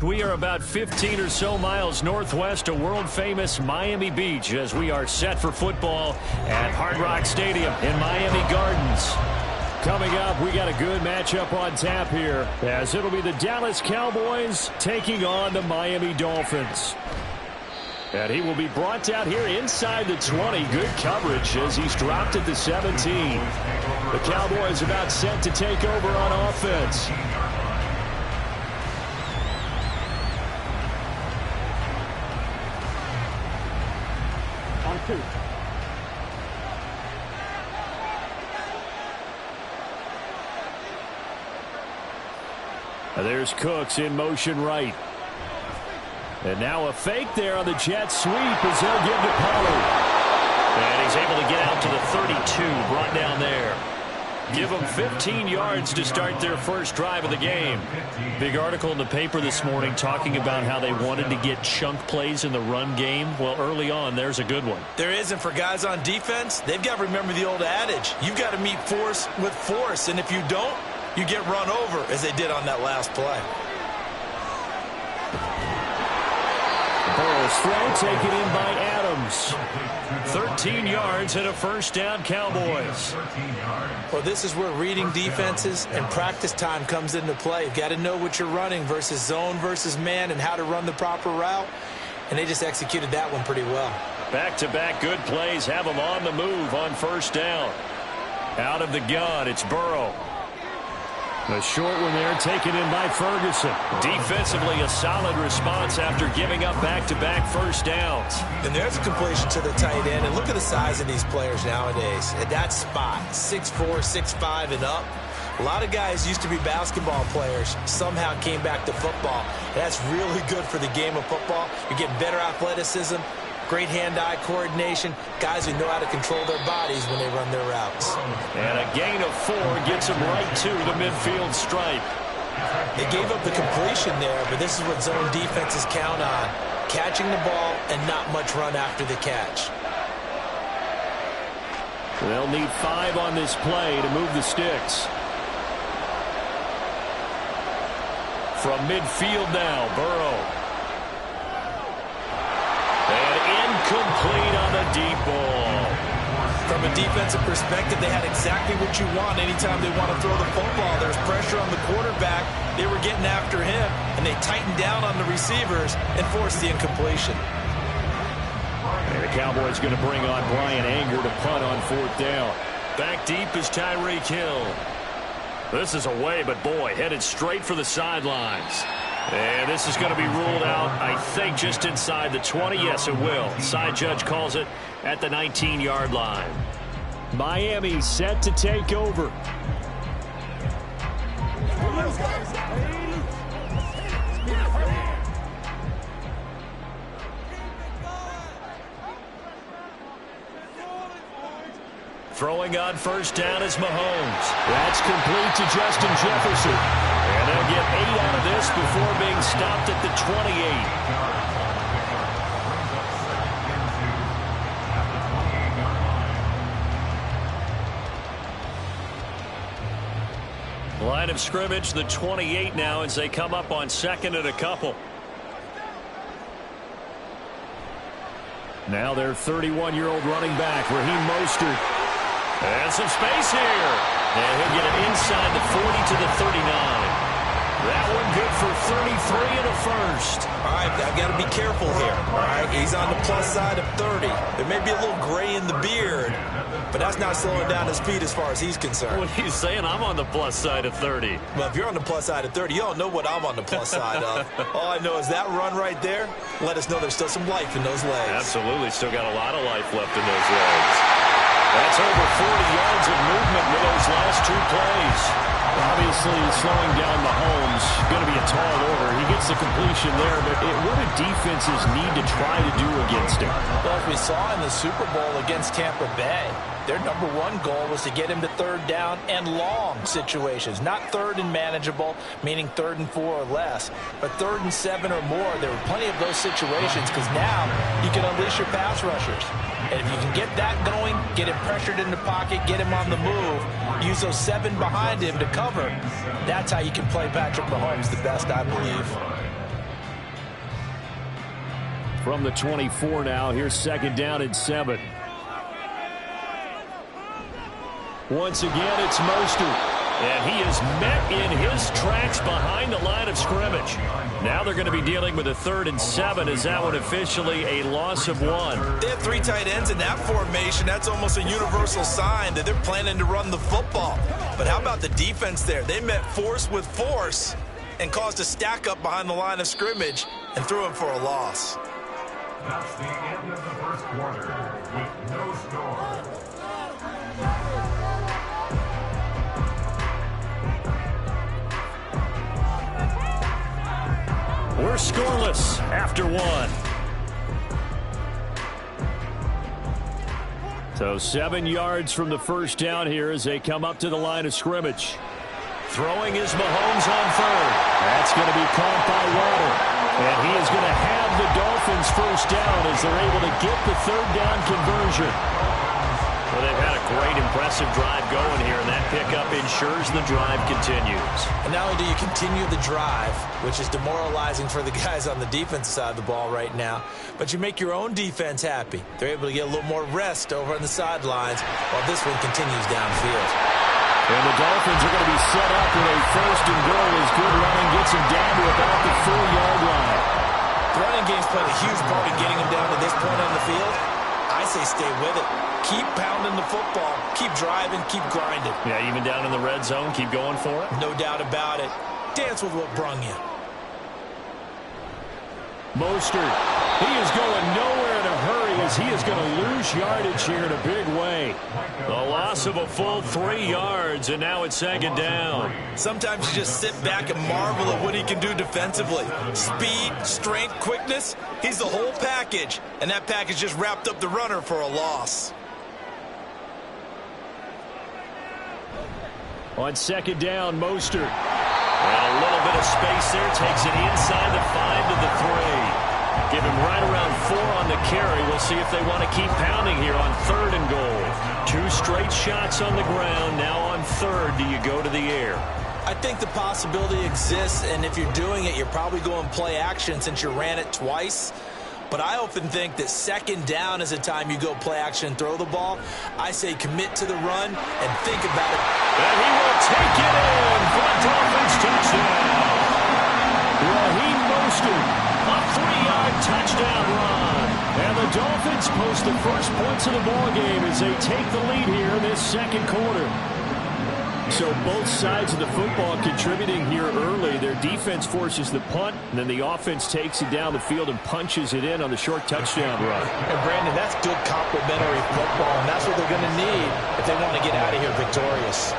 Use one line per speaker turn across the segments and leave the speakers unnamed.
We are about 15 or so miles northwest of world-famous Miami Beach as we are set for football at Hard Rock Stadium in Miami Gardens. Coming up, we got a good matchup on tap here as it'll be the Dallas Cowboys taking on the Miami Dolphins. And he will be brought down here inside the 20. Good coverage as he's dropped at the 17. The Cowboys about set to take over on offense. There's Cooks in motion right. And now a fake there on the jet sweep as they'll give to Pollard. And he's able to get out to the 32, brought down there. Give them 15 yards to start their first drive of the game. Big article in the paper this morning talking about how they wanted to get chunk plays in the run game. Well, early on, there's a good one.
There isn't for guys on defense. They've got to remember the old adage. You've got to meet force with force, and if you don't, you get run over, as they did on that last play.
Burrow's throw taken in by Adams. 13 yards and a first down, Cowboys.
Well, this is where reading defenses and practice time comes into play. You've got to know what you're running versus zone versus man and how to run the proper route. And they just executed that one pretty well.
Back-to-back good plays have them on the move on first down. Out of the gun, it's Burrow. A short one there taken in by Ferguson. Defensively, a solid response after giving up back-to-back first downs.
And there's a completion to the tight end. And look at the size of these players nowadays. At that spot, 6'4", 6'5", and up. A lot of guys used to be basketball players, somehow came back to football. And that's really good for the game of football. You're getting better athleticism, great hand-eye coordination, guys who know how to control their bodies when they run their routes.
And a gain of 4 gets him right to the midfield stripe.
They gave up the completion there, but this is what zone defenses count on. Catching the ball and not much run after the catch.
They'll need 5 on this play to move the sticks. From midfield now, Burrow. And incomplete on the deep ball.
From a defensive perspective, they had exactly what you want anytime they want to throw the football. There's pressure on the quarterback. They were getting after him, and they tightened down on the receivers and forced the incompletion.
And the Cowboys going to bring on Brian Anger to punt on 4th down. Back deep is Tyreek Hill. This is away, but boy, headed straight for the sidelines. And this is going to be ruled out, I think, just inside the 20. Yes, it will. Side judge calls it at the 19-yard line. Miami set to take over. Throwing on 1st down is Mahomes. That's complete to Justin Jefferson. And they'll get 8 out of this before being stopped at the 28. Line of scrimmage, the 28 now as they come up on 2nd and a couple. Now their 31-year-old running back, Raheem Mostert. And some space here. And he'll get it inside the 40 to the 39. That one good for 33 and a first.
All right, I've got to be careful here. All right, he's on the plus side of 30. There may be a little gray in the beard, but that's not slowing down his speed as far as he's concerned.
What are you saying? I'm on the plus side of 30.
Well, if you're on the plus side of 30, you don't know what I'm on the plus side of. All I know is that run right there, let us know there's still some life in those legs.
Absolutely, still got a lot of life left in those legs. That's over 40 yards of movement with those last 2 plays. Obviously, slowing down Mahomes, going to be a tall order. He gets the completion there, but what do defenses need to try to do against him?
Well, as we saw in the Super Bowl against Tampa Bay, their #1 goal was to get him to 3rd down and long situations. Not 3rd and manageable, meaning 3rd and 4 or less, but 3rd and 7 or more. There were plenty of those situations because now you can unleash your pass rushers. And if you can get that going, get him pressured in the pocket, get him on the move, use those 7 behind him to cover, that's how you can play Patrick Mahomes the best, I believe.
From the 24 now, here's 2nd down and 7. Once again, it's Mostert. And he is met in his tracks behind the line of scrimmage. Now they're going to be dealing with a 3rd and 7. Is that one officially a loss of 1?
They have 3 tight ends in that formation. That's almost a universal sign that they're planning to run the football. But how about the defense there? They met force with force and caused a stack up behind the line of scrimmage and threw him for a loss.
That's the end of the first quarter with no score.
We're scoreless after 1. So 7 yards from the 1st down here as they come up to the line of scrimmage. Throwing is Mahomes on 3rd. That's going to be caught by Waddle. And he is going to have the Dolphins 1st down as they're able to get the 3rd down conversion. Well, they've had a great, impressive drive going here, and that pickup ensures the drive continues.
And not only do you continue the drive, which is demoralizing for the guys on the defensive side of the ball right now, but you make your own defense happy. They're able to get a little more rest over on the sidelines while this one continues downfield.
And the Dolphins are going to be set up with a 1st and goal as good running gets them down to about the 4-yard line.
The running game's played a huge part in getting them down to this point on the field. I say stay with it. Keep pounding the football. Keep driving. Keep grinding.
Yeah, even down in the red zone, keep going for it.
No doubt about it. Dance with what brung you.
Mostert, he is going nowhere in a hurry carry as he is going to lose yardage here in a big way. The loss of a full 3 yards, and now it's second down.
Sometimes you just sit back and marvel at what he can do defensively. Speed, strength, quickness, he's the whole package. And that package just wrapped up the runner for a loss.
On second down, Mostert. And a little bit of space there. Takes it inside the 5 to the 3. Give him right around 4 on the carry. We'll see if they want to keep pounding here on 3rd and goal. 2 straight shots on the ground. Now on 3rd, do you go to the air?
I think the possibility exists, and if you're doing it, you're probably going play action since you ran it twice. But I often think that second down is a time you go play action and throw the ball. I say commit to the run and think about it.
And he will take it in for a Dolphins touchdown. Raheem Mostert, a 3-yard touchdown run. And the Dolphins post the first points of the ballgame as they take the lead here in this second quarter. So both sides of the football contributing here early. Their defense forces the punt, and then the offense takes it down the field and punches it in on the short touchdown run.
And Brandon, that's good complementary football, and that's what they're going to need if they want to get out of here victorious.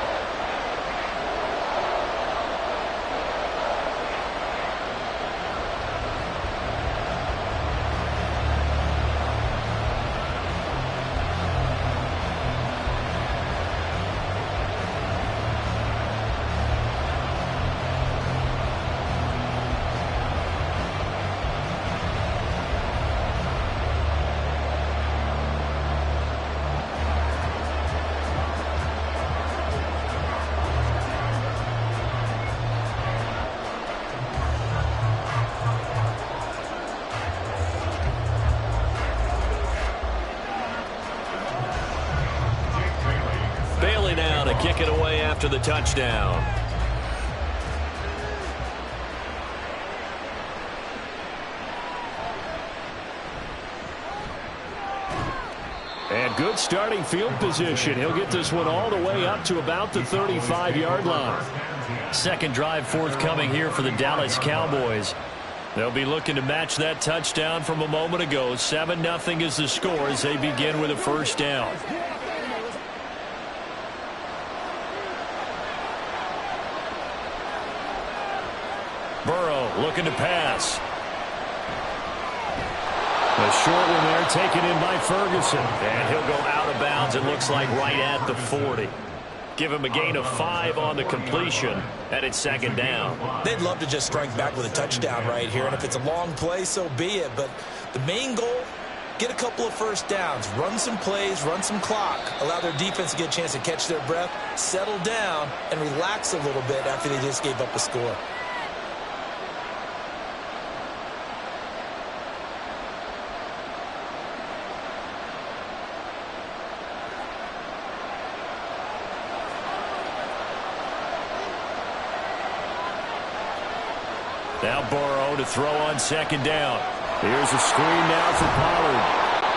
Now to kick it away after the touchdown. And good starting field position. He'll get this one all the way up to about the 35-yard line. Second drive forthcoming here for the Dallas Cowboys. They'll be looking to match that touchdown from a moment ago. 7-0 is the score as they begin with a first down. Burrow looking to pass. The short one there taken in by Ferguson. And he'll go out of bounds, it looks like, right at the 40. Give him a gain of 5 on the completion, and it's second down.
They'd love to just strike back with a touchdown right here, and if it's a long play, so be it. But the main goal, get a couple of first downs, run some plays, run some clock, allow their defense to get a chance to catch their breath, settle down, and relax a little bit after they just gave up a score.
Now Burrow to throw on second down. Here's a screen now for Pollard.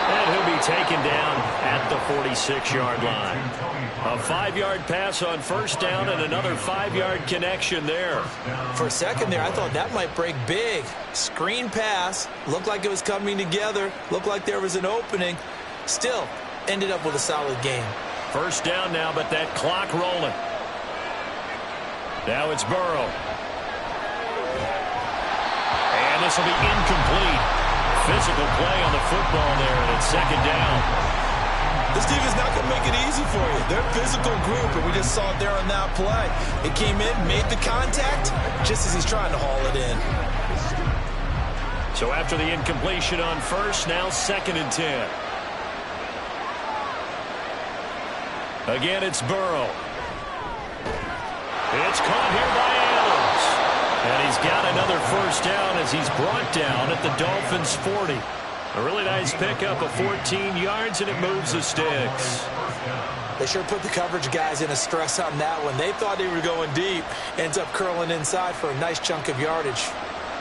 And he'll be taken down at the 46-yard line. A 5-yard pass on first down and another 5-yard connection there.
For a second there, I thought that might break big. Screen pass. Looked like it was coming together. Looked like there was an opening. Still, ended up with a solid game.
First down now, but that clock rolling. Now it's Burrow. And this will be incomplete. Physical play on the football there, and it's second down.
This team is not going to make it easy for you. They're a physical group, and we just saw it there on that play. It came in, made the contact, just as he's trying to haul it in.
So after the incompletion on first, now second and 10. Again, it's Burrow. It's caught here by Adams. And he's got another first down as he's brought down at the Dolphins' 40. A really nice pickup of 14 yards, and it moves the sticks.
They sure put the coverage guys in a stress on that one. They thought they were going deep. Ends up curling inside for a nice chunk of yardage.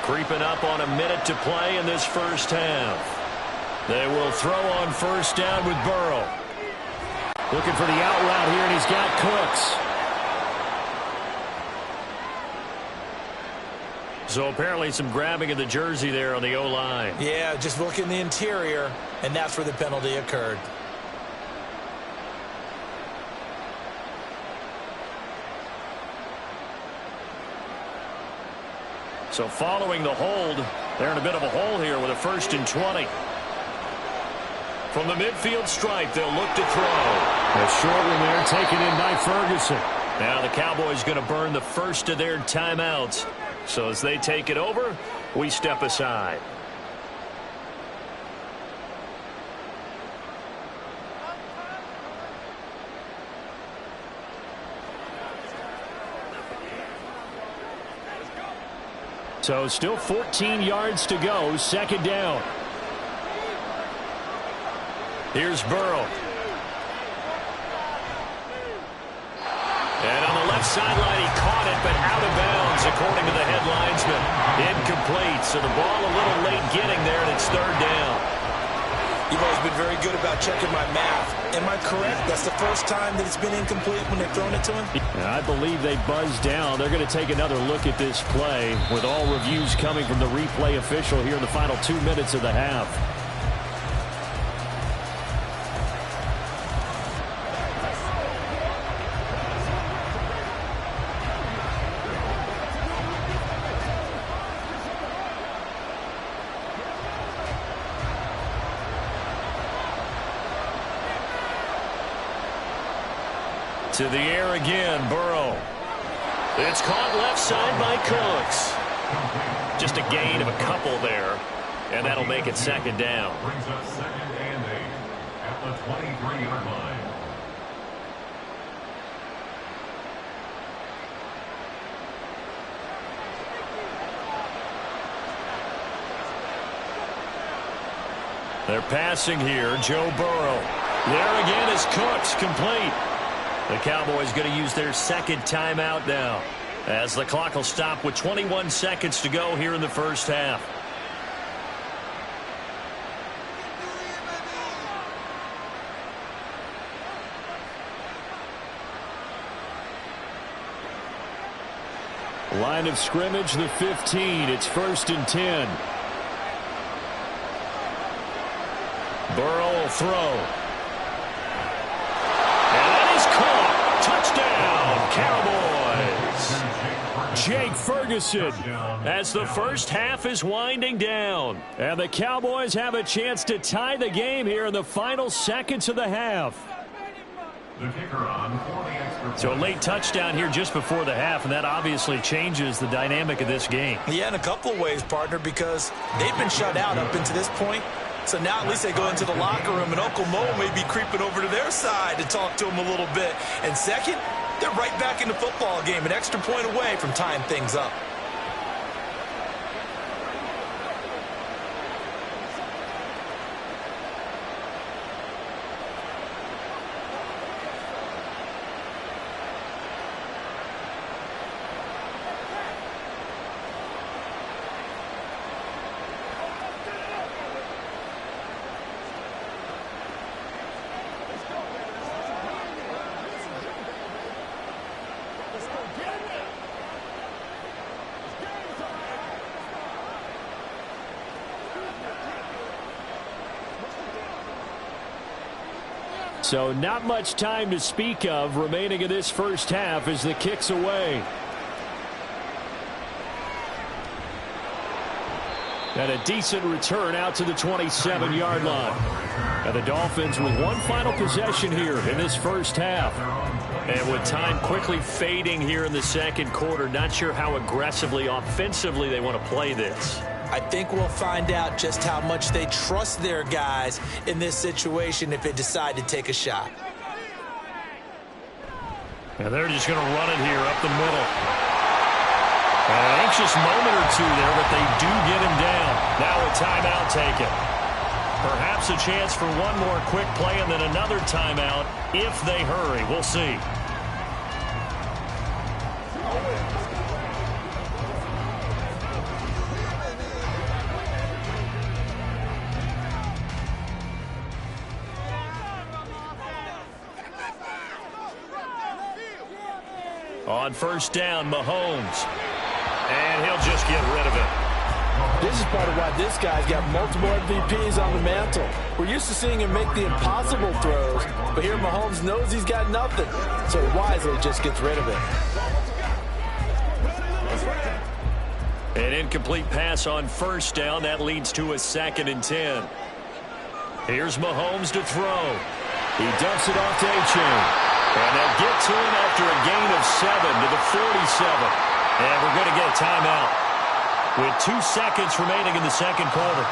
Creeping up on a minute to play in this first half. They will throw on first down with Burrow. Looking for the out route here, and he's got Cooks. So apparently some grabbing of the jersey there on the O-line.
Yeah, just look in the interior, and that's where the penalty occurred.
So following the hold, they're in a bit of a hole here with a 1st and 20. From the midfield stripe, they'll look to throw. A short one there taken in by Ferguson. Now the Cowboys going to burn the first of their timeouts. So as they take it over, we step aside. So still 14 yards to go, 2nd down. Here's Burrow. And on the left sideline, he caught it, but out of bounds, according to the head linesman. Incomplete, so the ball a little late getting there, and it's 3rd down.
You've always been very good about checking my math. Am I correct? That's the first time that it's been incomplete when they've thrown it to him?
I believe they buzzed down. They're going to take another look at this play, with all reviews coming from the replay official here in the final 2 minutes of the half. To the air again, Burrow. It's caught left side by Cooks. Just a gain of a couple there, and that'll make it 2nd down.
Brings us 2nd and 8 at the 23-yard line.
They're passing here, Joe Burrow. There again is Cooks, complete. The Cowboys going to use their 2nd timeout now, as the clock will stop with 21 seconds to go here in the first half. Line of scrimmage, the 15. It's 1st and 10. Burrow will throw. Jake Ferguson, as the first half is winding down. And the Cowboys have a chance to tie the game here in the final seconds of the half.
The kicker on for the extra.
So a late touchdown here just before the half, and that obviously changes the dynamic of this game.
Yeah, in a couple of ways, partner, because they've been shut out up until this point. So now at least they go into the locker room, and Uncle Mo may be creeping over to their side to talk to him a little bit. And second, they're right back in the football game, an extra point away from tying things up.
So not much time to speak of remaining in this first half as the kick's away. And a decent return out to the 27-yard line. And the Dolphins with one final possession here in this first half. And with time quickly fading here in the second quarter, not sure how aggressively, offensively they want to play this.
I think we'll find out just how much they trust their guys in this situation if they decide to take a shot.
And they're just going to run it here up the middle. An anxious moment or two there, but they do get him down. Now a timeout taken. Perhaps a chance for one more quick play and then another timeout if they hurry. We'll see. On first down, Mahomes. And he'll just get rid of it.
This is part of why this guy's got multiple MVPs on the mantle. We're used to seeing him make the impossible throws, but here Mahomes knows he's got nothing, so he wisely just gets rid of it.
An incomplete pass on first down. That leads to a 2nd and 10. Here's Mahomes to throw. He dumps it off to A-Chain. And they'll get to him after a gain of 7 to the 47. And we're going to get a timeout with 2 seconds remaining in the second quarter.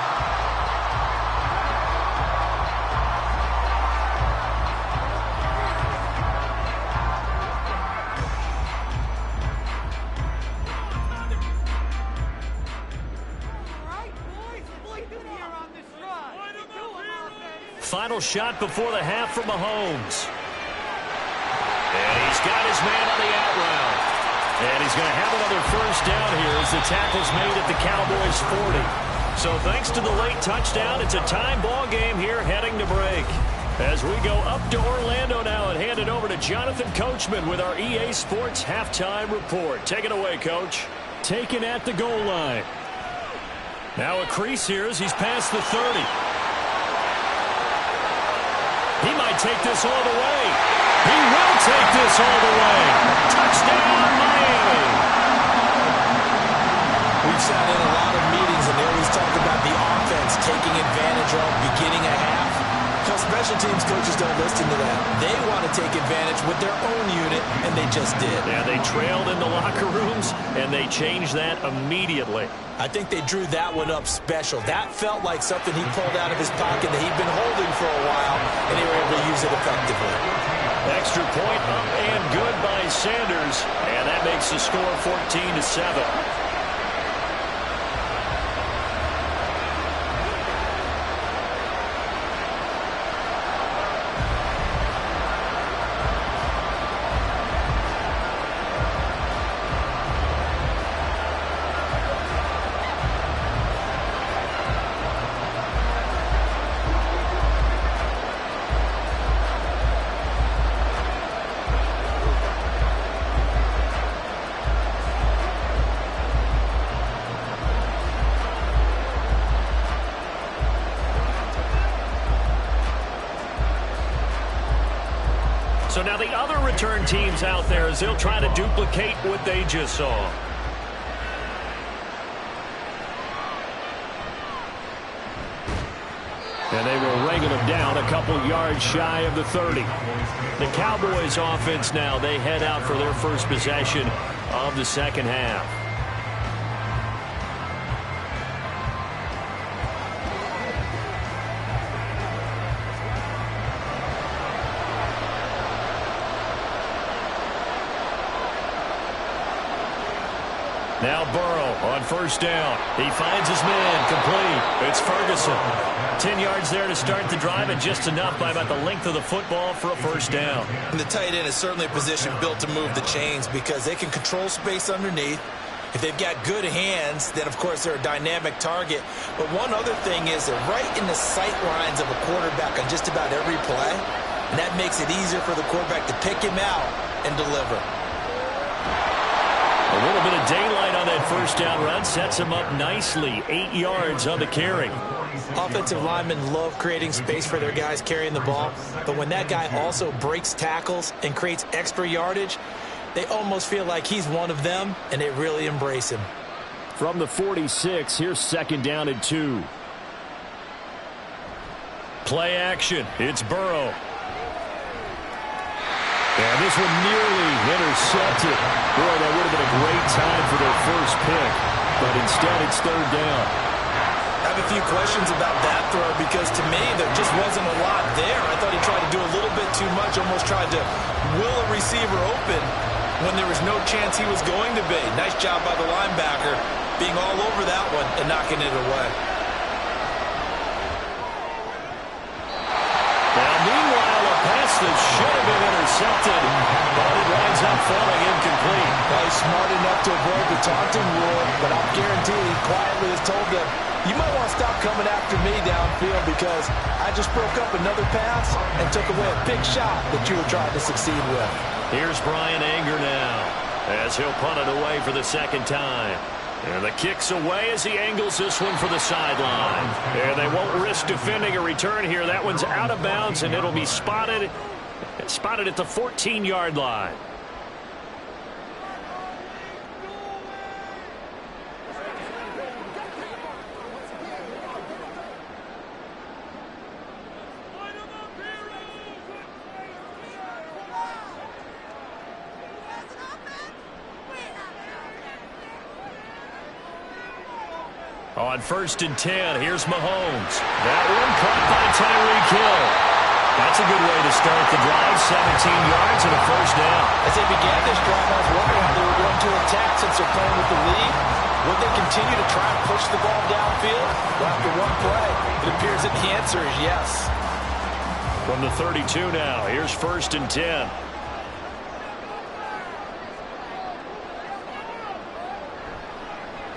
Final shot before the half for Mahomes. And he's got his man on the out route. And he's going to have another first down here as the tackle's made at the Cowboys' 40. So thanks to the late touchdown, it's a time ball game here heading to break. As we go up to Orlando now and hand it over to Jonathan Coachman with our EA Sports halftime report. Take it away, Coach. Taken at the goal line. Now a crease here as he's past the 30. He might take this all the way. He will take this all the way. Touchdown, Miami.
We've sat in a lot of meetings, and they always talk about the offense taking advantage of beginning a half. Now, special teams coaches don't listen to that. They want to take advantage with their own unit, and they just did.
Yeah, they trailed in the locker rooms, and they changed that immediately.
I think they drew that one up special. That felt like something he pulled out of his pocket that he'd been holding for a while, and they were able to use it effectively.
Extra point up and good by Sanders, and that makes the score 14-7. So now the other return teams out there as they'll try to duplicate what they just saw. And they will wrangle him down a couple yards shy of the 30. The Cowboys offense now, they head out for their first possession of the second half. Now Burrow on first down. He finds his man complete. It's Ferguson. 10 yards there to start the drive, and just enough by about the length of the football for a first down.
And the tight end is certainly a position built to move the chains because they can control space underneath. If they've got good hands, then, of course, they're a dynamic target. But one other thing is they're right in the sight lines of a quarterback on just about every play, and that makes it easier for the quarterback to pick him out and deliver.
A little bit of daylight on that first down run sets him up nicely. 8 yards on the carry.
Offensive linemen love creating space for their guys carrying the ball, but when that guy also breaks tackles and creates extra yardage, they almost feel like he's one of them, and they really embrace him.
From the 46, here's second down and 2. Play action. It's Burrow. And this one nearly intercepted. Boy, that would have been a great time for their first pick. But instead, it's third down.
I have a few questions about that throw because, to me, there just wasn't a lot there. I thought he tried to do a little bit too much, almost tried to will a receiver open when there was no chance he was going to be. Nice job by the linebacker being all over that one and knocking it away.
Now, meanwhile, a pass that should have been intercepted, but it winds up falling incomplete.
Well, he's smart enough to avoid the taunting rule, but I'll guarantee he quietly has told them, you might want to stop coming after me downfield because I just broke up another pass and took away a big shot that you were trying to succeed with.
Here's Brian Anger now. as he'll punt it away for the second time. And the kick's away as he angles this one for the sideline. And they won't risk defending a return here. That one's out of bounds, and it'll be spotted at the 14-yard line. On 1st and 10, here's Mahomes. That one caught by Tyreek Hill. That's a good way to start the drive. 17 yards and a first down.
As they began this drive, I was wondering how they were going to attack since they're playing with the lead. Would they continue to try and push the ball downfield? Well, after one play, it appears that the answer is yes.
From the 32 now, here's 1st and 10.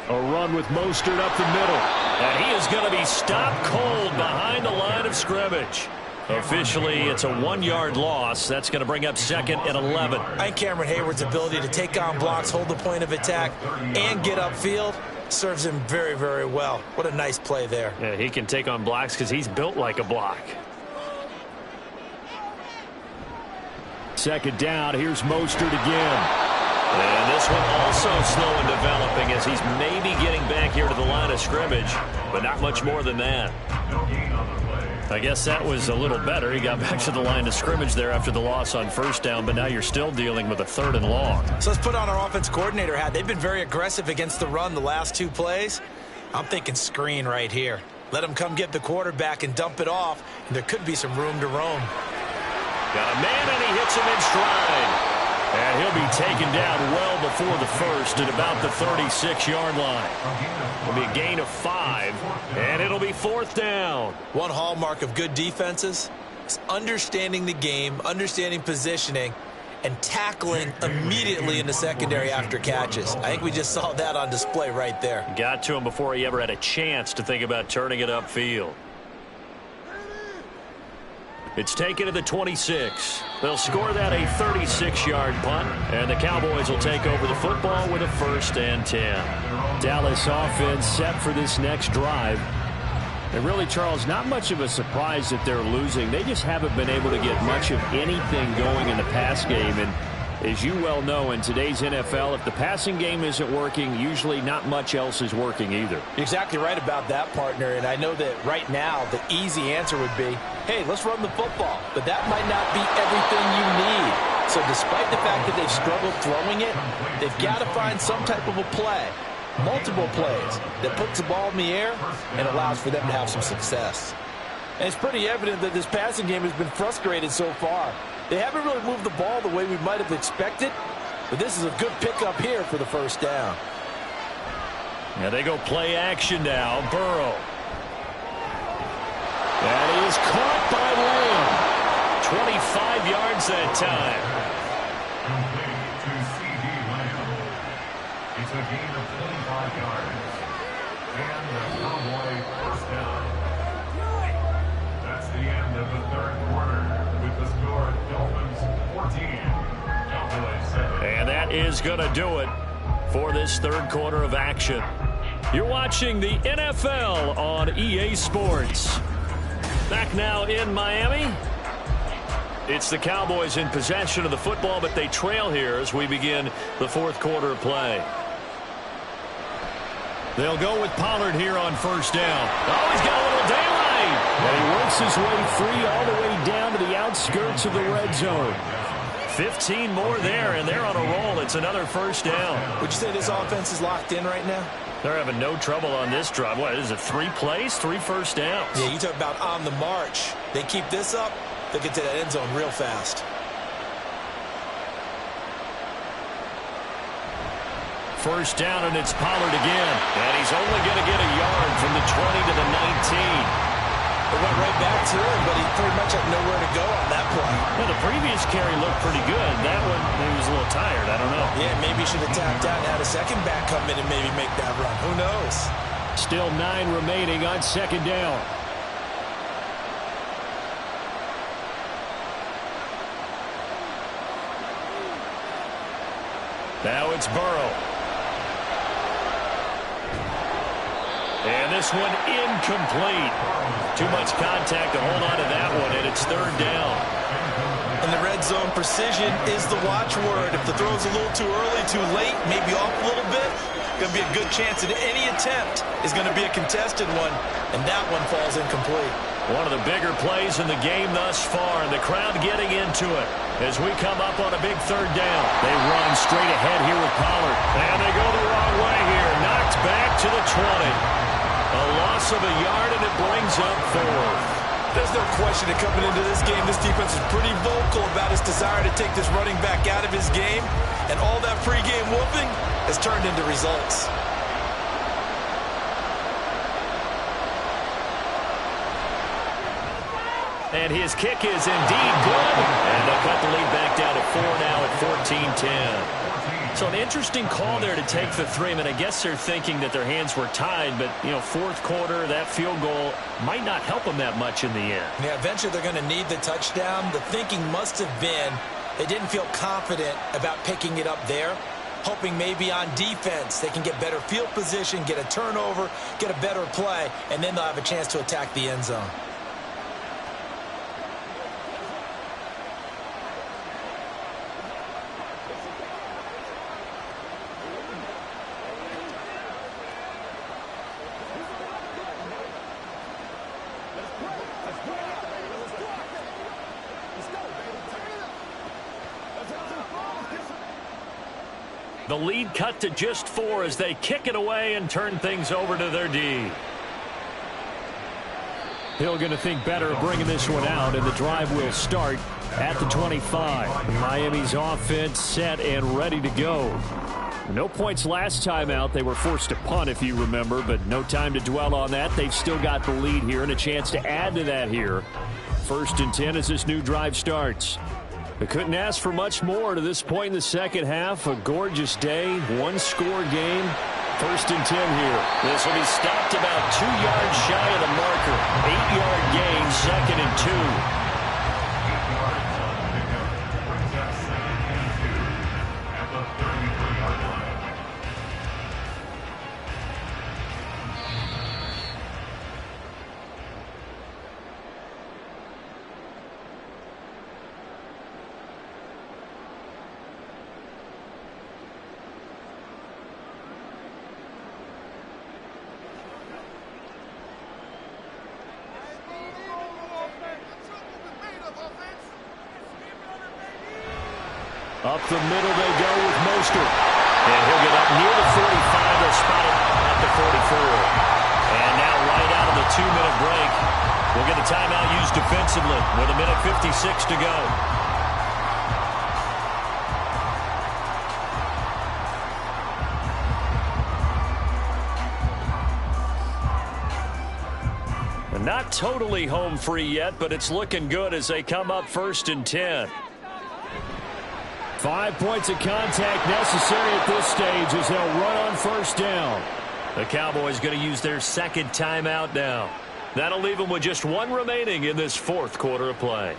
A run with Mostert up the middle. And he is going to be stopped cold behind the line of scrimmage. Officially, it's a 1-yard loss. That's going to bring up 2nd and 11.
I think Cameron Hayward's ability to take on blocks, hold the point of attack, and get upfield serves him very, very well. What a nice play there.
Yeah, he can take on blocks because he's built like a block. 2nd down. Here's Mostert again. And this one also slow in developing as he's maybe getting back here to the line of scrimmage, but not much more than that. I guess that was a little better. He got back to the line of scrimmage there after the loss on 1st down, but now you're still dealing with a 3rd and long.
So let's put on our offense coordinator hat. They've been very aggressive against the run the last 2 plays. I'm thinking screen right here. Let him come get the quarterback and dump it off, and there could be some room to roam.
Got a man, and he hits him in stride. And he'll be taken down well before the first at about the 36-yard line. It'll be a gain of 5, and it'll be 4th down.
One hallmark of good defenses is understanding the game, understanding positioning, and tackling immediately in the secondary after catches. I think we just saw that on display right there.
Got to him before he ever had a chance to think about turning it upfield. It's taken to the 26. They'll score that a 36-yard punt, and the Cowboys will take over the football with a 1st and 10. Dallas offense set for this next drive. And really, Charles, not much of a surprise that they're losing. They just haven't been able to get much of anything going in the pass game. And as you well know, in today's NFL, if the passing game isn't working, usually not much else is working either.
You're exactly right about that, partner. And I know that right now the easy answer would be, hey, let's run the football. But that might not be everything you need. So despite the fact that they've struggled throwing it, they've got to find some type of a play, multiple plays, that puts the ball in the air and allows for them to have some success. And it's pretty evident that this passing game has been frustrated so far. They haven't really moved the ball the way we might have expected, but this is a good pickup here for the 1st down.
Now they go play action now. Burrow. That is caught by Lamb. 25 yards that time.
Complete to C.D. Lamb. It's a gain of 25 yards. And the Cowboy 1st down. That's the end of the 3rd quarter with the score Dolphins 14, Cowboys 7.
And that is going to do it for this 3rd quarter of action. You're watching the NFL on EA Sports. Back now in Miami. It's the Cowboys in possession of the football, but they trail here as we begin the 4th quarter of play. They'll go with Pollard here on 1st down. Oh, he's got a little daylight. And he works his way free all the way down to the outskirts of the red zone. 15 more there, and they're on a roll. It's another 1st down.
Would you say this offense is locked in right now?
They're having no trouble on this drive. What is it, 3 plays, 3 1st downs?
Yeah, you talk about on the march. They keep this up, they'll get to that end zone real fast.
1st down, and it's Pollard again. And he's only going to get a yard from the 20 to the 19.
It went right back to him, but he pretty much had nowhere to go on that play.
Well, the previous carry looked pretty good. That one, he was a little tired. I don't know.
Yeah, maybe he should have tapped out and had a second back come in and maybe make that run. Who knows?
Still 9 remaining on 2nd down. Now it's Burrow. And this one incomplete. Too much contact to hold on to that one, and it's third down.
In the red zone, precision is the watchword. If the throw's a little too early, too late, maybe off a little bit, going to be a good chance that any attempt is going to be a contested one, and that one falls incomplete.
One of the bigger plays in the game thus far, and the crowd getting into it as we come up on a big third down. They run straight ahead here with Pollard, and they go the wrong way here. Knocked back to the 20. A loss of a yard, and it brings up fourth.
There's no question that coming into this game, this defense is pretty vocal about its desire to take this running back out of his game, and all that pregame whooping has turned into results.
And his kick is indeed good. And they'll cut the lead back down to 4 now at 14-10. So an interesting call there to take the 3. I mean, I guess they're thinking that their hands were tied, but, you know, fourth quarter, that field goal might not help them that much in the end.
Yeah, eventually they're going to need the touchdown. The thinking must have been they didn't feel confident about picking it up there, hoping maybe on defense they can get better field position, get a turnover, get a better play, and then they'll have a chance to attack the end zone.
The lead cut to just 4 as they kick it away and turn things over to their D. Hill going to think better of bringing this one out, and the drive will start at the 25. Miami's offense set and ready to go. No points last time out. They were forced to punt, if you remember, but no time to dwell on that. They've still got the lead here and a chance to add to that here. 1st and 10 as this new drive starts. They couldn't ask for much more to this point in the second half. A gorgeous day, one-score game. 1st and 10 here. This will be stopped about 2 yards shy of the marker. 8-yard gain, 2nd and 2.
8 yards on the pickup. Brings up 2nd and 2 at the 33-yard line.
Up the middle they go with Mostert. And he'll get up near the 45. They'll spot it at the 44. And now right out of the 2-minute break, we'll get the timeout used defensively with 1:56 to go. Not totally home free yet, but it's looking good as they come up 1st and 10. 5 points of contact necessary at this stage as they'll run on 1st down. The Cowboys going to use their 2nd timeout now. That'll leave them with just 1 remaining in this 4th quarter of play.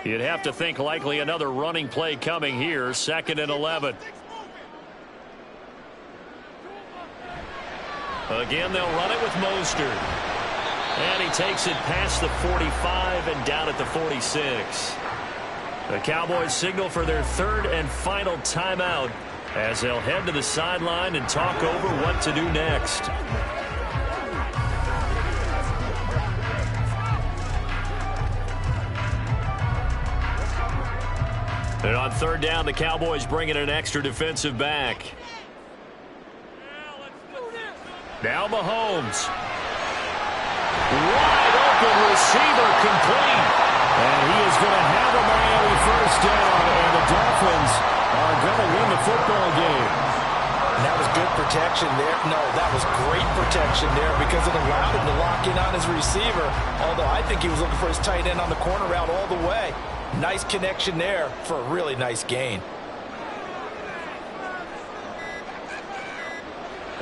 You'd have to think likely another running play coming here. 2nd and 11. Again, they'll run it with Mostert. And he takes it past the 45 and down at the 46. The Cowboys signal for their 3rd and final timeout as they'll head to the sideline and talk over what to do next. And on 3rd down, the Cowboys bring in an extra defensive back. Now Mahomes. Wide open receiver complete. And he is going to have a Miami 1st down. And the Dolphins are going to win the football game.
And that was good protection there. No, that was great protection there because it allowed him to lock in on his receiver. Although I think he was looking for his tight end on the corner route all the way. Nice connection there for a really nice gain.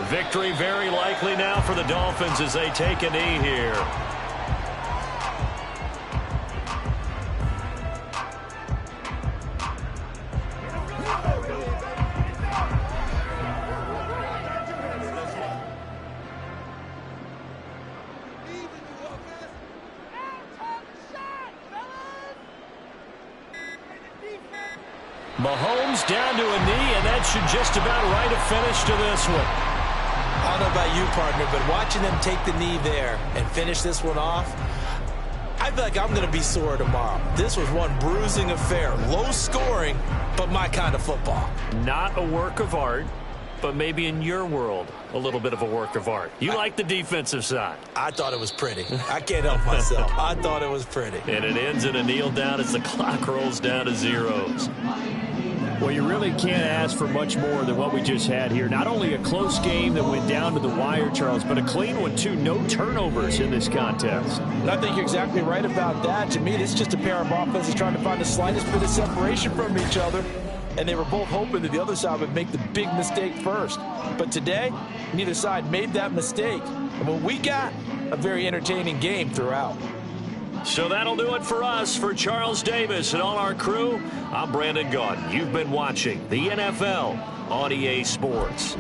Victory very likely now for the Dolphins as they take a knee here. Mahomes down to a knee, and that should just about write a finish to this one.
I don't know about you, partner, but watching them take the knee there and finish this one off, I feel like I'm going to be sore tomorrow. This was one bruising affair. Low scoring, but my kind of football.
Not a work of art, but maybe in your world, a little bit of a work of art. You like the defensive side.
I thought it was pretty. I can't help myself. I thought it was pretty.
And it ends in a kneel down as the clock rolls down to zeros.
Well, you really can't ask for much more than what we just had here. Not only a close game that went down to the wire, Charles, but a clean one, too. No turnovers in this contest.
And I think you're exactly right about that. To me, this is just a pair of offenses trying to find the slightest bit of separation from each other. And they were both hoping that the other side would make the big mistake first. But today, neither side made that mistake. And what we got, a very entertaining game throughout.
So that'll do it for us. For Charles Davis and all our crew, I'm Brandon Gaudin. You've been watching the NFL on EA Sports.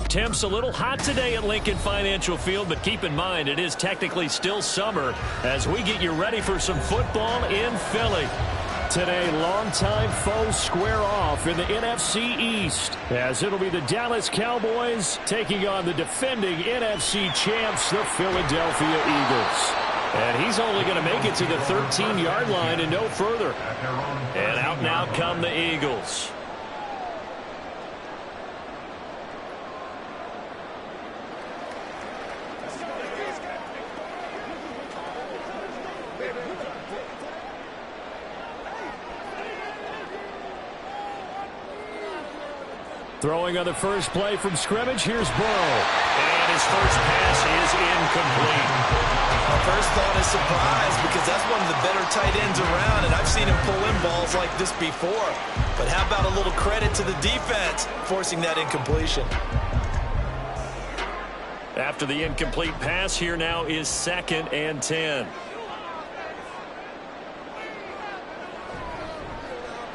Temps a little hot today at Lincoln Financial Field, but keep in mind it is technically still summer as we get you ready for some football in Philly. Today, longtime foes square off in the NFC East, as it'll be the Dallas Cowboys taking on the defending NFC champs, the Philadelphia Eagles. And he's only going to make it to the 13-yard line and no further. And out now come the Eagles. Throwing on the first play from scrimmage, here's Burrow. And his first pass is incomplete.
My first thought is surprise because that's one of the better tight ends around, and I've seen him pull in balls like this before. But how about a little credit to the defense forcing that incompletion?
After the incomplete pass, here now is 2nd and 10.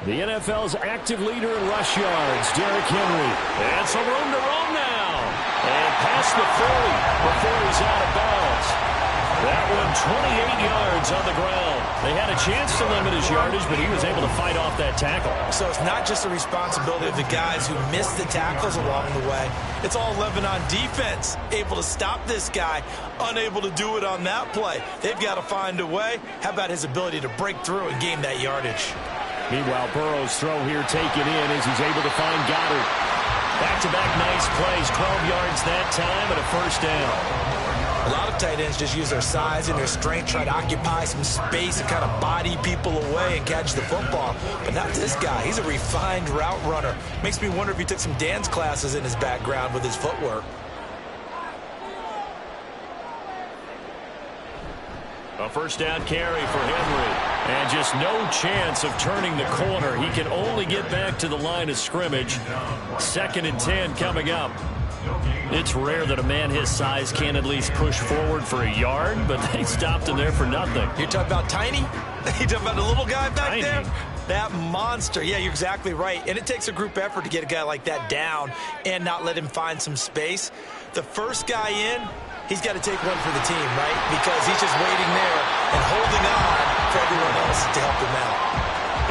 The NFL's active leader in rush yards, Derrick Henry. And some room to roam now. And past the 40 before he's out of bounds. That one 28 yards on the ground. They had a chance to limit his yardage, but he was able to fight off that tackle.
So it's not just the responsibility of the guys who missed the tackles along the way. It's all 11 on defense, able to stop this guy, unable to do it on that play. They've got to find a way. How about his ability to break through and gain that yardage?
Meanwhile, Burrow's throw here taken in as he's able to find Goddard. Back-to-back nice plays, 12 yards that time and a first down.
A lot of tight ends just use their size and their strength, try to occupy some space and kind of body people away and catch the football. But not this guy. He's a refined route runner. Makes me wonder if he took some dance classes in his background with his footwork.
A first down carry for Henry. And just no chance of turning the corner. He can only get back to the line of scrimmage. 2nd and 10 coming up. It's rare that a man his size can at least push forward for a yard, but they stopped him there for nothing.
You're talking about tiny? You're talking about the little guy back
Tiny.
there? That monster. Yeah, you're exactly right. And it takes a group effort to get a guy like that down and not let him find some space. The first guy in, he's got to take one for the team, right? Because he's just waiting there and holding on for everyone else to help him out.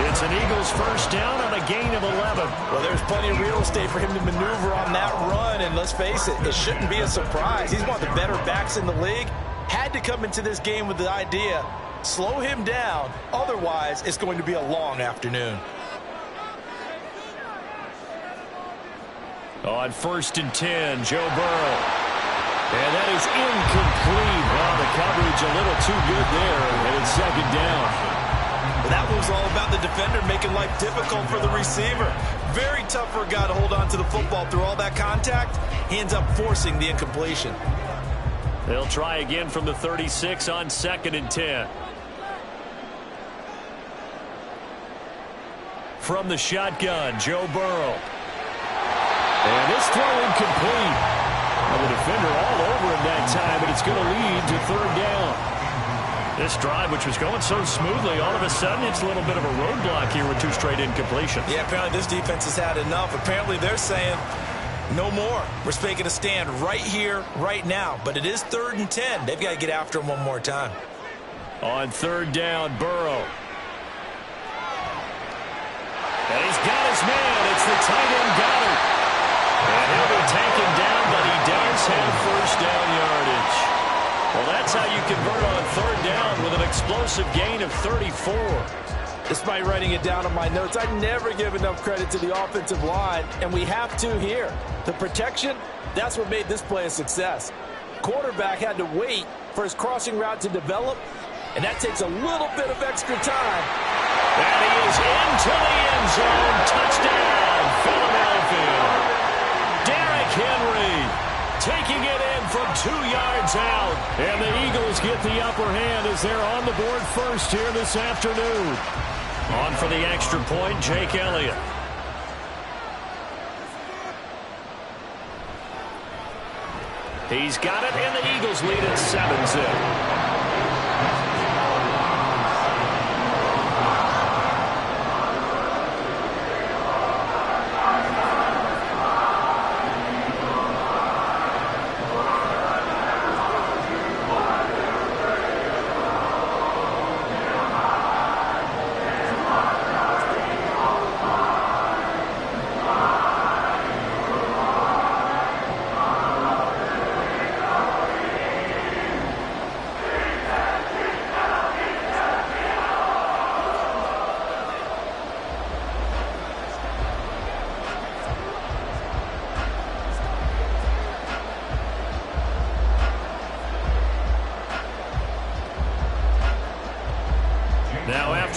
It's an Eagles first down on a gain of 11.
Well, there's plenty of real estate for him to maneuver on that run, and let's face it, it shouldn't be a surprise. He's one of the better backs in the league. Had to come into this game with the idea, slow him down, otherwise it's going to be a long afternoon.
On 1st and 10, Joe Burrow. And that is incomplete. Well, the coverage a little too good there, and it's 2nd down.
Well, that was all about the defender making life difficult for the receiver. Very tough for a guy to hold on to the football through all that contact. He ends up forcing the incompletion.
They'll try again from the 36 on 2nd and 10. From the shotgun, Joe Burrow. And this throw incomplete. Well, the defender all over him that time, and it's going to lead to 3rd down. This drive, which was going so smoothly, all of a sudden it's a little bit of a roadblock here with 2 straight incompletions.
Yeah, apparently this defense has had enough. Apparently they're saying no more. We're making a stand right here, right now. But it is 3rd and 10. They've got to get after him one more time.
On 3rd down, Burrow. And he's got his man. It's the tight end Goddard. And he'll be taken down, but he does have first down yardage. Well, that's how you convert on 3rd down with an explosive gain of 34.
Despite writing it down on my notes, I never give enough credit to the offensive line, and we have to here. The protection, that's what made this play a success. Quarterback had to wait for his crossing route to develop, and that takes a little bit of extra time.
And he is into the end zone. Touchdown, Philadelphia. Derrick Henry taking it in from 2 yards out. And the Eagles get the upper hand as they're on the board first here this afternoon. On for the extra point, Jake Elliott. He's got it, and the Eagles lead at 7-0.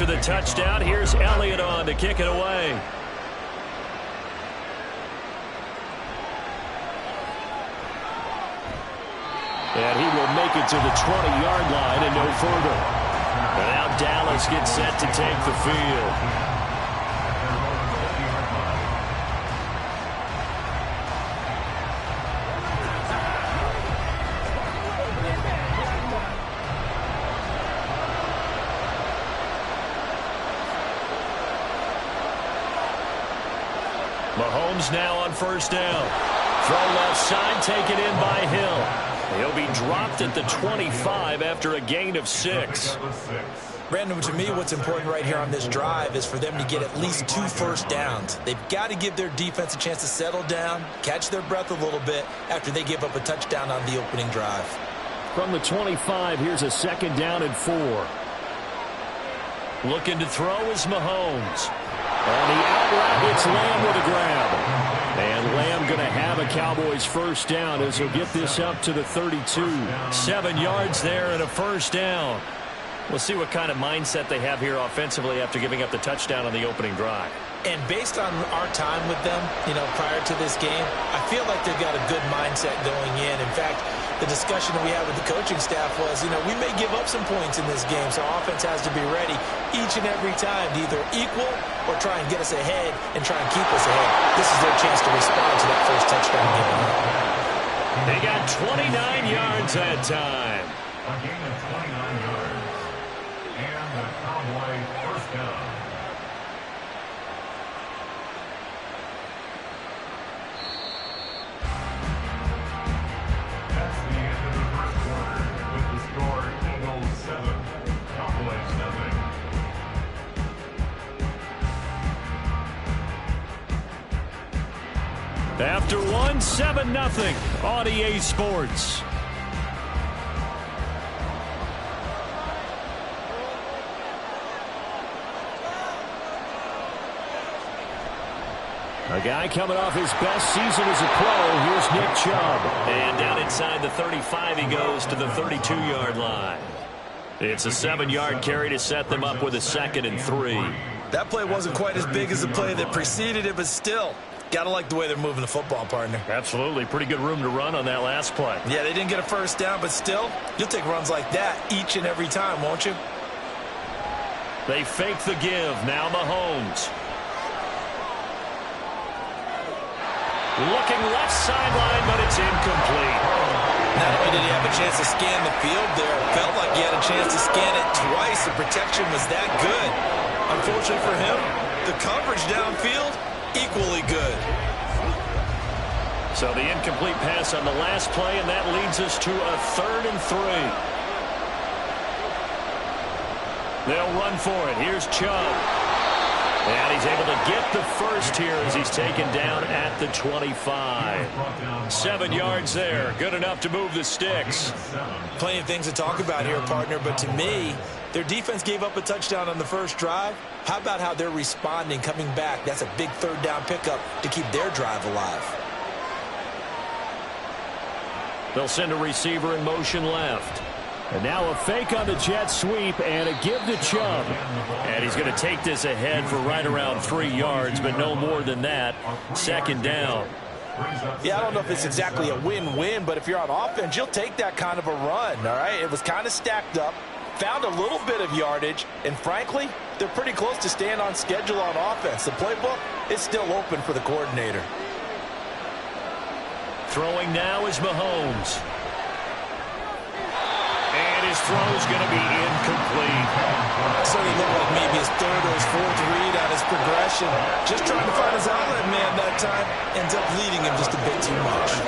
to the touchdown. Here's Elliott on to kick it away.
And he will make it to the 20-yard line and no further. And now Dallas gets set to take the field.
Mahomes now on first down. Throw left side, taken in by Hill. He'll be dropped at the 25 after a gain of 6.
Brandon, to me, what's important right here on this drive is for them to get at least 2 first downs. They've got to give their defense a chance to settle down, catch their breath a little bit after they give up a touchdown on the opening drive.
From the 25, here's a 2nd down and 4.
Looking to throw is Mahomes. On the out route, it's Lamb with a grab. And Lamb going to have a Cowboys first down as he'll get this up to the 32.
7 yards there and a first down.
We'll see what kind of mindset they have here offensively after giving up the touchdown on the opening drive.
And based on our time with them, prior to this game, I feel like they've got a good mindset going in. In fact, the discussion that we had with the coaching staff was, we may give up some points in this game, so offense has to be ready each and every time to either equal or try and get us ahead and try and keep us ahead. This is their chance to respond to that first touchdown given up.
They got 29 yards that time.
A gain of 29 yards. And the Cowboy first down. That's the end of the first quarter with the score Eagles 7, Cowboys 0.
After 1, 7-0 on EA Sports.
A guy coming off his best season as a pro. Here's Nick Chubb.
And down inside the 35, he goes to the 32-yard line. It's a 7-yard carry to set them up with a 2nd and 3.
That play wasn't quite as big as the play that preceded it, but still, gotta like the way they're moving the football, partner.
Absolutely. Pretty good room to run on that last play.
Yeah, they didn't get a first down, but still, you'll take runs like that each and every time, won't you?
They fake the give. Now Mahomes. Looking left sideline, but it's incomplete.
Not only did he have a chance to scan the field there, it felt like he had a chance to scan it twice. The protection was that good. Unfortunately for him, the coverage downfield, equally good.
So the incomplete pass on the last play, and that leads us to a 3rd and 3. They'll run for it. Here's Chubb. And he's able to get the first here as he's taken down at the 25. 7 yards there. Good enough to move the sticks.
Plenty of things to talk about here, partner, but to me, their defense gave up a touchdown on the first drive. How about how they're responding, coming back? That's a big 3rd down pickup to keep their drive alive.
They'll send a receiver in motion left.
And now a fake on the jet sweep and a give to Chubb.
And he's going to take this ahead for right around 3 yards, but no more than that. 2nd down.
Yeah, I don't know if it's exactly a win-win, but if you're on offense, you'll take that kind of a run, all right? It was kind of stacked up, found a little bit of yardage, and frankly, they're pretty close to staying on schedule on offense. The playbook is still open for the coordinator.
Throwing now is Mahomes. And his throw's going to be incomplete.
Certainly looked like maybe his 3rd or his 4th read on his progression. Just trying to find his outlet man that time. Ends up leading him just a bit too much.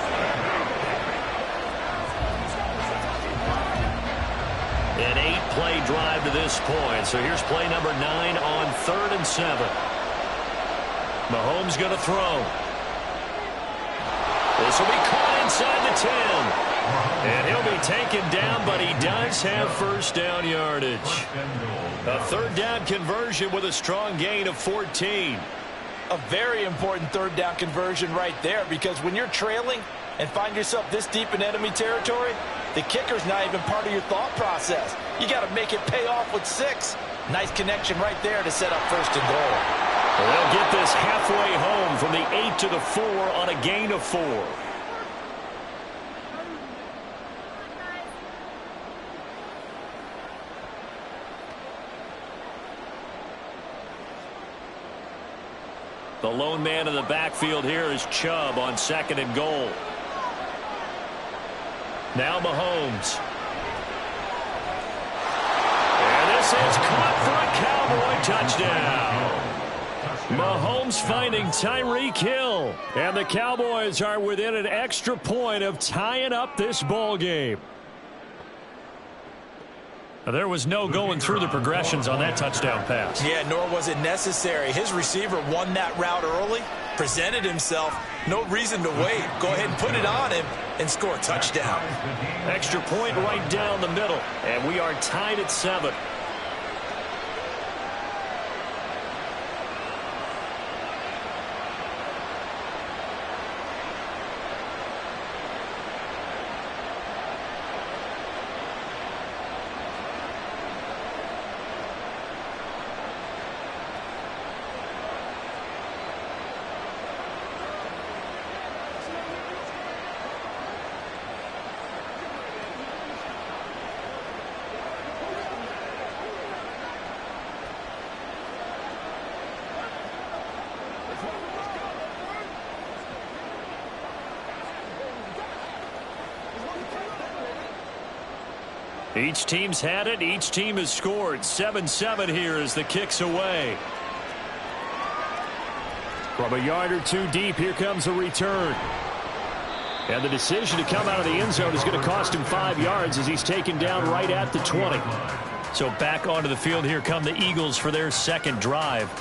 An 8-play drive to this point. So here's play number 9 on 3rd and 7. Mahomes going to throw. This will be caught inside the 10. And he'll be taken down, but he does have first down yardage. A 3rd down conversion with a strong gain of 14.
A very important 3rd down conversion right there, because when you're trailing and find yourself this deep in enemy territory, the kicker's not even part of your thought process. You got to make it pay off with 6. Nice connection right there to set up first and goal.
They'll get this halfway home from the 8 to the 4 on a gain of 4. The lone man in the backfield here is Chubb on 2nd and goal. Now Mahomes. And this is caught for a Cowboy touchdown. Mahomes finding Tyreek Hill. And the Cowboys are within an extra point of tying up this ball game. There was no going through the progressions on that touchdown pass.
Yeah, nor was it necessary. His receiver won that route early, presented himself. No reason to wait. Go ahead and put it on him and score a touchdown.
Extra point right down the middle. And we are tied at 7. Each team's had it. Each team has scored. 7-7 here as the kick's away. From a yard or two deep, here comes a return. And the decision to come out of the end zone is going to cost him 5 yards as he's taken down right at the 20. So back onto the field here come the Eagles for their second drive.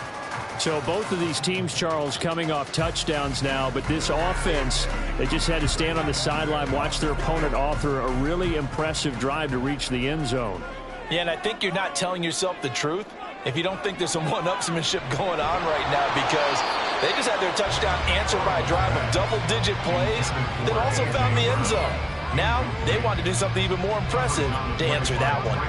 So both of these teams, Charles, coming off touchdowns now, but this offense, they just had to stand on the sideline, watch their opponent author a really impressive drive to reach the end zone.
Yeah, and I think you're not telling yourself the truth if you don't think there's some one-upsmanship going on right now, because they just had their touchdown answered by a drive of double-digit plays that also found the end zone. Now they want to do something even more impressive to answer that one.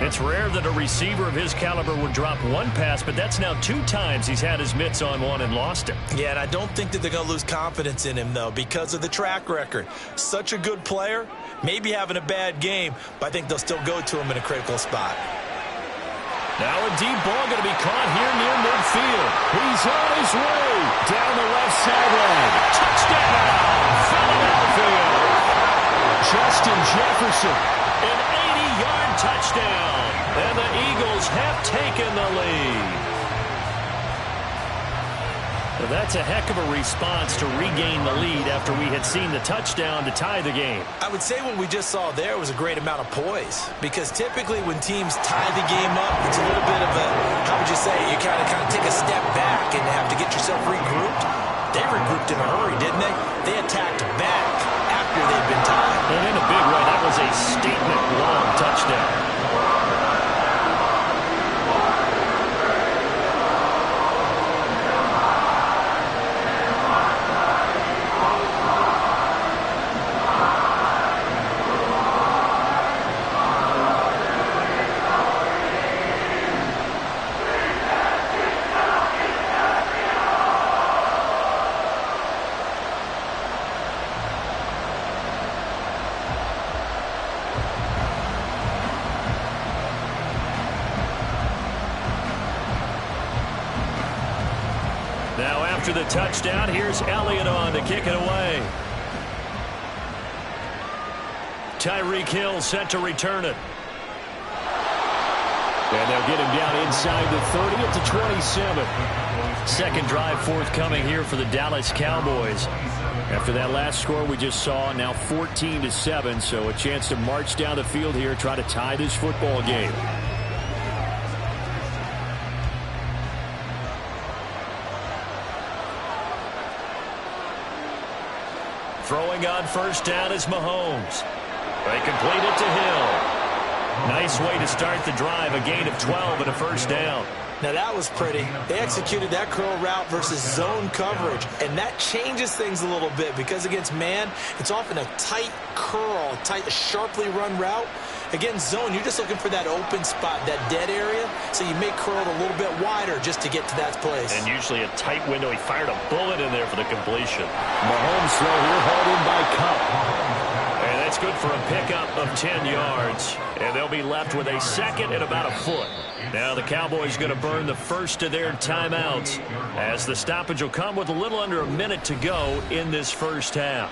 It's rare that a receiver of his caliber would drop one pass, but that's now 2 times he's had his mitts on one and lost it.
Yeah, and I don't think that they're going to lose confidence in him, though, because of the track record. Such a good player, maybe having a bad game, but I think they'll still go to him in a critical spot.
Now a deep ball going to be caught here near midfield. He's on his way down the left sideline. Touchdown, Philadelphia. Justin Jefferson, an 80-yard touchdown. And the Eagles have taken the lead. Well, that's a heck of a response to regain the lead after we had seen the touchdown to tie the game.
I would say what we just saw there was a great amount of poise, because typically when teams tie the game up, it's a little bit of a, how would you say, you kind of take a step back and have to get yourself regrouped. They regrouped in a hurry, didn't they? They attacked back after they'd been tied.
And in a big way, that was a statement long touchdown. Now after the touchdown, here's Elliott on to kick it away. Tyreek Hill set to return it. And they'll get him down inside the 30 at the 27. Second drive forthcoming here for the Dallas Cowboys. After that last score we just saw, now 14-7, so a chance to march down the field here, try to tie this football game. Throwing on first down is Mahomes. They complete it to Hill. Nice way to start the drive, a gain of 12 and a first down.
Now that was pretty. They executed that curl route versus zone coverage, and that changes things a little bit, because against man, it's often a tight curl, tight, sharply run route. Against zone, you're just looking for that open spot, that dead area, so you may curl it a little bit wider just to get to that place.
And usually a tight window. He fired a bullet in there for the completion. Mahomes throw here, hauled in by Cup. And that's good for a pickup of 10 yards. And they'll be left with a second and about a foot. Now the Cowboys going to burn the first of their timeouts as the stoppage will come with a little under a minute to go in this first half.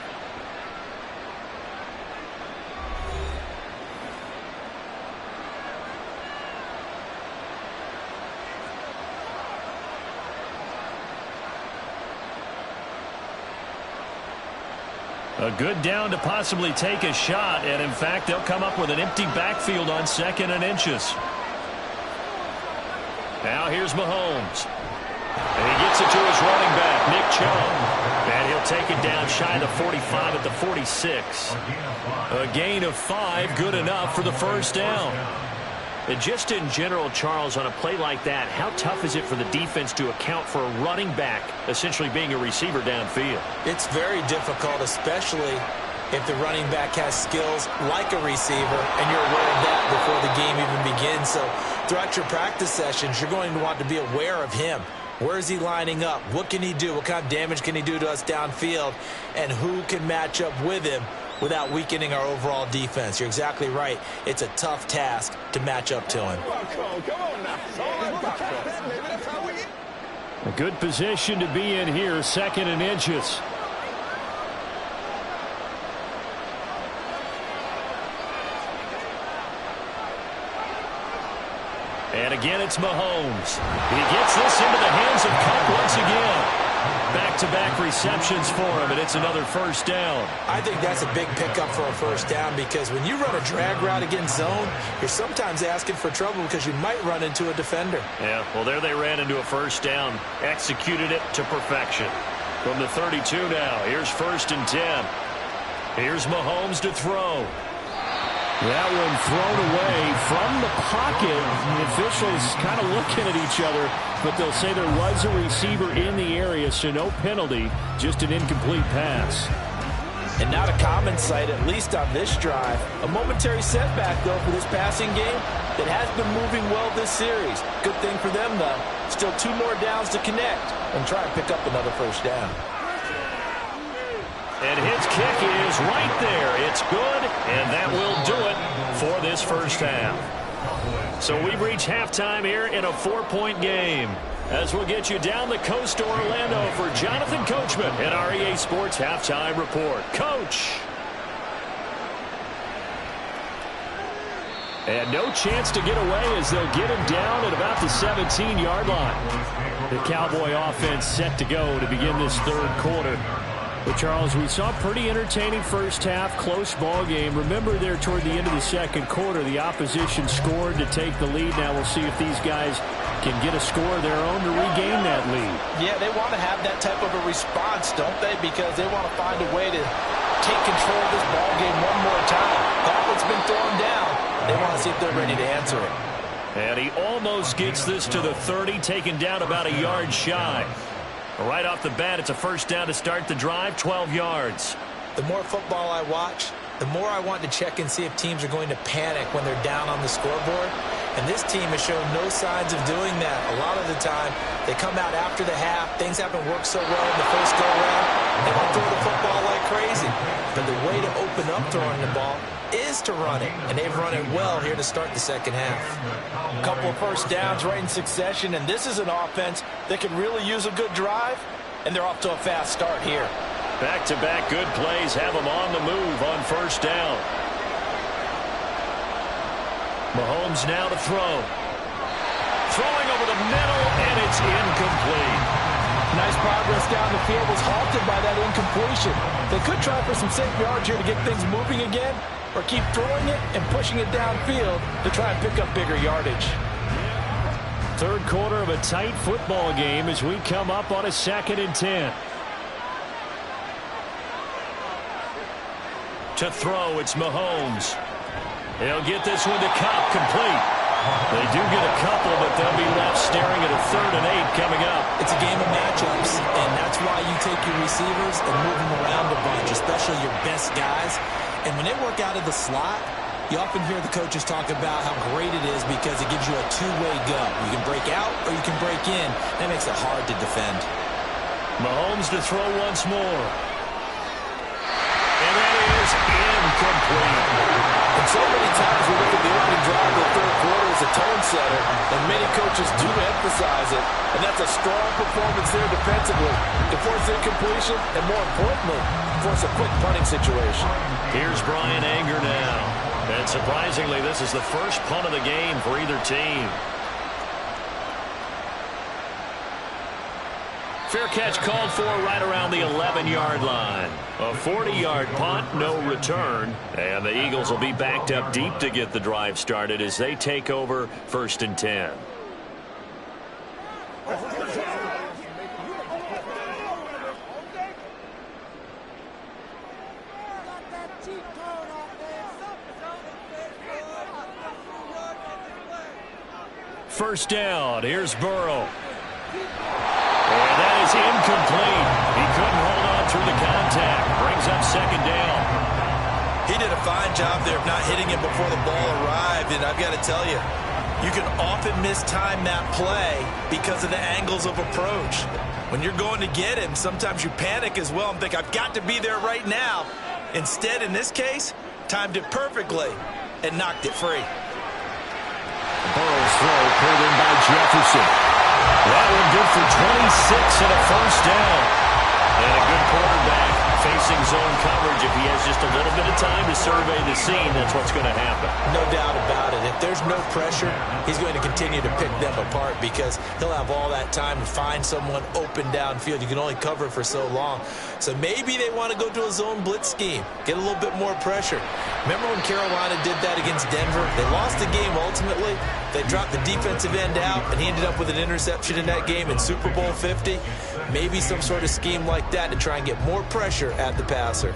A good down to possibly take a shot, and in fact, they'll come up with an empty backfield on 2nd and inches. Now here's Mahomes. And he gets it to his running back, Nick Chubb. And he'll take it down shy of the 45 at the 46. A gain of 5, good enough for the first down. And just in general, Charles, on a play like that, how tough is it for the defense to account for a running back essentially being a receiver downfield?
It's very difficult, especially if the running back has skills like a receiver, and you're aware of that before the game even begins. So throughout your practice sessions, you're going to want to be aware of him. Where is he lining up? What can he do? What kind of damage can he do to us downfield? And who can match up with him without weakening our overall defense? You're exactly right. It's a tough task to match up to him.
A good position to be in here, 2nd and inches. And again, it's Mahomes. He gets this into the hands of Cup once again. Back-to-back receptions for him, and it's another first down.
I think that's a big pickup for a first down, because when you run a drag route against zone, you're sometimes asking for trouble because you might run into a defender.
Yeah, well, there they ran into a first down. Executed it to perfection. From the 32 now, here's 1st and 10. Here's Mahomes to throw. That one thrown away from the pocket. The officials kind of looking at each other, but they'll say there was a receiver in the area, so no penalty, just an incomplete pass.
And not a common sight, at least on this drive. A momentary setback, though, for this passing game that has been moving well this series. Good thing for them, though. Still 2 more downs to connect and try and pick up another first down.
And his kick is right there. It's good, and that will do it for this first half. So we've reached halftime here in a 4-point game. As we'll get you down the coast to Orlando for Jonathan Coachman at our EA Sports Halftime Report. Coach! And no chance to get away as they'll get him down at about the 17-yard line. The Cowboy offense set to go to begin this third quarter. But, Charles, we saw a pretty entertaining first half, close ball game. Remember there toward the end of the second quarter, the opposition scored to take the lead. Now we'll see if these guys can get a score of their own to regain that lead.
Yeah, they want to have that type of a response, don't they? Because they want to find a way to take control of this ball game one more time. Gauntlet's been thrown down. They want to see if they're ready to answer it.
And he almost gets this to the 30, taken down about a yard shy. Right off the bat, it's a first down to start the drive, 12 yards.
The more football I watch, the more I want to check and see if teams are going to panic when they're down on the scoreboard. And this team has shown no signs of doing that. A lot of the time, they come out after the half. Things haven't worked so well in the first go-around. They want to throw the football like crazy. But the way to open up throwing the ball is to run it. And they've run it well here to start the second half. A couple of first downs right in succession. And this is an offense that could really use a good drive. And they're off to a fast start here.
Back-to-back good plays have them on the move on first down. Mahomes now to throw. Throwing over the middle, and it's incomplete.
Nice progress down the field, was halted by that incompletion. They could try for some safe yards here to get things moving again, or keep throwing it and pushing it downfield to try and pick up bigger yardage.
Third quarter of a tight football game as we come up on a 2nd and 10. To throw, it's Mahomes. He'll get this one to Cup, complete. They do get a couple, but they'll be left staring at a 3rd and 8 coming up.
It's a game of matchups, and that's why you take your receivers and move them around a bunch, especially your best guys. And when they work out of the slot, You often hear the coaches talk about how great it is because it gives you a two-way go. You can break out or you can break in. That makes it hard to defend.
Mahomes to throw once more. And that is incomplete.
And so many times we look at the opening drive of the third quarter as a tone setter, and many coaches do emphasize it. And that's a strong performance there defensively to force incompletion and, more importantly, force a quick punting situation.
Here's Brian Anger now. And surprisingly, this is the first punt of the game for either team. Fair catch called for right around the 11-yard line. A 40-yard punt, no return. And the Eagles will be backed up deep to get the drive started as they take over 1st and 10. First down, here's Burrow. And that is incomplete. He couldn't hold on through the contact. Brings up 2nd down.
He did a fine job there of not hitting him before the ball arrived, and I've got to tell you, you can often mistime that play because of the angles of approach. When you're going to get him, sometimes you panic as well and think, I've got to be there right now. Instead, in this case, timed it perfectly and knocked it free.
Burrow's throw pulled in by Jefferson. That one good for 26 and a first down. And a good quarterback facing zone coverage. If he has just a little bit of time to survey the scene, that's what's going to happen.
No doubt about it. If there's no pressure, he's going to continue to pick them apart because he'll have all that time to find someone open downfield. You can only cover for so long. So maybe they want to go to a zone blitz scheme, get a little bit more pressure. Remember when Carolina did that against Denver? They lost the game ultimately. They dropped the defensive end out, and he ended up with an interception in that game in Super Bowl 50. Maybe some sort of scheme like that to try and get more pressure at the passer.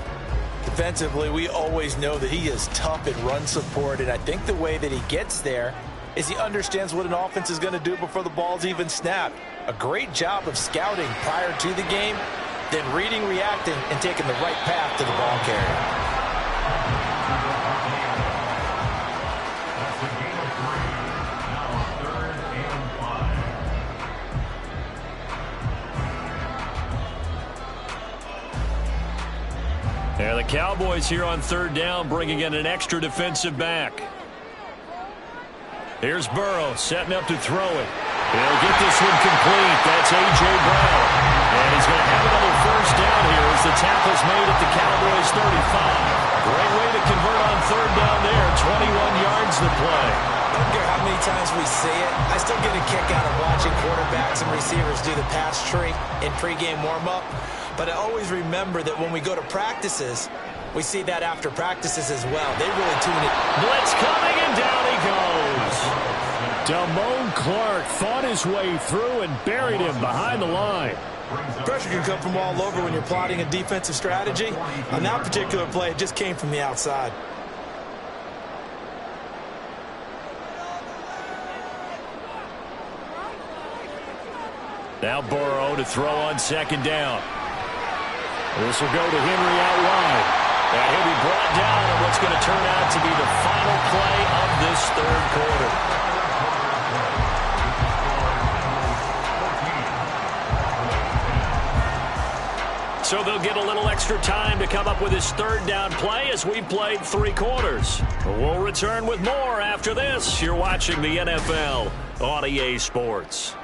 Defensively, we always know that he is tough at run support, and I think the way that he gets there is he understands what an offense is going to do before the ball's even snapped. A great job of scouting prior to the game, then reading, reacting, and taking the right path to the ball carrier.
And the Cowboys here on 3rd down, bringing in an extra defensive back. Here's Burrow setting up to throw it. He'll get this one complete. That's A.J. Brown. And he's going to have another first down here as the tackle's made at the Cowboys 35. Great way to convert on 3rd down there. 21 yards to play.
I don't care how many times we say it, I still get a kick out of watching quarterbacks and receivers do the pass tree in pregame warm-up. But I always remember that when we go to practices, we see that after practices as well. They really tune it.
Blitz coming, and down he goes. Damone Clark fought his way through and buried him behind the line.
Pressure can come from all over when you're plotting a defensive strategy. On that particular play, it just came from the outside.
Now Burrow to throw on 2nd down. This will go to Henry out wide. And he'll be brought down on what's going to turn out to be the final play of this 3rd quarter. So they'll get a little extra time to come up with his 3rd down play as we've played 3 quarters. We'll return with more after this. You're watching the NFL on EA Sports.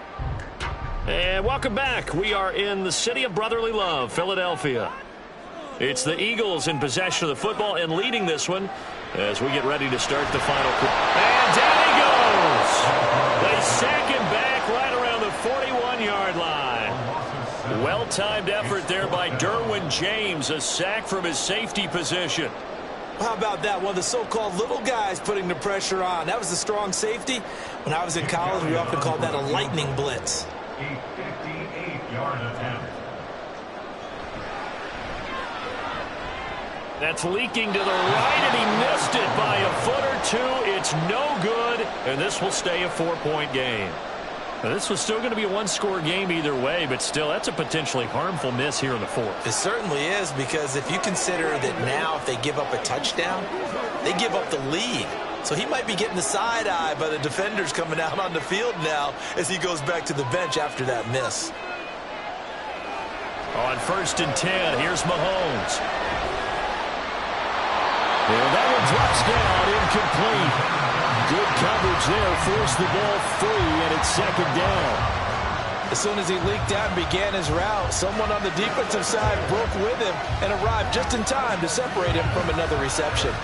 And welcome back. We are in the city of brotherly love, Philadelphia. It's the Eagles in possession of the football and leading this one as we get ready to start the final quarter. And down he goes. They sack him back right around the 41-yard line. Well-timed effort there by Derwin James, a sack from his safety position.
How about that? One of the so-called little guys putting the pressure on. That was the strong safety. When I was in college, we often called that a lightning blitz.
A 58-yard attempt.
That's leaking to the right, and he missed it by a foot or two. It's no good, and this will stay a 4-point game. Now, this was still going to be a 1-score game either way, but still, that's a potentially harmful miss here in the 4th.
It certainly is, because if you consider that now if they give up a touchdown, they give up the lead. So he might be getting the side eye by the defenders coming out on the field now as he goes back to the bench after that miss.
On 1st and 10, here's Mahomes. And that one drops down, incomplete. Good coverage there, forced the ball free, and it's 2nd down.
As soon as he leaked out and began his route, someone on the defensive side broke with him and arrived just in time to separate him from another reception.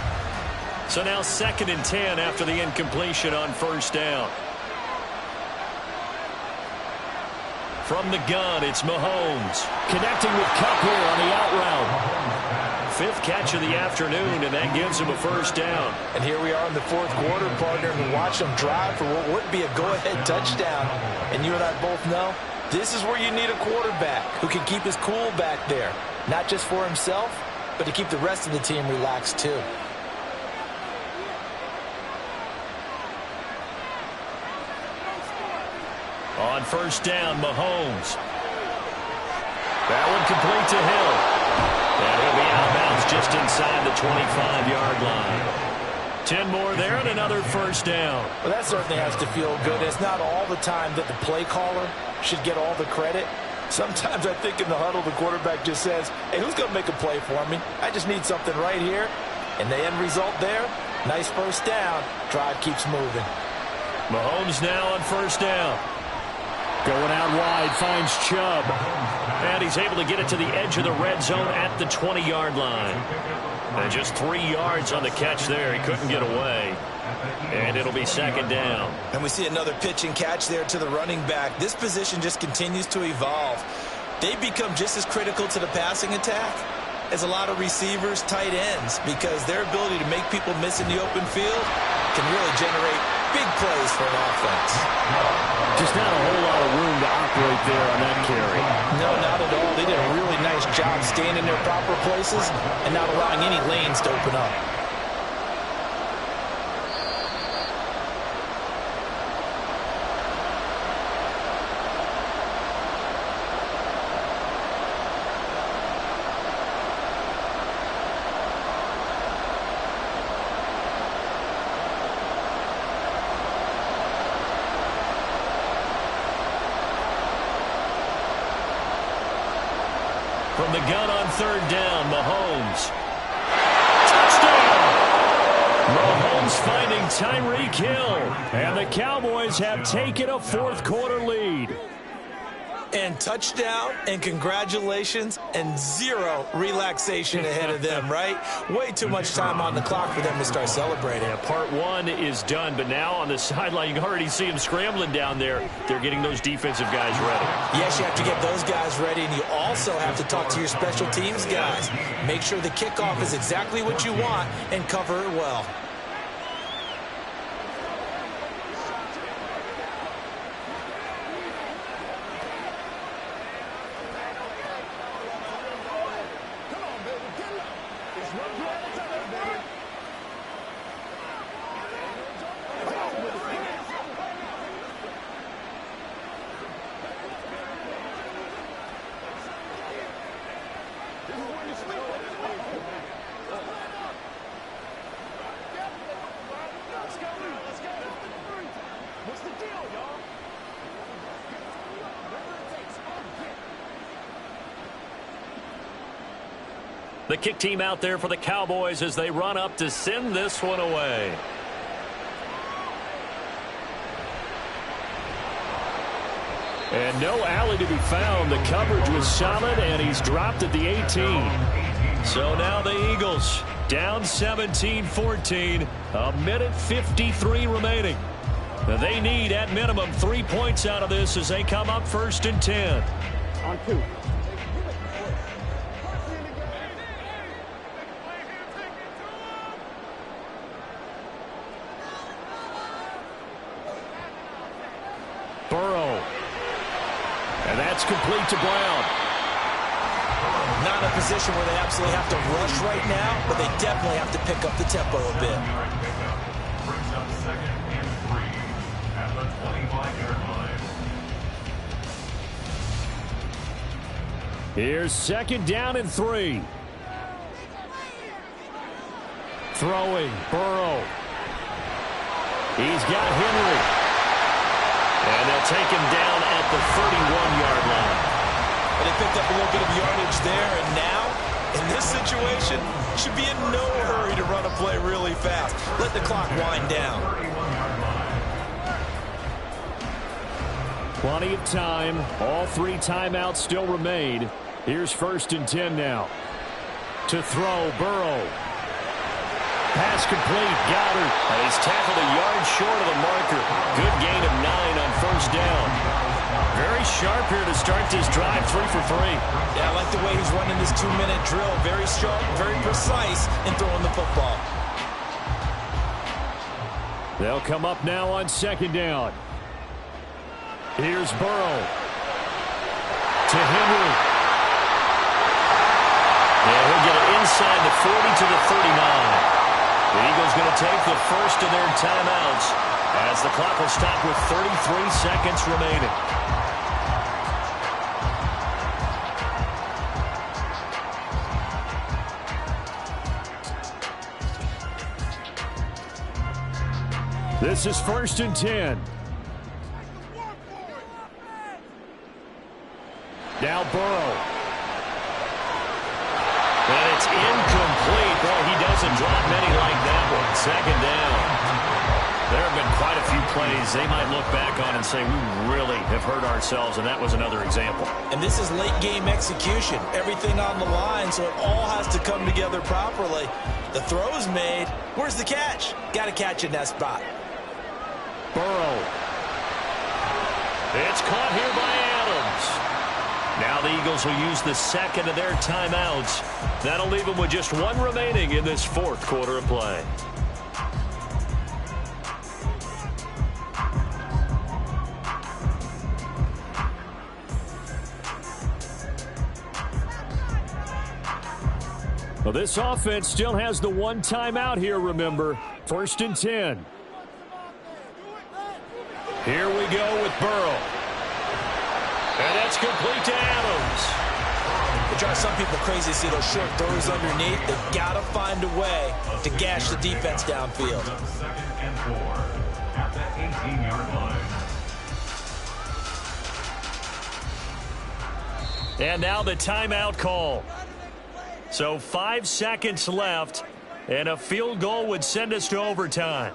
So now 2nd and 10 after the incompletion on 1st down. From the gun, it's Mahomes. Connecting with Kupp here on the out route. 5th catch of the afternoon, and that gives him a 1st down.
And here we are in the 4th quarter, partner, and watch him drive for what would be a go-ahead touchdown. And you and I both know this is where you need a quarterback who can keep his cool back there, not just for himself, but to keep the rest of the team relaxed too.
On 1st down, Mahomes. That one complete to Hill. And he'll be out of bounds just inside the 25-yard line. 10 more there and another 1st down.
Well, that certainly has to feel good. It's not all the time that the play caller should get all the credit. Sometimes I think in the huddle, the quarterback just says, hey, who's going to make a play for me? I just need something right here. And the end result there, nice 1st down. Drive keeps moving.
Mahomes now on 1st down. Going out wide, finds Chubb. And he's able to get it to the edge of the red zone at the 20-yard line. And just 3 yards on the catch there. He couldn't get away. And it'll be 2nd down.
And we see another pitch and catch there to the running back. This position just continues to evolve. They become just as critical to the passing attack as a lot of receivers, tight ends, because their ability to make people miss in the open field can really generate big plays for an offense.
Just not a whole lot of room to operate there on that carry.
No, not at all. They did a really nice job staying in their proper places and not allowing any lanes to open up.
From the gun on 3rd down, Mahomes. Touchdown! Mahomes finding Tyreek Hill. And the Cowboys have taken a 4th quarter lead.
And touchdown, and congratulations, and 0 relaxation ahead of them, right? Way too much time on the clock for them to start celebrating.
Yeah, part 1 is done, but now on the sideline, you can already see them scrambling down there. They're getting those defensive guys ready.
Yes, you have to get those guys ready, and you also have to talk to your special teams guys. Make sure the kickoff is exactly what you want and cover it well.
The kick team out there for the Cowboys as they run up to send this one away. And no alley to be found. The coverage was solid, and he's dropped at the 18. So now the Eagles down 17-14. A minute 53 remaining. They need, at minimum, 3 points out of this as they come up 1st and 10.
On 2.
Burrow. And that's complete to Brown.
Not in a position where they absolutely have to rush right now, but they definitely have to pick up the tempo a bit.
Brings up 2nd and 3 at the 25-yard line.
Here's 2nd down and 3. Throwing, Burrow. He's got Henry. And they'll take him down at the 31-yard line.
And they picked up a little bit of yardage there, and now, in this situation, should be in no hurry to run a play really fast. Let the clock wind down.
Plenty of time. All 3 timeouts still remain. Here's 1st and 10 now. To throw, Burrow. Pass complete, Goddard.
And he's tackled a yard short of the marker. Good gain of 9 on 1st down.
Very sharp here to start this drive, 3 for 3.
Yeah, I like the way he's running this 2-minute drill. Very sharp, very precise in throwing the football.
They'll come up now on 2nd down. Here's Burrow. To Henry.
Yeah, he'll get it inside the 40 to the 39. The Eagles going to take the first of their timeouts as the clock will stop with 33 seconds remaining.
This is 1st and 10. Now Burrow.
And it's incomplete. Boy, he doesn't drop many like that one. 2nd down.
There have been quite a few plays they might look back on and say, we really have hurt ourselves, and that was another example.
And this is late-game execution. Everything on the line, so it all has to come together properly. The throw's made. Where's the catch? Got to catch in that spot.
Burrow.
It's caught here by Adams.
Now the Eagles will use the 2nd of their timeouts. That'll leave them with just 1 remaining in this 4th quarter of play. Well, this offense still has the 1 timeout here, remember. 1st and 10. Here we go with Burrow. And that's complete to Adams.
It drives some people crazy to see those short throws underneath. They've got to find a way to gash the defense downfield.
2nd and 4 at the 18-yard line.
And now the timeout call. So 5 seconds left, and a field goal would send us to overtime.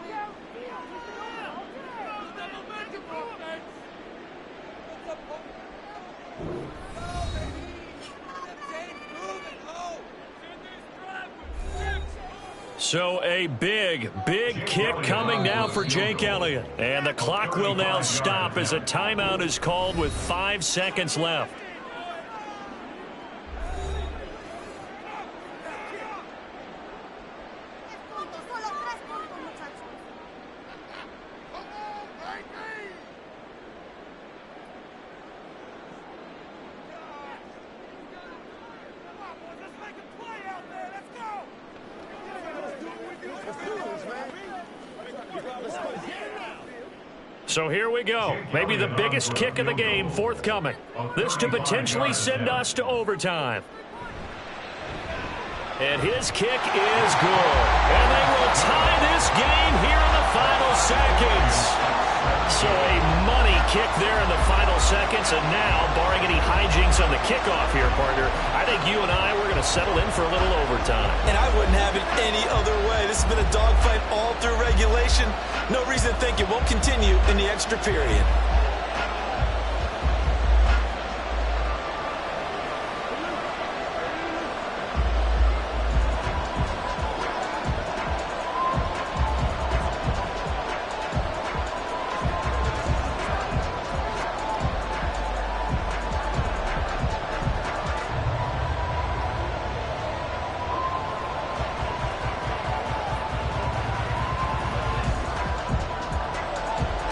So a big kick coming now for Jake Elliott. And the clock will now stop as a timeout is called with 5 seconds left. So here we go. Maybe the biggest kick of the game forthcoming. This to potentially send us to overtime. And his kick is good. And they will tie this game here in the final seconds. So a money kick there in the final seconds. And now, barring any hijinks on the kickoff here, partner, I think you and I, we're going to settle in for a little overtime.
And I wouldn't have it any other way. This has been a dogfight all through regulation. No reason to think it won't continue in the extra period.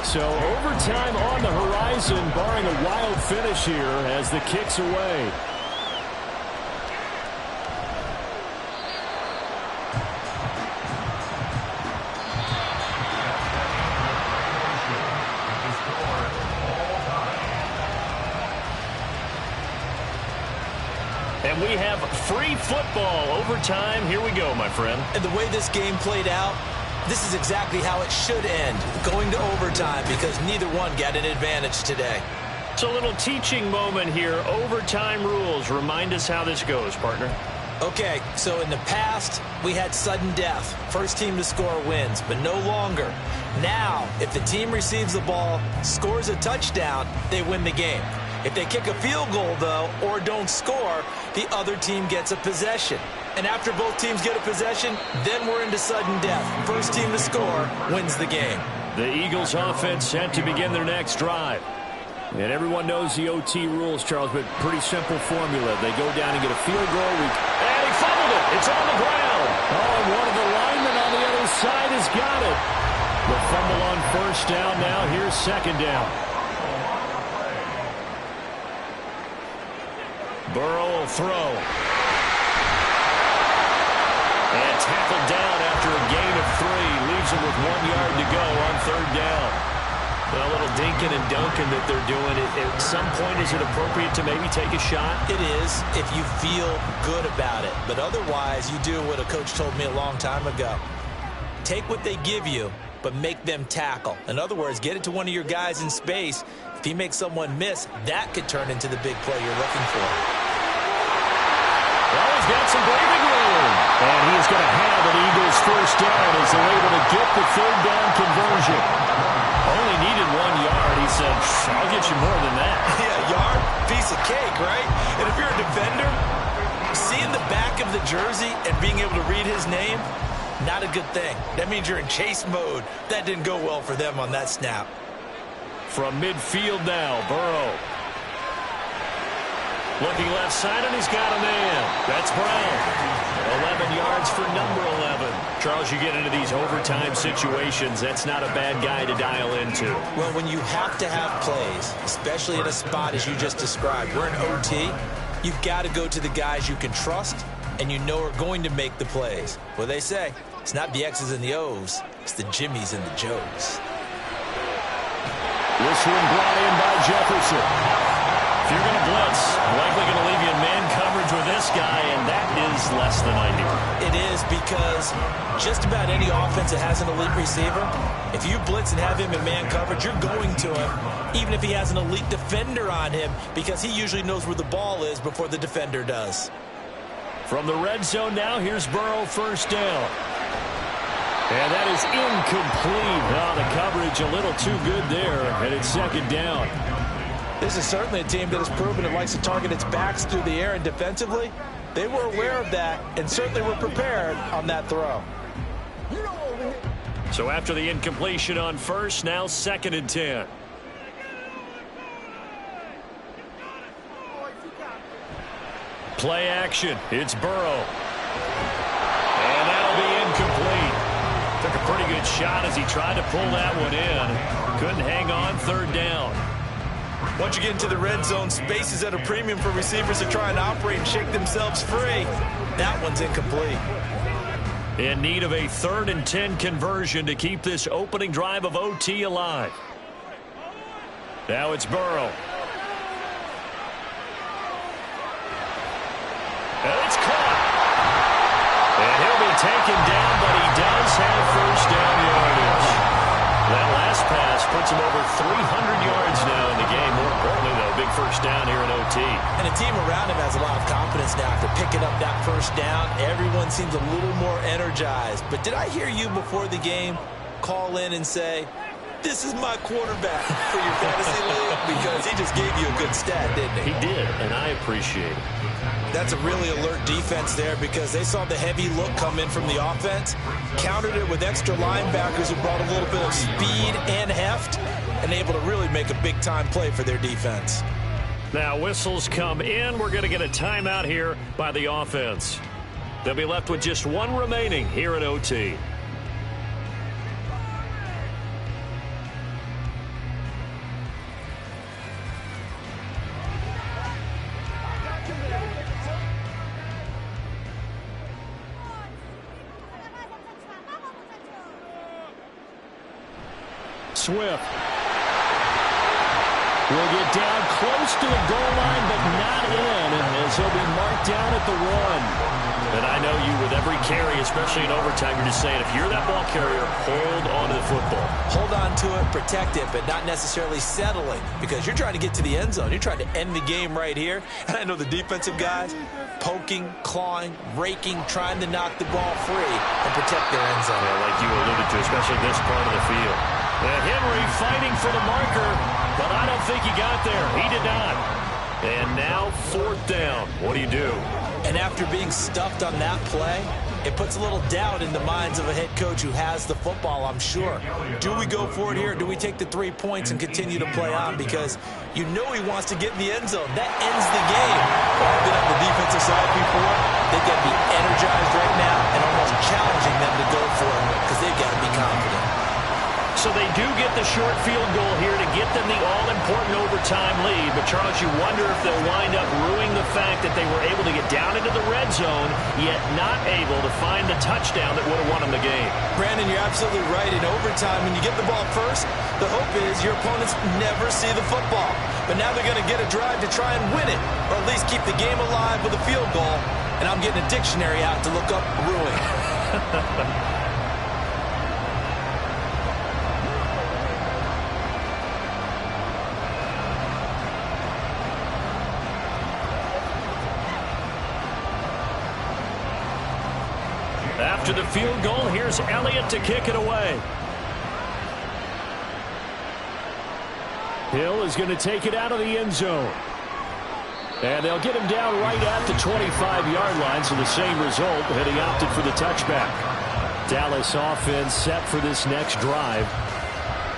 So overtime on the horizon, barring a wild finish here as the kick's away. And we have free football overtime. Here we go, my friend.
And the way this game played out, this is exactly how it should end, going to overtime, because neither one got an advantage today.
It's a little teaching moment here. Overtime rules. Remind us how this goes, partner.
Okay, so in the past, we had sudden death. First team to score wins, but no longer. Now, if the team receives the ball, scores a touchdown, they win the game. If they kick a field goal, though, or don't score, the other team gets a possession. And after both teams get a possession, then we're into sudden death. First team to score wins the game.
The Eagles offense set to begin their next drive. And everyone knows the OT rules, Charles, but pretty simple formula. They go down and get a field goal. And he fumbled it. It's on the ground. Oh, and one of the linemen on the other side has got it. The fumble on first down now. Here's second down. Burrow will throw. And tackled down after a gain of 3. Leaves him with 1 yard to go on third down. A little dinking and dunking that they're doing. At some point, is it appropriate to maybe take a shot?
It is, if you feel good about it. But otherwise, you do what a coach told me a long time ago. Take what they give you, but make them tackle. In other words, get it to one of your guys in space. If he makes someone miss, that could turn into the big play you're looking for.
Well, he's got some breathing room. And he's going to have an Eagles first down as they're able to get the third down conversion. Only needed 1 yard. He said, I'll get you more than that.
Yeah, yard, piece of cake, right? And if you're a defender, seeing the back of the jersey and being able to read his name, not a good thing. That means you're in chase mode. That didn't go well for them on that snap.
From midfield now, Burrow. Looking left side, and he's got a man. That's Brown. 11 yards for number 11. Charles, you get into these overtime situations, that's not a bad guy to dial into.
Well, when you have to have plays, especially in a spot as you just described, we're in OT, you've got to go to the guys you can trust and you know are going to make the plays. Well, they say, it's not the X's and the O's, it's the Jimmies and the Joes.
This one brought in by Jefferson. If you're going to blitz, likely going to leave you in man coverage with this guy, and that is less than ideal.
It is, because just about any offense that has an elite receiver, if you blitz and have him in man coverage, you're going to him, even if he has an elite defender on him, because he usually knows where the ball is before the defender does.
From the red zone now, here's Burrow first down. And that is incomplete. Oh, the coverage a little too good there, and it's second down.
This is certainly a team that has proven it likes to target its backs through the air, and defensively, they were aware of that and certainly were prepared on that throw.
So after the incompletion on first, now second and 10. Play action. It's Burrow. And that'll be incomplete. Took a pretty good shot as he tried to pull that one in. Couldn't hang on, third down.
Once you get into the red zone, space is at a premium for receivers to try and operate and shake themselves free. That one's incomplete.
In need of a 3rd and 10 conversion to keep this opening drive of OT alive. Now it's Burrow. And it's caught. And he'll be taken down, but he does have first down yardage. That last pass puts him over 300 yards now in the game. More importantly, though, big first down here in OT.
And the team around him has a lot of confidence now after picking up that first down. Everyone seems a little more energized. But did I hear you before the game call in and say, this is my quarterback for your fantasy league? Because he just gave you a good stat, didn't he?
He did, and I appreciate it.
That's a really alert defense there, because they saw the heavy look come in from the offense, countered it with extra linebackers who brought a little bit of speed and heft, and able to really make a big-time play for their defense.
Now whistles come in. We're going to get a timeout here by the offense. They'll be left with just one remaining here at OT. Swift will get down close to the goal line, but not in, as he'll be marked down at the 1. And I know you, with every carry, especially in overtime, you're just saying, if you're that ball carrier, hold on to the football.
Hold on to it, protect it, but not necessarily settling, because you're trying to get to the end zone. You're trying to end the game right here. And I know the defensive guys poking, clawing, raking, trying to knock the ball free and protect their end zone.
Yeah, like you alluded to, especially this part of the field. And Henry fighting for the marker, but I don't think he got there. He did not. And now 4th down. What do you do?
And after being stuffed on that play, it puts a little doubt in the minds of a head coach who has the football, I'm sure. Do we go for it here? Do we take the 3 points and continue to play on? Because you know he wants to get in the end zone. That ends the game. But I've been on the defensive side before. They've got to be energized right now and almost challenging them to go for it because they've got to be confident.
So they do get the short field goal here to get them the all-important overtime lead. But, Charles, you wonder if they'll wind up ruining the fact that they were able to get down into the red zone, yet not able to find the touchdown that would have won them the game.
Brandon, you're absolutely right. In overtime, when you get the ball first, the hope is your opponents never see the football. But now they're going to get a drive to try and win it, or at least keep the game alive with a field goal. And I'm getting a dictionary out to look up ruin.
After the field goal, here's Elliott to kick it away. Hill is going to take it out of the end zone. And they'll get him down right at the 25-yard line, so the same result, but he opted for the touchback. Dallas offense set for this next drive.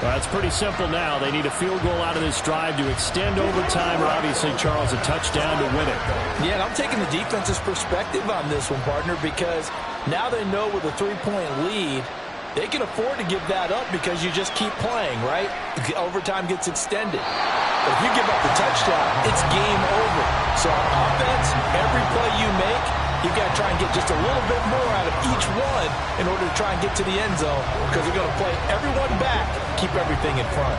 It's pretty simple now. They need a field goal out of this drive to extend overtime, or obviously, Charles, a touchdown to win it.
Yeah, and I'm taking the defense's perspective on this one, partner, because now they know with a 3-point lead, they can afford to give that up because you just keep playing, right? The overtime gets extended. But if you give up the touchdown, it's game over. So on offense, every play you make, you've got to try and get just a little bit more out of each one in order to try and get to the end zone, because they're going to play everyone back, keep everything in front.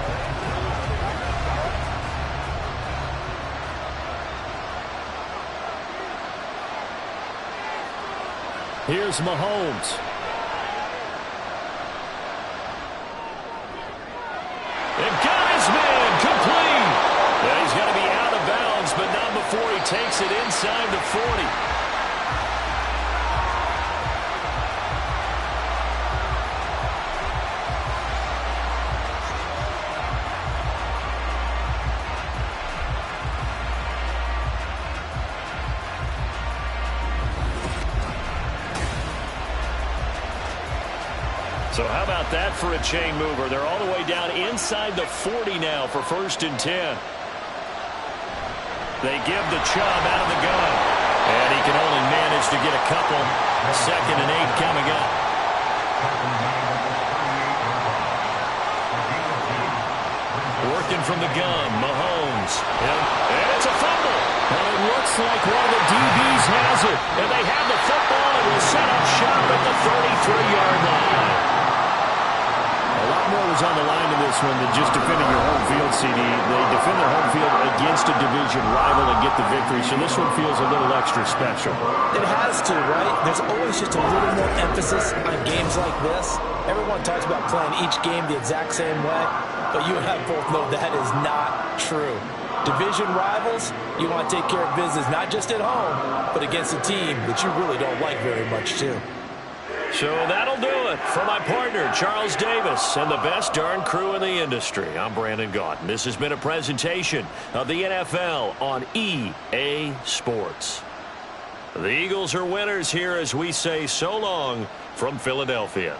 Here's Mahomes. And got his man complete. Yeah, he's got to be out of bounds, but not before he takes it inside the 40. So how about that for a chain mover? They're all the way down inside the 40 now for 1st and 10. They give the Chubb out of the gun. And he can only manage to get a couple. 2nd and 8 coming up. Working from the gun, Mahomes. And it's a fumble. And it looks like one of the DBs has it. And they have the football and will set up shop at the 33-yard line. A lot more was on the line in this one than just defending your home field, CD. They defend their home field against a division rival and get the victory, so this one feels a little extra special.
It has to, right? There's always just a little more emphasis on games like this. Everyone talks about playing each game the exact same way, but you and I both know that is not true. Division rivals, you want to take care of business not just at home, but against a team that you really don't like very much, too.
So that'll do it for my partner, Charles Davis, and the best darn crew in the industry. I'm Brandon Gaudin. This has been a presentation of the NFL on EA Sports. The Eagles are winners here as we say so long from Philadelphia.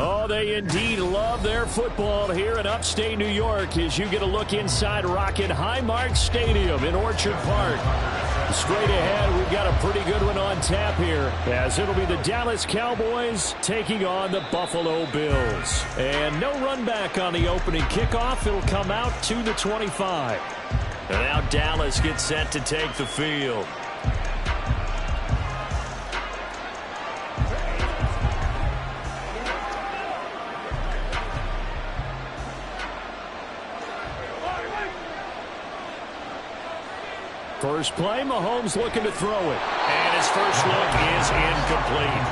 Oh, they indeed love their football here in upstate New York as you get a look inside Rocket Highmark Stadium in Orchard Park. Straight ahead, we've got a pretty good one on tap here as it'll be the Dallas Cowboys taking on the Buffalo Bills. And no run back on the opening kickoff. It'll come out to the 25. And now Dallas gets set to take the field. First play, Mahomes looking to throw it. And his first look is incomplete.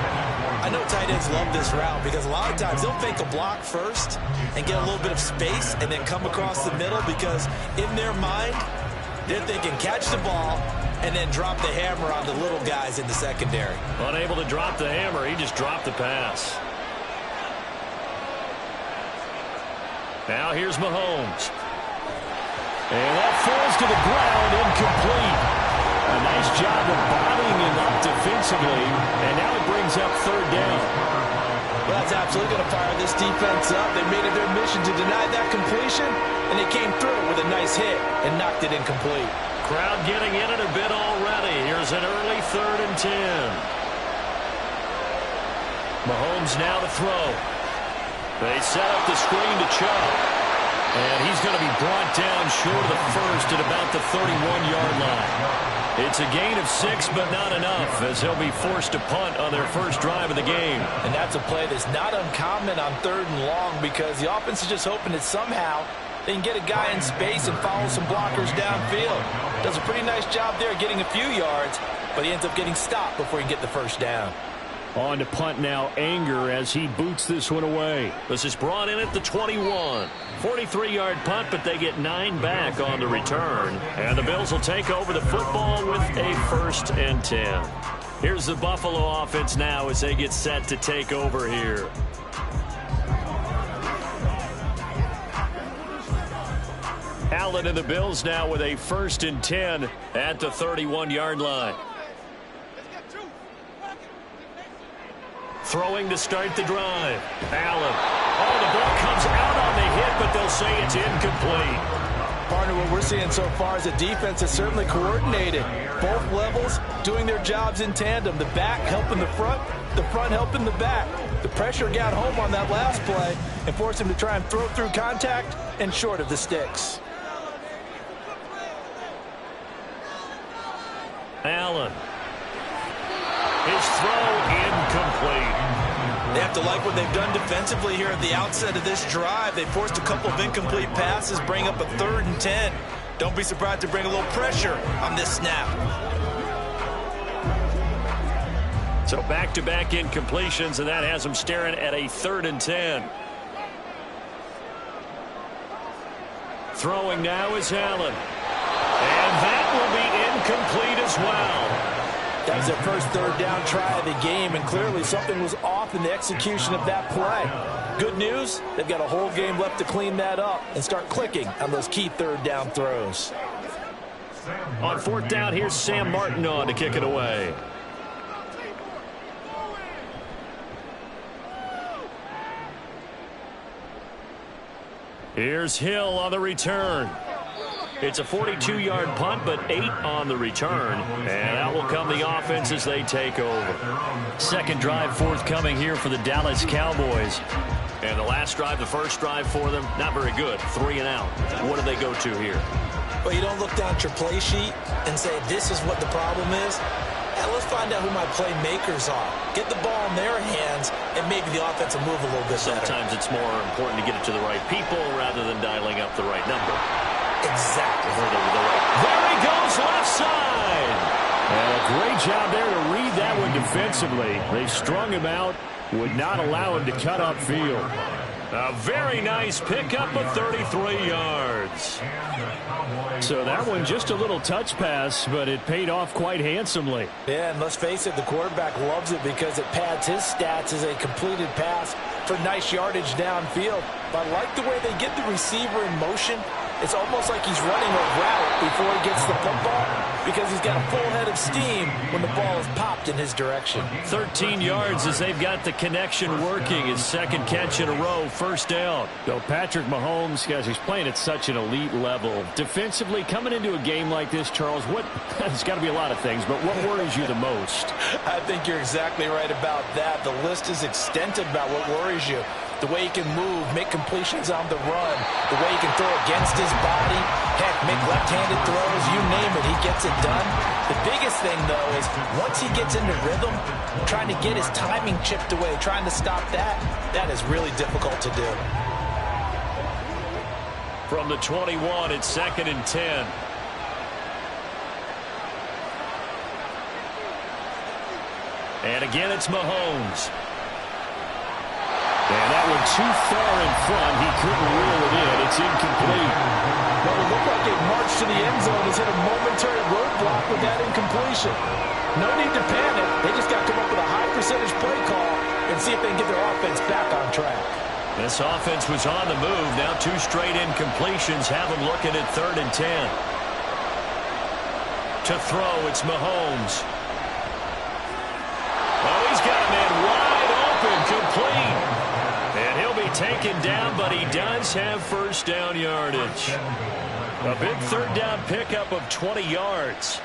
I know tight ends love this route because a lot of times they'll fake a block first and get a little bit of space and then come across the middle because in their mind, they're thinking catch the ball and then drop the hammer on the little guys in the secondary.
Unable to drop the hammer, he just dropped the pass. Now here's Mahomes. And that falls to the ground, incomplete. A nice job of bodying him up defensively, and now it brings up third down.
Well, that's absolutely going to fire this defense up. They made it their mission to deny that completion, and they came through with a nice hit and knocked it incomplete.
Crowd getting in it a bit already. Here's an early 3rd and 10. Mahomes now to throw. They set up the screen to Chubb. And he's going to be brought down short of the first at about the 31-yard line. It's a gain of 6, but not enough, as he'll be forced to punt on their first drive of the game.
And that's a play that's not uncommon on 3rd and long because the offense is just hoping that somehow they can get a guy in space and follow some blockers downfield. Does a pretty nice job there getting a few yards, but he ends up getting stopped before he can get the first down.
On to punt now, Anger, as he boots this one away. This is brought in at the 21. 43-yard punt, but they get 9 back on the return. And the Bills will take over the football with a 1st and 10. Here's the Buffalo offense now as they get set to take over here. Allen and the Bills now with a 1st and 10 at the 31-yard line. Throwing to start the drive. Allen. Oh, the ball comes out on the hit, but they'll say it's incomplete.
Partner, what we're seeing so far is a defense that's certainly coordinated. Both levels doing their jobs in tandem. The back helping the front helping the back. The pressure got home on that last play and forced him to try and throw through contact and short of the sticks.
Allen. His throw incomplete.
They have to like what they've done defensively here at the outset of this drive. They forced a couple of incomplete passes, bring up a 3rd and 10. Don't be surprised to bring a little pressure on this snap.
So back-to-back incompletions, and that has them staring at a 3rd and 10. Throwing now is Allen. And that will be incomplete as well.
That was their first 3rd down try of the game, and clearly something was off in the execution of that play. Good news, they've got a whole game left to clean that up and start clicking on those key 3rd down throws.
On 4th down, here's Sam Martin on to kick it away. Here's Hill on the return. It's a 42-yard punt, but 8 on the return. And out will come the offense as they take over. Second drive forthcoming here for the Dallas Cowboys. And the last drive, the first drive for them, not very good. 3 and out. What do they go to here?
Well, you don't look down at your play sheet and say, this is what the problem is. And let's find out who my playmakers are. Get the ball in their hands, and maybe the offense will move a little bit better.
Sometimes it's more important to get it to the right people rather than dialing up the right number.
Exactly.
There he goes, left side. And a great job there to read that one defensively. They strung him out, would not allow him to cut upfield. A very nice pickup of 33 yards. So that one just a little touch pass, but it paid off quite handsomely.
Yeah, and let's face it, the quarterback loves it because it pads his stats as a completed pass for nice yardage downfield. But I like the way they get the receiver in motion It's almost like he's running a route before he gets the football because he's got a full head of steam when the ball is popped in his direction.
13 yards as they've got the connection working. His second catch in a row, first down. So Patrick Mahomes, guys, he's playing at such an elite level. Defensively, coming into a game like this, Charles, there's got to be a lot of things, but what worries you the most?
I think you're exactly right about that. The list is extensive about what worries you. The way he can move, make completions on the run, the way he can throw against his body, heck, make left-handed throws, you name it, he gets it done. The biggest thing, though, is once he gets into rhythm, trying to get his timing chipped away, trying to stop that is really difficult to do.
From the 21, it's 2nd and 10. And again, it's Mahomes. And that one too far in front. He couldn't reel it in. It's incomplete.
Well, it looked like it marched to the end zone. Has hit a momentary roadblock with that incompletion. No need to panic. They just got to come up with a high percentage play call and see if they can get their offense back on track.
This offense was on the move. Now 2 straight incompletions have them looking at 3rd and 10. To throw, it's Mahomes. Oh, he's got a man wide open, complete. And he'll be taken down, but he does have first down yardage. A big 3rd down pickup of 20 yards.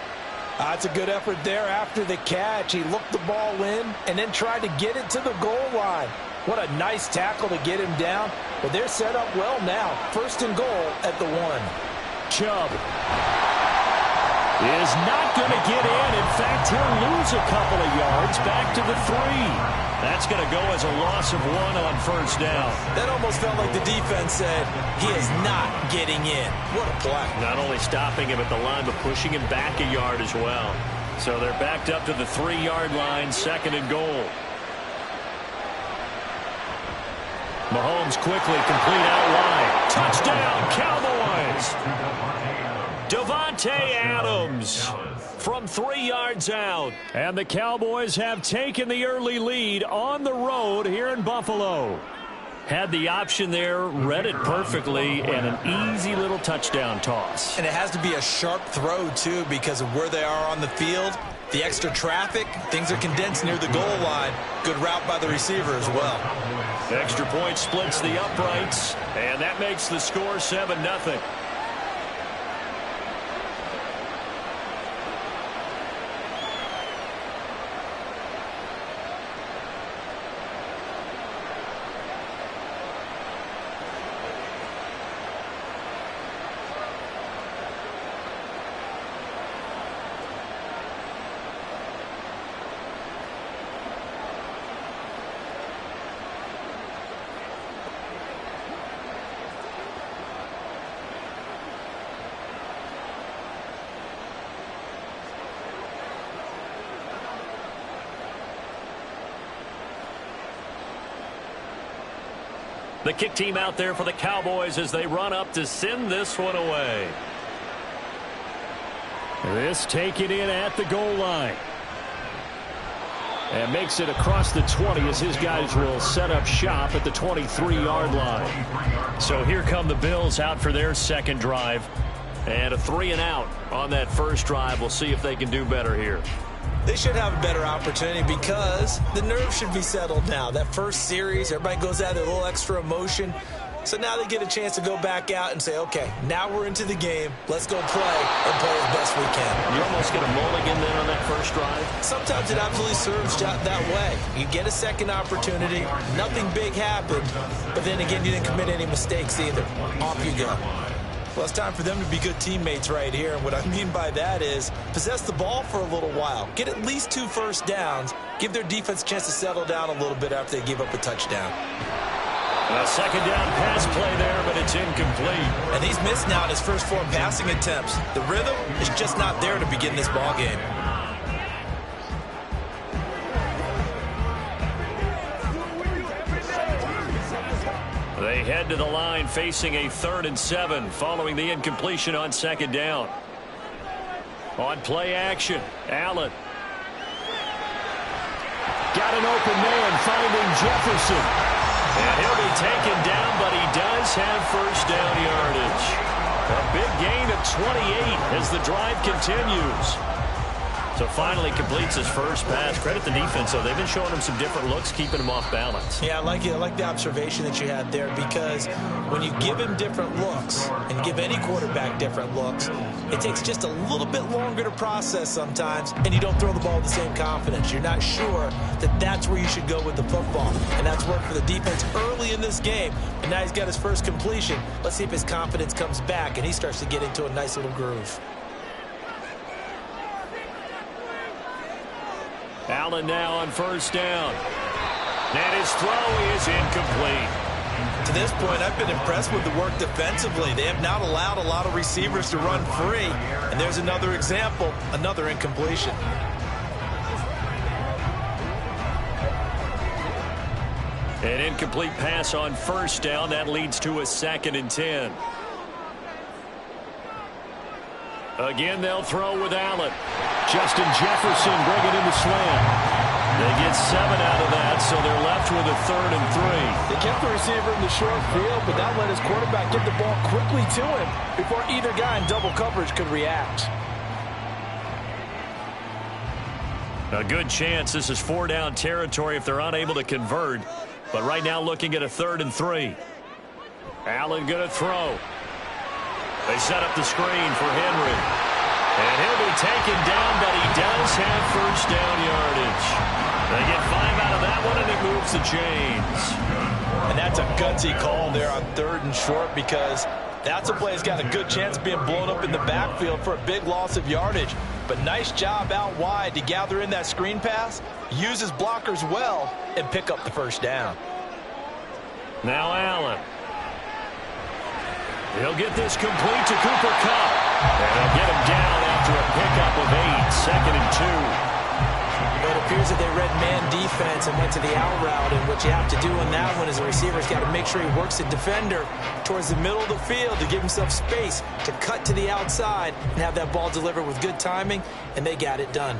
That's a good effort there after the catch. He looked the ball in and then tried to get it to the goal line. What a nice tackle to get him down. But they're set up well now. 1st and goal at the 1.
Chubb is not going to get in. In fact, he'll lose a couple of yards back to the 3. That's going to go as a loss of 1 on first down.
That almost felt like the defense said, he is not getting in. What a play.
Not only stopping him at the line, but pushing him back a yard as well. So they're backed up to the 3-yard line, 2nd and goal. Mahomes quickly complete out wide. Touchdown, Cowboys! Davante Adams from 3 yards out. And the Cowboys have taken the early lead on the road here in Buffalo. Had the option there, read it perfectly, and an easy little touchdown toss.
And it has to be a sharp throw, too, because of where they are on the field. The extra traffic, things are condensed near the goal line. Good route by the receiver as well.
Extra point splits the uprights, and that makes the score 7-0. The kick team out there for the Cowboys as they run up to send this one away. This taken in at the goal line. And makes it across the 20 as his guys will set up shop at the 23-yard line. So here come the Bills out for their second drive. And a 3-and-out on that first drive. We'll see if they can do better here.
They should have a better opportunity because the nerves should be settled now. That first series, everybody goes out with a little extra emotion. So now they get a chance to go back out and say, okay, now we're into the game. Let's go play and play as best we can.
You almost get a mulligan then on that first drive?
Sometimes it absolutely serves that way. You get a second opportunity. Nothing big happened. But then again, you didn't commit any mistakes either. Off you go. Well, it's time for them to be good teammates right here. And what I mean by that is possess the ball for a little while. Get at least 2 first downs. Give their defense a chance to settle down a little bit after they give up a touchdown.
A second down pass play there, but it's incomplete.
And he's missed now in his first 4 passing attempts. The rhythm is just not there to begin this ball game.
They head to the line facing a 3rd and 7 following the incompletion on second down. On play action, Allen. Got an open man finding Jefferson. And he'll be taken down, but he does have first down yardage. A big gain of 28 as the drive continues. So finally completes his first pass. Credit the defense, though. They've been showing him some different looks, keeping him off balance.
Yeah, I like it. I like the observation that you had there, because when you give him different looks and give any quarterback different looks, it takes just a little bit longer to process sometimes, and you don't throw the ball with the same confidence. You're not sure that that's where you should go with the football, and that's worked for the defense early in this game. And now he's got his first completion. Let's see if his confidence comes back and he starts to get into a nice little groove.
Allen now on first down. And his throw is incomplete.
To this point, I've been impressed with the work defensively. They have not allowed a lot of receivers to run free. And there's another example, another incompletion.
An incomplete pass on first down. That leads to a 2nd and 10. Again, they'll throw with Allen. Justin Jefferson bringing in the slant. They get 7 out of that, so they're left with a 3rd and 3.
They kept the receiver in the short field, but that let his quarterback get the ball quickly to him before either guy in double coverage could react.
A good chance this is 4-down territory if they're unable to convert. But right now looking at a 3rd and 3. Allen going to throw. They set up the screen for Henry. And he'll be taken down, but he does have first down yardage. They get 5 out of that one, and it moves the chains.
And that's a gutsy call there on 3rd and short, because that's a play that's got a good chance of being blown up in the backfield for a big loss of yardage. But nice job out wide to gather in that screen pass, use his blockers well, and pick up the first down.
Now Allen. He'll get this complete to Cooper Kupp. And he'll get him down after a pickup of 8, 2nd and 2.
It appears that they read man defense and went to the out route, and what you have to do in that one is the receiver's got to make sure he works the defender towards the middle of the field to give himself space to cut to the outside and have that ball delivered with good timing, and they got it done.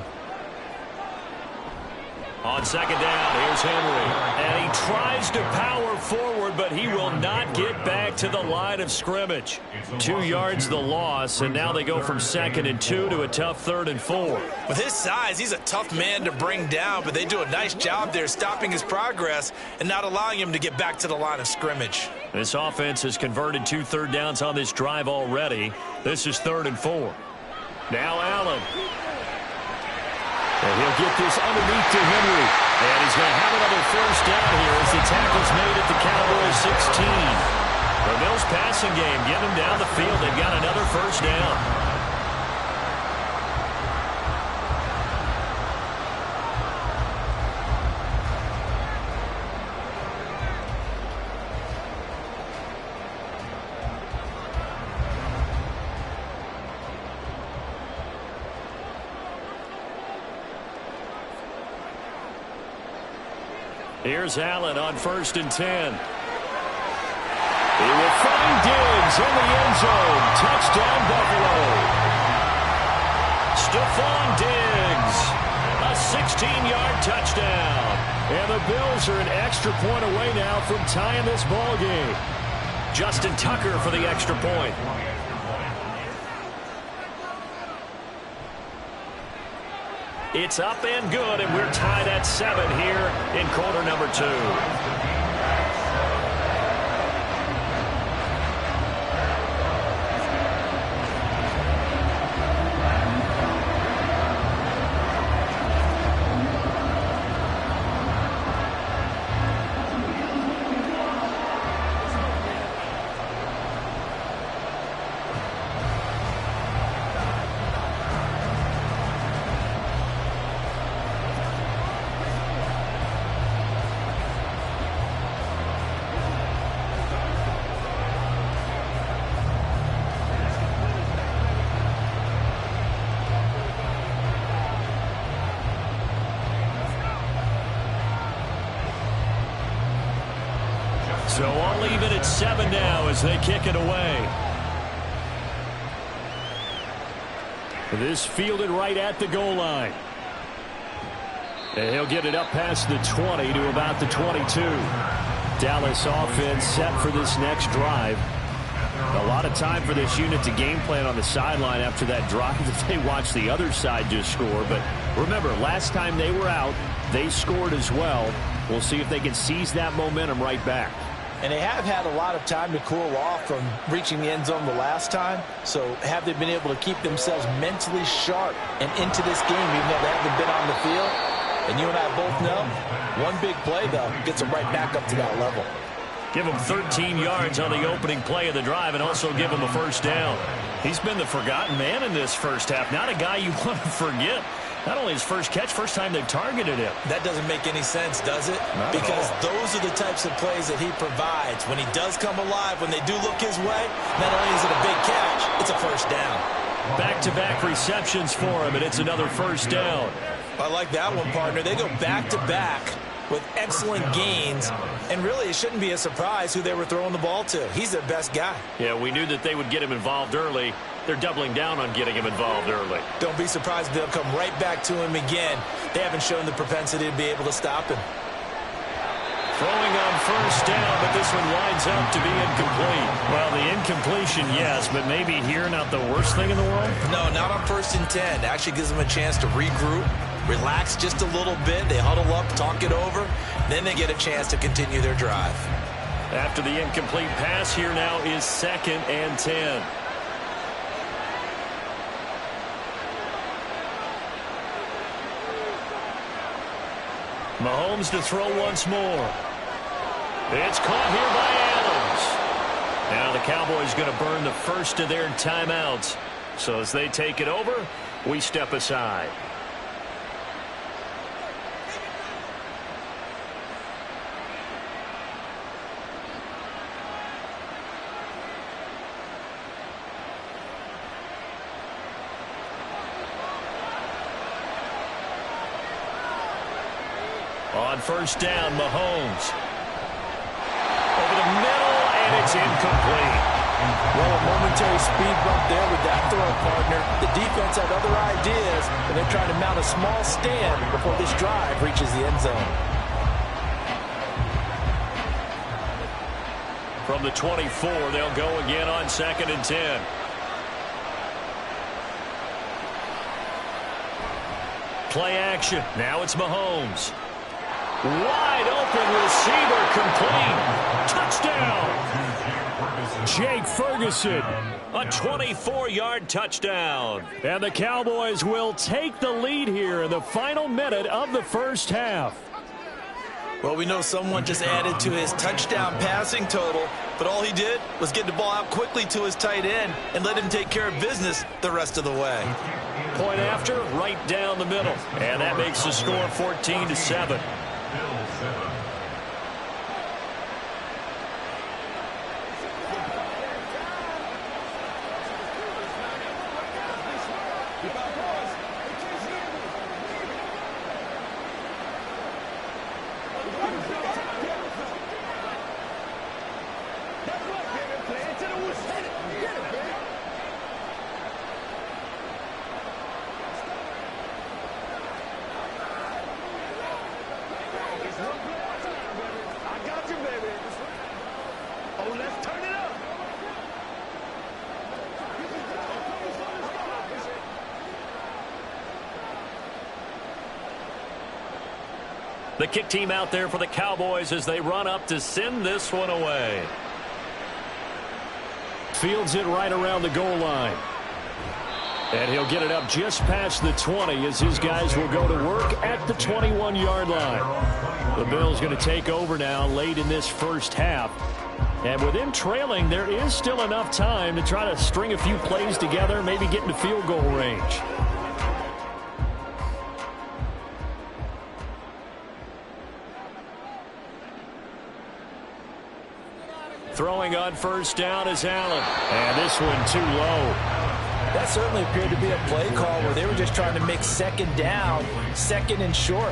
On 2nd down, here's Henry. And he tries to power forward, but he will not get back to the line of scrimmage. 2 yards the loss, and now they go from 2nd and 2 to a tough 3rd and 4.
With his size, he's a tough man to bring down, but they do a nice job there stopping his progress and not allowing him to get back to the line of scrimmage.
This offense has converted 2 third downs on this drive already. This is 3rd and 4. Now Allen. And he'll get this underneath to Henry. And he's going to have another first down here as the tackle's made at the Cowboys 16. The Bills passing game, getting them down the field. They've got another first down. Here's Allen on 1st and 10. He will find Diggs in the end zone. Touchdown, Buffalo. Stephon Diggs, a 16-yard touchdown. And the Bills are an extra point away now from tying this ball game. Justin Tucker for the extra point. It's up and good, and we're tied at 7 here in quarter number 2. So all even at 7 now as they kick it away. This fielded right at the goal line. And he'll get it up past the 20 to about the 22. Dallas offense set for this next drive. A lot of time for this unit to game plan on the sideline after that drive that they watched the other side just score. But remember, last time they were out, they scored as well. We'll see if they can seize that momentum right back.
And they have had a lot of time to cool off from reaching the end zone the last time. So have they been able to keep themselves mentally sharp and into this game even though they haven't been on the field? And you and I both know, one big play, though, gets them right back up to that level.
Give him 13 yards on the opening play of the drive and also give him a first down. He's been the forgotten man in this first half. Not a guy you want to forget. Not only his first catch, first time they've targeted him.
That doesn't make any sense, does it? Because those are the types of plays that he provides. When he does come alive, when they do look his way, not only is it a big catch, it's a first down.
Back-to-back receptions for him, and it's another first down.
I like that one, partner. They go back-to-back with excellent gains, and really it shouldn't be a surprise who they were throwing the ball to. He's their best guy.
Yeah, we knew that they would get him involved early. They're doubling down on getting him involved early.
Don't be surprised if they'll come right back to him again. They haven't shown the propensity to be able to stop him.
Throwing on first down, but this one winds up to be incomplete. Well, the incompletion, yes, but maybe here not the worst thing in the world?
No, not on 1st and 10. Actually gives them a chance to regroup, relax just a little bit. They huddle up, talk it over. Then they get a chance to continue their drive.
After the incomplete pass, here now is 2nd and 10. Mahomes to throw once more. It's caught here by Adams. Now the Cowboys going to burn the first of their timeouts. So as they take it over, we step aside. On first down, Mahomes. Over the middle, and it's incomplete.
Well, a momentary speed bump there with that throw, partner. The defense had other ideas, and they're trying to mount a small stand before this drive reaches the end zone.
From the 24, they'll go again on 2nd and 10. Play action. Now it's Mahomes. Wide open receiver, complete. Touchdown. Jake Ferguson, a 24-yard touchdown. And the Cowboys will take the lead here in the final minute of the first half.
Well, we know someone just added to his touchdown passing total, but all he did was get the ball out quickly to his tight end and let him take care of business the rest of the way.
Point after, right down the middle. And that makes the score 14-7. The kick team out there for the Cowboys as they run up to send this one away. Fields it right around the goal line. And he'll get it up just past the 20 as his guys will go to work at the 21-yard line. The Bills going to take over now late in this first half. And with him trailing, there is still enough time to try to string a few plays together, maybe get into field goal range. Throwing on first down is Allen. And this one too low.
That certainly appeared to be a play call where they were just trying to make 2nd down, 2nd and short.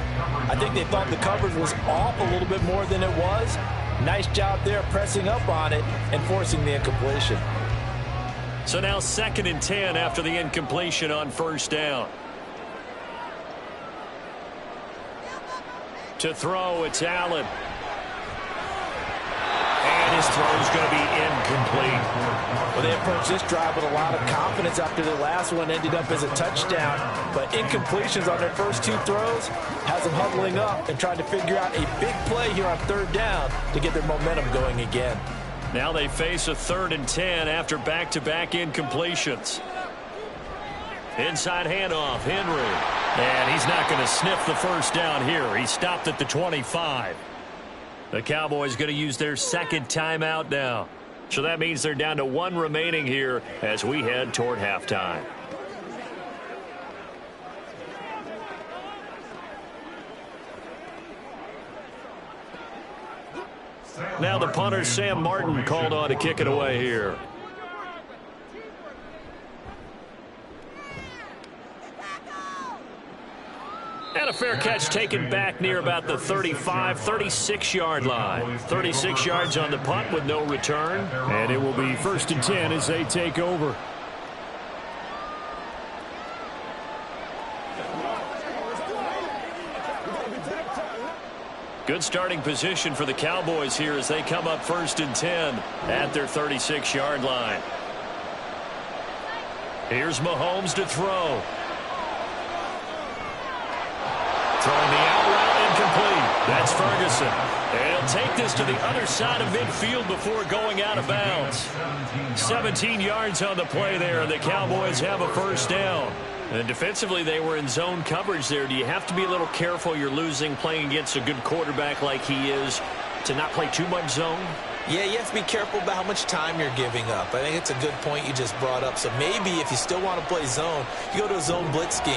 I think they thought the coverage was off a little bit more than it was. Nice job there pressing up on it and forcing the incompletion.
So now 2nd and 10 after the incompletion on first down. To throw, it's Allen. And his throw is going to be incomplete.
Well, they approached this drive with a lot of confidence after the last one ended up as a touchdown. But incompletions on their first two throws has them huddling up and trying to figure out a big play here on third down to get their momentum going again.
Now they face a 3rd and 10 after back-to-back incompletions. Inside handoff, Henry. And he's not going to sniff the first down here. He stopped at the 25. The Cowboys going to use their second timeout now. So that means they're down to 1 remaining here as we head toward halftime. Now the punter, Sam Martin, called on to kick it away here. And a fair catch taken back near about the 35, 36-yard line. 36 yards on the punt with no return. And it will be 1st and 10 as they take over. Good starting position for the Cowboys here as they come up 1st and 10 at their 36-yard line. Here's Mahomes to throw. Throwing the out route incomplete. That's Ferguson. And he'll take this to the other side of midfield before going out of bounds. 17 yards on the play there, and the Cowboys have a first down. And defensively, they were in zone coverage there. Do you have to be a little careful? You're losing playing against a good quarterback like he is to not play too much zone?
Yeah, you have to be careful about how much time you're giving up. I think it's a good point you just brought up. So maybe if you still want to play zone, you go to a zone blitz scheme.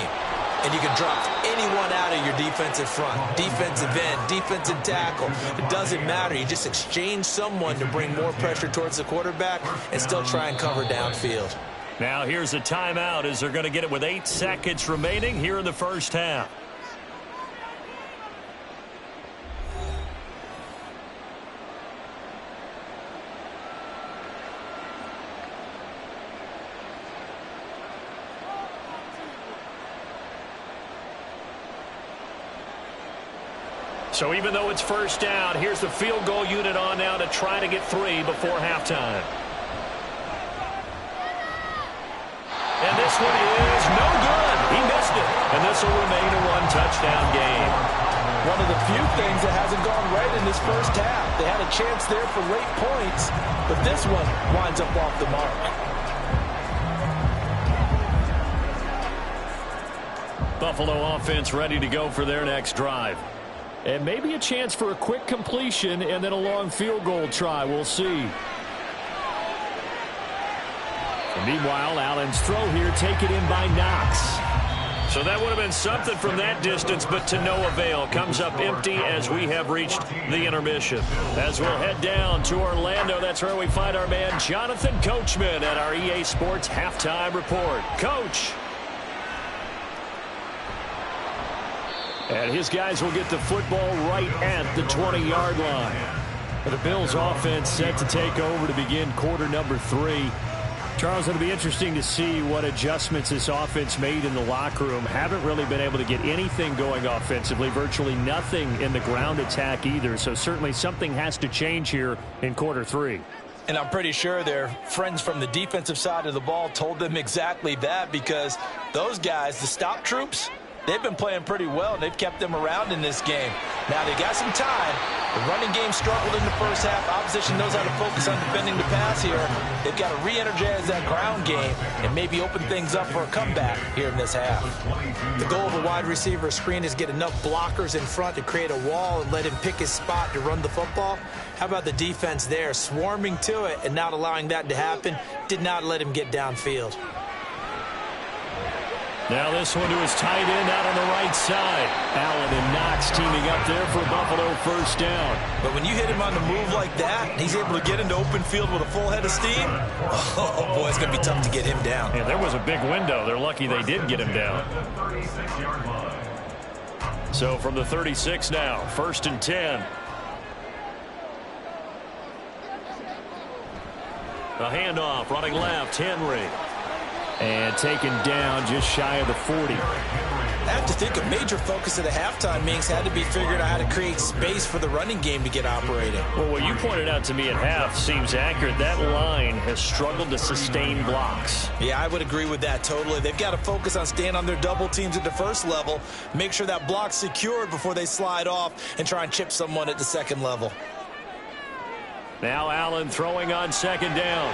And you can drop anyone out of your defensive front, defensive end, defensive tackle. It doesn't matter. You just exchange someone to bring more pressure towards the quarterback and still try and cover downfield.
Now here's a timeout as they're going to get it with 8 seconds remaining here in the first half. So even though it's first down, here's the field goal unit on now to try to get 3 before halftime. And this one is no good. He missed it. And this will remain a 1-touchdown game.
One of the few things that hasn't gone right in this first half. They had a chance there for late points, but this one winds up off the mark.
Buffalo offense ready to go for their next drive. And maybe a chance for a quick completion and then a long field goal try. We'll see. And meanwhile, Allen's throw here taken in by Knox. So that would have been something from that distance, but to no avail. Comes up empty as we have reached the intermission. As we'll head down to Orlando, that's where we find our man Jonathan Coachman at our EA Sports Halftime Report. Coach. And his guys will get the football right at the 20-yard line. But the Bills offense set to take over to begin quarter number 3. Charles, it'll be interesting to see what adjustments this offense made in the locker room. Haven't really been able to get anything going offensively, virtually nothing in the ground attack either. So certainly something has to change here in quarter 3.
And I'm pretty sure their friends from the defensive side of the ball told them exactly that, because those guys, the stop troops, they've been playing pretty well, and they've kept them around in this game. Now, they got some time. The running game struggled in the first half. Opposition knows how to focus on defending the pass here. They've got to re-energize that ground game and maybe open things up for a comeback here in this half. The goal of a wide receiver screen is get enough blockers in front to create a wall and let him pick his spot to run the football. How about the defense there, swarming to it and not allowing that to happen? Did not let him get downfield.
Now this one to his tight end out on the right side. Allen and Knox teaming up there for Buffalo first down.
But when you hit him on the move like that, he's able to get into open field with a full head of steam. Oh, boy, it's going to be tough to get him down.
Yeah, there was a big window. They're lucky they did get him down. So from the 36 now, 1st and 10. A handoff, running left, Henry. And taken down just shy of the 40.
I have to think a major focus of the halftime meetings had to be figuring out how to create space for the running game to get operating.
Well, what you pointed out to me at half seems accurate. That line has struggled to sustain blocks.
Yeah, I would agree with that totally. They've got to focus on staying on their double teams at the first level, make sure that block's secured before they slide off and try and chip someone at the second level.
Now Allen throwing on second down.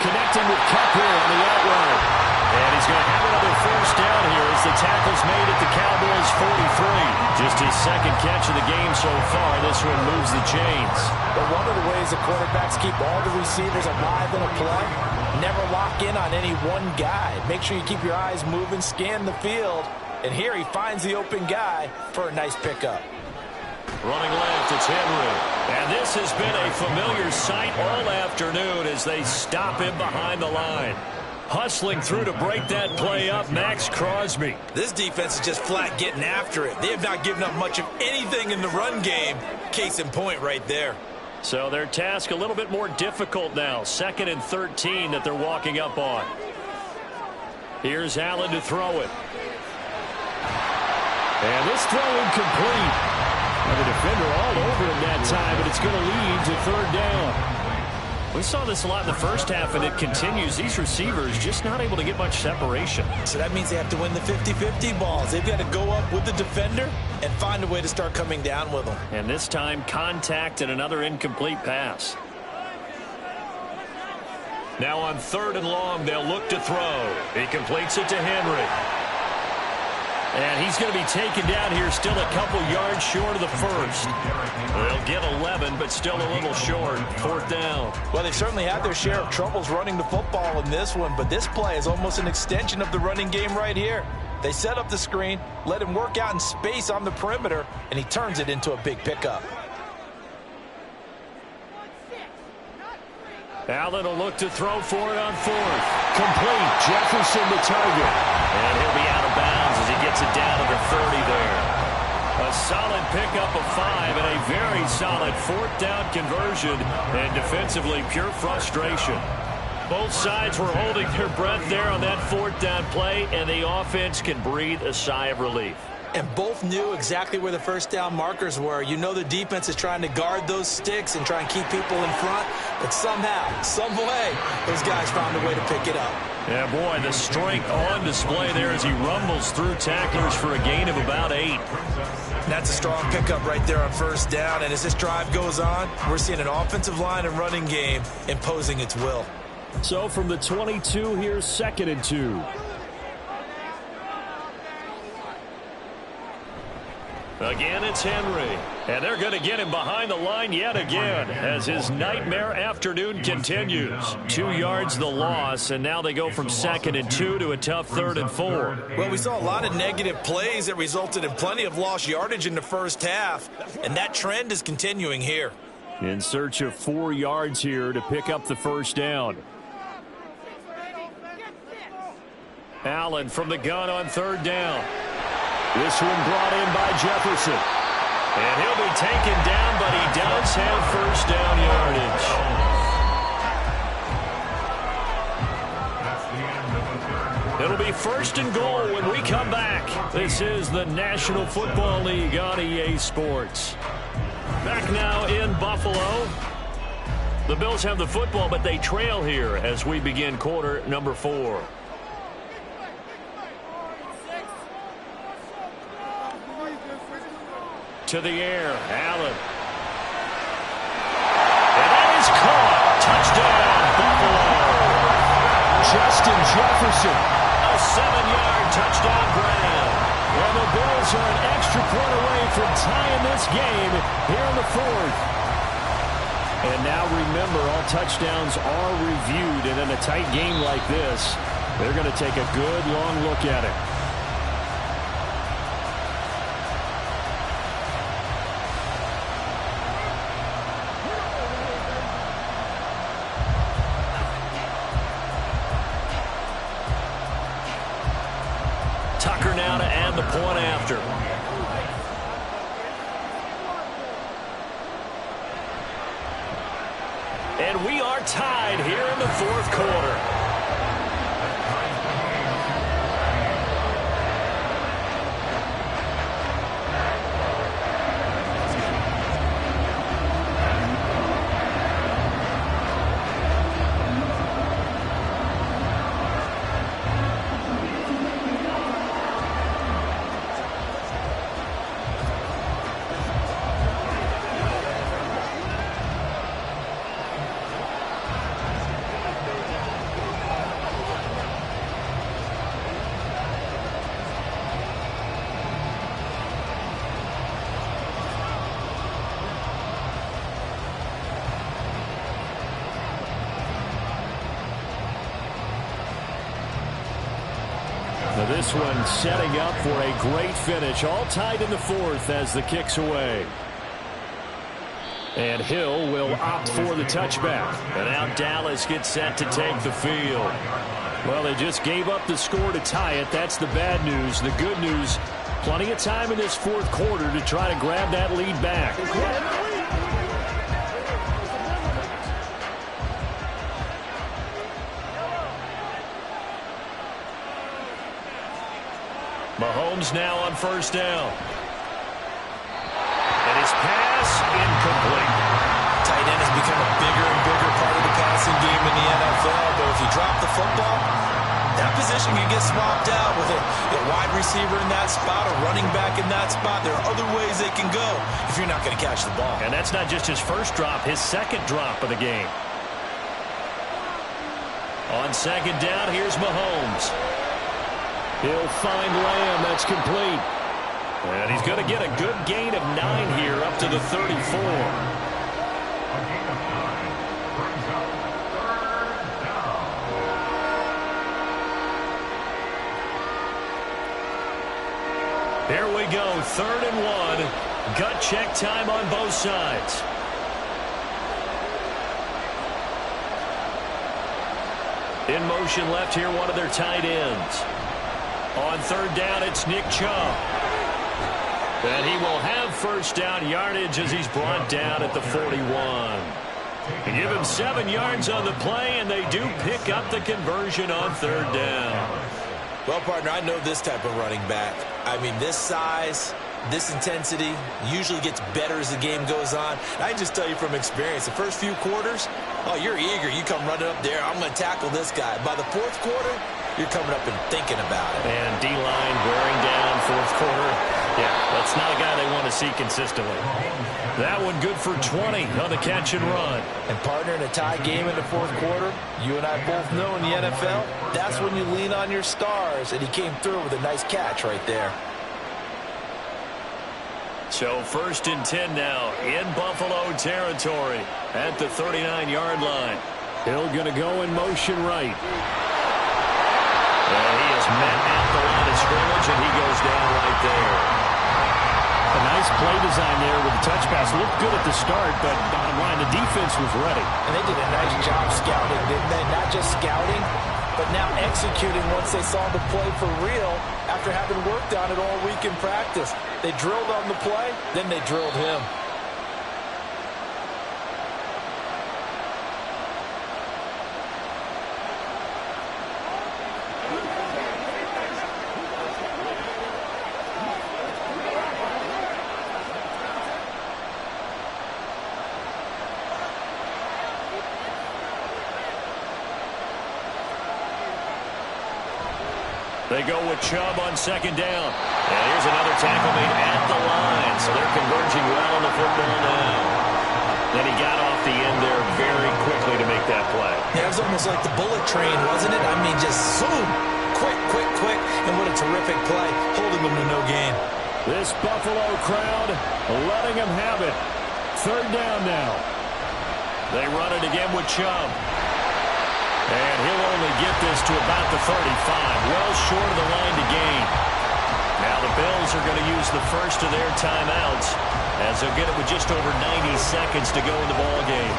Connecting with Cup here on the out route. And he's going to have another first down here as the tackle's made at the Cowboys' 43. Just his second catch of the game so far. This one moves the chains.
But one of the ways the quarterbacks keep all the receivers alive in a play, never lock in on any one guy. Make sure you keep your eyes moving, scan the field. And here he finds the open guy for a nice pickup.
Running left, it's Henry. And this has been a familiar sight all afternoon as they stop him behind the line. Hustling through to break that play up, Max Crosby.
This defense is just flat getting after it. They have not given up much of anything in the run game. Case in point right there.
So their task a little bit more difficult now. 2nd and 13 that they're walking up on. Here's Allen to throw it. And this throw incomplete. And the defender all over him that time, but it's going to lead to third down. We saw this a lot in the first half, and it continues. These receivers just not able to get much separation.
So that means they have to win the 50-50 balls. They've got to go up with the defender and find a way to start coming down with them.
And this time, contact and another incomplete pass. Now on 3rd and long, they'll look to throw. He completes it to Henry. And he's going to be taken down here still a couple yards short of the first. They'll get 11, but still a little short. 4th down.
Well, they've certainly had their share of troubles running the football in this one, but this play is almost an extension of the running game right here. They set up the screen, let him work out in space on the perimeter, and he turns it into a big pickup.
Allen will look to throw for it on 4th. Complete. Jefferson the target. And he'll be out of bounds as he gets it down to the 30 there. A solid pickup of 5 and a very solid 4th down conversion. And defensively, pure frustration. Both sides were holding their breath there on that 4th down play, and the offense can breathe a sigh of relief.
And both knew exactly where the first down markers were. You know the defense is trying to guard those sticks and try and keep people in front. But somehow, some way, those guys found a way to pick it up.
Yeah, boy, the strength on display there as he rumbles through tacklers for a gain of about 8.
That's a strong pickup right there on first down. And as this drive goes on, we're seeing an offensive line and running game imposing its will.
So from the 22, here's 2nd and 2. Again, it's Henry. And they're going to get him behind the line yet again as his nightmare afternoon continues. 2 yards the loss, and now they go from 2nd and 2 to a tough 3rd and 4.
Well, we saw a lot of negative plays that resulted in plenty of lost yardage in the first half, and that trend is continuing here.
In search of 4 yards here to pick up the first down. Allen from the gun on 3rd down. This one brought in by Jefferson. And he'll be taken down, but he does have first down yardage. It'll be 1st and goal when we come back. This is the National Football League on EA Sports. Back now in Buffalo. The Bills have the football, but they trail here as we begin quarter number 4. To the air, Allen. And that is caught. Touchdown, Buffalo. Justin Jefferson. A 7-yard touchdown grab. And the Bills are an extra point away from tying this game here in the 4th. And now remember, all touchdowns are reviewed. And in a tight game like this, they're going to take a good long look at it. Tucker now to add the point after. And we are tied here in the 4th quarter. Now this one setting up for a great finish. All tied in the fourth as the kick's away. And Hill will opt for the touchback. And now Dallas gets set to take the field. Well, they just gave up the score to tie it. That's the bad news. The good news, plenty of time in this fourth quarter to try to grab that lead back. Mahomes now on first down. And his pass incomplete.
Tight end has become a bigger and bigger part of the passing game in the NFL, but if you drop the football, that position can get swapped out with a wide receiver in that spot, a running back in that spot. There are other ways they can go if you're not going to catch the ball.
And that's not just his first drop, his second drop of the game. On second down, here's Mahomes. He'll find Lamb. That's complete. And he's going to get a good gain of 9 here up to the 34. Here we go, 3rd and 1. Gut check time on both sides. In motion left here, one of their tight ends. On 3rd down, it's Nick Chubb. And he will have first down yardage as he's brought down at the 41. They give him 7 yards on the play, and they do pick up the conversion on 3rd down.
Well, partner, I know this type of running back. I mean, this size, this intensity usually gets better as the game goes on. And I can just tell you from experience, the first few quarters, oh, you're eager. You come running up there, I'm going to tackle this guy. By the 4th quarter, you're coming up and thinking about it.
And D-line wearing down 4th quarter. Yeah, that's not a guy they want to see consistently. That one good for 20 on the catch and run.
And partner, in a tie game in the 4th quarter, you and I both know in the NFL, that's when you lean on your stars. And he came through with a nice catch right there.
So 1st and 10 now in Buffalo territory at the 39-yard line. Hill going to go in motion right. And he is met at the line of scrimmage, and he goes down right there. A nice play design there with the touch pass. Looked good at the start, but bottom line, the defense was ready.
And they did a nice job scouting, didn't they? Not just scouting, but now executing once they saw the play for real after having worked on it all week in practice. They drilled on the play, then they drilled him.
They go with Chubb on 2nd down. And here's another tackle made at the line. So they're converging well on the football now. Then he got off the end there very quickly to make that play.
Yeah, it was almost like the bullet train, wasn't it? I mean, just zoom. Quick, quick, quick. And what a terrific play, holding them to no gain.
This Buffalo crowd letting them have it. 3rd down now. They run it again with Chubb. And he'll only get this to about the 35, well short of the line to gain. Now the Bills are going to use the first of their timeouts as they'll get it with just over 90 seconds to go in the ball game.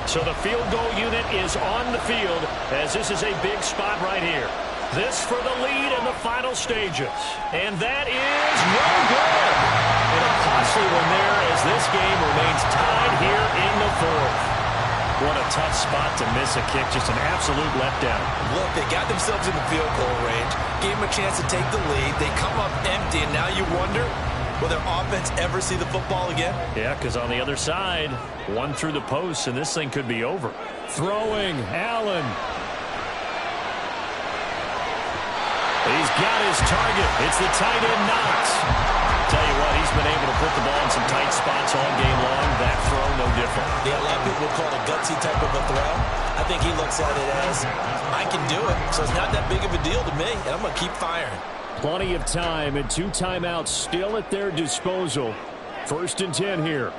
So the field goal unit is on the field as this is a big spot right here. This for the lead in the final stages. And that is no good. And a costly one there as this game remains tied here in the 4th. What a tough spot to miss a kick. Just an absolute letdown.
Look, they got themselves in the field goal range. Gave them a chance to take the lead. They come up empty, and now you wonder, will their offense ever see the football again?
Yeah, because on the other side, one through the post, and this thing could be over. Throwing, Allen. He's got his target. It's the tight end, Knox. Tell you what, he's been able to put the ball in some tight spots all game long. That throw, no different.
Yeah, a lot of people would call it a gutsy type of a throw. I think he looks at it as, I can do it, so it's not that big of a deal to me, and I'm going to keep firing.
Plenty of time and 2 timeouts still at their disposal. 1st and 10 here.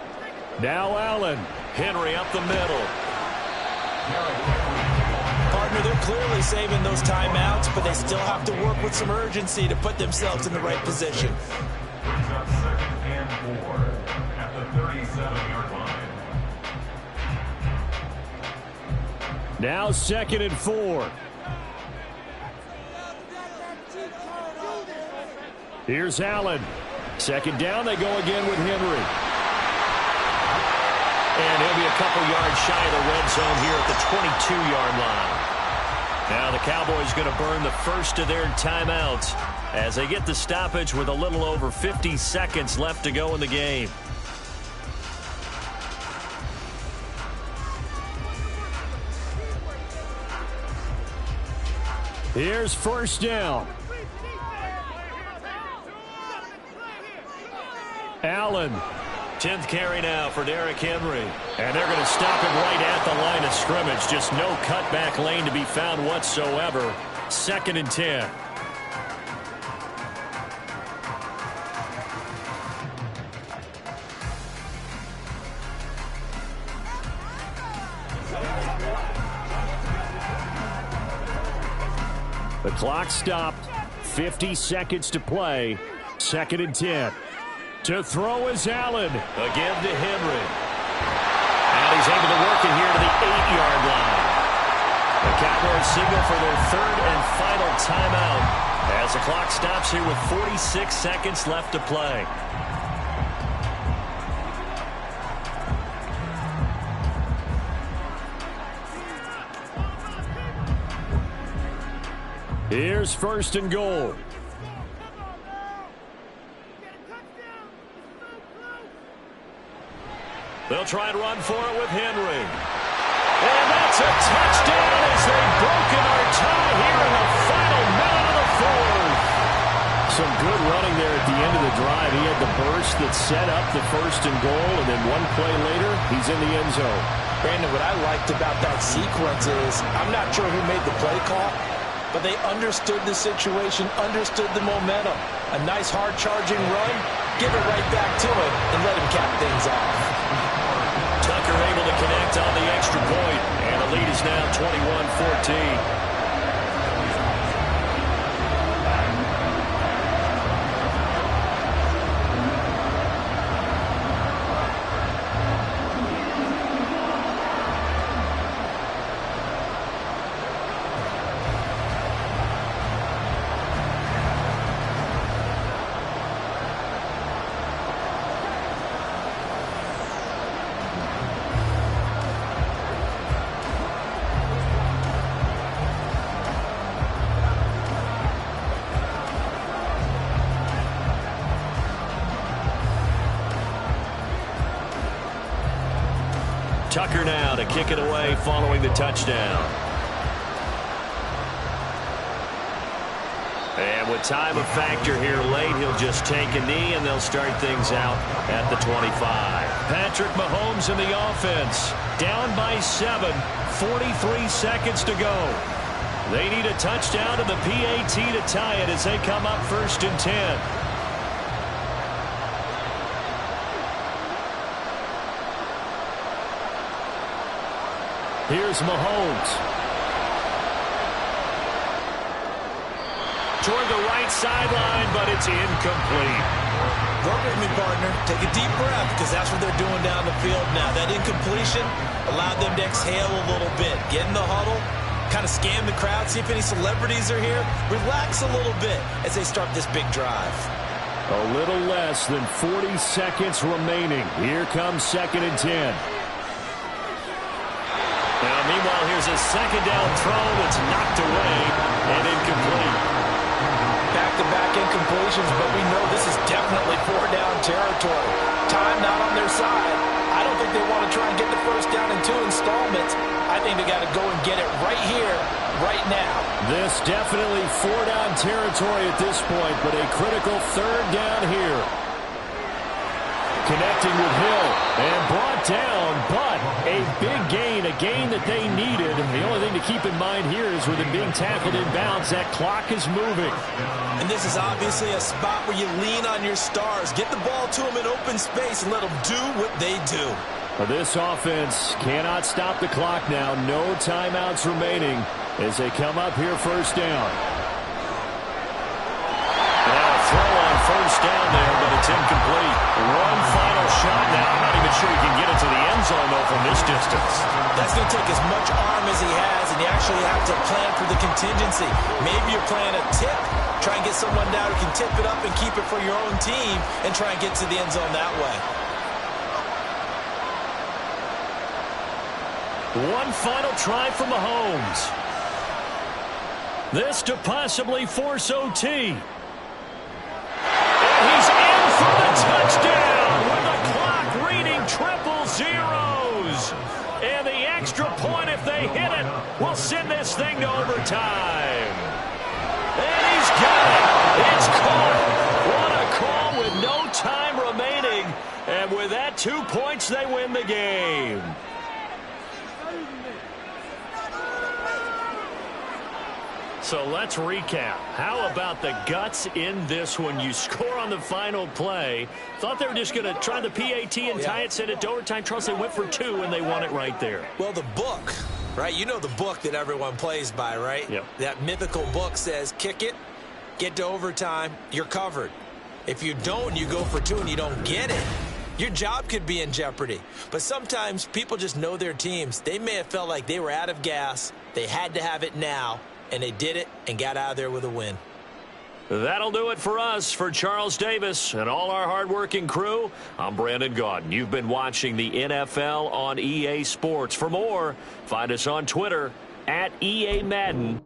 Now Allen.
Henry up the middle.
Partner, they're clearly saving those timeouts, but they still have to work with some urgency to put themselves in the right position.
Brings up 2nd and 4 at the 37-yard line.
Now 2nd and 4. Here's Allen. 2nd down, they go again with Henry.
And he'll be a couple yards shy of the red zone here at the 22-yard line. Now the Cowboys going to burn the first of their timeouts as they get the stoppage with a little over 50 seconds left to go in the game.
Here's 1st down. Allen.
10th carry now for Derrick Henry.
And they're going to stop him right at the line of scrimmage. Just no cutback lane to be found whatsoever. 2nd and 10. The clock stopped. 50 seconds to play. 2nd and 10. To throw is Allen.
Again to Henry. And he's able to work it here to the 8-yard line. The Cowboys signal for their 3rd and final timeout as the clock stops here with 46 seconds left to play.
Here's 1st and goal.
They'll try and run for it with Henry. And that's a touchdown as they've broken our tie here in the final minute of the 4th.
Some good running there at the end of the drive. He had the burst that set up the 1st and goal, and then one play later, he's in the end zone.
Brandon, what I liked about that sequence is I'm not sure who made the play call, but they understood the situation, understood the momentum. A nice hard-charging run, give it right back to him, and let him cap things off.
Tucker able to connect on the extra point, and the lead is now 21-14. Tucker now to kick it away following the touchdown. And with time a factor here late, he'll just take a knee and they'll start things out at the 25.
Patrick Mahomes in the offense. Down by 7. 43 seconds to go. They need a touchdown to the PAT to tie it as they come up 1st and 10. Here's Mahomes. Toward the right sideline, but it's incomplete.
Work with me, partner. Take a deep breath, because that's what they're doing down the field now. That incompletion allowed them to exhale a little bit. Get in the huddle, kind of scan the crowd, see if any celebrities are here. Relax a little bit as they start this big drive.
A little less than 40 seconds remaining. Here comes 2nd and 10.
Now, meanwhile, here's a 2nd down throw that's knocked away and incomplete.
Back-to-back incompletions, but we know this is definitely 4-down territory. Time not on their side. I don't think they want to try and get the 1st down in 2 installments. I think they got to go and get it right here, right now.
This definitely 4-down territory at this point, but a critical 3rd down here. Connecting with Hill and brought down, but a big gain, a gain that they needed. The only thing to keep in mind here is with him being tackled in bounds, that clock is moving.
And this is obviously a spot where you lean on your stars. Get the ball to them in open space and let them do what they do.
This offense cannot stop the clock now. No timeouts remaining as they come up here first down. Now a throw on first down there, but it's incomplete. One final shot now. I'm not even sure he can get it to the end zone, though, from this distance.
That's going to take as much arm as he has, and you actually have to plan for the contingency. Maybe you're playing a tip. Try and get someone down who can tip it up and keep it for your own team and try and get to the end zone that way.
One final try from Mahomes. This to possibly force OT. And he's in for the touchdown with the clock reading triple zeros. And the extra point, if they hit it, will send this thing to overtime. And he's got it. It's caught. What a call with no time remaining. And with that, 2 points, they win the game. So let's recap. How about the guts in this one? You score on the final play. Thought they were just going to try the PAT and tie it, send it to overtime. Trust they went for 2, and they won it right there.
Well, the book, right? You know the book that everyone plays by, right?
Yep.
That mythical book says, kick it, get to overtime, you're covered. If you don't, you go for 2 and you don't get it, your job could be in jeopardy. But sometimes people just know their teams. They may have felt like they were out of gas. They had to have it now. And they did it and got out of there with a win.
That'll do it for us. For Charles Davis and all our hardworking crew, I'm Brandon Gaudin. You've been watching the NFL on EA Sports. For more, find us on Twitter at EA Madden.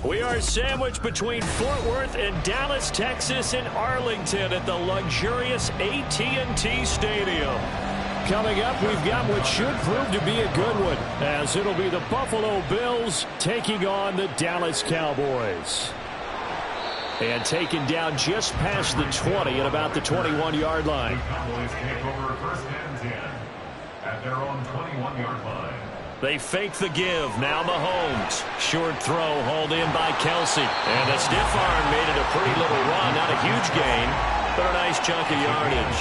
We are sandwiched between Fort Worth and Dallas, Texas, and Arlington at the luxurious AT&T Stadium. Coming up, we've got what should prove to be a good one, as it'll be the Buffalo Bills taking on the Dallas Cowboys. And taken down just past the 20 at about the 21-yard line.
The Cowboys take over first and 10 at their own 21-yard line.
They fake the give. Now Mahomes. Short throw hauled in by Kelsey. And the stiff arm made it a pretty little run. Not a huge gain, but a nice chunk of yardage.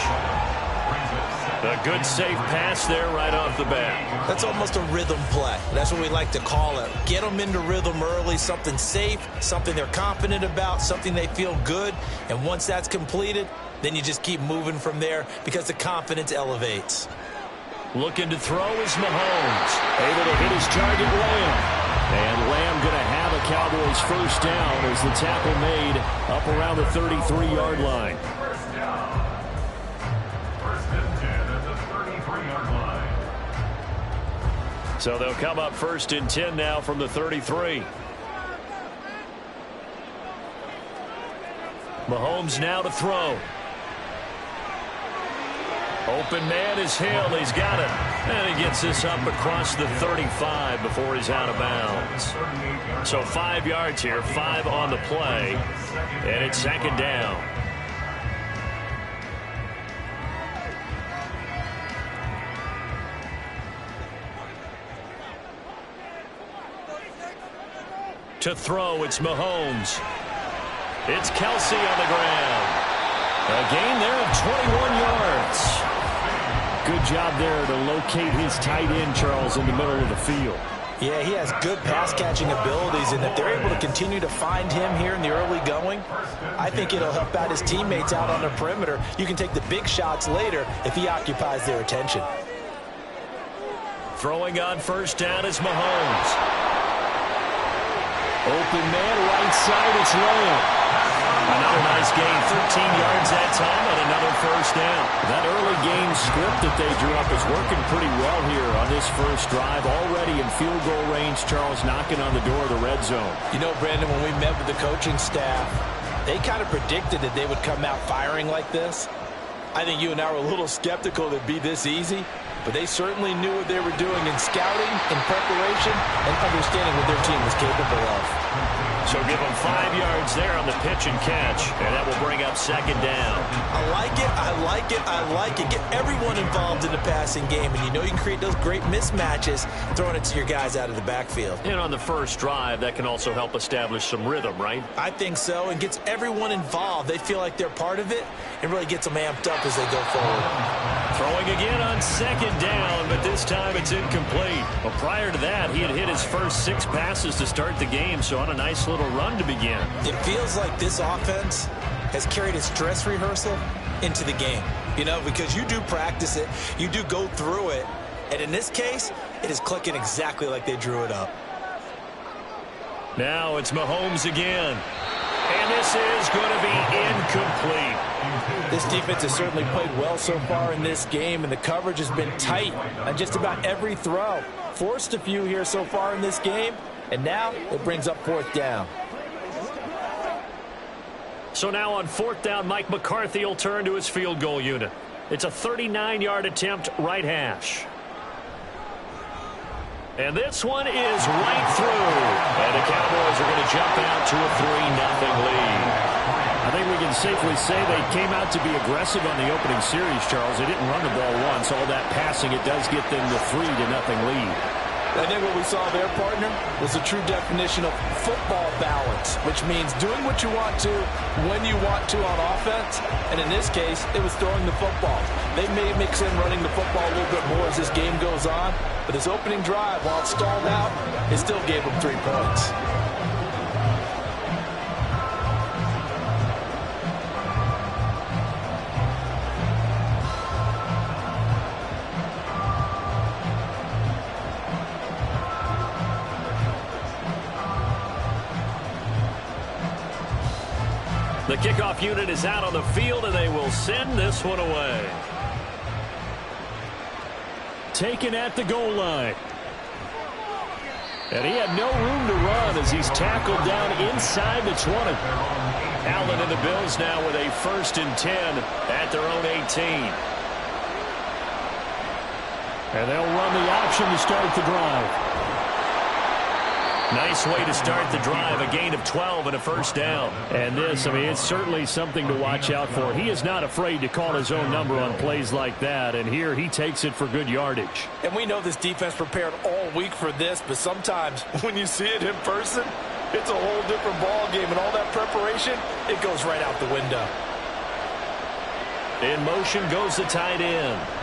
A good safe pass there right off the bat.
That's almost a rhythm play. That's what we like to call it. Get them into rhythm early, something safe, something they're confident about, something they feel good. And once that's completed, then you just keep moving from there because the confidence elevates.
Looking to throw is Mahomes. Able to hit his target, Lamb. And Lamb going to have a Cowboys first down as the tackle made up around the 33-yard line.
First down. First and 10 at the 33-yard line.
So they'll come up first and 10 now from the 33. Mahomes now to throw. Open man is Hill. He's got it. And he gets this up across the 35 before he's out of bounds. So 5 yards here, 5 on the play. And it's second down. To throw, it's Mahomes. It's Kelsey on the ground. A gain there of 21 yards. Good job there to locate his tight end, Charles, in the middle of the field.
Yeah, he has good pass-catching abilities, and if they're able to continue to find him here in the early going, I think it'll help out his teammates out on the perimeter. You can take the big shots later if he occupies their attention.
Throwing on first down is Mahomes. Open man, right side, it's Lamb. Another nice gain, 13 yards that time, and another first down. That early game script that they drew up is working pretty well here on this first drive. Already in field goal range, Charles, knocking on the door of the red zone.
You know, Brandon, when we met with the coaching staff, they kind of predicted that they would come out firing like this. I think you and I were a little skeptical that it'd be this easy, but they certainly knew what they were doing in scouting, in preparation, and understanding what their team was capable of.
So give them 5 yards there on the pitch and catch, and that will bring up second down.
I like it, I like it, I like it. Get everyone involved in the passing game, and you know you can create those great mismatches throwing it to your guys out of the backfield.
And on the first drive, that can also help establish some rhythm, right?
I think so, and gets everyone involved. They feel like they're part of it, and really gets them amped up as they go forward.
Throwing again on second down, but this time it's incomplete. Well, prior to that, he had hit his first 6 passes to start the game, so on a nice little run to begin.
It feels like this offense has carried its dress rehearsal into the game. You know, because you do practice it, you do go through it, and in this case, it is clicking exactly like they drew it up.
Now it's Mahomes again. And this is going to be incomplete.
This defense has certainly played well so far in this game, and the coverage has been tight on just about every throw. Forced a few here so far in this game, and now it brings up fourth down.
So now on fourth down, Mike McCarthy will turn to his field goal unit. It's a 39-yard attempt, right hash. And this one is right through. And the Cowboys are going to jump out to a 3-0 lead. I think we can safely say they came out to be aggressive on the opening series, Charles. They didn't run the ball once. All that passing, it does get them the 3-0 lead.
I think what we saw there, partner, was the true definition of football balance, which means doing what you want to when you want to on offense. And in this case, it was throwing the football. They may mix in running the football a little bit more as this game goes on, but this opening drive, while it stalled out, it still gave them 3 points.
The kickoff unit is out on the field, and they will send this one away. Taken at the goal line. And he had no room to run as he's tackled down inside the 20. Allen and the Bills now with a 1st and 10 at their own 18. And they'll run the option to start the drive. Nice way to start the drive, a gain of 12 and a 1st down. And this, I mean, it's certainly something to watch out for. He is not afraid to call his own number on plays like that, and here he takes it for good yardage.
And we know this defense prepared all week for this, but sometimes when you see it in person, it's a whole different ball game, and all that preparation, it goes right out the window.
In motion goes the tight end.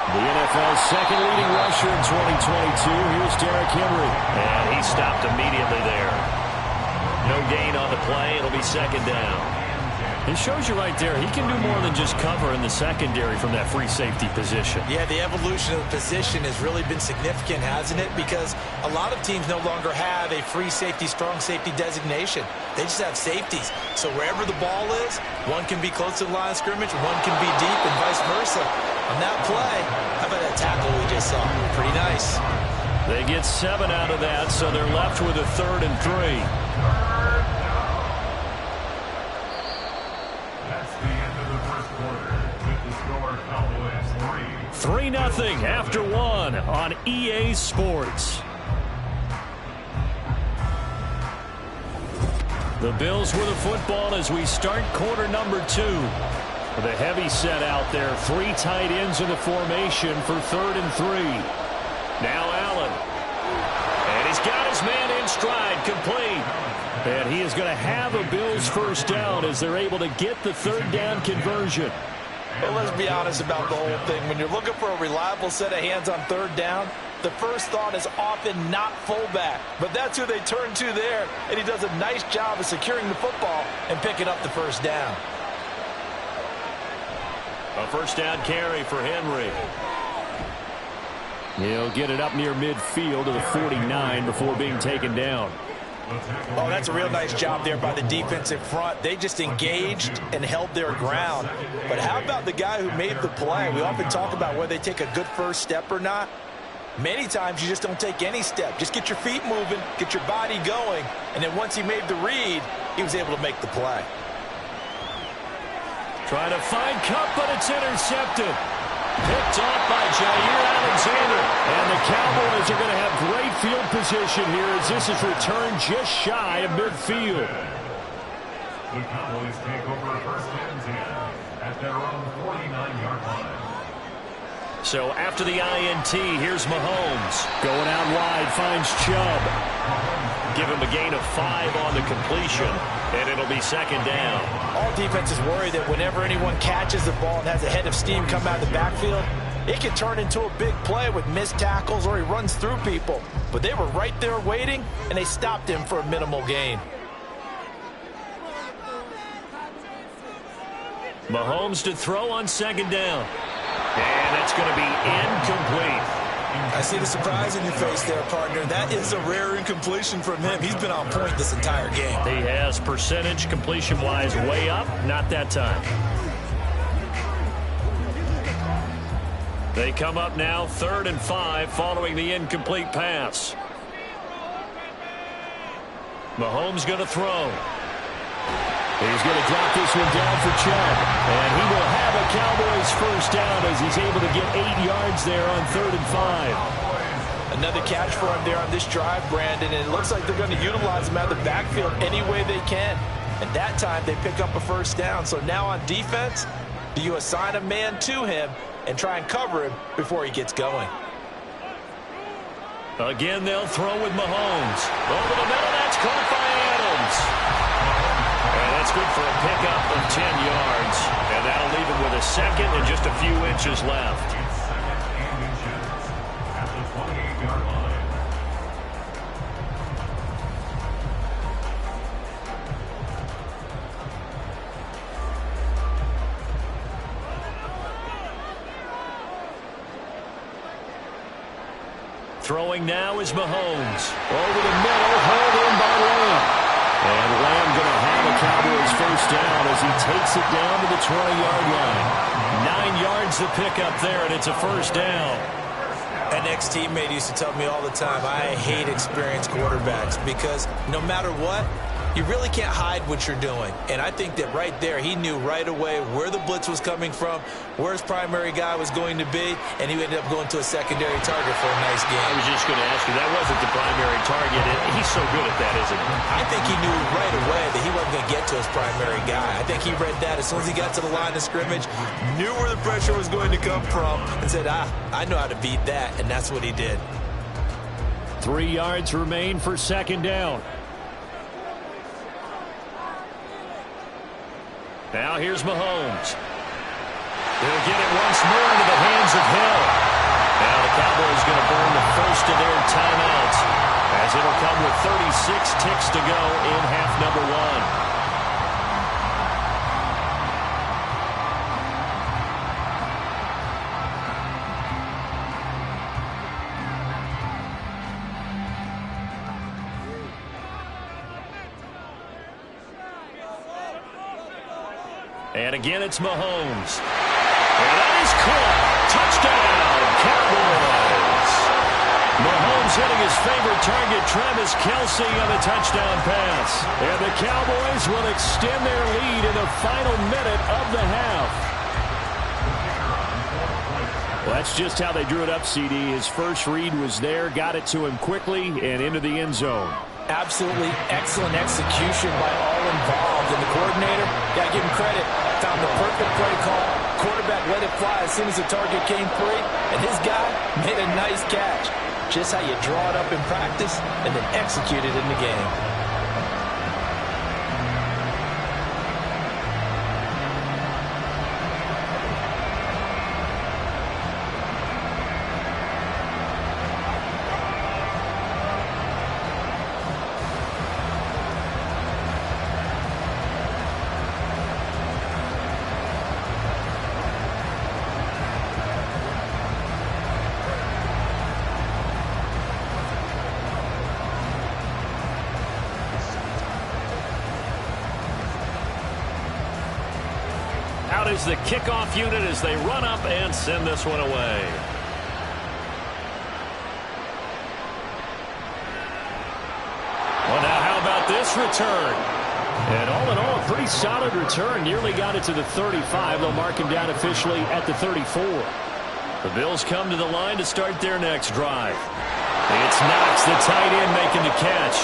The NFL's second leading rusher in 2022. Here's Derrick Henry. And he stopped immediately there. No gain on the play. It'll be 2nd down. It shows you right there, he can do more than just cover in the secondary from that free safety position.
Yeah, the evolution of the position has really been significant, hasn't it? Because a lot of teams no longer have a free safety, strong safety designation. They just have safeties. So wherever the ball is, one can be close to the line of scrimmage, one can be deep, and vice versa. On that play, how about that tackle we just saw? Pretty nice.
They get 7 out of that, so they're left with a 3rd and 3.
That's the end of the first quarter with the score Cowboys 3.
3-0 after 1 on EA Sports. The Bills with the football as we start quarter number 2. With a heavy set out there, 3 tight ends in the formation for 3rd and 3. Now Allen. And he's got his man in stride, complete. And he is going to have a Bills 1st down as they're able to get the 3rd down conversion.
Well, let's be honest about the whole thing. When you're looking for a reliable set of hands on 3rd down, the first thought is often not fullback. But that's who they turn to there, and he does a nice job of securing the football and picking up the 1st down.
A 1st down carry for Henry. He'll get it up near midfield to the 49 before being taken down.
Oh, that's a real nice job there by the defensive front. They just engaged and held their ground. But how about the guy who made the play? We often talk about whether they take a good first step or not. Many times you just don't take any step. Just get your feet moving, get your body going, and then once he made the read, he was able to make the play.
Trying to find Cup, but it's intercepted. Picked off by Jair Alexander. And the Cowboys are going to have great field position here as this is returned just shy of midfield.
The Cowboys take over 1st and 10 at their own 49-yard line.
So after the INT, here's Mahomes. Going out wide, finds Chubb. Give him a gain of 5 on the completion, and it'll be 2nd down.
All defenses worry that whenever anyone catches the ball and has a head of steam come out of the backfield, it can turn into a big play with missed tackles or he runs through people. But they were right there waiting, and they stopped him for a minimal gain.
Mahomes to throw on 2nd down. And it's going to be incomplete.
I see the surprise in your face there, partner. That is a rare incompletion from him. He's been on point this entire game.
He has percentage completion-wise way up. Not that time. They come up now 3rd and 5 following the incomplete pass. Mahomes going to throw. He's going to drop this one down for Chubb. And he will have a Cowboys 1st down as he's able to get 8 yards there on 3rd and 5.
Another catch for him there on this drive, Brandon, and it looks like they're going to utilize him out of the backfield any way they can. And that time they pick up a first down. So now on defense, you assign a man to him and try and cover him before he gets going.
Again, they'll throw with Mahomes. Over the middle, that's caught by Adams. And that's good for a pickup of 10 yards. And that'll leave him with a second and just a few inches left.
It's second and inches at the 28-yard line.
Throwing now is Mahomes. Over the middle, held in by Lamb. And Lamb going to have a Cowboys first down as he takes it down to the 20-yard line. 9 yards to pick up there, and it's a first down.
An ex-teammate used to tell me all the time, I hate experienced quarterbacks because no matter what, you really can't hide what you're doing. And I think that right there, he knew right away where the blitz was coming from, where his primary guy was going to be, and he ended up going to a secondary target for a nice game.
I was just going to ask you, that wasn't the primary target. He's so good at that, isn't he?
I think he knew right away that he wasn't going to get to his primary guy. I think he read that as soon as he got to the line of scrimmage, knew where the pressure was going to come from, and said, I know how to beat that, and that's what he did.
3 yards remain for second down. Now here's Mahomes. He'll get it once more into the hands of Hill. Now the Cowboys going to burn the first of their timeouts as it'll come with 36 ticks to go in half number 1. And again, it's Mahomes. And that is caught. Touchdown, Cowboys. Mahomes hitting his favorite target, Travis Kelce, on a touchdown pass. And the Cowboys will extend their lead in the final minute of the half. Well, that's just how they drew it up, CD. His first read was there, got it to him quickly, and into the end zone.
Absolutely excellent execution by all involved. And the coordinator, got to give him credit, found the perfect play call. Quarterback let it fly as soon as the target came free, and his guy made a nice catch. Just how you draw it up in practice and then execute it in the game.
Out is the kickoff unit as they run up and send this one away. Well, now how about this return? And all in all, a pretty solid return. Nearly got it to the 35. They'll mark him down officially at the 34. The Bills come to the line to start their next drive. It's Knox, the tight end, making the catch.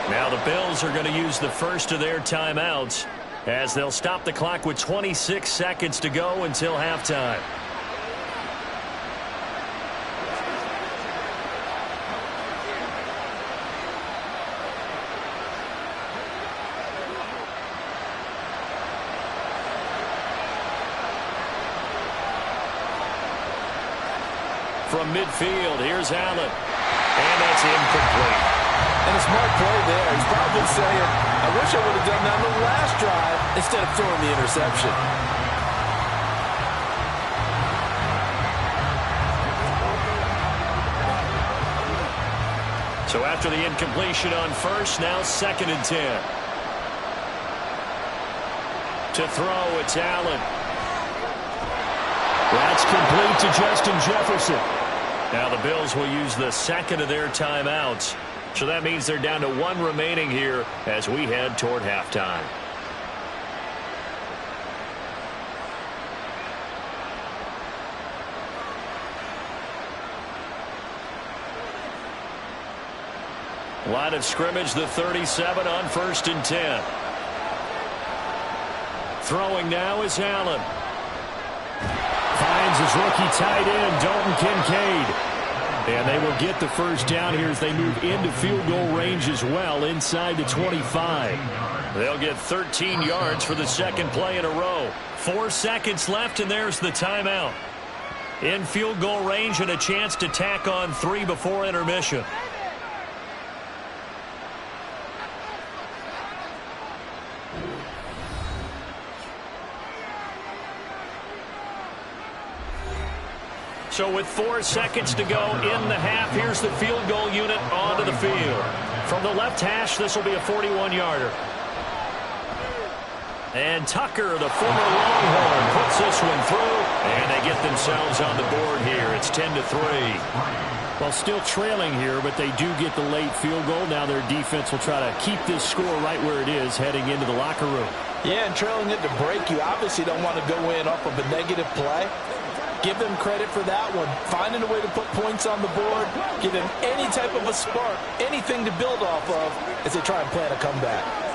Now the Bills are going to use the first of their timeouts as they'll stop the clock with 26 seconds to go until halftime. From midfield, here's Allen. And that's incomplete.
And a smart play there. He's probably saying, I wish I would have done that on the last drive instead of throwing the interception.
So after the incompletion on first, now 2nd and 10. To throw, it's Allen. That's complete to Justin Jefferson. Now the Bills will use the second of their timeouts. So that means they're down to 1 remaining here as we head toward halftime. Line of scrimmage, the 37 on 1st and 10. Throwing now is Allen. Finds his rookie tight end, Dalton Kincaid. And they will get the first down here as they move into field goal range as well, inside the 25. They'll get 13 yards for the second play in a row. 4 seconds left, and there's the timeout. In field goal range and a chance to tack on 3 before intermission. So with 4 seconds to go in the half, here's the field goal unit onto the field. From the left hash, this will be a 41-yarder. And Tucker, the former Longhorn, puts this one through, and they get themselves on the board here. It's 10-3. Well, still trailing here, but they do get the late field goal. Now their defense will try to keep this score right where it is heading into the locker room. Yeah, and trailing it to break, you obviously don't want to go in off of a negative play. Give them credit for that one. Finding a way to put points on the board, give them any type of a spark, anything to build off of as they try and plan a comeback.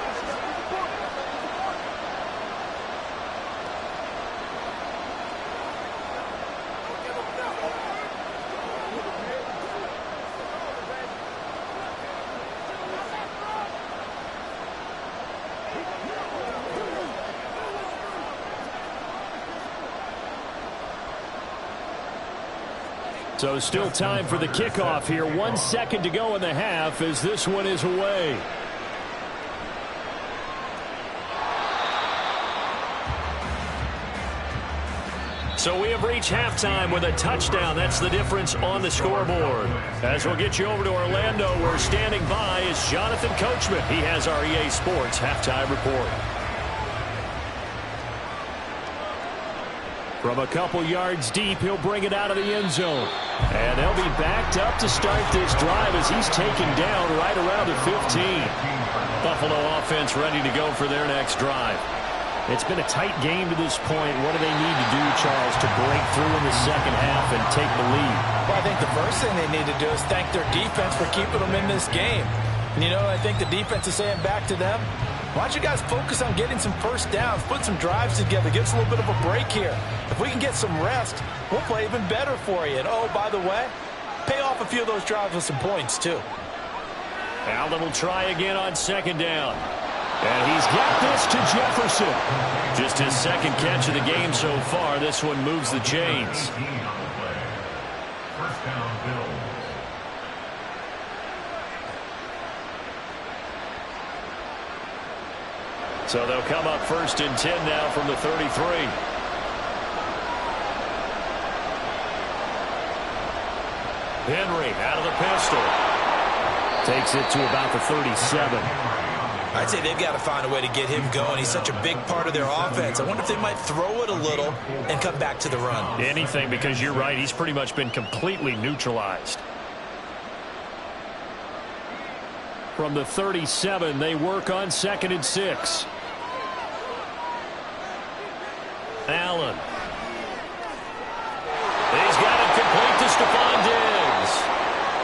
So still time for the kickoff here. 1 second to go in the half as this one is away. So we have reached halftime with a touchdown. That's the difference on the scoreboard. As we'll get you over to Orlando, where standing by is Jonathan Coachman. He has our EA Sports halftime report. From a couple yards deep, he'll bring it out of the end zone. And they'll be backed up to start this drive as he's taken down right around the 15. Buffalo offense ready to go for their next drive. It's been a tight game to this point. What do they need to do, Charles, to break through in the second half and take the lead? Well, I think the first thing they need to do is thank their defense for keeping them in this game. And, you know, I think the defense is saying back to them, why don't you guys focus on getting some first downs, put some drives together, give us a little bit of a break here. If we can get some rest, we'll play even better for you. And, oh, by the way, pay off a few of those drives with some points, too. Allen will try again on second down. And he's got this to Jefferson. Just his second catch of the game so far. This one moves the chains.
First down, Bills.
So they'll come up 1st and 10 now from the 33. Henry out of the pistol. Takes it to about the 37.
I'd say they've got to find a way to get him going. He's such a big part of their offense. I wonder if they might throw it a little and come back to the run.
Anything, because you're right. He's pretty much been completely neutralized. From the 37, they work on 2nd and 6. Allen. He's got it complete to Stephon Diggs.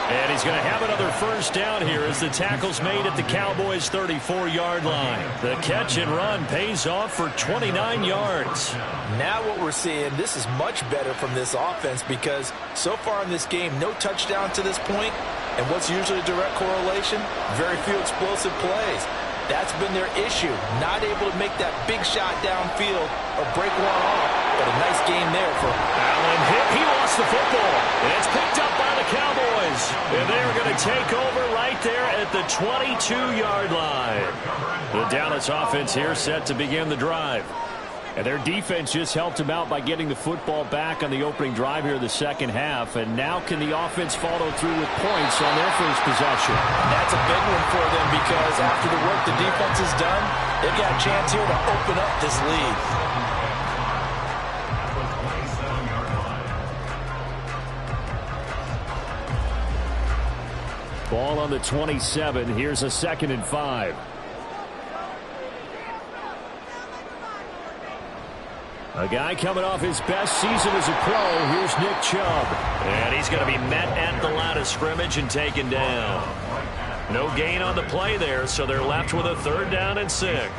And he's going to have another first down here as the tackle's made at the Cowboys' 34-yard line. The catch and run pays off for 29 yards.
Now what we're seeing, this is much better from this offense because so far in this game, no touchdown to this point. And what's usually a direct correlation? Very few explosive plays. That's been their issue. Not able to make that big shot downfield or break one off. But a nice game there for
Allen. He lost the football. And it's picked up by the Cowboys. And they're going to take over right there at the 22-yard line. The Dallas offense here set to begin the drive. And their defense just helped them out by getting the football back on the opening drive here in the second half. And now can the offense follow through with points on their first possession?
That's a big one for them because after the work the defense has done, they've got a chance here to open up this lead.
Ball on the 27. Here's a 2nd and 5. A guy coming off his best season as a pro. Here's Nick Chubb. And he's going to be met at the line of scrimmage and taken down. No gain on the play there, so they're left with a 3rd down and 6.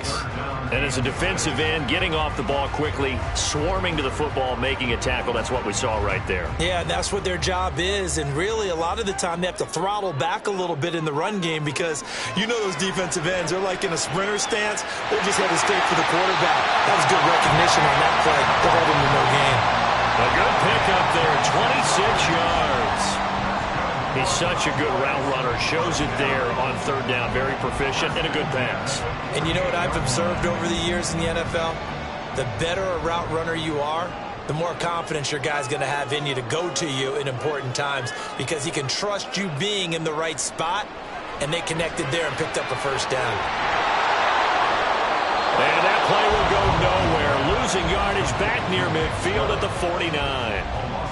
And as a defensive end, getting off the ball quickly, swarming to the football, making a tackle, that's what we saw right there.
Yeah, that's what their job is, and really a lot of the time they have to throttle back a little bit in the run game because you know those defensive ends, they're like in a sprinter stance. They just had to stay for the quarterback. That was good recognition on that play to hold him to no gain.
A good pickup there, 26 yards. He's such a good route runner. Shows it there on 3rd down. Very proficient and a good pass.
And you know what I've observed over the years in the NFL? The better a route runner you are, the more confidence your guy's going to have in you to go to you in important times because he can trust you being in the right spot, and they connected there and picked up a 1st down.
And that play will go nowhere. Losing yardage back near midfield at the 49.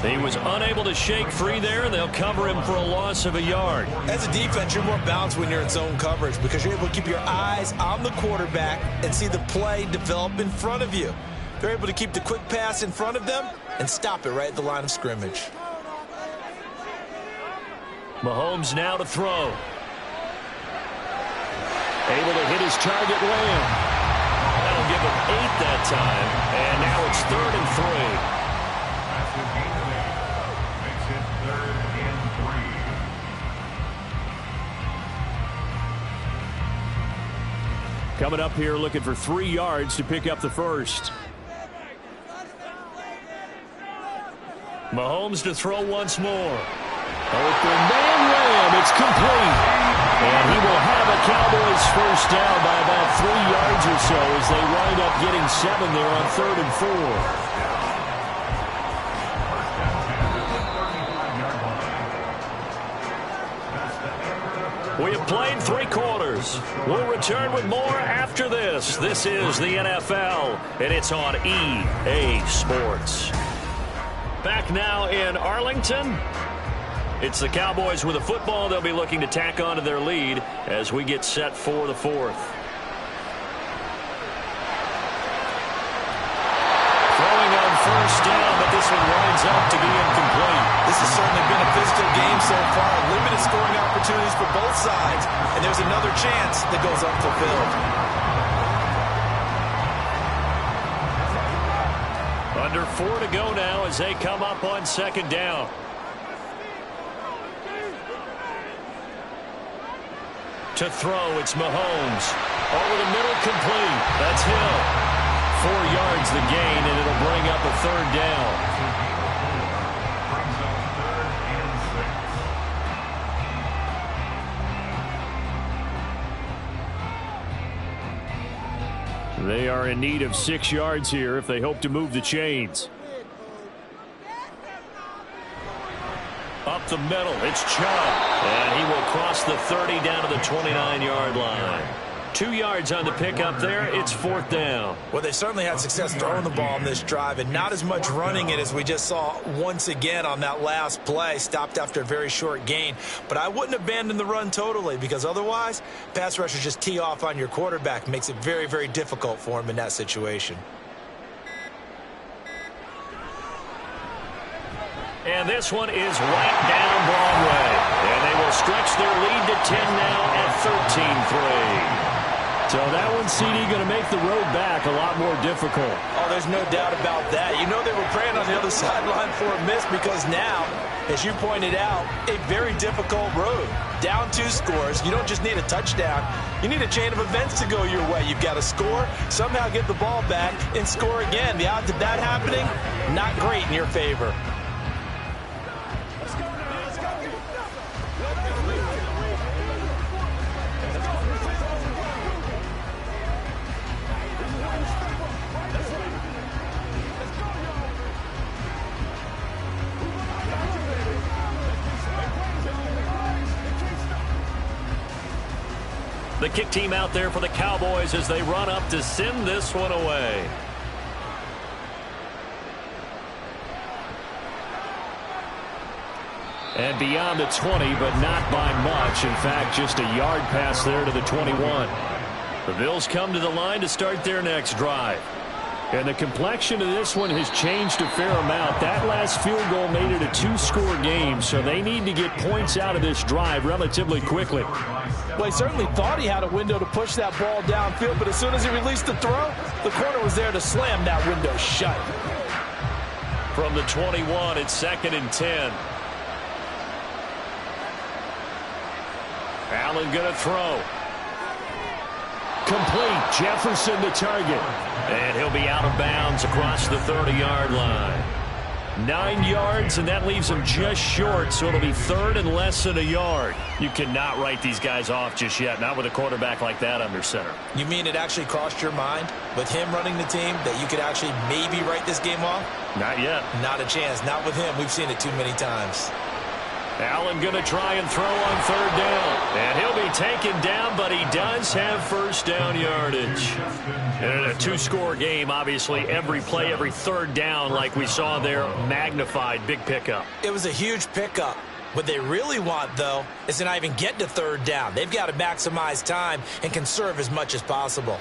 He was unable to shake free there. They'll cover him for a loss of a yard.
As a defense, you're more balanced when you're in zone coverage because you're able to keep your eyes on the quarterback and see the play develop in front of you. They're able to keep the quick pass in front of them and stop it right at the line of scrimmage.
Mahomes now to throw. Able to hit his target Lamb. That'll give him 8 that time. And now it's 3rd and 3. Coming up here looking for 3 yards to pick up the 1st. Mahomes to throw once more. Open man Lamb. It's complete. And he will have a Cowboys 1st down by about 3 yards or so as they wind up getting 7 there on 3rd and 4. We have played 3 quarters. We'll return with more after this. This is the NFL, and it's on EA Sports. Back now in Arlington. It's the Cowboys with a football. They'll be looking to tack on to their lead as we get set for the 4th. Throwing on 1st down, but this one winds up to be incomplete.
This has certainly been a physical game so far. Limited scoring opportunities for both sides. And there's another chance that goes unfulfilled.
Under 4 to go now as they come up on 2nd down. To throw, it's Mahomes. Over the middle, complete. That's Hill. 4 yards the gain, and it'll bring up a 3rd down. They are in need of 6 yards here if they hope to move the chains. Up the middle, it's Chubb. And he will cross the 30 down to the 29-yard line. 2 yards on the pickup there. It's 4th down.
Well, they certainly had success throwing the ball in this drive and not as much running it as we just saw once again on that last play. Stopped after a very short gain. But I wouldn't abandon the run totally because otherwise, pass rushers just tee off on your quarterback. Makes it very, very difficult for him in that situation.
And this one is right down Broadway. And they will stretch their lead to 10 now at 13-3. So that one, CD, going to make the road back a lot more difficult.
Oh, there's no doubt about that. You know they were praying on the other sideline for a miss because now, as you pointed out, a very difficult road. Down 2 scores. You don't just need a touchdown. You need a chain of events to go your way. You've got to score, somehow get the ball back, and score again. The odds of that happening, not great in your favor.
The kick team out there for the Cowboys as they run up to send this one away. And beyond the 20, but not by much. In fact, just a yard pass there to the 21. The Bills come to the line to start their next drive. And the complexion of this one has changed a fair amount. That last field goal made it a 2-score game, so they need to get points out of this drive relatively quickly.
Well, he certainly thought he had a window to push that ball downfield, but as soon as he released the throw, the corner was there to slam that window shut.
From the 21, it's 2nd and 10. Allen going to throw. Complete. Jefferson the target. And he'll be out of bounds across the 30-yard line. 9 yards, and that leaves him just short, so it'll be 3rd and less than a yard. You cannot write these guys off just yet, not with a quarterback like that under center.
You mean it actually crossed your mind with him running the team that you could actually maybe write this game off?
Not yet.
Not a chance. Not with him. We've seen it too many times.
Allen going to try and throw on 3rd down. And he'll be taken down, but he does have 1st down yardage. And in a 2-score game, obviously, every play, every 3rd down, like we saw there, magnified. Big pickup.
It was a huge pickup. What they really want, though, is to not even get to 3rd down. They've got to maximize time and conserve as much as possible.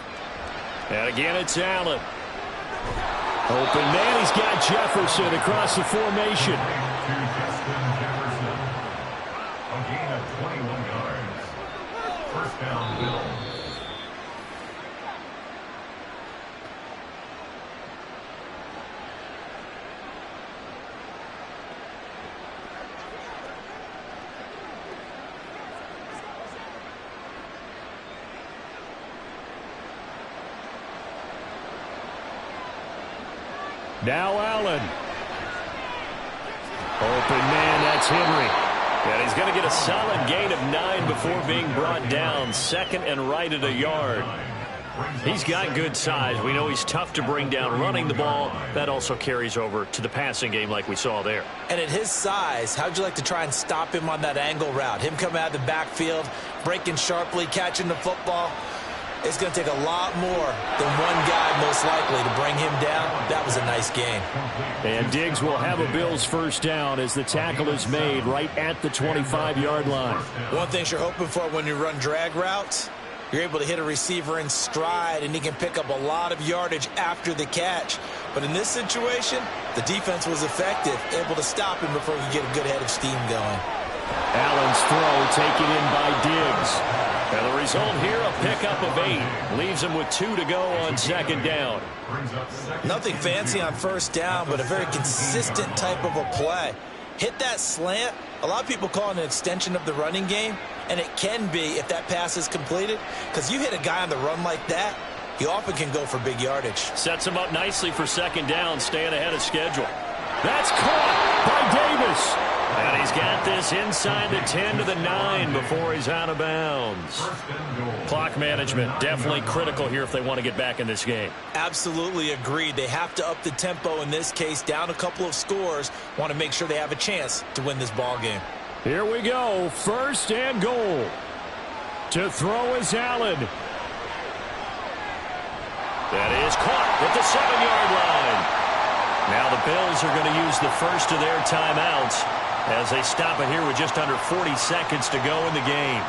And again, it's Allen. Open man, he's got Jefferson across the formation. Now Allen. Open man, that's Henry. And he's going to get a solid gain of 9 before being brought down. 2nd and right at a yard. He's got good size. We know he's tough to bring down running the ball. That also carries over to the passing game like we saw there.
And at his size, how'd you like to try and stop him on that angle route? Him coming out of the backfield, breaking sharply, catching the football. It's going to take a lot more than one guy most likely to bring him down. That was a nice game.
And Diggs will have a Bills 1st down as the tackle is made right at the 25-yard line.
One thing you're hoping for when you run drag routes, you're able to hit a receiver in stride, and he can pick up a lot of yardage after the catch. But in this situation, the defense was effective, able to stop him before he could get a good head of steam going.
Allen's throw taken in by Diggs. And the result here, a pickup of 8. Leaves him with 2 to go on 2nd down.
Nothing fancy on 1st down, but a very consistent type of a play. Hit that slant. A lot of people call it an extension of the running game, and it can be if that pass is completed, because you hit a guy on the run like that, he often can go for big yardage.
Sets him up nicely for 2nd down, staying ahead of schedule. That's caught by Davis. And he's got this inside the 10 to the 9 before he's out of bounds. Clock management definitely critical here if they want to get back in this game.
Absolutely agreed. They have to up the tempo in this case, down a couple of scores. Want to make sure they have a chance to win this ball game.
Here we go. 1st and goal. To throw is Allen. That is caught at the 7-yard line. Now the Bills are going to use the first of their timeouts as they stop it here with just under 40 seconds to go in the game.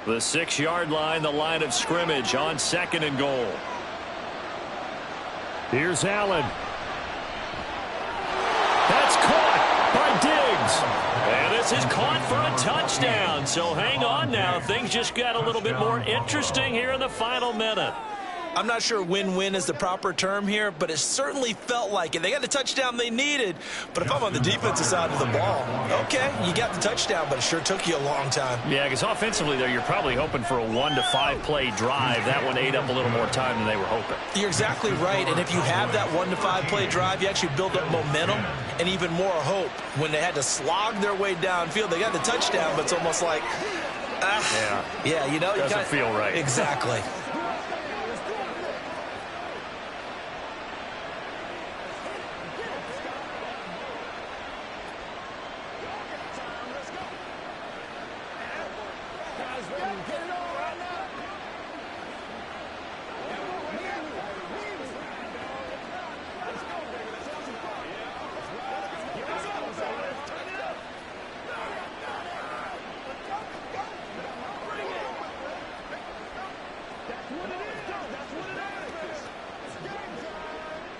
The 6-yard line, the line of scrimmage on 2nd and goal. Here's Allen. That's caught by Diggs. And this is caught for a touchdown. So hang on now. Things just got a little bit more interesting here in the final minute.
I'm not sure win-win is the proper term here, but it certainly felt like it. They got the touchdown they needed, but if I'm on the defensive side of the ball, okay, you got the touchdown, but it sure took you a long time.
Yeah, because offensively, though, you're probably hoping for a 1 to 5 play drive. That one ate up a little more time than they were hoping.
You're exactly right, and if you have that 1 to 5 play drive, you actually build up momentum and even more hope. When they had to slog their way downfield, they got the touchdown, but it's almost like, yeah, you know,
doesn't feel right.
Exactly.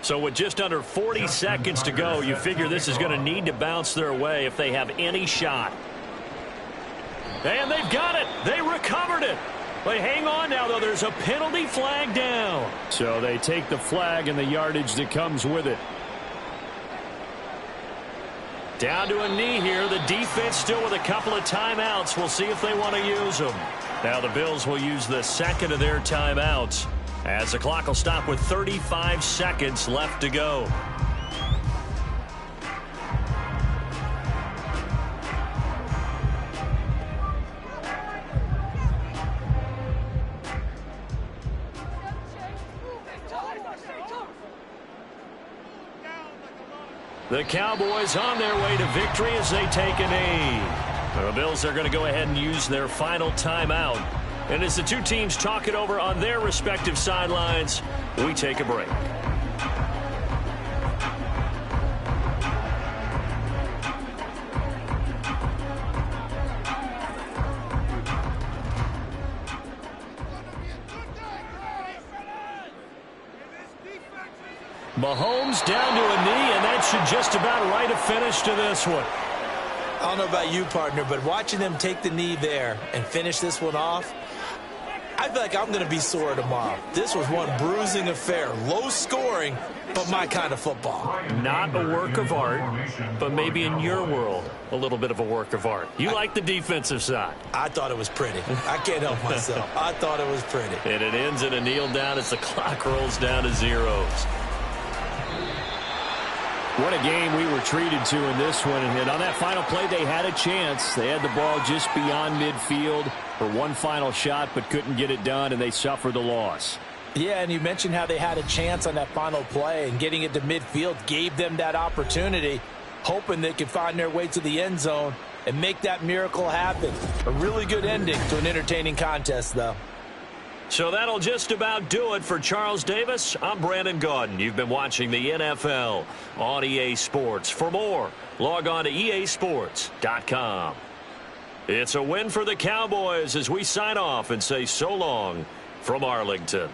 So with just under 40 seconds to go, you figure this is going to need to bounce their way if they have any shot. And they've got it. They recovered it. But hang on now, though. There's a penalty flag down. So they take the flag and the yardage that comes with it. Down to a knee here. The defense still with a couple of timeouts. We'll see if they want to use them. Now the Bills will use the second of their timeouts as the clock will stop with 35 seconds left to go. The Cowboys on their way to victory as they take a knee. The Bills are going to go ahead and use their final timeout. And as the two teams talk it over on their respective sidelines, we take a break. Mahomes down to a knee, and that should just about write a finish to this one.
I don't know about you, partner, but watching them take the knee there and finish this one off, I feel like I'm going to be sore tomorrow. This was one bruising affair. Low scoring, but my kind of football.
Not a work of art, but maybe in your world, a little bit of a work of art. You like the defensive side.
I thought it was pretty. I can't help myself. I thought it was pretty.
And it ends in a kneel down as the clock rolls down to zeros. What a game we were treated to in this one. And on that final play, they had a chance. They had the ball just beyond midfield for one final shot, but couldn't get it done, and they suffered the loss.
Yeah, and you mentioned how they had a chance on that final play, and getting it to midfield gave them that opportunity, hoping they could find their way to the end zone and make that miracle happen. A really good ending to an entertaining contest, though.
So that'll just about do it for Charles Davis. I'm Brandon Gaudin. You've been watching the NFL on EA Sports. For more, log on to easports.com. It's a win for the Cowboys as we sign off and say so long from Arlington.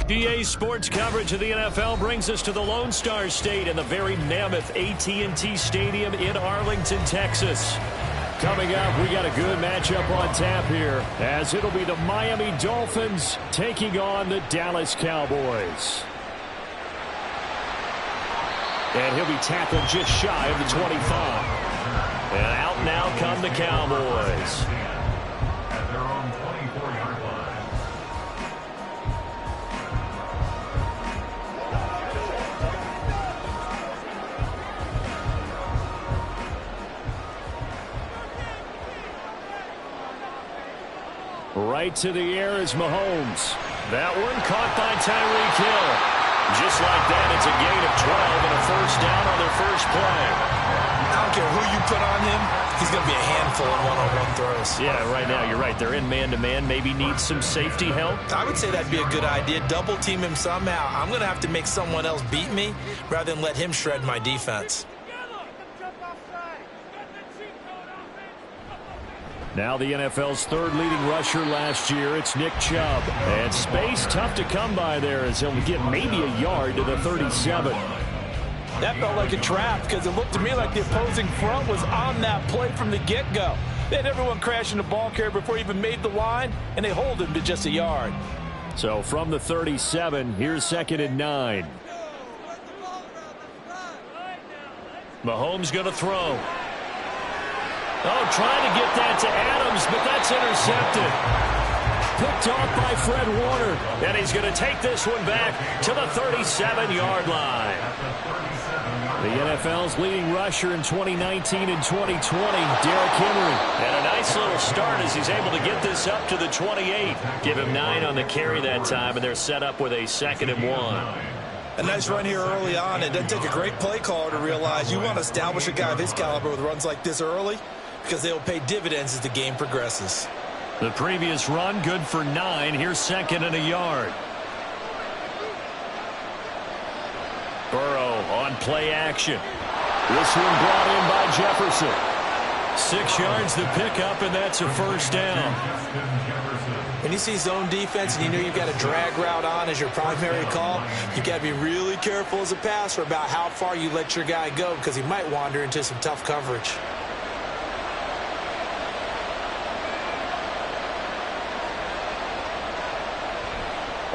DA Sports coverage of the NFL brings us to the Lone Star State and the very mammoth AT&T Stadium in Arlington, Texas. Coming up, we got a good matchup on tap here, as it'll be the Miami Dolphins taking on the Dallas Cowboys. And he'll be tackled just shy of the 25. And out now come the Cowboys.
At their own 24-yard line.
Right to the air is Mahomes. That one caught by Tyreek Hill. Just like that, it's a gain of 12 and a first down on their first play.
I don't care who you put on him, he's going to be a handful in one-on-one throws.
Yeah, right now, you're right. They're in man-to-man. Maybe need some safety help.
I would say that'd be a good idea. Double team him somehow. I'm going to have to make someone else beat me rather than let him shred my defense.
Now the NFL's third leading rusher last year, it's Nick Chubb. And space tough to come by there as he'll get maybe a yard to the 37.
That felt like a trap because it looked to me like the opposing front was on that play from the get-go. They had everyone crashing the ball carrier before he even made the line, and they hold him to just a yard.
So from the 37, here's 2nd and 9. Mahomes going to throw. Oh, trying to get that to Adams, but that's intercepted. Picked off by Fred Warner. And he's going to take this one back to the 37-yard line. The NFL's leading rusher in 2019 and 2020, Derrick Henry. And a nice little start as he's able to get this up to the 28. Give him 9 on the carry that time, and they're set up with a 2nd and 1.
A nice run here early on. It doesn't take a great play caller to realize you want to establish a guy of his caliber with runs like this early because they will pay dividends as the game progresses.
The previous run, good for 9. Here's 2nd and a yard. Burrow on play action. This one brought in by Jefferson. 6 yards the pickup, and that's a first down.
When you see zone defense and you know you've got a drag route on as your primary call, you've got to be really careful as a passer about how far you let your guy go because he might wander into some tough coverage.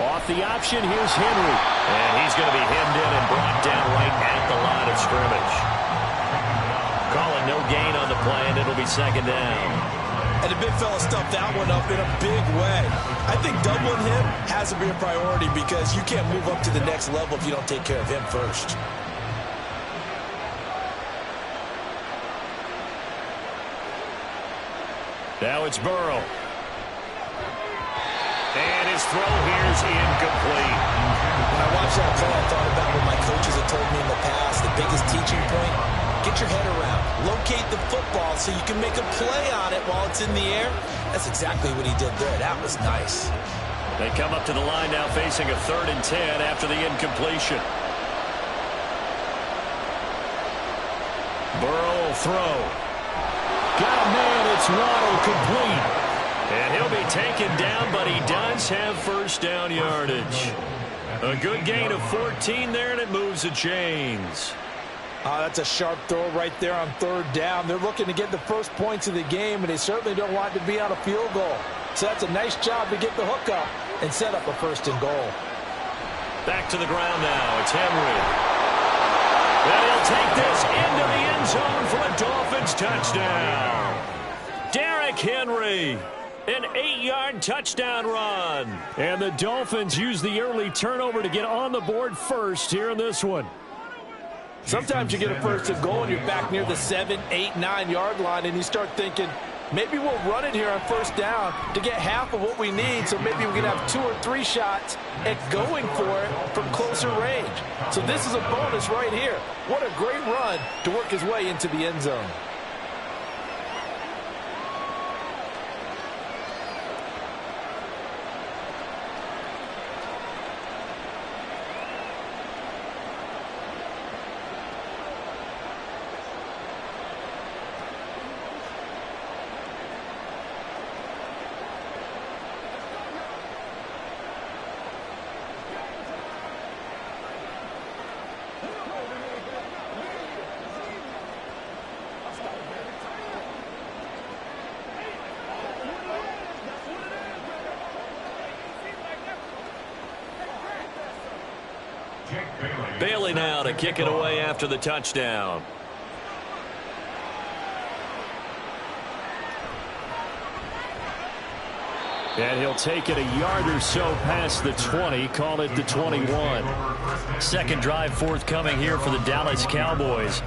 Off the option, here's Henry. And he's going to be hemmed in and brought down right at the line of scrimmage. Calling no gain on the play, and it'll be 2nd down.
And the big fella stuffed that one up in a big way. I think doubling him has to be a priority because you can't move up to the next level if you don't take care of him first.
Now it's Burrow. And his throw here's incomplete.
When I watched that play, I thought about what my coaches had told me in the past. The biggest teaching point, get your head around. Locate the football so you can make a play on it while it's in the air. That's exactly what he did there. That was nice.
They come up to the line now facing a 3rd and 10 after the incompletion. Burrow will throw. Got a man, it's Waddle, complete. And he'll be taken down, but he does have first down yardage. A good gain of 14 there, and it moves the chains.
That's a sharp throw right there on 3rd down. They're looking to get the first points of the game, and they certainly don't want to be on a field goal. So that's a nice job to get the hook up and set up a 1st and goal.
Back to the ground now. It's Henry. And he'll take this into the end zone for a Dolphins touchdown. Derrick Henry. An 8-yard touchdown run. And the Dolphins use the early turnover to get on the board first here in this one.
Sometimes you get a first and goal and you're back near the 7, 8, 9-yard line, and you start thinking, maybe we'll run it here on first down to get half of what we need, so maybe we can have 2 or 3 shots at going for it from closer range. So this is a bonus right here. What a great run to work his way into the end zone.
Bailey now to kick it away after the touchdown. And he'll take it a yard or so past the 20, call it the 21. Second drive forthcoming here for the Dallas Cowboys.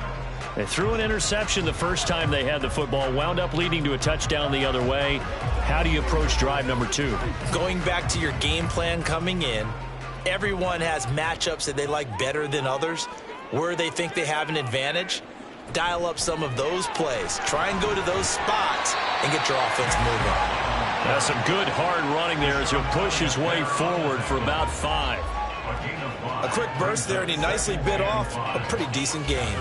They threw an interception the first time they had the football, wound up leading to a touchdown the other way. How do you approach drive number 2?
Going back to your game plan coming in, everyone has matchups that they like better than others, where they think they have an advantage. Dial up some of those plays. Try and go to those spots and get your offense moving.
That's some good hard running there as he'll push his way forward for about 5.
A quick burst there, and he nicely bit off a pretty decent gain.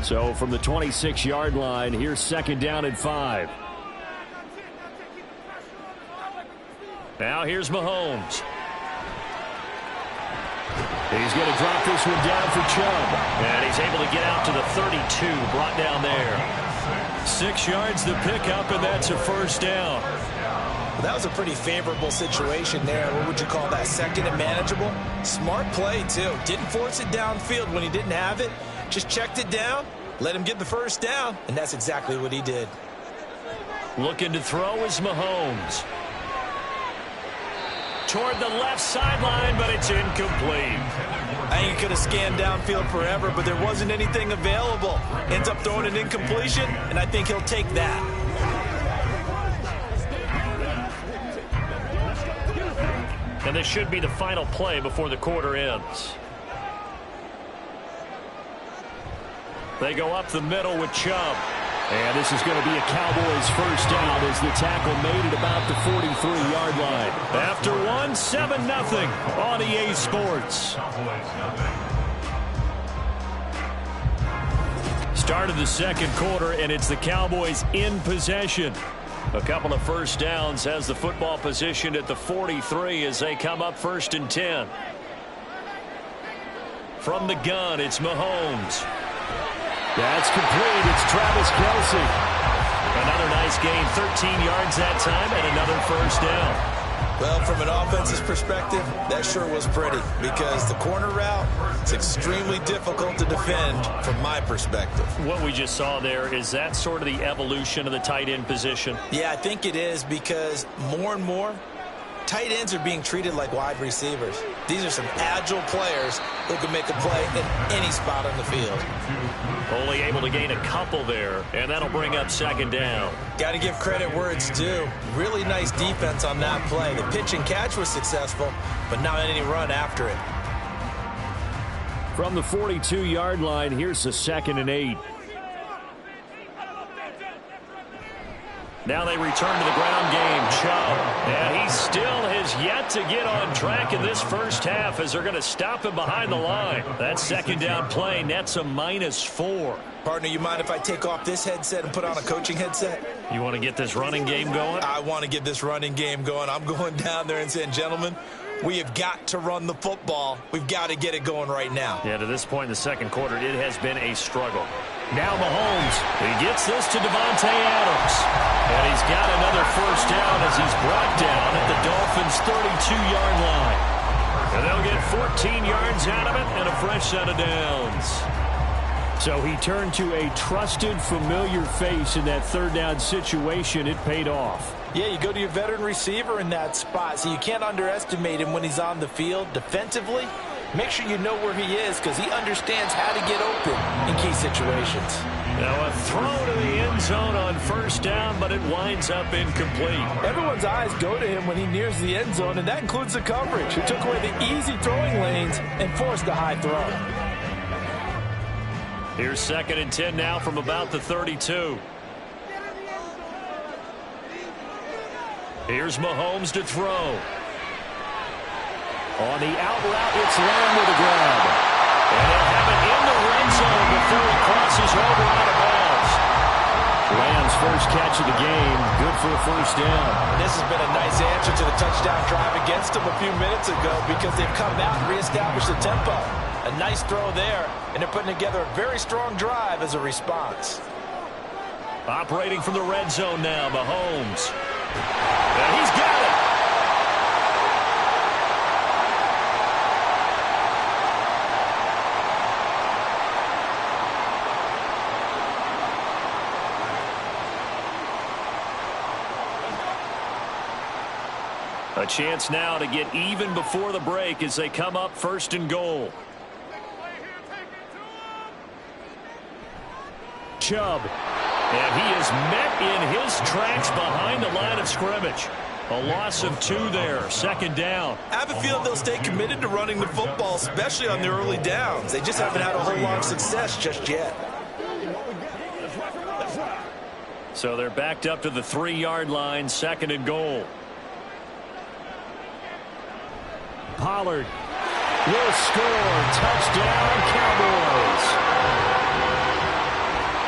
So from the 26-yard line, here's second down and 5. Now here's Mahomes. He's going to drop this one down for Chubb. And he's able to get out to the 32, brought down there. 6 yards to pick up, and that's a first down.
Well, that was a pretty favorable situation there. What would you call that? Second and manageable? Smart play, too. Didn't force it downfield when he didn't have it. Just checked it down, let him get the first down, and that's exactly what he did.
Looking to throw is Mahomes. Toward the left sideline, but it's incomplete.
I think he could have scanned downfield forever, but there wasn't anything available. Ends up throwing an incompletion, and I think he'll take that.
And this should be the final play before the quarter ends. They go up the middle with Chubb. And this is going to be a Cowboys first down as the tackle made it about the 43-yard line. After one, 7-0 on EA Sports. Start of the second quarter, and it's the Cowboys in possession. A couple of first downs has the football positioned at the 43 as they come up first and 10. From the gun, it's Mahomes. That's complete. It's Travis Kelce. Another nice gain, 13 yards that time, and another first down.
Well, from an offensive perspective, that sure was pretty, because the corner route is extremely difficult to defend from my perspective.
What we just saw there, is that sort of the evolution of the tight end position?
Yeah, I think it is, because more and more, tight ends are being treated like wide receivers. These are some agile players who can make a play at any spot on the field.
Only able to gain a couple there, and that'll bring up second down.
Got to give credit where it's due. Really nice defense on that play. The pitch and catch was successful, but not any run after it.
From the 42-yard line, here's the 2nd and 8. Now they return to the ground game. Chubb. And he still has yet to get on track in this first half as they're going to stop him behind the line. That second down play nets a -4.
Partner, you mind if I take off this headset and put on a coaching headset?
You want to get this running game going?
I want to get this running game going. I'm going down there and saying, gentlemen, we have got to run the football. We've got to get it going right now.
Yeah, to this point in the second quarter, it has been a struggle. Now Mahomes, he gets this to Devontae Adams. And he's got another first down as he's brought down at the Dolphins' 32-yard line. And they'll get 14 yards out of it and a fresh set of downs. So he turned to a trusted, familiar face in that third down situation. It paid off.
Yeah, you go to your veteran receiver in that spot, so you can't underestimate him when he's on the field. Defensively, make sure you know where he is because he understands how to get open in key situations.
Now a throw to the end zone on first down, but it winds up incomplete.
Everyone's eyes go to him when he nears the end zone, and that includes the coverage. He took away the easy throwing lanes and forced a high throw.
Here's 2nd and 10 now from about the 32. Here's Mahomes to throw. On the out route, it's Lamb with a grab. And they'll have it in the red zone before he crosses over out of bounds. Lamb's first catch of the game, good for a first down.
This has been a nice answer to the touchdown drive against them a few minutes ago because they've come out and reestablished the tempo. A nice throw there, and they're putting together a very strong drive as a response.
Operating from the red zone now, Mahomes. And he's got it. A chance now to get even before the break as they come up 1st and goal. Chubb. And he is met in his tracks behind the line of scrimmage. A loss of 2 there, 2nd down.
I have a feeling they'll stay committed to running the football, especially on their early downs. They just haven't had a whole lot of success just yet.
So they're backed up to the 3-yard line, 2nd and goal. Pollard will score. Touchdown, Cowboys.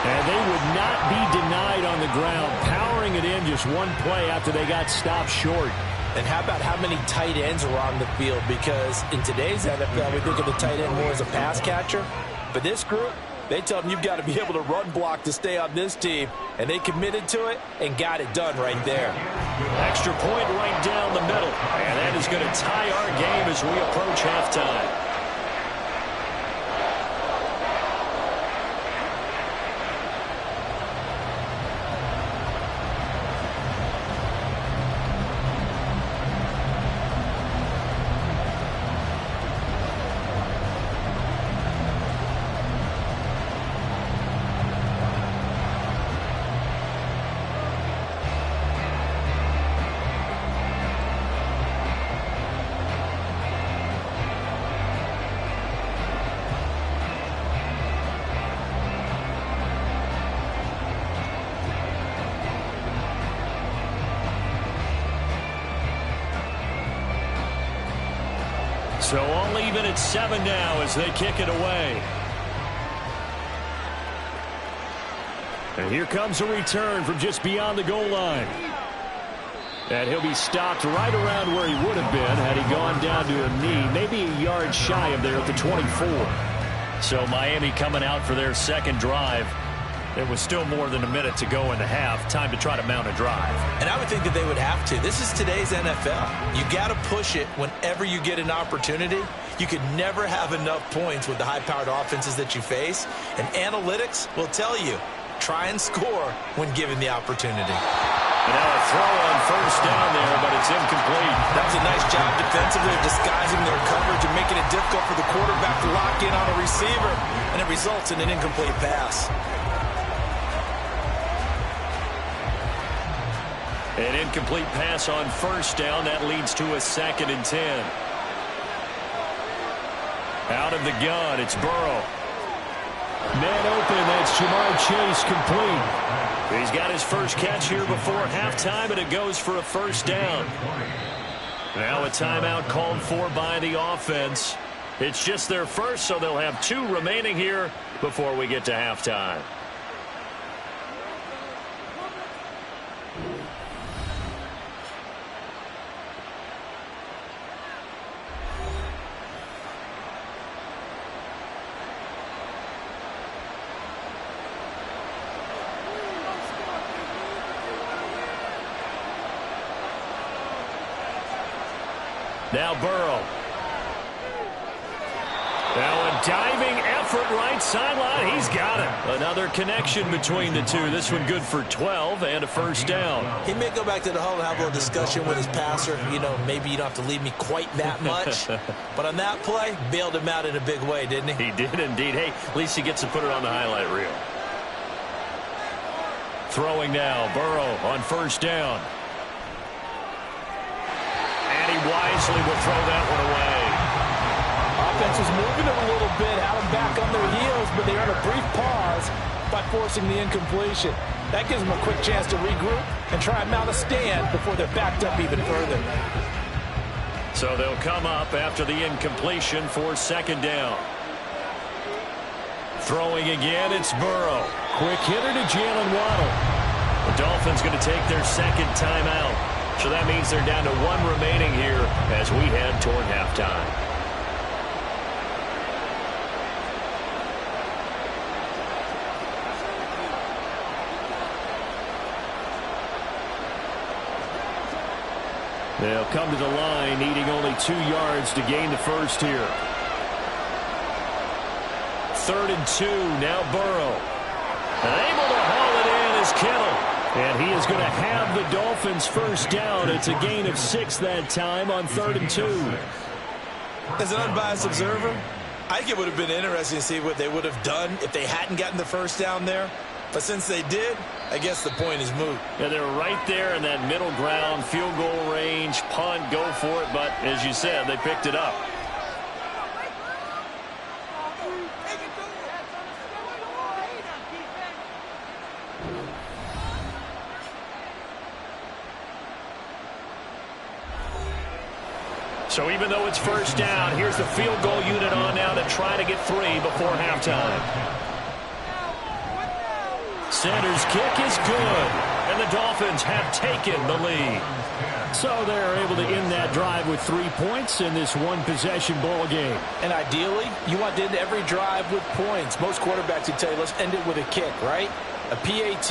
And they would not be denied on the ground, powering it in just one play after they got stopped short.
And how about how many tight ends are on the field? Because in today's NFL, we think of the tight end more as a pass catcher. But this group, they tell them you've got to be able to run block to stay on this team. And they committed to it and got it done right there.
Extra point right down the middle. And that is going to tie our game as we approach halftime. So all even at 7 now as they kick it away. And here comes a return from just beyond the goal line. And he'll be stopped right around where he would have been had he gone down to a knee, maybe a yard shy of there at the 24. So Miami coming out for their 2nd drive. There was still more than a minute to go in the half. Time to try to mount a drive.
And I would think that they would have to. This is today's NFL. You got to push it whenever you get an opportunity. You could never have enough points with the high-powered offenses that you face. And analytics will tell you, try and score when given the opportunity.
And now a throw on first down there, but it's incomplete.
That was a nice job defensively of disguising their coverage and making it difficult for the quarterback to lock in on a receiver. And it results in an incomplete pass.
An incomplete pass on first down. That leads to a 2nd and 10. Out of the gun, it's Burrow. Man open, that's Jamar Chase complete. He's got his first catch here before halftime, and it goes for a first down. Now a timeout called for by the offense. It's just their first, so they'll have 2 remaining here before we get to halftime. Now Burrow. Now a diving foot right sideline. He's got it. Another connection between the two. This one good for 12 and a first down.
He may go back to the huddle and have a little discussion with his passer. You know, maybe you don't have to leave me quite that much. But on that play, bailed him out in a big way, didn't he?
He did indeed. Hey, at least he gets to put it on the highlight reel. Throwing now, Burrow on first down. And he wisely will throw that one away.
Offense was moving it a little bit, had them back on their heels, but they earned a brief pause by forcing the incompletion. That gives them a quick chance to regroup and try and mount a stand before they're backed up even further.
So they'll come up after the incompletion for second down. Throwing again, it's Burrow. Quick hitter to Jalen Waddle. The Dolphins going to take their second timeout. So that means they're down to one remaining here as we head toward halftime. They'll come to the line, needing only 2 yards to gain the first here. 3rd and 2, now Burrow. And able to haul it in is Kittle. And he is going to have the Dolphins first down. It's a gain of 6 that time on 3rd and 2.
As an unbiased observer, I think it would have been interesting to see what they would have done if they hadn't gotten the first down there. But since they did, I guess the point is moot.
Yeah, they were right there in that middle ground, field goal range, punt, go for it. But as you said, they picked it up. So even though it's first down, here's the field goal unit on now to try to get 3 before halftime. Center's kick is good, and the Dolphins have taken the lead. So they're able to end that drive with 3 points in this one-possession ball game.
And ideally, you want to end every drive with points. Most quarterbacks would tell you, let's end it with a kick, right? A PAT,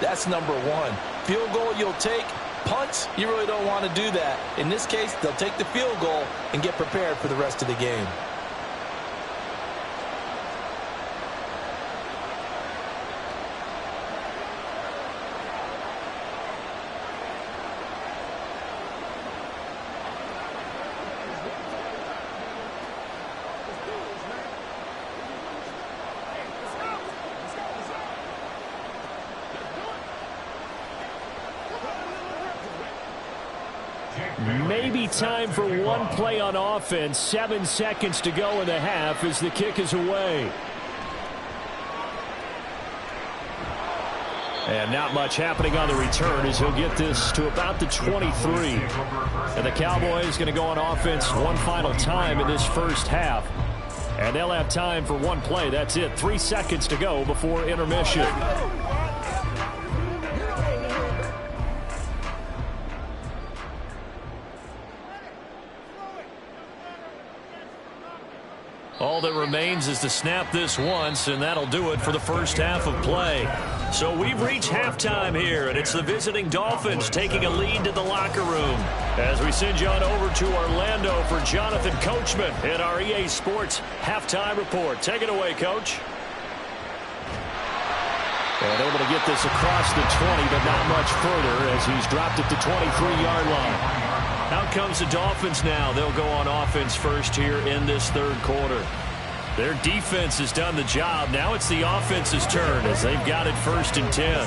that's number 1. Field goal you'll take. Punts, you really don't want to do that. In this case, they'll take the field goal and get prepared for the rest of the game.
Maybe time for one play on offense. 7 seconds to go in the half as the kick is away. And not much happening on the return as he'll get this to about the 23. And the Cowboys going to go on offense one final time in this first half. And they'll have time for one play. That's it. 3 seconds to go before intermission. All that remains is to snap this once, and that'll do it for the first half of play. So we've reached halftime here, and it's the visiting Dolphins taking a lead to the locker room. As we send you on over to Orlando for Jonathan Coachman in our EA Sports Halftime Report. Take it away, Coach. And able to get this across the 20, but not much further as he's dropped at the 23-yard line. Out comes the Dolphins now. They'll go on offense first here in this third quarter. Their defense has done the job. Now it's the offense's turn as they've got it 1st and 10.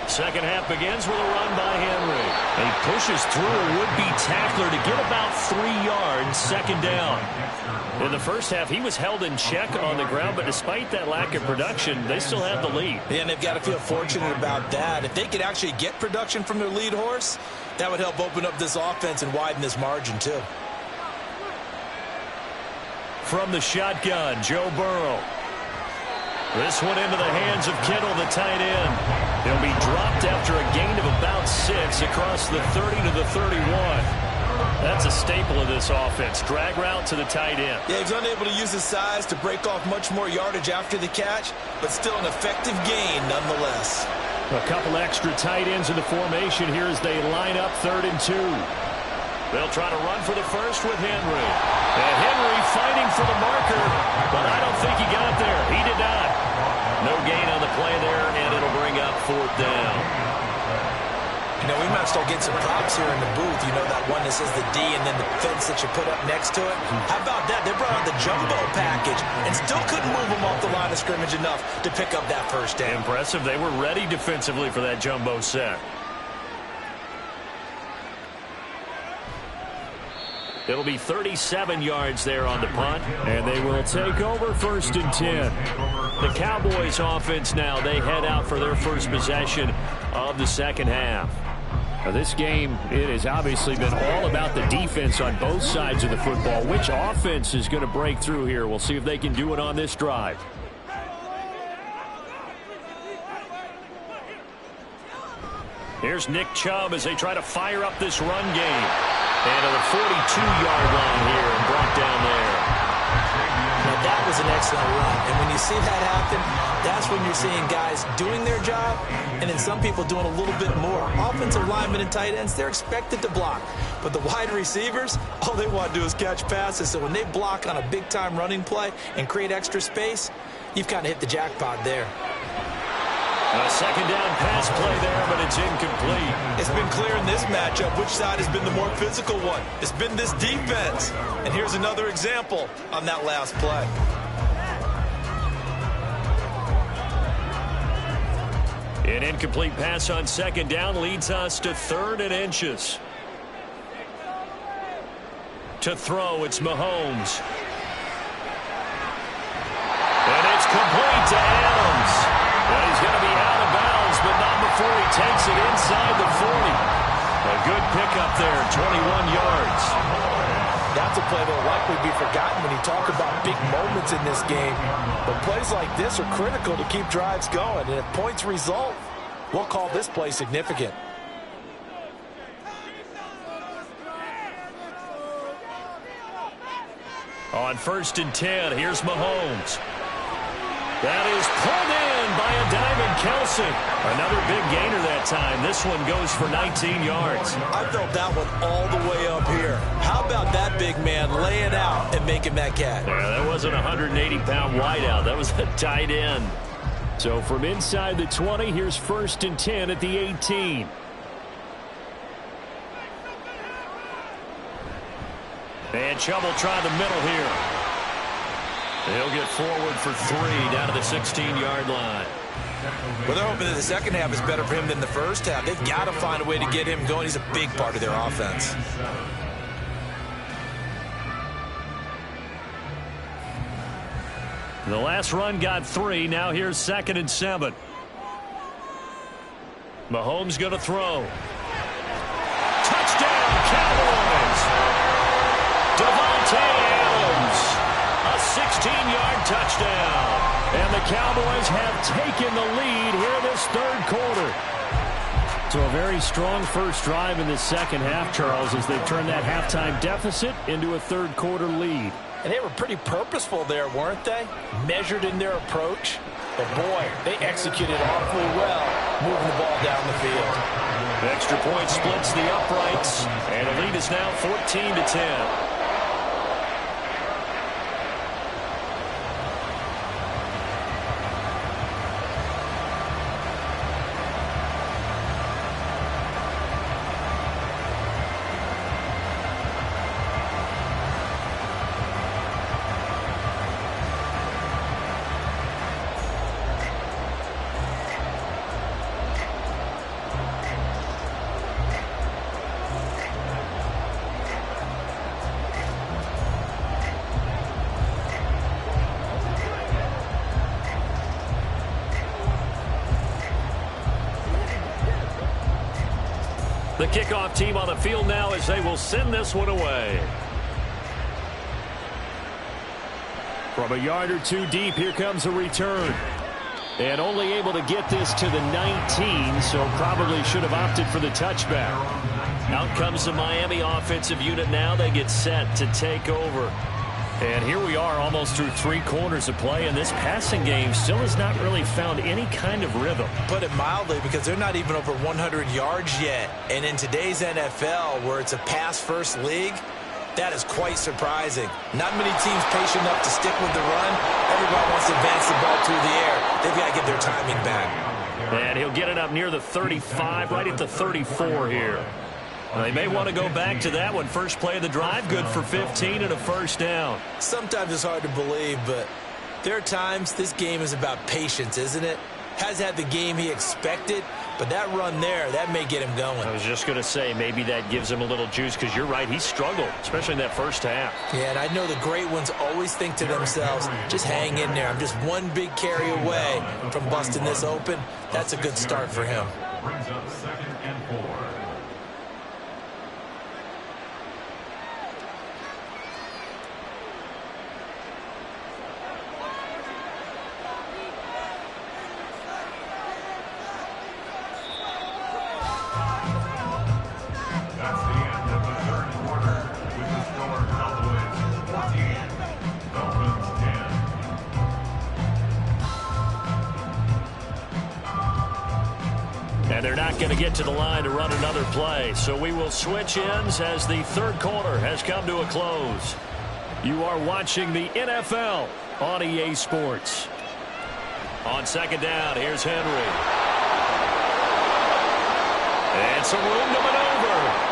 Second half begins with a run by Henry. And he pushes through a would-be tackler to get about 3 yards, second down. In the first half, he was held in check on the ground, but despite that lack of production, they still have the lead.
Yeah, and they've got to feel fortunate about that. If they could actually get production from their lead horse, that would help open up this offense and widen this margin, too.
From the shotgun, Joe Burrow. This one into the hands of Kittle, the tight end. He'll be dropped after a gain of about 6 across the 30 to the 31. That's a staple of this offense. Drag route to the tight end.
Yeah, he's unable to use his size to break off much more yardage after the catch, but still an effective gain nonetheless.
A couple extra tight ends in the formation here as they line up 3rd and 2. They'll try to run for the first with Henry. And Henry fighting for the marker, but I don't think he got there. He did not. No gain on the play there, and it'll bring up 4th down.
You know, we might start getting some props here in the booth. You know, that one that says the D and then the fence that you put up next to it? How about that? They brought out the jumbo package and still couldn't move them off the line of scrimmage enough to pick up that first down.
Impressive. They were ready defensively for that jumbo set. It'll be 37 yards there on the punt, and they will take over 1st and 10. The Cowboys offense now, they head out for their first possession of the second half. Now, this game, it has obviously been all about the defense on both sides of the football. Which offense is going to break through here? We'll see if they can do it on this drive. Here's Nick Chubb as they try to fire up this run game. And to the 42-yard line here and brought down there.
Now, that was an excellent run. And when you see that happen, that's when you're seeing guys doing their job and then some people doing a little bit more. Offensive linemen and tight ends, they're expected to block. But the wide receivers, all they want to do is catch passes. So when they block on a big-time running play and create extra space, you've kind of hit the jackpot there.
A second down pass play there, but it's incomplete.
It's been clear in this matchup which side has been the more physical one. It's been this defense. And here's another example on that last play.
An incomplete pass on second down leads us to 3rd and inches. To throw, it's Mahomes. And it's complete to Adams. Well, he's going to be out of bounds, but not before he takes it inside the 40. A good pickup there, 21 yards.
That's a play that will likely be forgotten when you talk about big moments in this game. But plays like this are critical to keep drives going. And if points result, we'll call this play significant.
On 1st and 10, here's Mahomes. That is pulled in by a diamond Kelsey. Another big gainer that time. This one goes for 19 yards.
I felt that one all the way up here. How about that big man laying out and making that catch?
Yeah, that wasn't a 180-pound wideout. That was a tight end. So from inside the 20, here's 1st and 10 at the 18. And Chubb will try the middle here. He'll get forward for 3 down to the 16-yard line.
Well, they're hoping that the second half is better for him than the first half. They've got to find a way to get him going. He's a big part of their offense.
The last run got 3. Now here's 2nd and 7. Mahomes going to throw. Touchdown, Cowboys! Devontae Adams. A 16-yard touchdown. And the Cowboys have taken the lead here this 3rd quarter. So a very strong first drive in the second half, Charles, as they've turned that halftime deficit into a 3rd quarter lead.
And they were pretty purposeful there, weren't they? Measured in their approach. But boy, they executed awfully well, moving the ball down the field.
The extra point splits the uprights, and the lead is now 14-10. The kickoff team on the field now as they will send this one away. From a yard or 2 deep, here comes a return. And only able to get this to the 19, so probably should have opted for the touchback. Out comes the Miami offensive unit now. They get set to take over. And here we are almost through 3 quarters of play, and this passing game still has not really found any kind of rhythm.
Put it mildly, because they're not even over 100 yards yet. And in today's NFL, where it's a pass-first league, that is quite surprising. Not many teams patient enough to stick with the run. Everybody wants to advance the ball through the air. They've got to get their timing back.
And he'll get it up near the 35, right at the 34 here. They may want to go back to that one. First play of the drive, good for 15 and a first down.
Sometimes it's hard to believe, but there are times this game is about patience, isn't it? Has had the game he expected, but that run there, that may get him going.
I was just going to say, maybe that gives him a little juice, because you're right, he struggled, especially in that first half.
Yeah, and I know the great ones always think to themselves, just hang in there. I'm just one big carry away from busting this open. That's a good start for him.
Brings up 2nd and 4. That's the end of the 3rd quarter, with the score Cowboys 14, Dolphins 10.
And they're not going to get to the line to run another play, so we will switch ends as the 3rd quarter has come to a close. You are watching the NFL on EA Sports. On 2nd down, here's Henry. And some room to maneuver.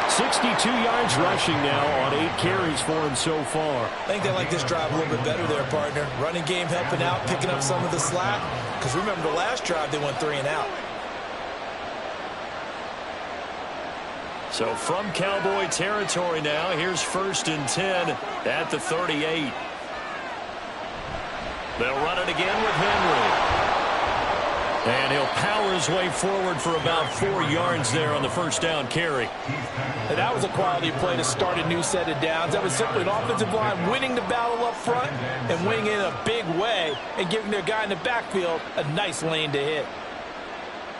62 yards rushing now on 8 carries for him so far.
I think they like this drive a little bit better there, partner. Running game helping out, picking up some of the slack. Because remember, the last drive, they went 3 and out.
So from Cowboy territory now, here's 1st and 10 at the 38. They'll run it again with Henry. And he'll power his way forward for about 4 yards there on the first down carry.
And that was a quality play to start a new set of downs. That was simply an offensive line winning the battle up front and winning it in a big way and giving their guy in the backfield a nice lane to hit.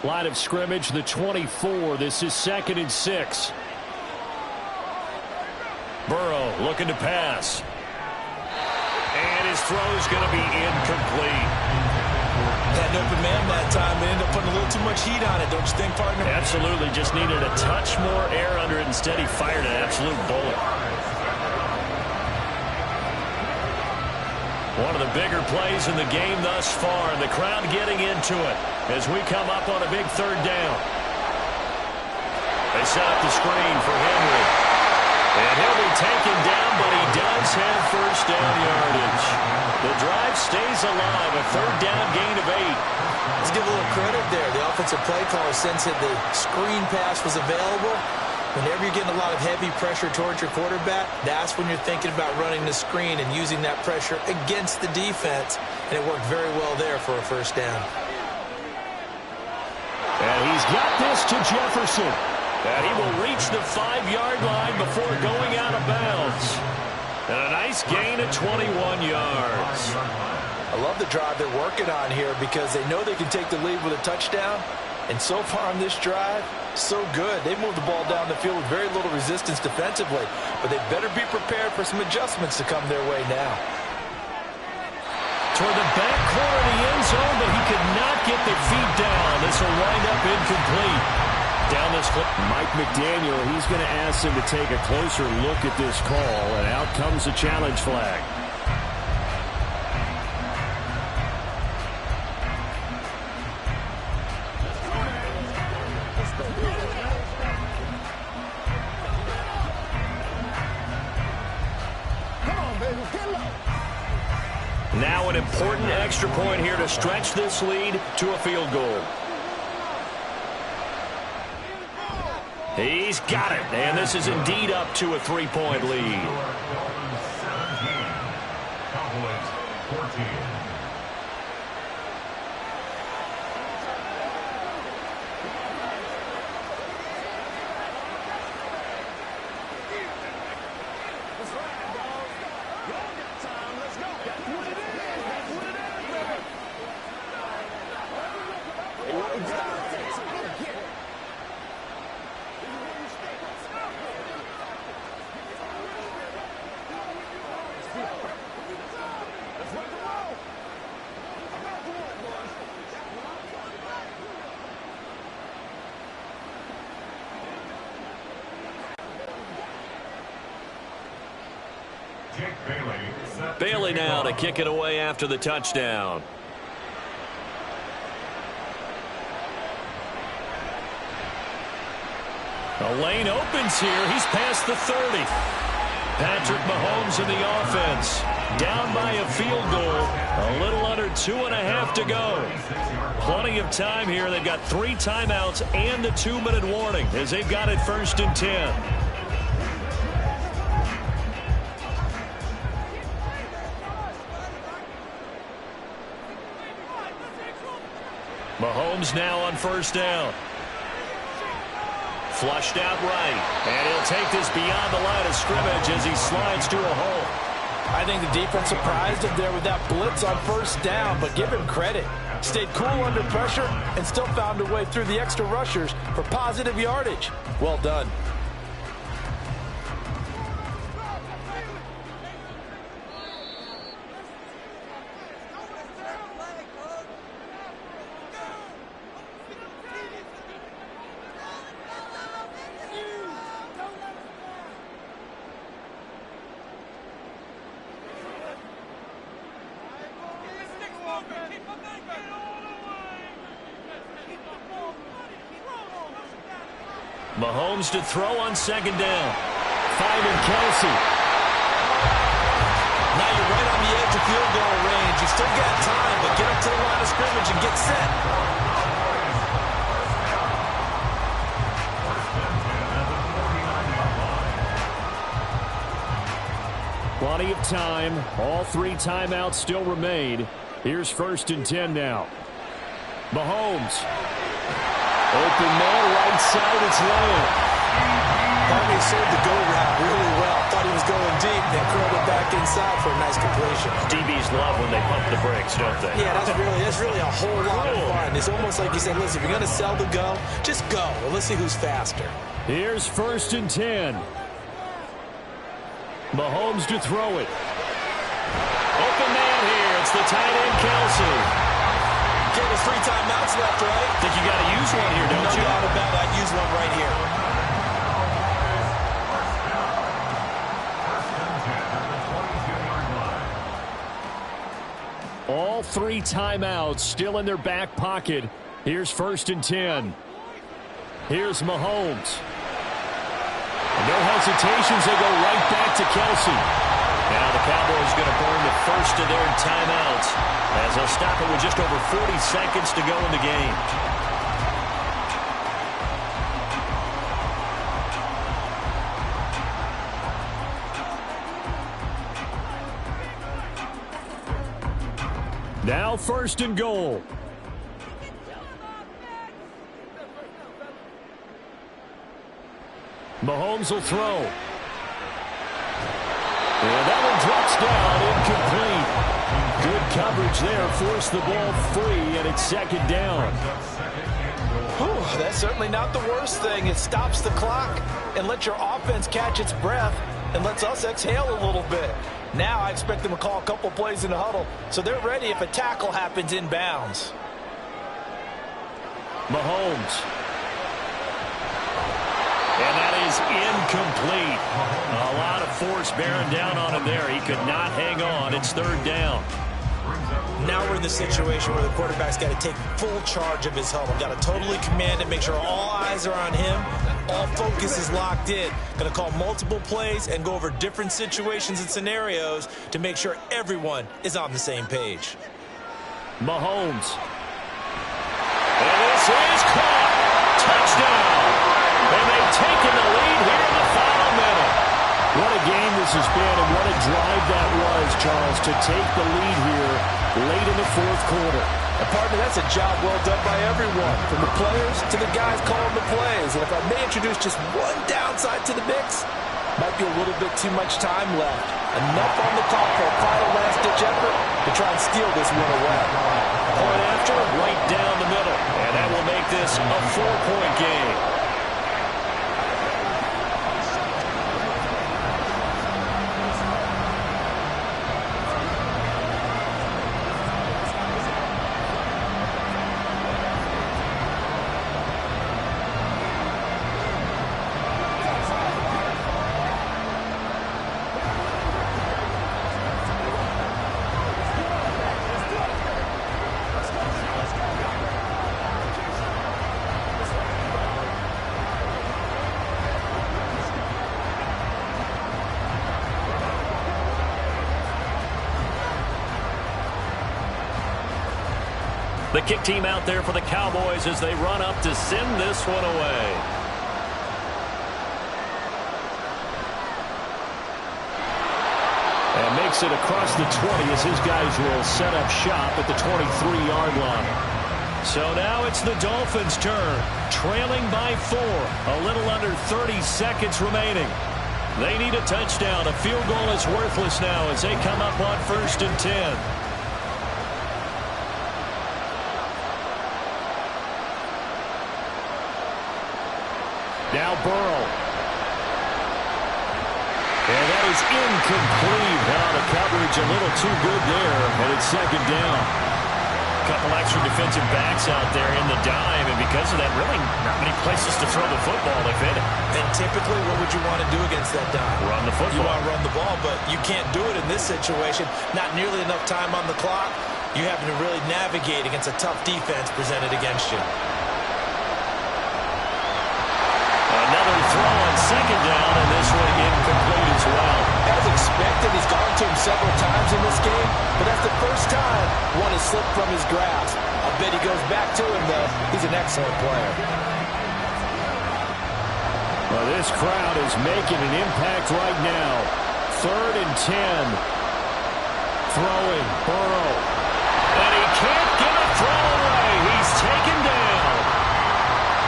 Line of scrimmage, the 24. This is 2nd and 6. Burrow looking to pass. And his throw is going to be incomplete.
Had an open man that time, but ended up putting a little too much heat on it, don't you think, partner?
Absolutely, just needed a touch more air under it. Instead, he fired an absolute bullet. One of the bigger plays in the game thus far, and the crowd getting into it as we come up on a big 3rd down. They set up the screen for Henry. And he'll be taken down, but he does have first down yardage. The drive stays alive, a 3rd down gain of 8.
Let's give a little credit there. The offensive play caller sensed that the screen pass was available. Whenever you're getting a lot of heavy pressure towards your quarterback, that's when you're thinking about running the screen and using that pressure against the defense. And it worked very well there for a first down.
And he's got this to Jefferson. And he will reach the 5-yard line before going out of bounds. And a nice gain of 21 yards.
I love the drive they're working on here because they know they can take the lead with a touchdown. And so far on this drive, so good. They moved the ball down the field with very little resistance defensively. But they better be prepared for some adjustments to come their way now.
Toward the back corner of the end zone, but he could not get the feet down. This will wind up incomplete. Down this clip, Mike McDaniel, he's going to ask him to take a closer look at this call, and out comes the challenge flag. Now an important extra point here to stretch this lead to a field goal. He's got it, and this is indeed up to a 3-point lead.
Dolphins 17, Cowboys 14.
Bailey now to kick it away after the touchdown. The lane opens here. He's past the 30. Patrick Mahomes in the offense. Down by a field goal. A little under 2.5 to go. Plenty of time here. They've got 3 timeouts and the 2-minute warning as they've got it 1st and 10. Mahomes now on 1st down. Flushed out right. And he'll take this beyond the line of scrimmage as he slides to a hole.
I think the defense surprised him there with that blitz on 1st down, but give him credit. Stayed cool under pressure and still found a way through the extra rushers for positive yardage. Well done.
Mahomes to throw on 2nd down. Finding Kelsey.
Now you're right on the edge of field goal range. You still got time, but get up to the line of scrimmage and get set.
Plenty of time. All 3 timeouts still remain. Here's 1st and 10 now. Mahomes. Open man, right side, it's Lane.
Barney served the go route really well. Thought he was going deep, then curled it back inside for a nice completion.
DBs love when they pump the brakes, don't they?
Yeah, that's really a whole lot of fun. It's almost like you said, listen, if you're going to sell the go, just go. Well, let's see who's faster.
Here's 1st and 10. Mahomes to throw it. Open man here. It's the tight end, Kelsey.
Okay, there's 3 timeouts left, right?
Think you got to use one here, don't you?
No doubt about it. I'd use one right here.
All 3 timeouts still in their back pocket. Here's 1st and 10. Here's Mahomes. No hesitations. They go right back to Kelsey. Now the Cowboys going to burn the first of their timeouts as they'll stop it with just over 40 seconds to go in the game. Now 1st and goal. Mahomes will throw. And that one drops down, incomplete. Good coverage there, forced the ball free, and it's 2nd down.
Whew, that's certainly not the worst thing. It stops the clock and lets your offense catch its breath and lets us exhale a little bit. Now I expect them to call a couple plays in the huddle, so they're ready if a tackle happens inbounds.
Mahomes. And that is incomplete. A lot of force bearing down on him there. He could not hang on. It's 3rd down.
Now we're in the situation where the quarterback's got to take full charge of his huddle. Got to totally command it, make sure all eyes are on him. All focus is locked in. Going to call multiple plays and go over different situations and scenarios to make sure everyone is on the same page.
Mahomes. And this is caught. Touchdown. And they've taken the lead here in the final minute. What a game this has been, and what a drive that was, Charles, to take the lead here late in the 4th quarter.
And partner, that's a job well done by everyone, from the players to the guys calling the plays. And if I may introduce just one downside to the mix, might be a little bit too much time left. Enough on the clock for a final last-ditch effort to try and steal this one away.
Point after, right down the middle. And that will make this a 4-point game. kick team out there for the Cowboys as they run up to send this one away. And makes it across the 20 as his guys will set up shop at the 23-yard line. So now it's the Dolphins' turn, trailing by 4, a little under 30 seconds remaining. They need a touchdown. A field goal is worthless now as they come up on 1st and 10. Now Burrow. And that is incomplete. Now the coverage a little too good there, and it's 2nd down. A couple extra defensive backs out there in the dime, and because of that, really not many places to throw the football if any.
And typically, what would you want to do against that dime?
Run the football.
You want to run the ball, but you can't do it in this situation. Not nearly enough time on the clock. You having to really navigate against a tough defense presented against you.
Another throw on 2nd down, and this one incomplete as well.
As expected, he's gone to him several times in this game, but that's the first time one has slipped from his grasp. I bet he goes back to him, though. He's an excellent player.
Well, this crowd is making an impact right now. 3rd and 10. Throwing, Burrow. And he can't get a throw away. He's taken down.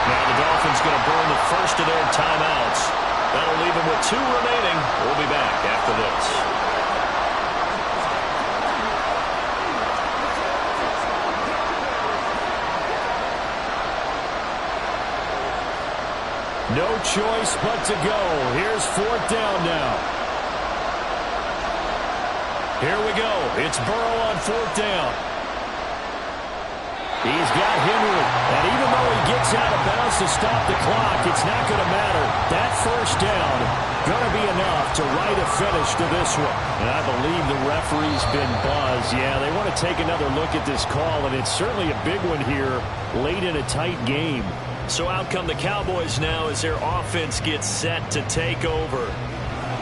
Now the Dolphins going to burn the first of their timeouts. That'll leave them with 2 remaining. We'll be back after this. No choice but to go. Here's 4th down now. Here we go. It's Burrow on 4th down. He's got Henry, and even though he gets out of bounds to stop the clock, it's not going to matter. That 1st down going to be enough to write a finish to this one. And I believe the referee's been buzzed. Yeah, they want to take another look at this call, and it's certainly a big one here late in a tight game. So out come the Cowboys now as their offense gets set to take over.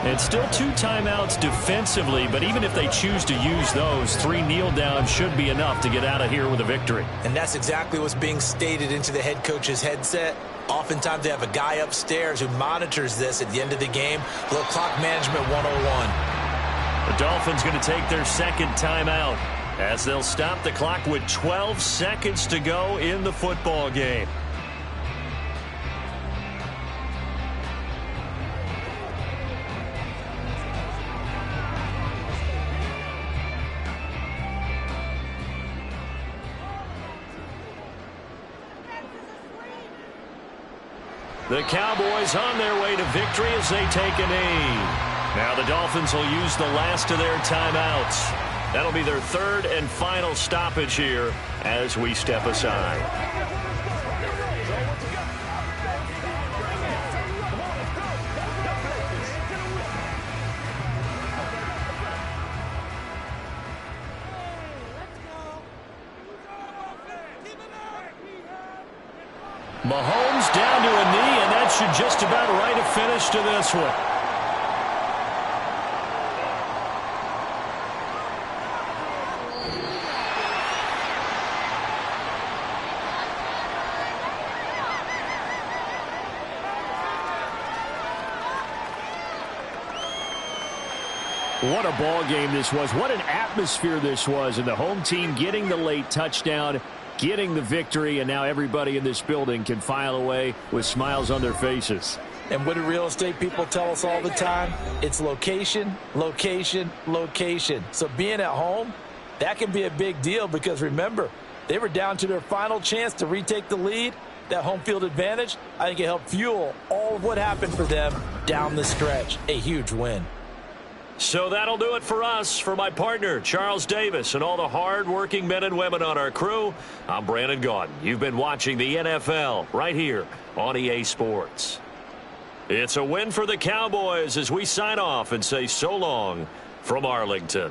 And still 2 timeouts defensively, but even if they choose to use those, 3 kneel downs should be enough to get out of here with a victory.
And that's exactly what's being stated into the head coach's headset. Oftentimes they have a guy upstairs who monitors this at the end of the game. A little clock management 101.
The Dolphins going to take their 2nd timeout as they'll stop the clock with 12 seconds to go in the football game. The Cowboys on their way to victory as they take a knee. Now the Dolphins will use the last of their timeouts. That'll be their 3rd and final stoppage here as we step aside. Mahomes down to a knee, and that should just about write a finish to this one. What a ball game this was. What an atmosphere this was. And the home team getting the late touchdown, getting the victory, and now everybody in this building can file away with smiles on their faces.
And what do real estate people tell us all the time? It's location, location, location. So being at home, that can be a big deal because, remember, they were down to their final chance to retake the lead. That home field advantage, I think it helped fuel all of what happened for them down the stretch. A huge win.
So that'll do it for us. For my partner, Charles Davis, and all the hard-working men and women on our crew, I'm Brandon Gaudin. You've been watching the NFL right here on EA Sports. It's a win for the Cowboys as we sign off and say so long from Arlington.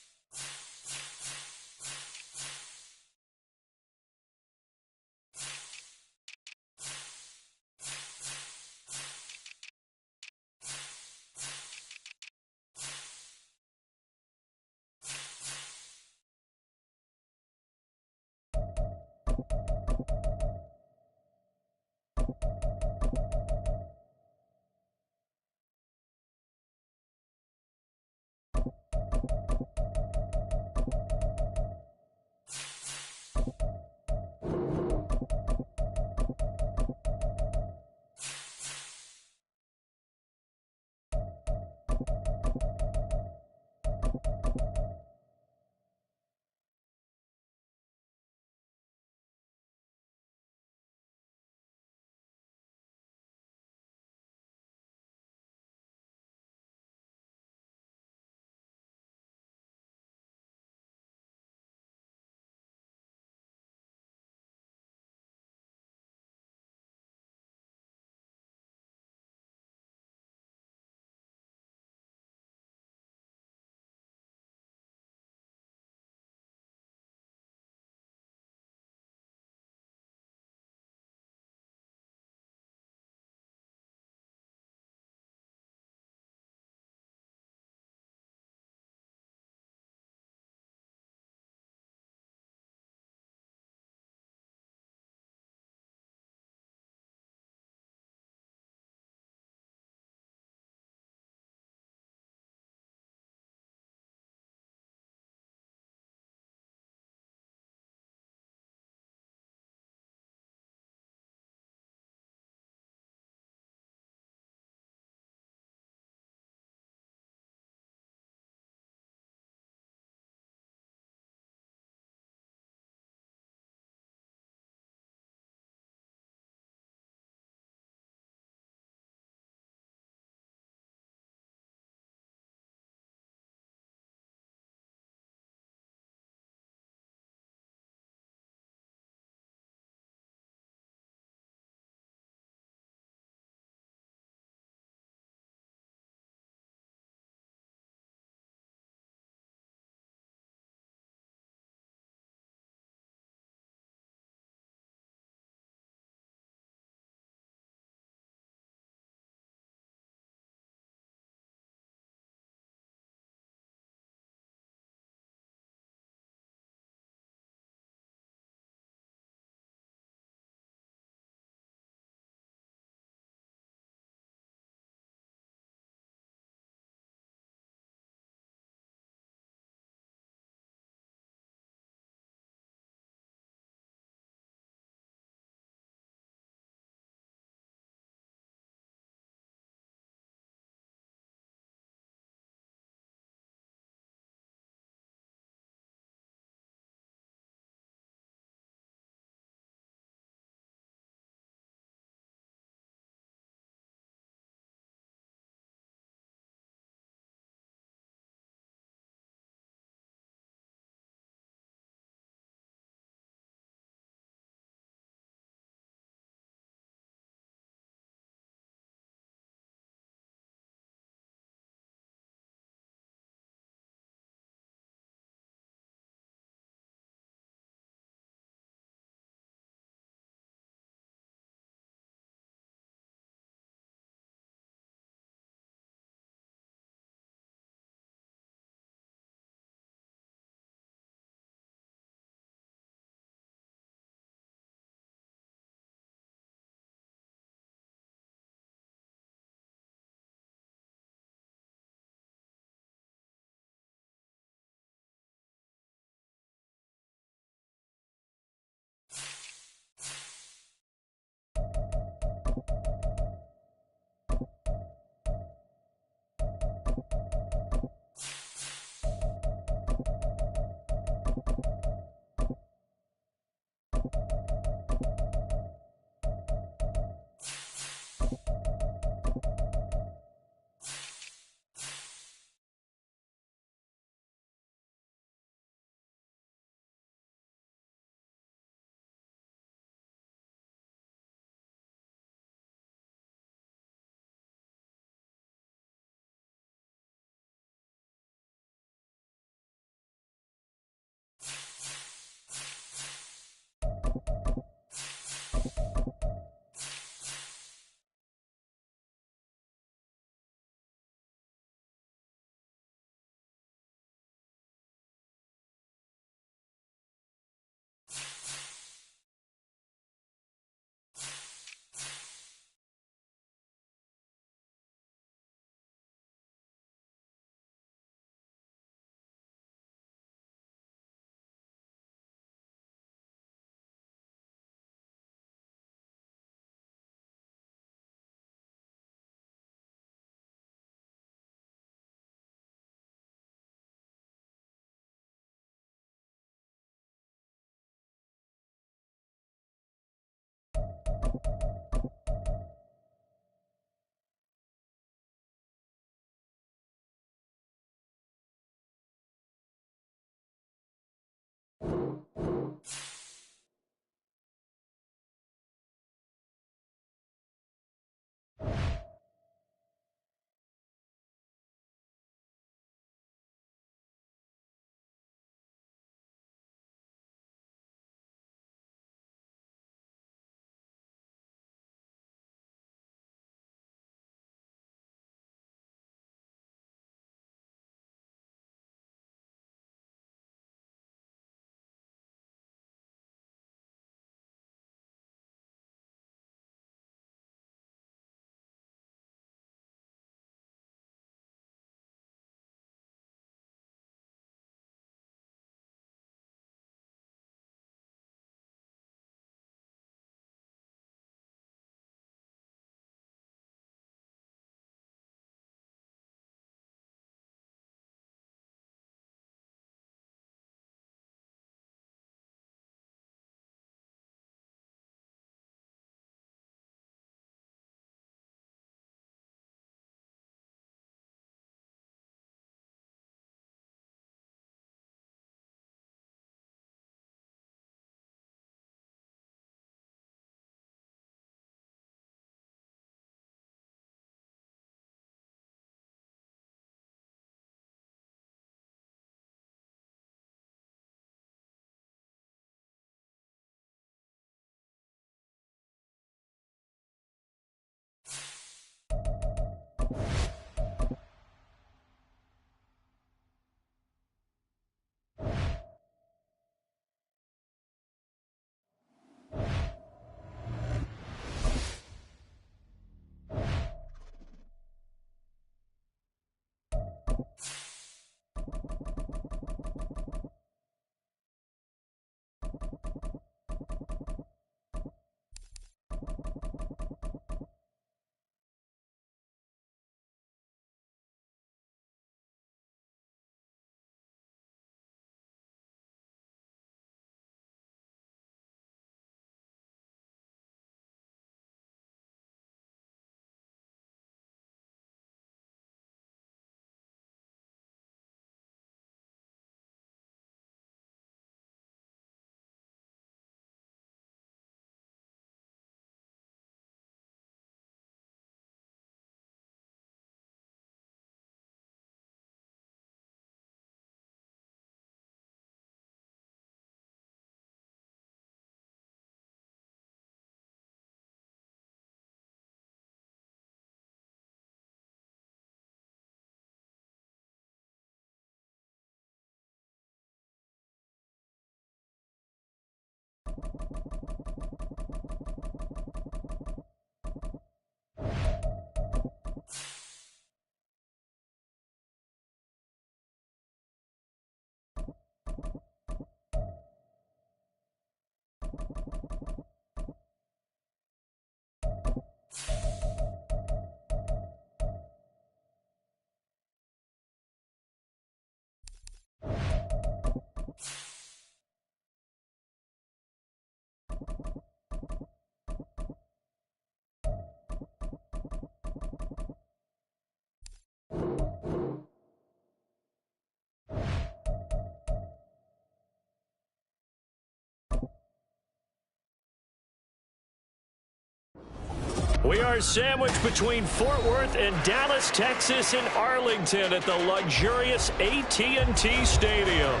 We are sandwiched between Fort Worth and Dallas, Texas in Arlington at the luxurious AT&T Stadium.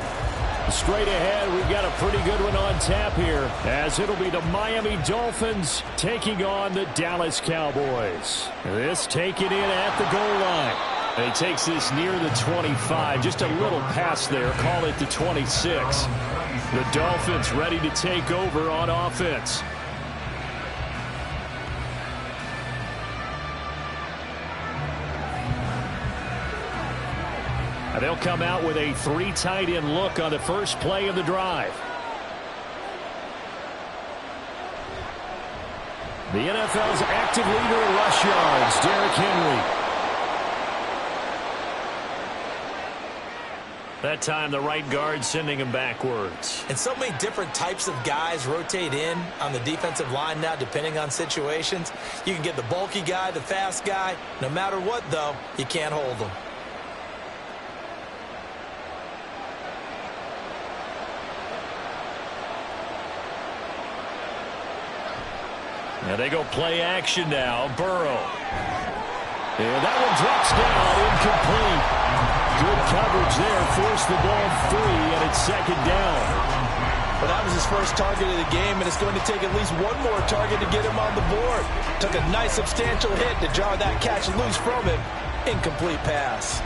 Straight ahead, we've got a pretty good one on tap here, as it'll be the Miami Dolphins taking on the Dallas Cowboys. This taken in at the goal line. And he takes this near the 25, just a little past there, call it the 26. The Dolphins ready to take over on offense. They'll come out with a 3 tight end look on the first play of the drive. The NFL's active leader in rush yards, Derrick Henry. That time the right guard sending him backwards.
And so many different types of guys rotate in on the defensive line now depending on situations. You can get the bulky guy, the fast guy. No matter what, though, you can't hold them.
Now they go play action now. Burrow. And that one drops down, incomplete. Good coverage there. Forced the ball free, and it's second down.
Well, that was his first target of the game, and it's going to take at least one more target to get him on the board. Took a nice substantial hit to jar that catch loose from him. Incomplete pass.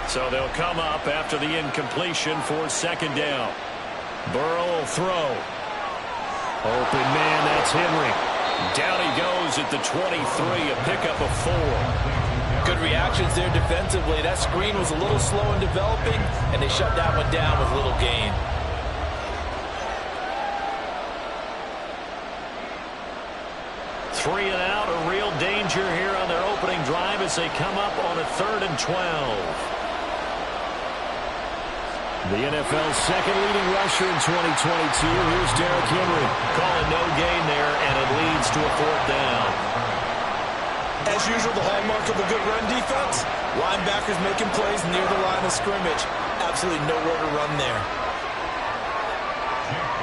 So they'll come up after the incompletion for second down. Burrow will throw. Open man, that's Henry. Down he goes at the 23, a pickup of 4.
Good reactions there defensively. That screen was a little slow in developing, and they shut that one down with little gain.
Three and out, a real danger here on their opening drive as they come up on a 3rd and 12. The NFL's second leading rusher in 2022. Here's Derrick Henry.
Calling no gain there, and it leads to a 4th down. As usual, the hallmark of a good run defense, linebackers making plays near the line of scrimmage. Absolutely nowhere to run there.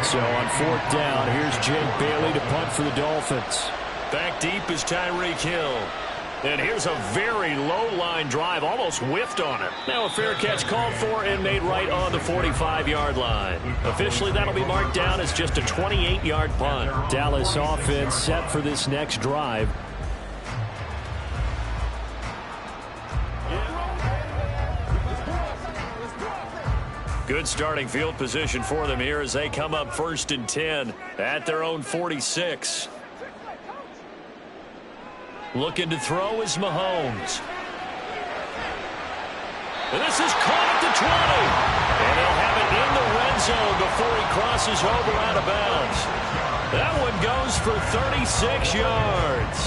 So on 4th down, here's Jake Bailey to punt for the Dolphins. Back deep is Tyreek Hill. And here's a very low-line drive, almost whiffed on it. Now a fair catch called for and made right on the 45-yard line. Officially, that'll be marked down as just a 28-yard punt. Dallas offense set for this next drive. Good starting field position for them here as they come up 1st and 10 at their own 46. Looking to throw is Mahomes. And this is caught at the 20. And they'll have it in the red zone before he crosses over out of bounds. That one goes for 36 yards.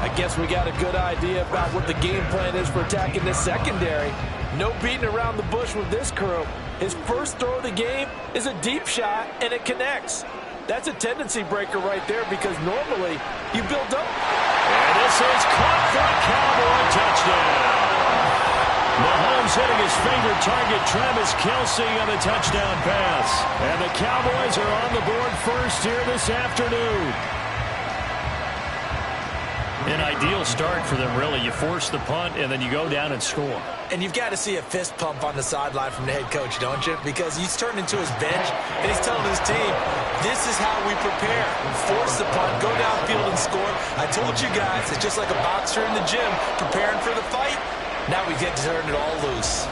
I guess we got a good idea about what the game plan is for attacking this secondary. No beating around the bush with this crew. His first throw of the game is a deep shot, and it connects. That's a tendency breaker right there because normally you build up.
And this is caught for a Cowboy touchdown. Mahomes hitting his favorite target, Travis Kelce, on the touchdown pass. And the Cowboys are on the board first here this afternoon. An ideal start for them, really. You force the punt, and then you go down and score.
And you've got to see a fist pump on the sideline from the head coach, don't you? Because he's turned into his bench, and he's telling his team, this is how we prepare. Force the punt, go downfield and score. I told you guys, it's just like a boxer in the gym preparing for the fight. Now we get to turn it all loose.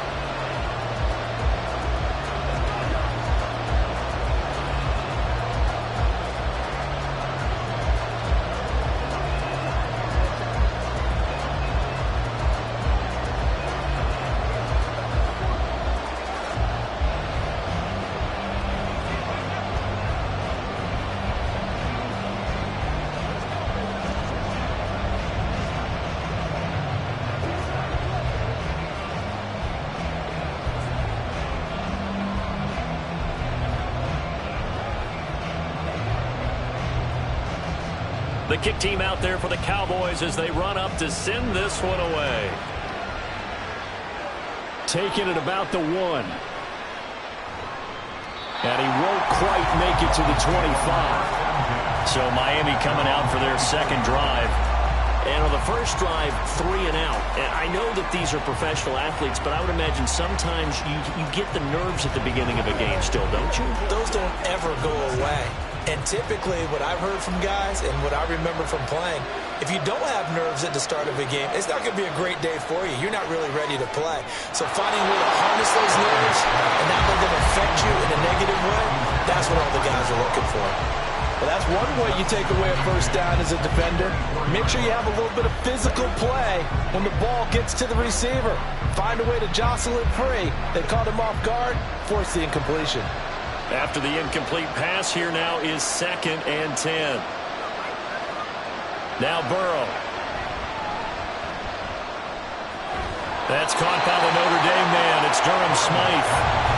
The kick team out there for the Cowboys as they run up to send this one away. Taking it about the 1. And he won't quite make it to the 25. So Miami coming out for their second drive. And on the first drive, 3 and out. And I know that these are professional athletes, but I would imagine sometimes you get the nerves at the beginning of a game still, don't you?
Those don't ever go away. And typically, what I've heard from guys and what I remember from playing, if you don't have nerves at the start of a game, it's not going to be a great day for you. You're not really ready to play. So finding a way to harness those nerves and not let them affect you in a negative way, that's what all the guys are looking for. Well, that's one way you take away a first down as a defender. Make sure you have a little bit of physical play when the ball gets to the receiver. Find a way to jostle it free. They caught him off guard, force the incompletion.
After the incomplete pass, here now is 2nd and 10. Now Burrow. That's caught by the Notre Dame man. It's Durham Smythe.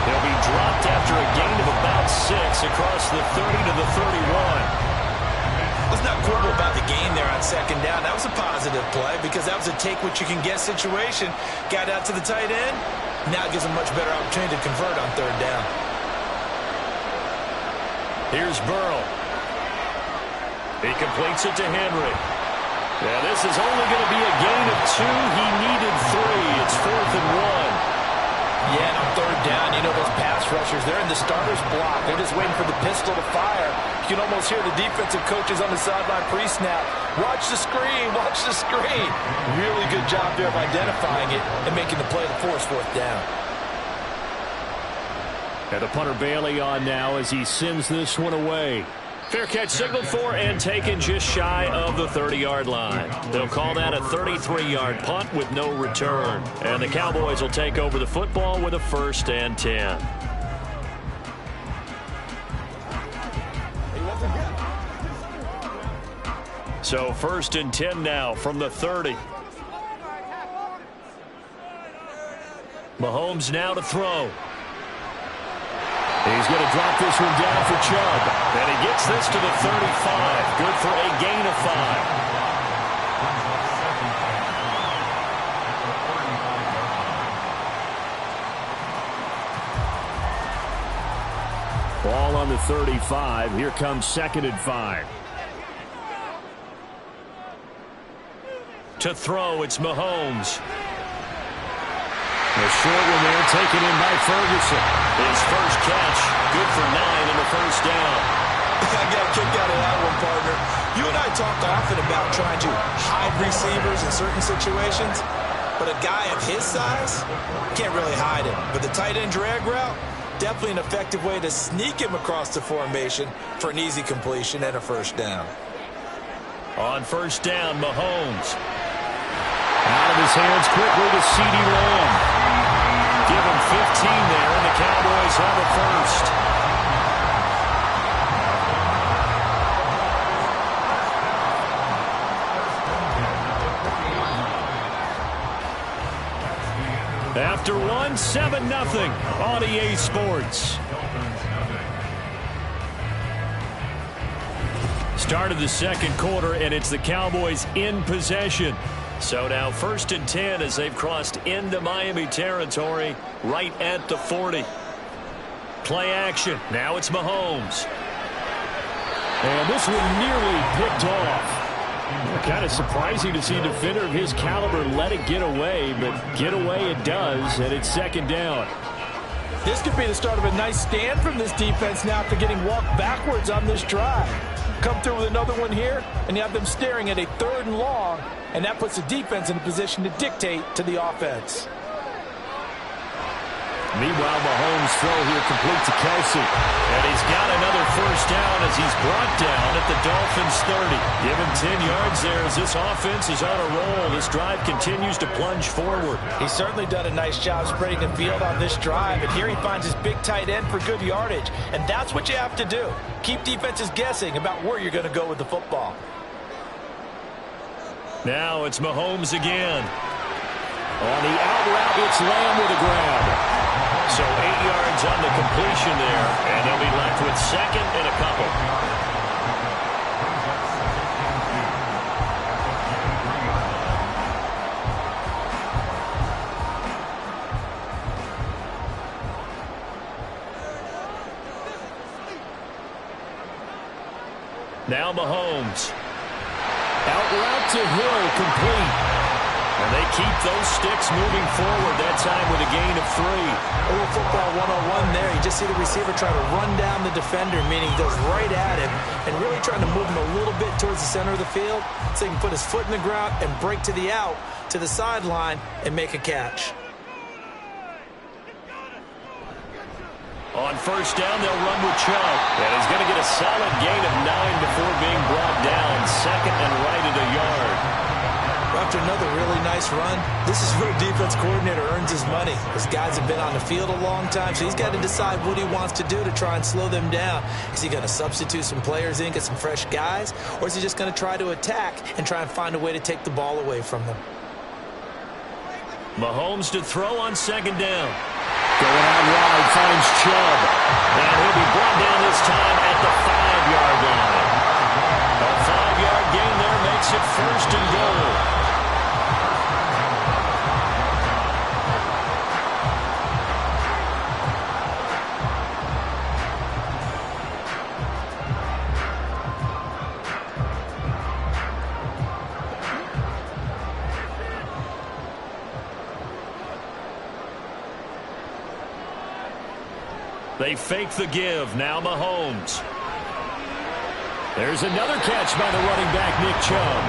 He'll be dropped after a gain of about 6 across the 30 to the 31.
Let's not quibble about the gain there on 2nd down. That was a positive play because that was a take-what-you-can-get situation. Got out to the tight end. Now it gives him a much better opportunity to convert on 3rd down.
Here's Burrow. He completes it to Henry. Now this is only going to be a gain of 2. He needed 3. It's 4th and 1.
Yeah, and on 3rd down, you know those pass rushers, they're in the starter's block. They're just waiting for the pistol to fire. You can almost hear the defensive coaches on the sideline pre-snap. Watch the screen, watch the screen. Really good job there of identifying it and making the play to force 4th down.
And the punter Bailey on now as he sends this one away. Fair catch signaled for and taken just shy of the 30-yard line. They'll call that a 33-yard punt with no return. And the Cowboys will take over the football with a 1st and 10. So 1st and 10 now from the 30. Mahomes now to throw. He's going to drop this one down for Chubb. And he gets this to the 35. Good for a gain of 5. Ball on the 35. Here comes 2nd and 5. To throw, it's Mahomes. A short one there, taken in by Ferguson. His first catch, good for 9 and a 1st down.
I got a kick out of that one, partner. You and I talk often about trying to hide receivers in certain situations, but a guy of his size can't really hide him. But the tight end drag route, Definitely an effective way to sneak him across the formation for an easy completion and a first down.
On first down, Mahomes. Out of his hands quickly to CeeDee Lamb. Give him 15 there, and the Cowboys have a first. After one, 7-0 on EA Sports. Start of the second quarter, and it's the Cowboys in possession. So now 1st and 10 as they've crossed into Miami territory right at the 40. Play action. Now it's Mahomes. And this one nearly picked off. Kind of surprising to see a defender of his caliber let it get away, but get away it does, and it's 2nd down.
This could be the start of a nice stand from this defense now after getting walked backwards on this drive. Come through with another one here, and you have them staring at a 3rd and long, and that puts the defense in a position to dictate to the offense.
Meanwhile, Mahomes' throw here complete to Kelsey. And he's got another first down as he's brought down at the Dolphins' 30. Give him 10 yards there as this offense is on a roll. This drive continues to plunge forward.
He's certainly done a nice job spreading the field on this drive. And here he finds his big tight end for good yardage. And that's what you have to do. Keep defenses guessing about where you're going to go with the football.
Now it's Mahomes again. On the out route, it's Lamb with a grab. So 8 yards on the completion there, and they'll be left with 2nd and a couple. Now Mahomes. Out route to Hill, complete. And they keep those sticks moving forward, that time with a gain of 3.
A little football 101 there. You just see the receiver try to run down the defender, meaning he goes right at him and really trying to move him a little bit towards the center of the field so he can put his foot in the ground and break to the out, to the sideline, and make a catch.
On first down, they'll run with Chubb. And he's going to get a solid gain of 9 before being brought down. 2nd and right at a yard.
After another really nice run, this is where a defense coordinator earns his money. His guys have been on the field a long time, so he's got to decide what he wants to do to try and slow them down. Is he going to substitute some players in, get some fresh guys, or is he just going to try to attack and try and find a way to take the ball away from them?
Mahomes to throw on 2nd down. Going out wide, finds Chubb. And he'll be brought down this time at the 5-yard line. A 5-yard gain there makes it 1st and goal. They fake the give. Now Mahomes. There's another catch by the running back, Nick Chubb.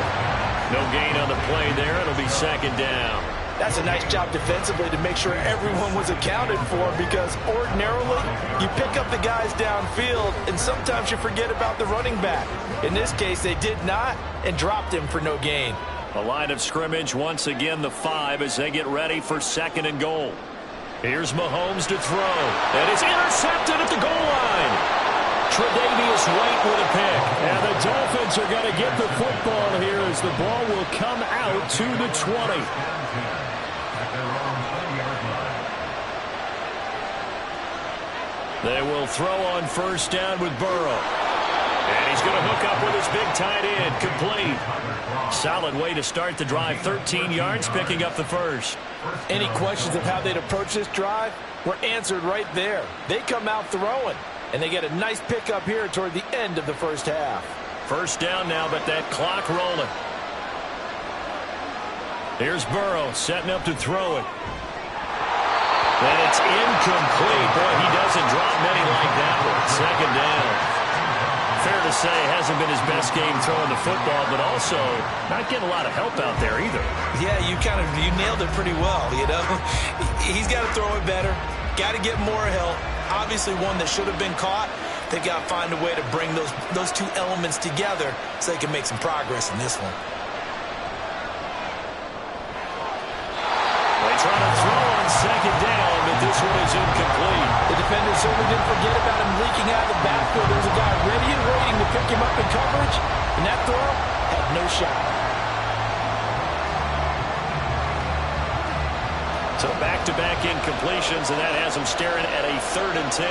No gain on the play there. It'll be 2nd down.
That's a nice job defensively to make sure everyone was accounted for, because ordinarily you pick up the guys downfield and sometimes you forget about the running back. In this case, they did not and dropped him for no gain.
A line of scrimmage once again, the 5 as they get ready for 2nd and goal. Here's Mahomes to throw. And it's intercepted at the goal line. Tre'Davious White with a pick. And the Dolphins are going to get the football here as the ball will come out to the 20. They will throw on first down with Burrow. And he's going to hook up with his big tight end. Complete. Solid way to start the drive. 13 yards, picking up the first.
Any questions of how they'd approach this drive were answered right there. They come out throwing, and they get a nice pickup here toward the end of the first half.
First down now, but that clock rolling. Here's Burrow setting up to throw it. And it's incomplete. Boy, he doesn't drop many like that one. 2nd down. Fair to say, hasn't been his best game throwing the football, but also not getting a lot of help out there either.
Yeah, you nailed it pretty well, you know. He's got to throw it better, got to get more help, obviously one that should have been caught. They got to find a way to bring those two elements together so they can make some progress in this one.
They try to throw on second down, but this one is incomplete.
The defender certainly didn't forget about him leaking out of the backfield. There's a guy ready and waiting to pick him up in coverage, and that throw had no shot.
So back-to-back incompletions, and that has him staring at a 3rd and 10.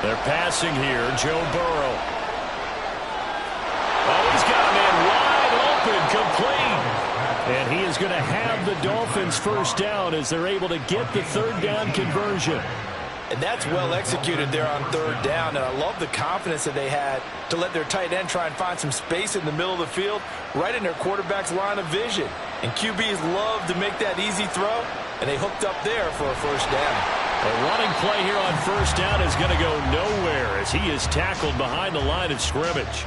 They're passing here, Joe Burrow. Oh, he's got a man wide open, complete. And he is going to have the Dolphins first down as they're able to get the 3rd down conversion.
And that's well executed there on 3rd down. And I love the confidence that they had to let their tight end try and find some space in the middle of the field, right in their quarterback's line of vision. And QBs love to make that easy throw, and they hooked up there for a first down.
A running play here on first down is going to go nowhere as he is tackled behind the line of scrimmage.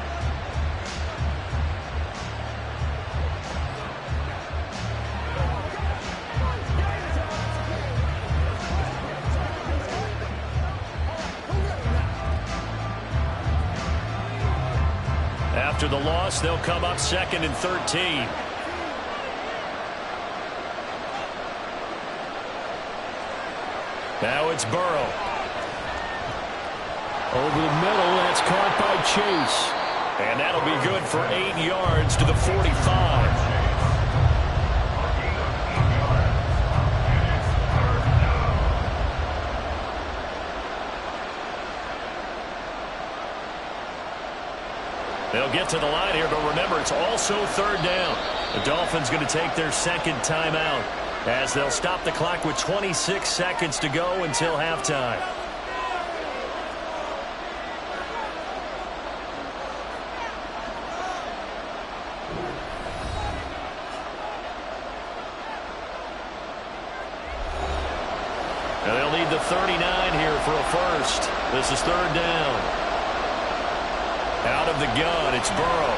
After the loss, they'll come up 2nd and 13. Now it's Burrow. Over the middle, that's caught by Chase. And that'll be good for 8 yards to the 45. They'll get to the line here, but remember, it's also 3rd down. The Dolphins going to take their 2nd timeout as they'll stop the clock with 26 seconds to go until halftime. And they'll need the 39 here for a first. This is 3rd down. Out of the gun, it's Burrow.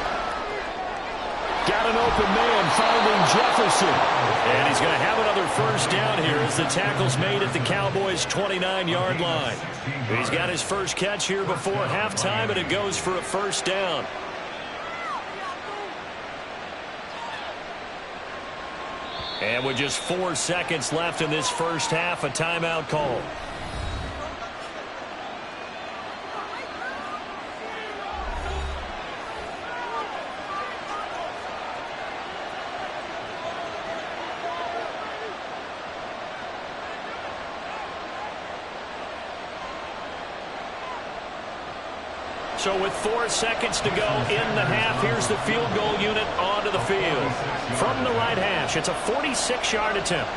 Got an open man, finding Jefferson. And he's going to have another first down here as the tackle's made at the Cowboys' 29-yard line. He's got his first catch here before halftime, and it goes for a first down. And with just 4 seconds left in this first half, a timeout call. So with 4 seconds to go in the half, here's the field goal unit onto the field. From the right hash, it's a 46-yard attempt.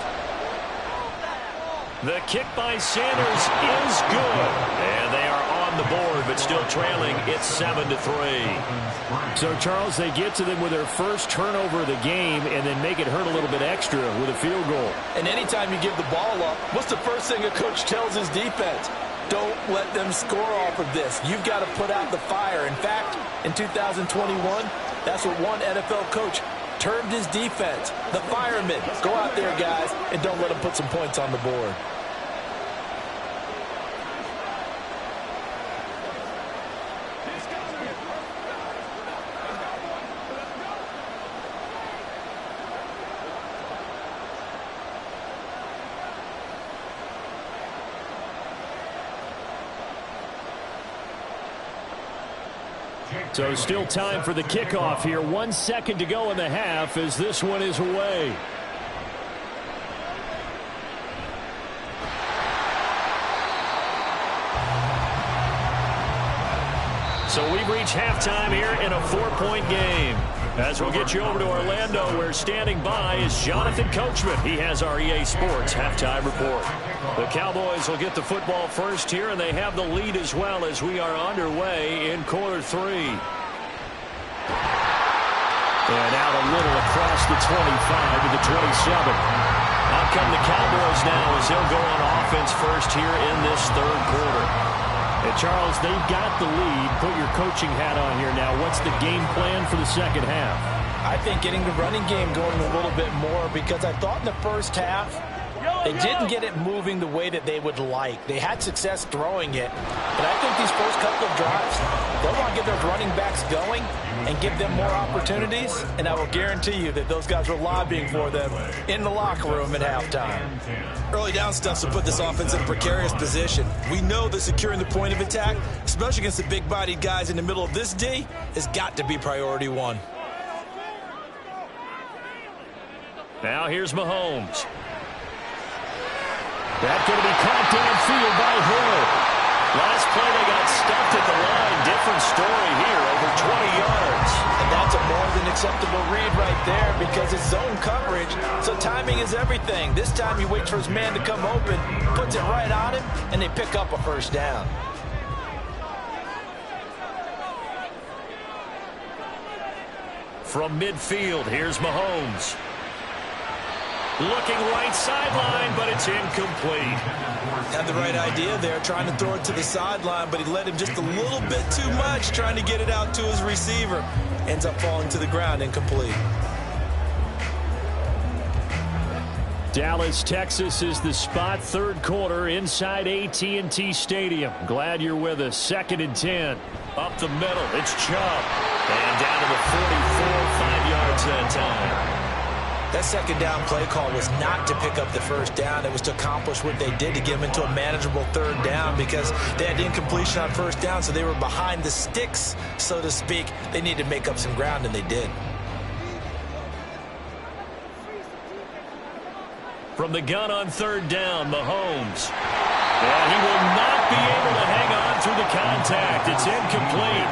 The kick by Sanders is good. And they are on the board, but still trailing. It's 7-3.
So, Charles, they get to them with their first turnover of the game and then make it hurt a little bit extra with a field goal.
And anytime you give the ball up, what's the first thing a coach tells his defense? Don't let them score off of this. You've got to put out the fire. In fact, in 2021, that's what one NFL coach termed his defense. The firemen. Go out there, guys, and don't let them put some points on the board.
So still time for the kickoff here. 1 second to go in the half as this one is away.
So we've reached halftime here in a 4-point game. As we'll get you over to Orlando, where standing by is Jonathan Coachman. He has our EA Sports halftime report. The Cowboys will get the football first here, and they have the lead as well as we are underway in quarter 3. And out a little across the 25 to the 27. Out come the Cowboys now as they'll go on offense first here in this 3rd quarter.
And Charles, they've got the lead. Put your coaching hat on here now. What's the game plan for the second half?
I think getting the running game going a little bit more, because I thought in the first half They didn't get it moving the way that they would like. They had success throwing it, but I think these first couple of drives, they'll want to get those running backs going and give them more opportunities, and I will guarantee you that those guys were lobbying for them in the locker room at halftime.
Early down stuff will put this offense in a precarious position. We know that securing the point of attack, especially against the big-bodied guys in the middle of this D, has got to be priority one.
Now here's Mahomes. That's going to be caught downfield by Hill. Last play they got stuffed at the line. Different story here, over 20 yards.
And that's a more than acceptable read right there because it's zone coverage, so timing is everything. This time he waits for his man to come open, puts it right on him, and they pick up a first down.
From midfield, here's Mahomes. Looking right sideline, but it's incomplete.
Had the right idea there, trying to throw it to the sideline, but he led him just a little bit too much, trying to get it out to his receiver. Ends up falling to the ground, incomplete.
Dallas, Texas is the spot, third quarter inside AT&T Stadium. Glad you're with us. 2nd and 10. Up the middle, it's Chubb. And down to the 44, 5 yards that time.
That second down play call was not to pick up the first down. It was to accomplish what they did, to get them into a manageable third down because they had incompletion on first down, so they were behind the sticks, so to speak. They needed to make up some ground, and they did.
From the gun on third down, Mahomes. And he will not be able to hang on through the contact. It's incomplete.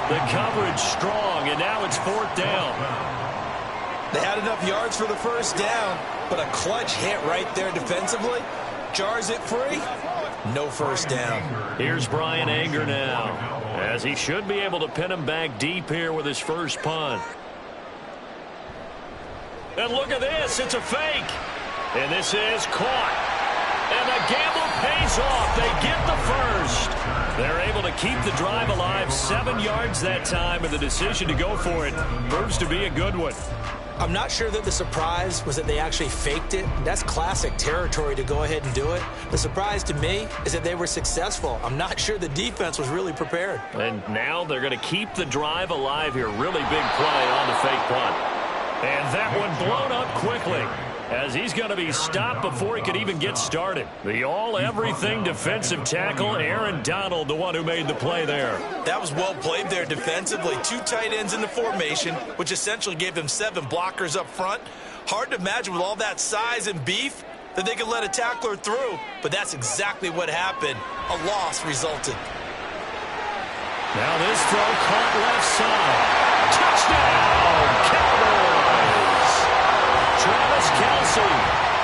The coverage strong, and now it's 4th down.
They had enough yards for the first down, but a clutch hit right there defensively. Jars it free. No first down.
Here's Brian Anger now, as he should be able to pin him back deep here with his first punt. And look at this. It's a fake. And this is caught. And the gamble pays off. They get the first. They're able to keep the drive alive. 7 yards that time, and the decision to go for it proves to be a good one.
I'm not sure that the surprise was that they actually faked it. That's classic territory to go ahead and do it. The surprise to me is that they were successful. I'm not sure the defense was really prepared.
And now they're going to keep the drive alive here. Really big play on the fake punt. And that one blown up quickly, as he's going to be stopped before he could even get started. The all-everything defensive tackle, Aaron Donald, the one who made the play there.
That was well played there defensively. 2 tight ends in the formation, which essentially gave them 7 blockers up front. Hard to imagine with all that size and beef that they could let a tackler through, but that's exactly what happened. A loss resulted.
Now this throw caught left side. Touchdown, Cowboys! Travis Kelce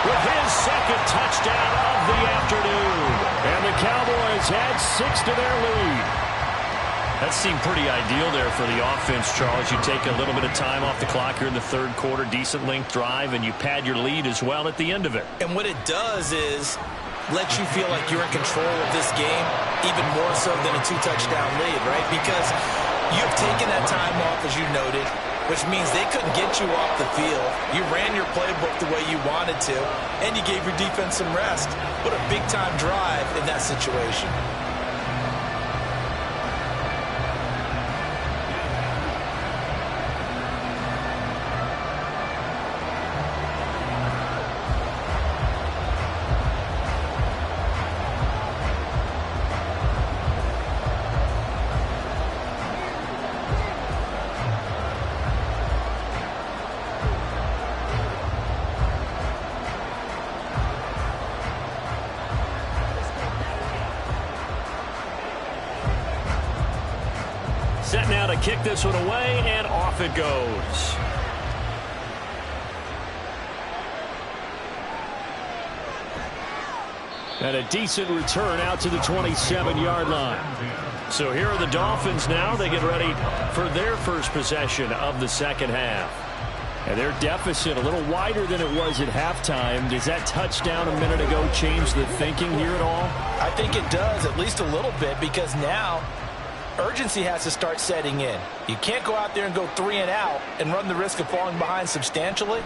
with his second touchdown of the afternoon. And the Cowboys add 6 to their lead. That seemed pretty ideal there for the offense, Charles. You take a little bit of time off the clock here in the third quarter, decent length drive, and you pad your lead as well at the end of it.
And what it does is let you feel like you're in control of this game, even more so than a 2-touchdown lead, right? Because you've taken that time off, as you noted, which means they couldn't get you off the field. You ran your playbook the way you wanted to, and you gave your defense some rest. What a big-time drive in that situation.
Set now to kick this one away, and off it goes. And a decent return out to the 27-yard line. So here are the Dolphins now. They get ready for their first possession of the second half. And their deficit a little wider than it was at halftime. Does that touchdown a minute ago change the thinking here at all?
I think it does, at least a little bit, because now urgency has to start setting in. You can't go out there and go 3 and out and run the risk of falling behind substantially.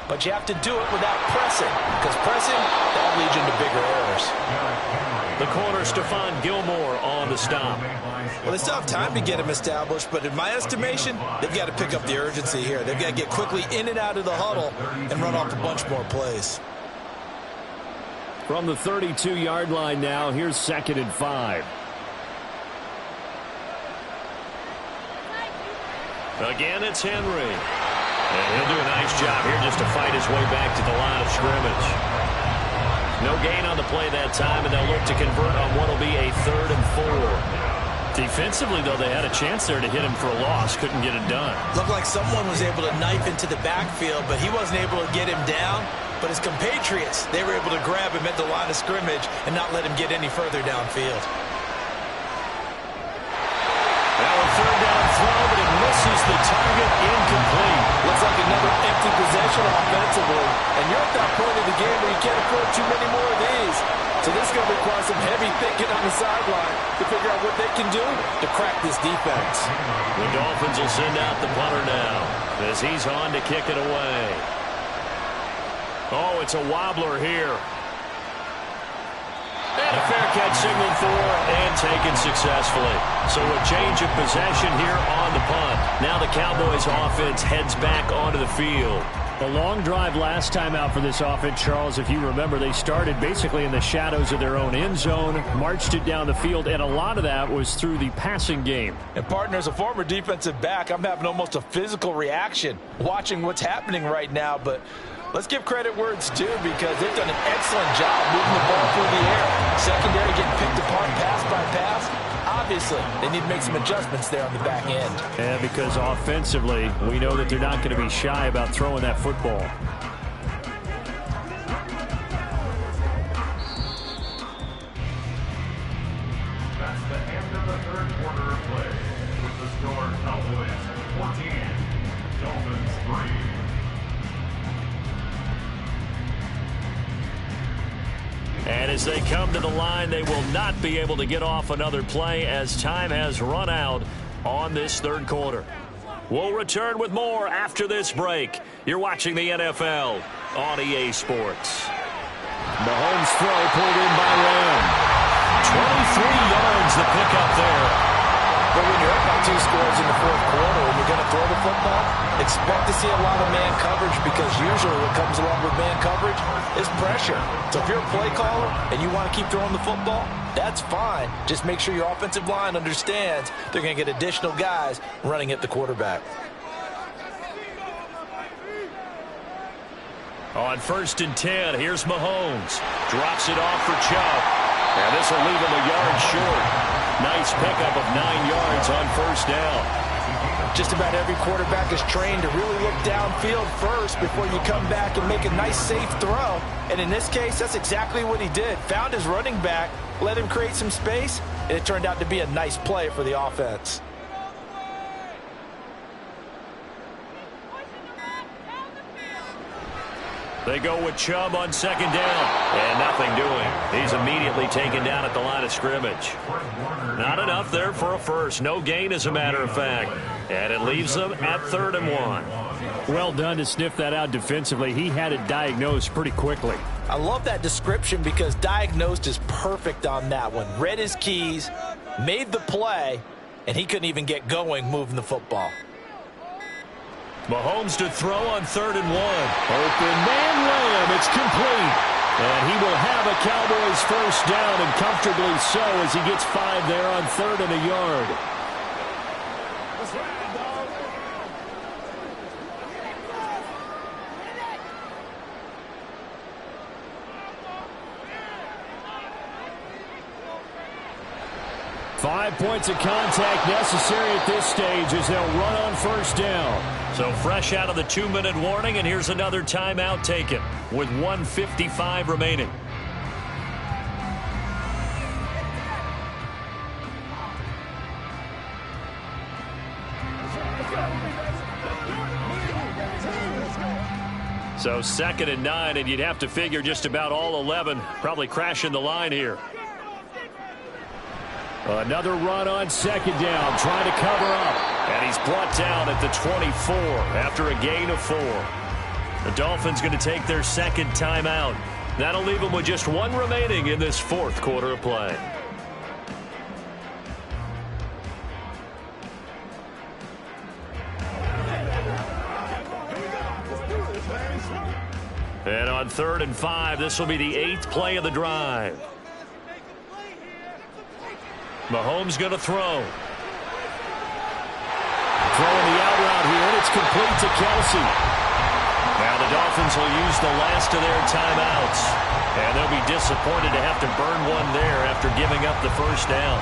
but you have to do it without pressing, because pressing, that leads you into bigger errors.
The corner, Stephon Gilmore, on the stop.
Well, they still have time to get him established, but in my estimation, they've got to pick up the urgency here. They've got to get quickly in and out of the huddle and run off a bunch more plays.
From the 32-yard line now, here's 2nd and 5.
Again, it's Henry. And he'll do a nice job here just to fight his way back to the line of scrimmage. No gain on the play that time, and they'll look to convert on what will be a 3rd and 4. Defensively, though, they had a chance there to hit him for a loss. Couldn't get it done.
Looked like someone was able to knife into the backfield, but he wasn't able to get him down. But his compatriots, they were able to grab him at the line of scrimmage and not let him get any further downfield.
Now a 3rd down throw, but it misses the target, incomplete.
Looks like another empty possession offensively. And you're at that point in the game where you can't afford too many more of these. So this is going to require some heavy thinking on the sideline to figure out what they can do to crack this defense.
The Dolphins will send out the punter now as he's on to kick it away. Oh, it's a wobbler here. And a fair catch signaled for and taken successfully. So a change of possession here on the punt. Now the Cowboys offense heads back onto the field.
A long drive last time out for this offense, Charles. If you remember, they started basically in the shadows of their own end zone, marched it down the field, and a lot of that was through the passing game.
And partner, as a former defensive back, I'm having almost a physical reaction watching what's happening right now. But let's give credit where it's due, because they've done an excellent job moving the ball through the air. Secondary getting picked apart pass by pass. Obviously, they need to make some adjustments there on the back end.
And because offensively, we know that they're not going to be shy about throwing that football.
That's the end of the 3rd quarter of play, with the score Cowboys 14, Dolphins 3.
And as they come to the line, they will not be able to get off another play as time has run out on this 3rd quarter. We'll return with more after this break. You're watching the NFL on EA Sports.
Mahomes' throw pulled in by Lamb.
23 yards the pickup there.
But when you're up by 2 scores in the 4th quarter and you're going to throw the football, expect to see a lot of man coverage, because usually what comes along with man coverage is pressure. So if you're a play caller and you want to keep throwing the football, that's fine. Just make sure your offensive line understands they're going to get additional guys running at the quarterback.
On 1st and 10, here's Mahomes. Drops it off for Chubb. And this will leave him a yard short. Nice pickup of 9 yards on 1st down.
Just about every quarterback is trained to really look downfield first before you come back and make a nice, safe throw. And in this case, that's exactly what he did. Found his running back, let him create some space, and it turned out to be a nice play for the offense.
They go with Chubb on 2nd down. And nothing doing. He's immediately taken down at the line of scrimmage. Not enough there for a first. No gain, as a matter of fact. And it leaves them at 3rd and 1.
Well done to sniff that out defensively. He had it diagnosed pretty quickly.
I love that description, because diagnosed is perfect on that one. Read his keys, made the play, and he couldn't even get going moving the football.
Mahomes to throw on 3rd and 1.
Open man Lamb. It's complete. And he will have a Cowboys 1st down, and comfortably so, as he gets 5 there on 3rd and a yard. That's right, dog. 5 points of contact necessary at this stage as they'll run on 1st down.
So fresh out of the 2-minute warning, and here's another timeout taken with 1:55 remaining. So 2nd and 9, and you'd have to figure just about all 11 probably crashing the line here.
Another run on 2nd down, trying to cover up.
And he's brought down at the 24 after a gain of 4. The Dolphins going to take their second timeout. That'll leave them with just one remaining in this fourth quarter of play. And on 3rd and 5, this will be the 8th play of the drive. Mahomes going to throw. Throwing the out route here, and it's complete to Kelsey. Now the Dolphins will use the last of their timeouts. And they'll be disappointed to have to burn one there after giving up the first down.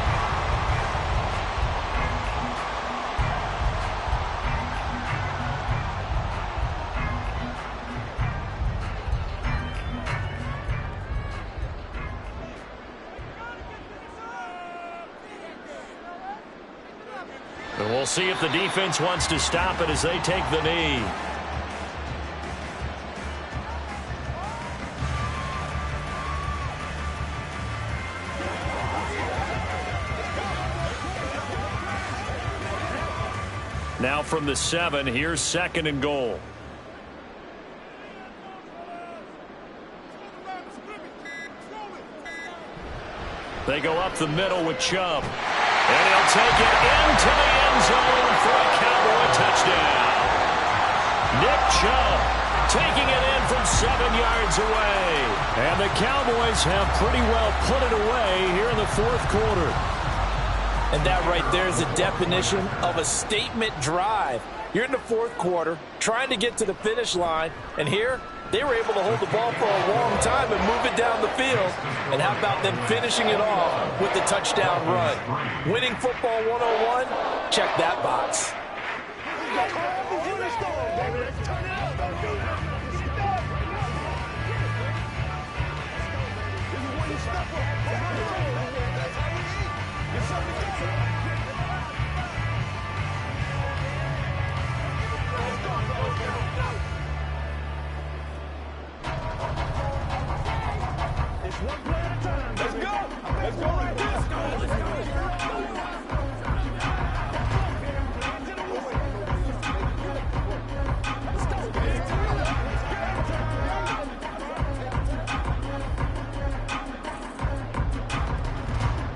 And we'll see if the defense wants to stop it as they take the knee. Now from the 7, here's 2nd and goal. They go up the middle with Chubb. And he'll take it into the end zone for a Cowboy touchdown. Nick Chubb taking it in from 7 yards away. And the Cowboys have pretty well put it away here in the fourth quarter.
And that right there is the definition of a statement drive. You're in the fourth quarter, trying to get to the finish line, and here they were able to hold the ball for a long time and move it down the field. And how about them finishing it off with the touchdown run? Winning football 101, check that box.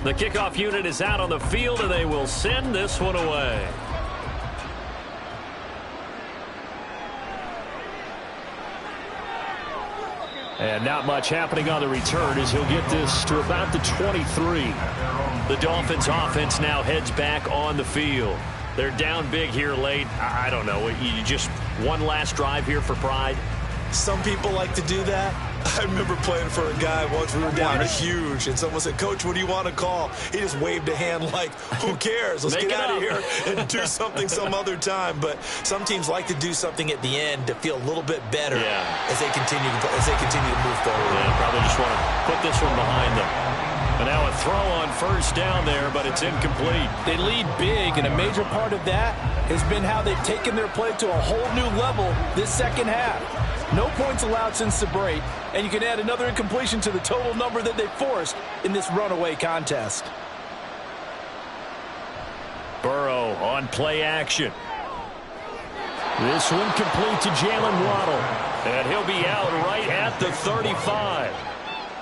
The kickoff unit is out on the field, and they will send this one away. And not much happening on the return as he'll get this to about the 23. The Dolphins offense now heads back on the field. They're down big here late. I don't know. You just one last drive here for pride?
Some people like to do that. I remember playing for a guy once. We were down huge, and someone said, "Coach, what do you want to call?" He just waved a hand like, "Who cares? Let's get out of here and do something some other time." But some teams like to do something at the end to feel a little bit better as they continue to move forward.
Yeah, probably just want to put this one behind them. And now a throw on first down there, but it's incomplete.
They lead big, and a major part of that has been how they've taken their play to a whole new level this second half. No points allowed since the break, and you can add another incompletion to the total number that they forced in this runaway contest.
Burrow on play action. This one complete to Jalen Waddle. And he'll be out right at the 35.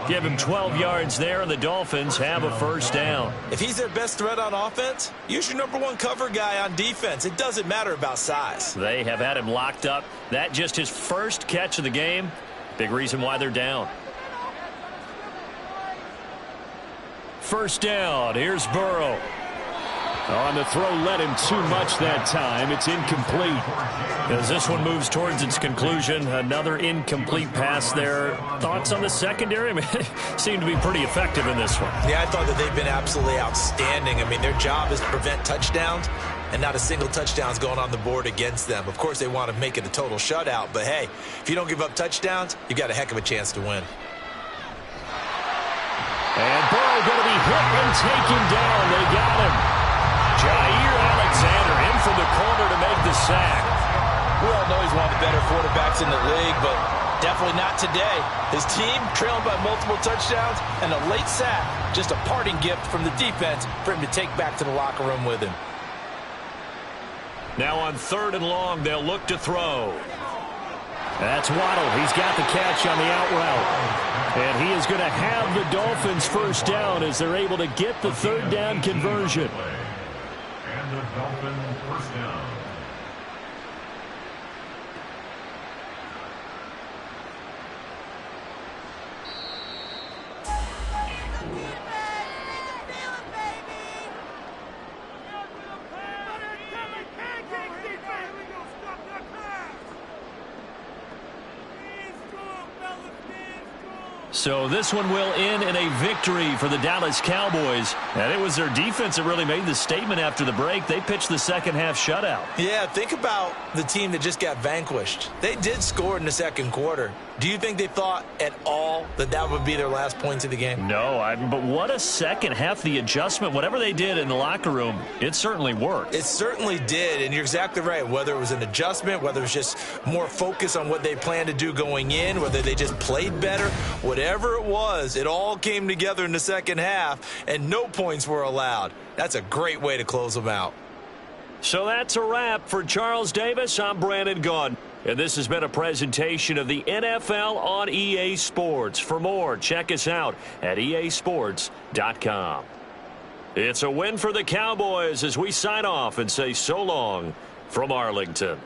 Give him 12 yards there, and the Dolphins have a first down.
If he's their best threat on offense, use your #1 cover guy on defense. It doesn't matter about size.
They have had him locked up. That just his first catch of the game. Big reason why they're down. First down. Here's Burrow. On the throw, led him too much that time. It's incomplete. As this one moves towards its conclusion, another incomplete pass there. Thoughts on the secondary? I mean, they seem to be pretty effective in this one.
Yeah, I thought that they've been absolutely outstanding. I mean, their job is to prevent touchdowns, and not a single touchdown's going on the board against them. Of course, they want to make it a total shutout, but hey, if you don't give up touchdowns, you've got a heck of a chance to win.
And Burrow going to be hit and taken down. They got him. Jair Alexander in from the corner to make the sack.
We all know he's one of the better quarterbacks in the league, but definitely not today. His team trailing by multiple touchdowns and a late sack. Just a parting gift from the defense for him to take back to the locker room with him.
Now on 3rd and long, they'll look to throw. That's Waddle. He's got the catch on the out route. And he is going to have the Dolphins first down as they're able to get the third down conversion.
And the Dolphins first down.
So this one will end in a victory for the Dallas Cowboys. And it was their defense that really made the statement after the break. They pitched the second half shutout.
Yeah, think about the team that just got vanquished. They did score in the second quarter. Do you think they thought at all that that would be their last points of the game?
No, but what a second half. The adjustment, whatever they did in the locker room, it certainly worked.
It certainly did, and you're exactly right. Whether it was an adjustment, whether it was just more focus on what they planned to do going in, whether they just played better, whatever it was, it all came together in the second half, and no points were allowed. That's a great way to close them out.
So that's a wrap for Charles Davis. I'm Brandon Gaudin. And this has been a presentation of the NFL on EA Sports. For more, check us out at easports.com. It's a win for the Cowboys as we sign off and say so long from Arlington.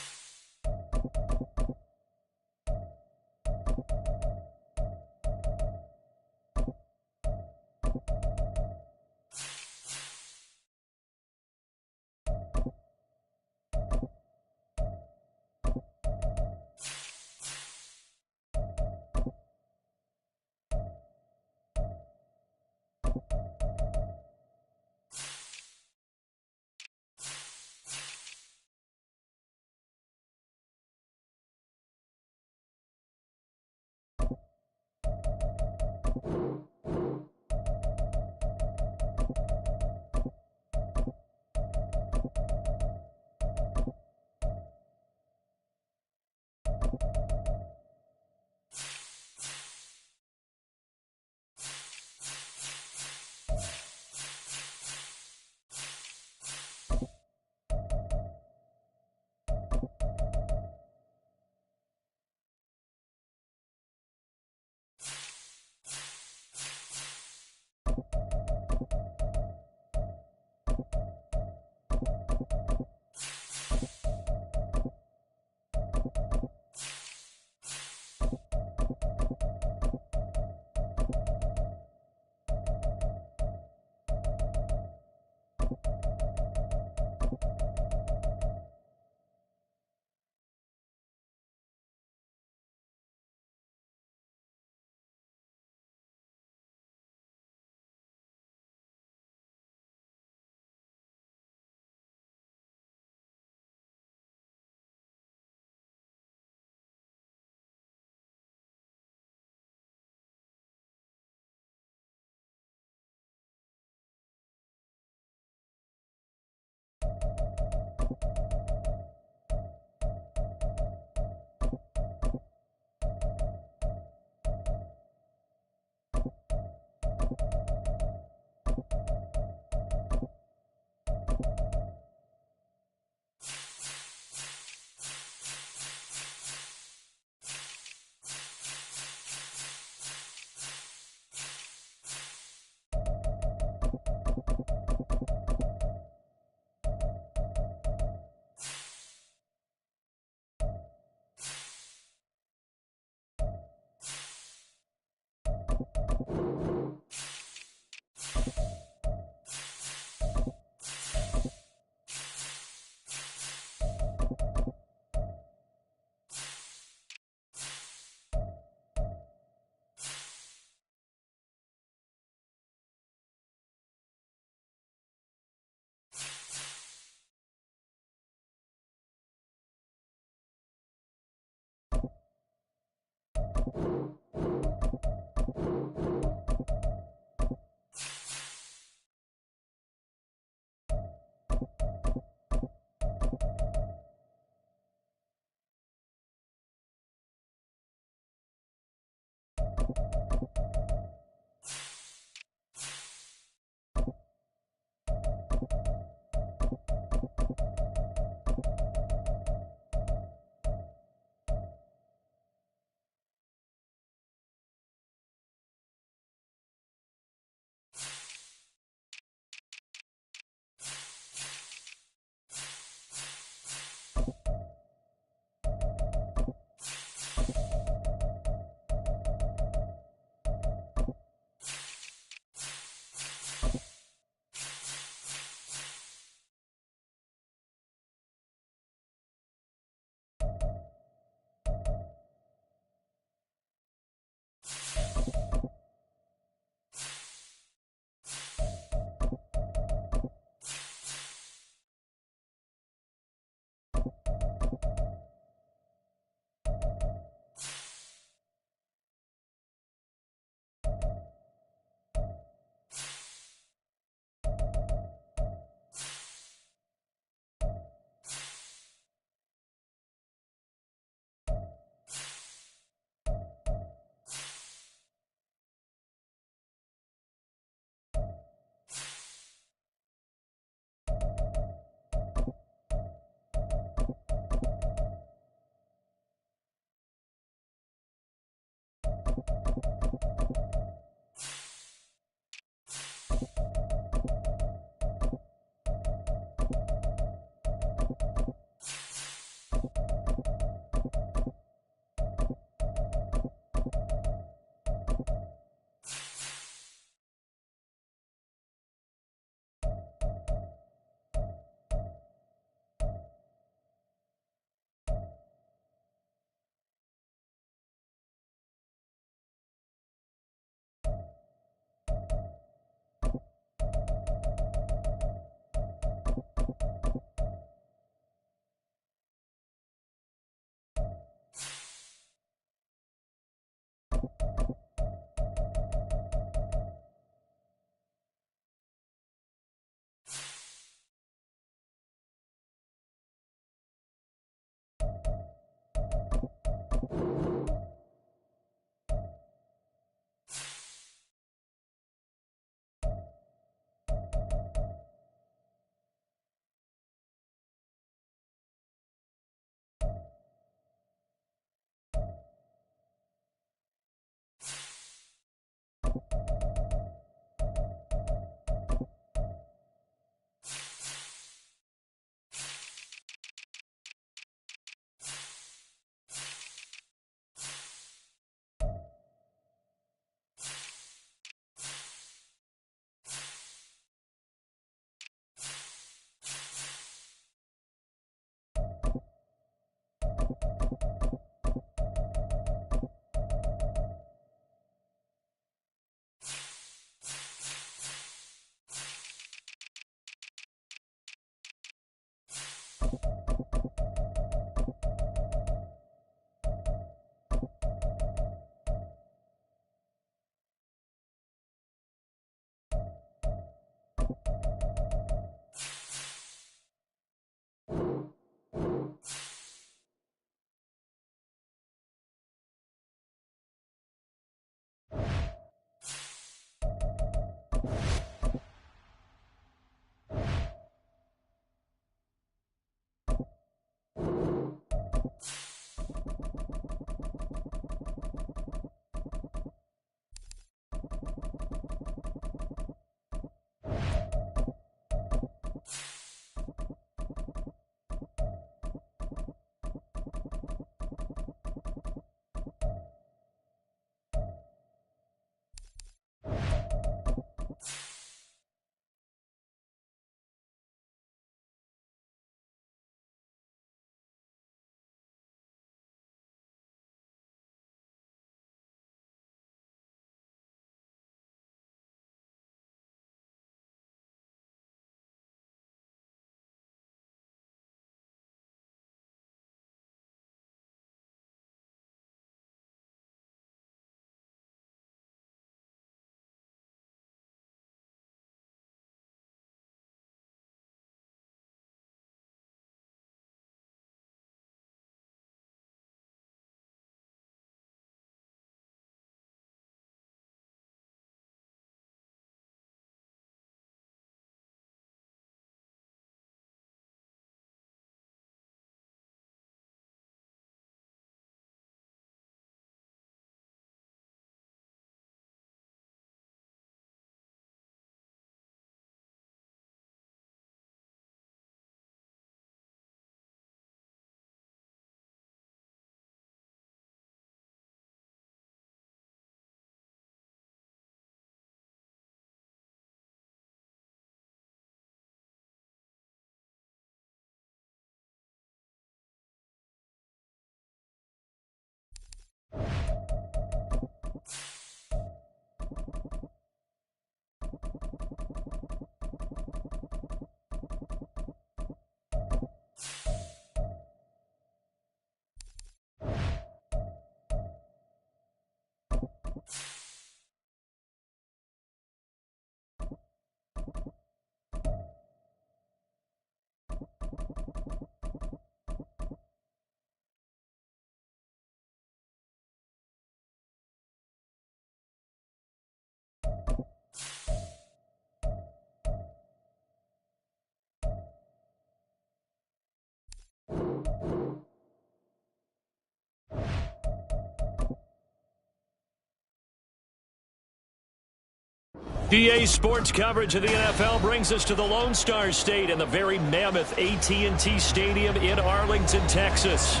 EA Sports coverage of the NFL brings us to the Lone Star State and the very mammoth AT&T Stadium in Arlington, Texas.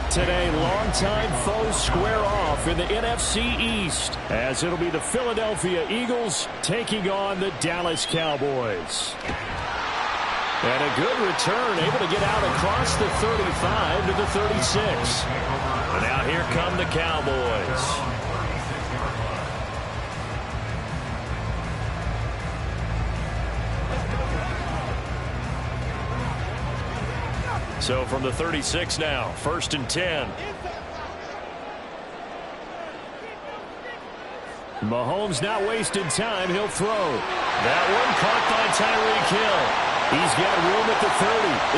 Today, longtime foes square off in the NFC East, as it'll be the Philadelphia Eagles taking on the Dallas Cowboys. And a good return, able to get out across the 35 to the 36. And now here come the Cowboys. So from the 36 now, 1st and 10. Mahomes not wasting time. He'll throw. That one caught by Tyreek Hill. He's got room at the 30.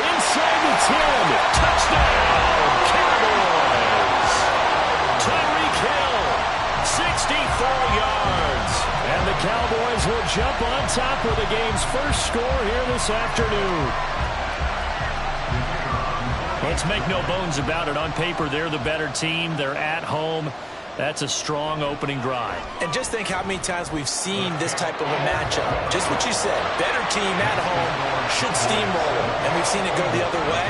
Inside the 10. Touchdown, Cowboys. Tyreek Hill, 64 yards. And the Cowboys will jump on top with the game's first score here this afternoon. Let's make no bones about it. On paper, they're the better team. They're at home. That's a strong opening drive.
And just think how many times we've seen this type of a matchup. Just what you said, better team at home should steamroll, and we've seen it go the other way.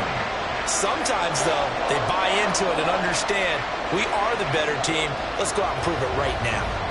Sometimes, though, they buy into it and understand we are the better team. Let's go out and prove it right now.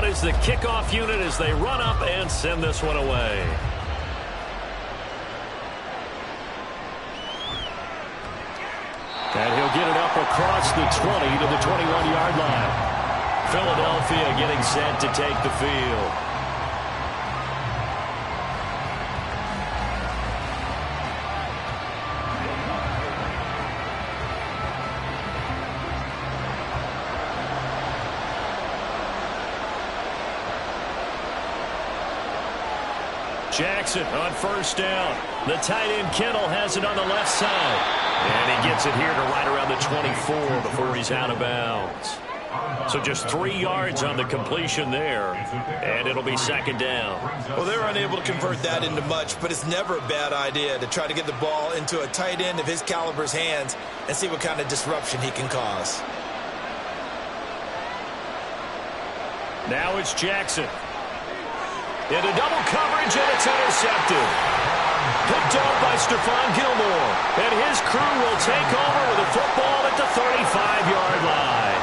Is the kickoff unit as they run up and send this one away. And he'll get it up across the 20 to the 21-yard line. Philadelphia getting set to take the field. Jackson on 1st down. The tight end Kittle has it on the left side. And he gets it here to right around the 24 before he's out of bounds. So just 3 yards on the completion there. And it'll be 2nd down.
Well, they're unable to convert that into much, but it's never a bad idea to try to get the ball into a tight end of his caliber's hands and see what kind of disruption he can cause.
Now it's Jackson. Into double coverage, and it's intercepted. Picked off by Stephon Gilmore. And his crew will take over with a football at the 35-yard line.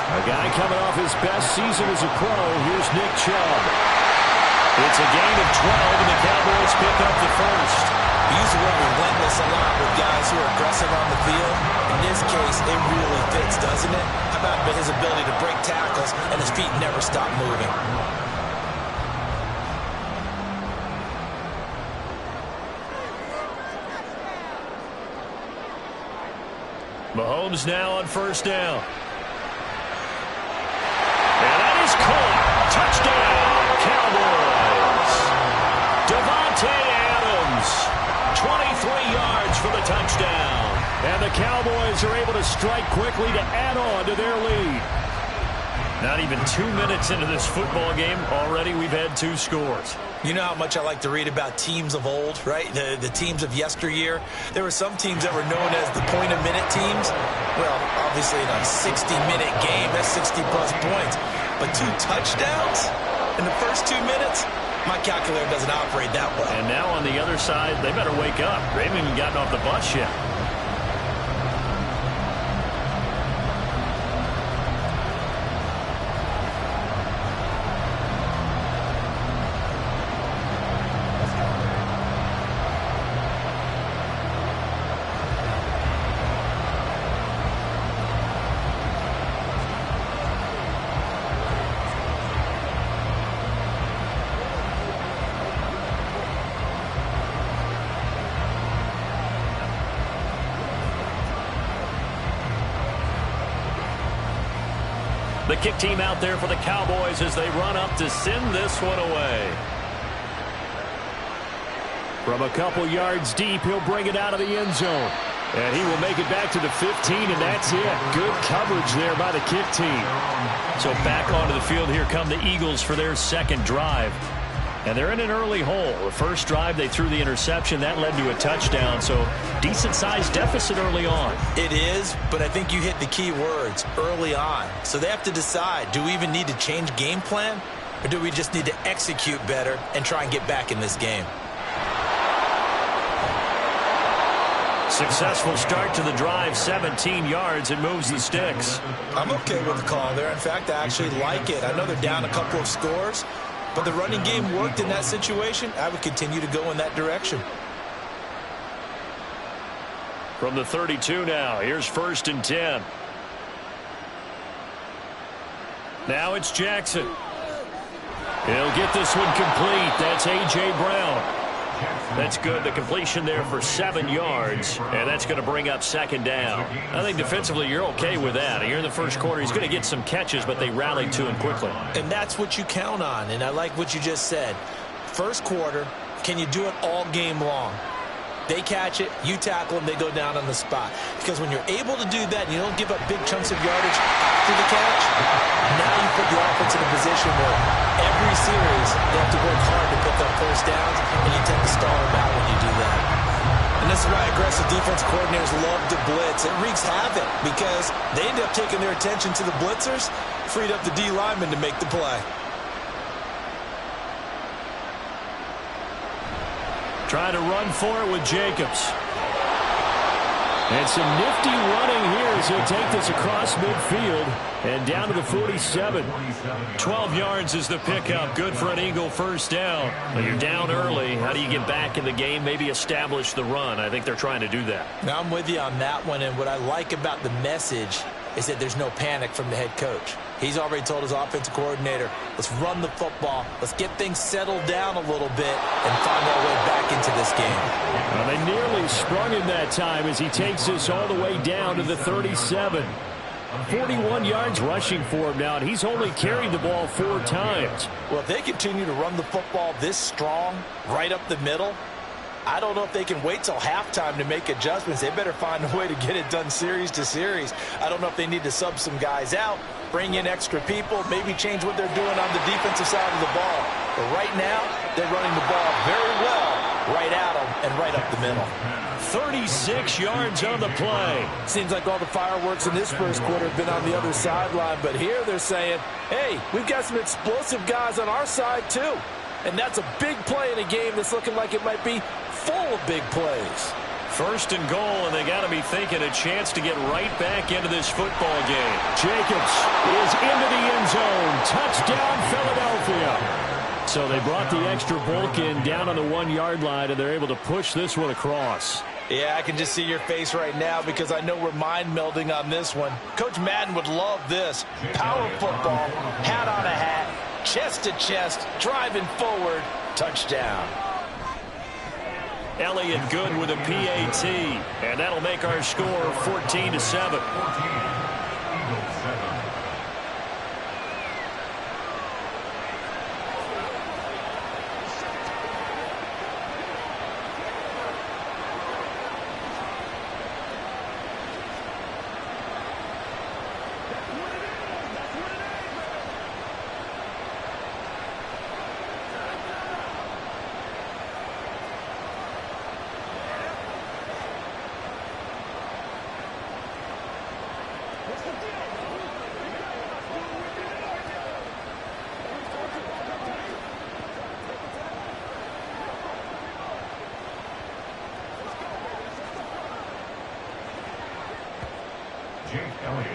A guy coming off his best season as a pro. Here's Nick Chubb. It's a gain of 12, and the Cowboys pick up the first.
We use the word relentless a lot with guys who are aggressive on the field. In this case, it really fits, doesn't it? How about his ability to break tackles and his feet never stop moving?
Mahomes now on 1st down. And that is caught. Touchdown, Cowboys. Devontae Adams, 23 yards for the touchdown. And the Cowboys are able to strike quickly to add on to their lead. Not even 2 minutes into this football game, already we've had 2 scores.
You know how much I like to read about teams of old, right? The teams of yesteryear. There were some teams that were known as the point-a-minute teams. Well, obviously in a 60-minute game, that's 60-plus points. But 2 touchdowns in the first 2 minutes? My calculator doesn't operate that well.
And now on the other side, they better wake up. They haven't even gotten off the bus yet. The kick team out there for the Cowboys as they run up to send this one away. From a couple yards deep, he'll bring it out of the end zone. And he will make it back to the 15, and that's it. Good coverage there by the kick team. So back onto the field, here come the Eagles for their second drive. And they're in an early hole. The first drive, they threw the interception. That led to a touchdown. So decent-sized deficit early on.
It is, but I think you hit the key words, early on. So they have to decide, do we even need to change game plan? Or do we just need to execute better and try and get back in this game?
Successful start to the drive, 17 yards. It moves the sticks.
I'm okay with the call there. In fact, I actually like it. I know they're down a couple of scores, but the running game worked in that situation. I would continue to go in that direction.
From the 32 now, here's 1st and 10. Now it's Jackson. He'll get this one complete. That's A.J. Brown. That's good. The completion there for 7 yards, and that's going to bring up 2nd down. I think defensively you're okay with that. Here in the first quarter, he's going to get some catches, but they rallied to him quickly.
And that's what you count on, and I like what you just said. First quarter, can you do it all game long? They catch it, you tackle them, they go down on the spot. Because when you're able to do that and you don't give up big chunks of yardage after the catch, now you put the offense in a position where every series they have to work hard to pick up first downs, and you tend to stall them out when you do that. And this is why aggressive defense coordinators love to blitz. It wreaks havoc because they end up taking their attention to the blitzers, freed up the D lineman to make the play.
Trying to run for it with Jacobs. And some nifty running here as he'll take this across midfield and down to the 47. 12 yards is the pickup. Good for an Eagle first down. But you're down early. How do you get back in the game? Maybe establish the run. I think they're trying to do that.
Now I'm with you on that one, and what I like about the message is that there's no panic from the head coach. He's already told his offensive coordinator, let's run the football, let's get things settled down a little bit and find our way back into this game.
Well, they nearly sprung him that time as he takes this all the way down to the 37. 41 yards rushing for him now, and he's only carried the ball 4 times.
Well, if they continue to run the football this strong, right up the middle, I don't know if they can wait till halftime to make adjustments. They better find a way to get it done series to series. I don't know if they need to sub some guys out, bring in extra people, maybe change what they're doing on the defensive side of the ball. But right now, they're running the ball very well right at them and right up the middle.
36 yards on the play.
Seems like all the fireworks in this first quarter have been on the other sideline, but here they're saying, hey, we've got some explosive guys on our side too. And that's a big play in a game that's looking like it might be full of big plays.
1st and goal, and they got to be thinking a chance to get right back into this football game. Jacobs is into the end zone. Touchdown, Philadelphia. So they brought the extra bulk in down on the 1-yard line, and they're able to push this one across.
Yeah, I can just see your face right now because I know we're mind melding on this one. Coach Madden would love this. Power football, hat on a hat, chest to chest, driving forward, touchdown.
Elliott good with a PAT, and that'll make our score 14-7.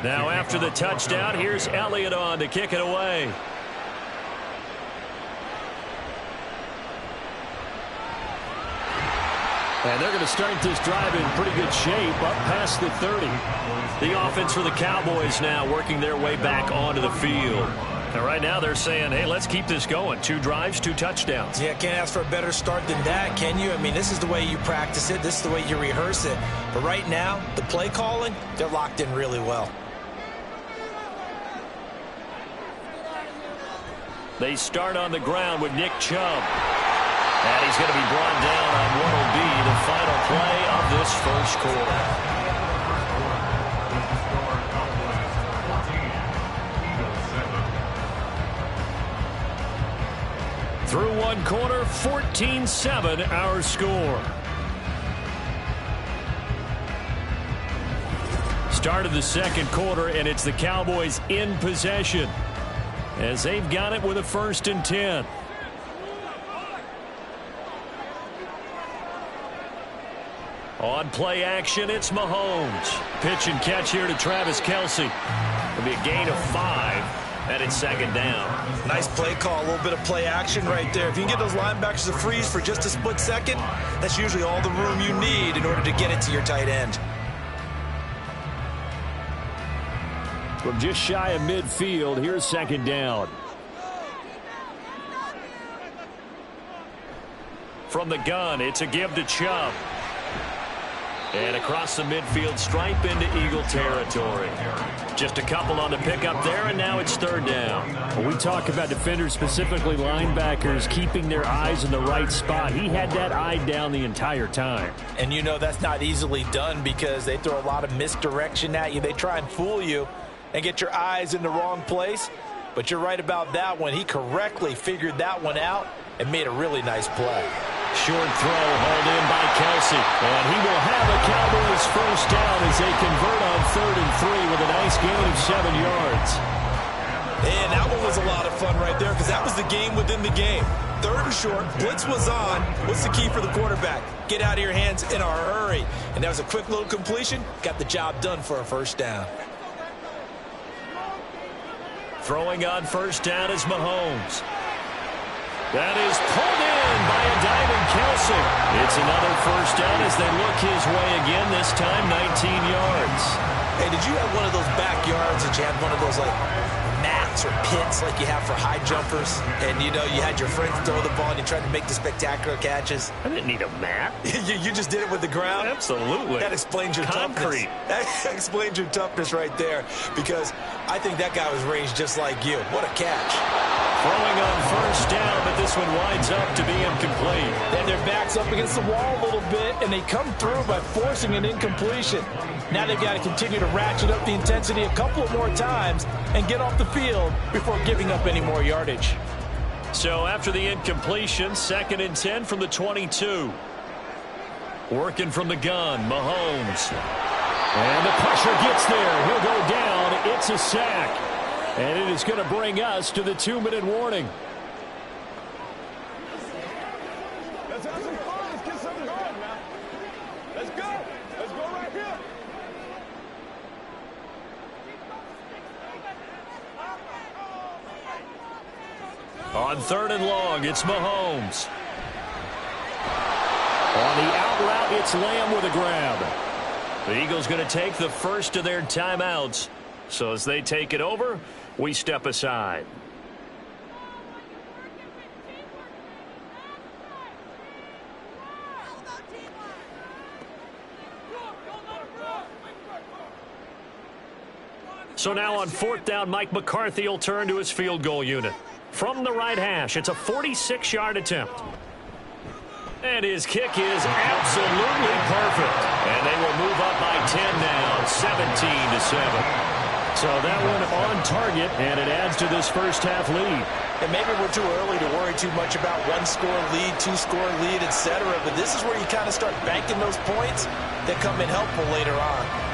Now after the touchdown, here's Elliott on to kick it away. And they're going to start this drive in pretty good shape, up past the 30. The offense for the Cowboys now working their way back onto the field. And right now they're saying, hey, let's keep this going. 2 drives, 2 touchdowns.
Yeah, can't ask for a better start than that, can you? I mean, this is the way you practice it. This is the way you rehearse it. But right now, the play calling, they're locked in really well.
They start on the ground with Nick Chubb. And he's going to be brought down on what will be the final play of this first quarter. Through one quarter, 14-7 our score. Start of the second quarter, and it's the Cowboys in possession as they've got it with a 1st and 10. On play action, it's Mahomes. Pitch and catch here to Travis Kelce. It'll be a gain of 5, and it's 2nd down.
Nice play call, a little bit of play action right there. If you can get those linebackers to freeze for just a split second, that's usually all the room you need in order to get it to your tight end.
From just shy of midfield, here's 2nd down. From the gun, it's a give to Chubb. And across the midfield stripe into Eagle territory. Just a couple on the pickup there, and now it's 3rd down.
When we talk about defenders, specifically linebackers, keeping their eyes in the right spot, he had that eye down the entire time.
And you know that's not easily done because they throw a lot of misdirection at you. They try and fool you and get your eyes in the wrong place. But you're right about that one. He correctly figured that one out and made a really nice play.
Short throw hauled in by Kelce. And he will have a Cowboys 1st down as they convert on 3rd and 3 with a nice gain of 7 yards.
And that one was a lot of fun right there because that was the game within the game. 3rd and short, blitz was on. What's the key for the quarterback? Get out of your hands in a hurry. And that was a quick little completion. Got the job done for a 1st down.
Throwing on 1st down is Mahomes. That is pulled in by a diving Kelce. It's another 1st down as they look his way again, this time 19 yards.
Hey, did you have one of those backyards that you had one of those like mats or pits like you have for high jumpers? And you know, you had your friends throw the ball and you tried to make the spectacular catches?
I didn't need a mat.
you just did it with the ground?
Absolutely.
That explains your toughness. That explains your toughness right there because I think that guy was raised just like you. What a catch.
Throwing on 1st down, but this one winds up to be incomplete.
Then their back's up against the wall a little bit, and they come through by forcing an incompletion. Now they've got to continue to ratchet up the intensity a couple of more times and get off the field before giving up any more yardage.
So after the incompletion, 2nd and 10 from the 22. Working from the gun, Mahomes. And the pressure gets there. He'll go down. It's a sack. And it is going to bring us to the 2-minute warning.
Let's have some fun. Let's get something going, man. Let's go. Let's go right here.
On 3rd and long, it's Mahomes. On the out route, it's Lamb with a grab. The Eagles going to take the first of their timeouts. So as they take it over, we step aside. So now on 4th down, Mike McCarthy will turn to his field goal unit. From the right hash, it's a 46-yard attempt. And his kick is absolutely perfect. And they will move up by 10 now, 17-7. So that one on target, and it adds to this first half lead.
And maybe we're too early to worry too much about 1-score lead, 2-score lead, etc. But this is where you kind of start banking those points that come in helpful later on.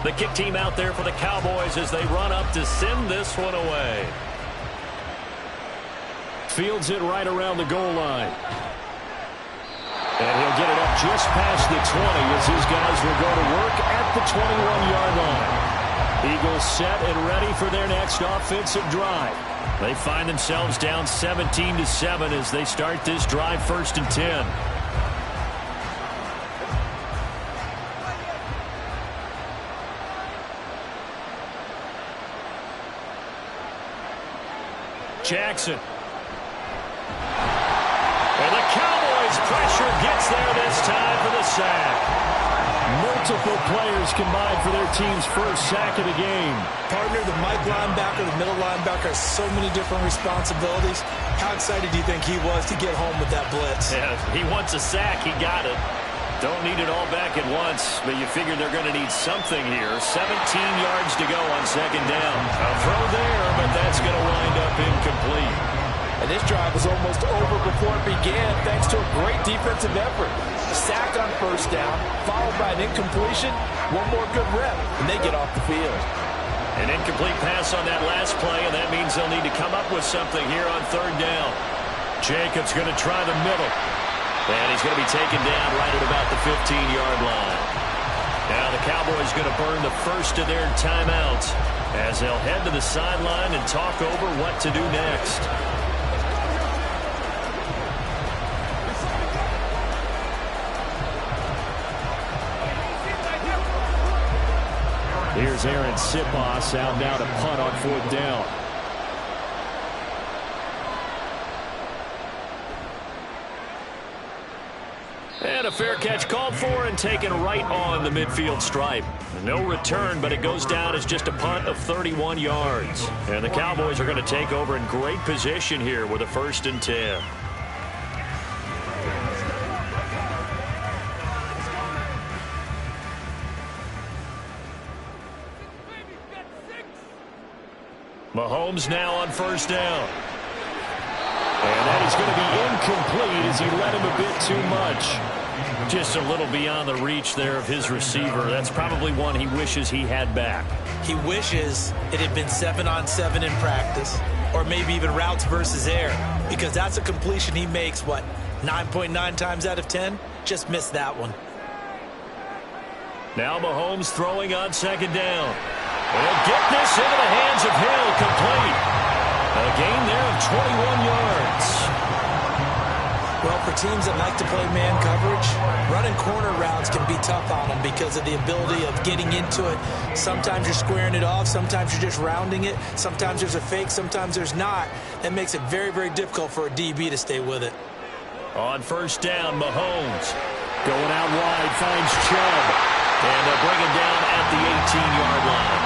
The kick team out there for the Cowboys as they run up to send this one away.
Fields it right around the goal line. And he'll get it up just past the 20 as his guys will go to work at the 21-yard line. Eagles set and ready for their next offensive drive.
They find themselves down 17-7 as they start this drive, 1st and 10. Jackson. And the Cowboys' pressure gets there this time for the sack.
Multiple players combined for their team's first sack of the game.
Partner, the Mike linebacker, the middle linebacker has so many different responsibilities. How excited do you think he was to get home with that blitz?
Yeah, he wants a sack. He got it. Don't need it all back at once, but you figure they're going to need something here. 17 yards to go on 2nd down. A throw there, but that's going to wind up incomplete.
And this drive was almost over before it began thanks to a great defensive effort. A sack on 1st down, followed by an incompletion. One more good rep, and they get off the field.
An incomplete pass on that last play, and that means they'll need to come up with something here on 3rd down. Jacobs going to try the middle. And he's going to be taken down right at about the 15-yard line. Now the Cowboys going to burn the first of their timeouts as they'll head to the sideline and talk over what to do next.
Here's Aaron Sipos out now to punt on 4th down.
And a fair catch called for and taken right on the midfield stripe. No return, but it goes down as just a punt of 31 yards. And the Cowboys are going to take over in great position here with a 1st and 10. Mahomes now on 1st down.
And that is going to be incomplete as he led him a bit too much.
Just a little beyond the reach there of his receiver. That's probably one he wishes he had back.
He wishes it had been 7-on-7 in practice, or maybe even routes versus air, because that's a completion he makes, 9.9 times out of 10? Just missed that one.
Now Mahomes throwing on 2nd down. They'll get this into the hands of Hill, complete. A gain there of 21 yards.
Well, for teams that like to play man coverage, running corner routes can be tough on them because of the ability of getting into it. Sometimes you're squaring it off. Sometimes you're just rounding it. Sometimes there's a fake. Sometimes there's not. That makes it very, very difficult for a DB to stay with it.
On 1st down, Mahomes going out wide, finds Chubb. And they'll bring him down at the 18-yard line.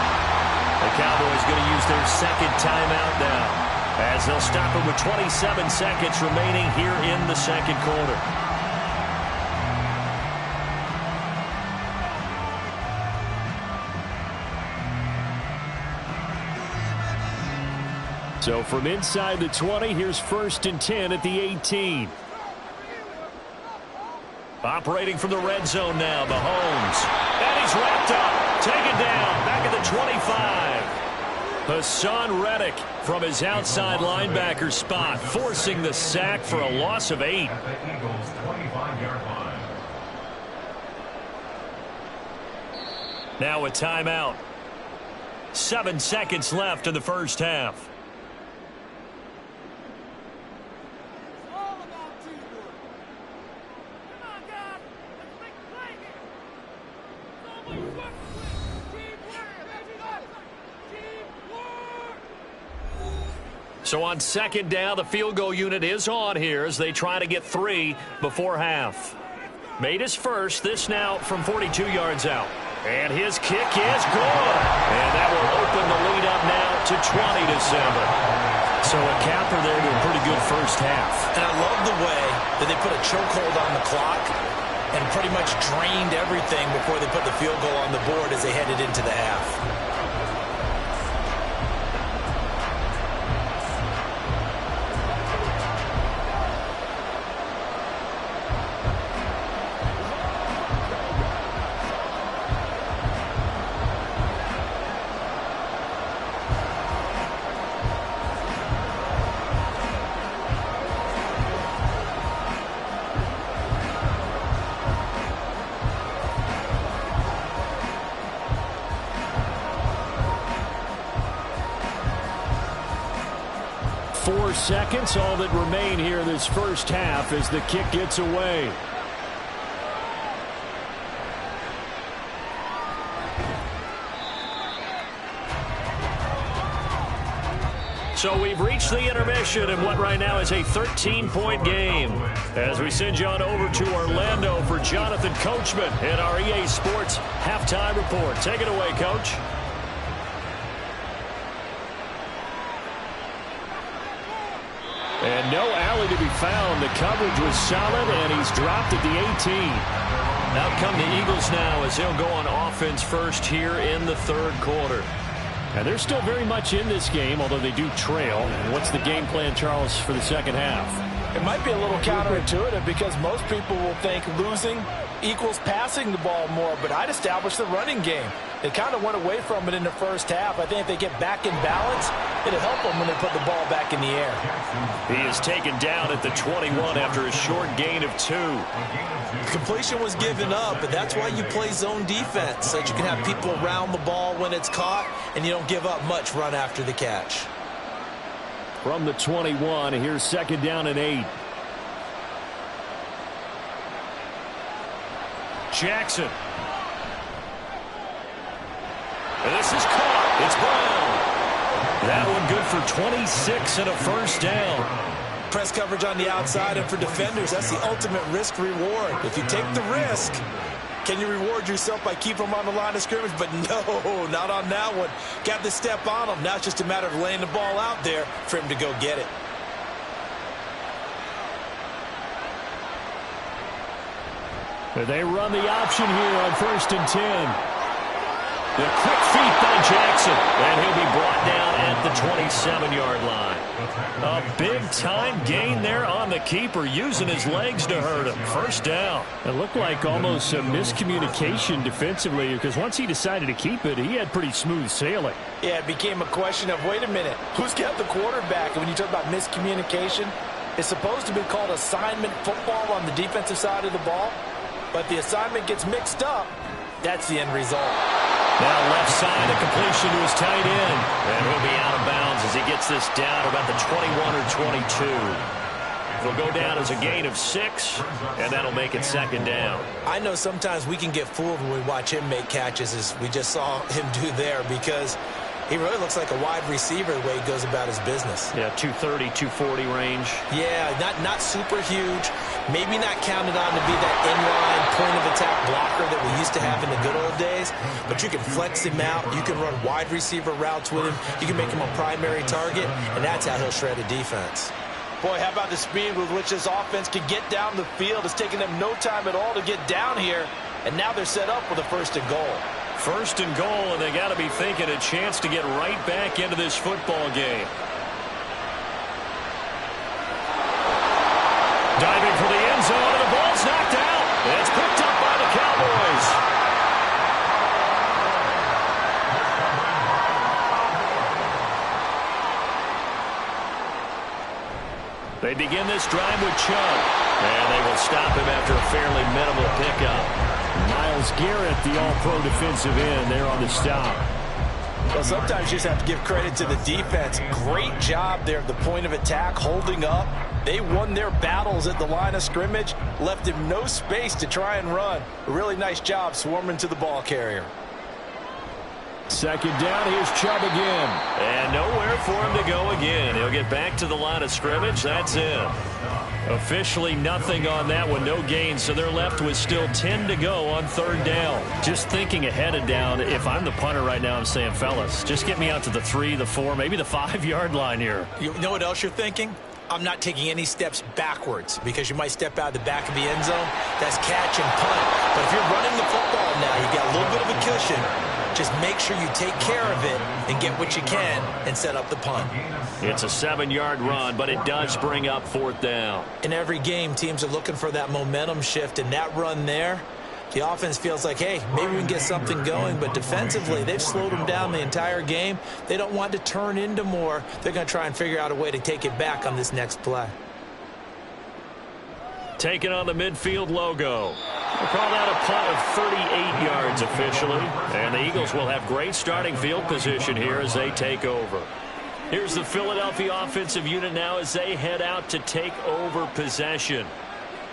The Cowboys going to use their 2nd timeout now, as they'll stop it with 27 seconds remaining here in the 2nd quarter.
So from inside the 20, here's 1st and 10 at the 18.
Operating from the red zone now, Mahomes. And he's wrapped up, taken down, back at the 25. Hassan Reddick from his outside linebacker spot, forcing the sack for a loss of 8.
At the Eagles' 25-yard line.
Now a timeout. 7 seconds left in the 1st half. So on 2nd down, the field goal unit is on here as they try to get 3 before half. Made his first, this now from 42 yards out. And his kick is good. And that will open the lead up now to 20-7. So a capper there to a pretty good 1st half.
And I love the way that they put a chokehold on the clock and pretty much drained everything before they put the field goal on the board as they headed into the half.
seconds, all that remain here this first half as the kick gets away.
So we've reached the intermission in what right now is a 13-point game. As we send you on over to Orlando for Jonathan Coachman in our EA Sports Halftime Report. Take it away, Coach.
And no alley to be found. The coverage was solid, and he's dropped at the 18.
Out come the Eagles now as they'll go on offense first here in the third quarter.
And they're still very much in this game, although they do trail. And what's the game plan, Charles, for the second half?
It might be a little counterintuitive because most people will think losing equals passing the ball more, but I'd establish the running game. They kind of went away from it in the first half. I think if they get back in balance, it'll help them when they put the ball back in the air.
He is taken down at the 21 after a short gain of 2.
Completion was given up, but that's why you play zone defense, so that you can have people around the ball when it's caught, and you don't give up much run after the catch.
From the 21, here's second down and 8.
Jackson. And this is caught. It's Brown. That one good for 26 and a first down.
Press coverage on the outside, and for defenders, that's the ultimate risk-reward. If you take the risk, can you reward yourself by keeping them on the line of scrimmage? But no, not on that one. Got to step on them. Now it's just a matter of laying the ball out there for him to go get it.
They run the option here on 1st and 10. The quick feet by Jackson, and he'll be brought down at the 27-yard line. A big-time gain there on the keeper, using his legs to hurt him. First down. It looked like almost a miscommunication defensively, because once he decided to keep it, he had pretty smooth sailing.
Yeah, it became a question of, wait a minute, who's got the quarterback? And when you talk about miscommunication, it's supposed to be called assignment football on the defensive side of the ball, but the assignment gets mixed up. That's the end result.
Now left side, a completion to his tight end. And he'll be out of bounds as he gets this down to about the 21 or 22. It'll go down as a gain of 6, and that'll make it second down.
I know sometimes we can get fooled when we watch him make catches, as we just saw him do there, because he really looks like a wide receiver the way he goes about his business.
Yeah, 230, 240 range.
Yeah, not super huge. Maybe not counted on to be that inline point-of-attack blocker that we used to have in the good old days, but you can flex him out. You can run wide receiver routes with him. You can make him a primary target, and that's how he'll shred a defense.
Boy, how about the speed with which this offense can get down the field? It's taken them no time at all to get down here, and now they're set up with a 1st and goal.
1st and goal, and they got to be thinking a chance to get right back into this football game. Diving for the end zone, and the ball's knocked out. It's picked up by the Cowboys. They begin this drive with Chubb, and they will stop him after a fairly minimal pickup.
Myles Garrett, the all-pro defensive end, there on the stop.
Well, sometimes you just have to give credit to the defense. Great job there at the point of attack, holding up. They won their battles at the line of scrimmage, left him no space to try and run. A really nice job swarming to the ball carrier.
Second down, here's Chubb again.
And nowhere for him to go again. He'll get back to the line of scrimmage. That's it. Officially nothing on that one, no gain, so they're left with still 10 to go on 3rd down.
Just thinking ahead of down, if I'm the punter right now, I'm saying, fellas, just get me out to the 3, the 4, maybe the 5-yard line here.
You know what else you're thinking? I'm not taking any steps backwards, because you might step out of the back of the end zone. That's catch and punt. But if you're running the football now, you've got a little bit of a cushion. Just make sure you take care of it and get what you can and set up the punt.
It's a 7-yard run, but it does bring up 4th down.
In every game, teams are looking for that momentum shift, and that run there, the offense feels like, hey, maybe we can get something going, but defensively, they've slowed them down the entire game. They don't want to turn into more. They're going to try and figure out a way to take it back on this next play.
Taking on the midfield logo. We'll call that a punt of 38 yards officially. And the Eagles will have great starting field position here as they take over. Here's the Philadelphia offensive unit now as they head out to take over possession.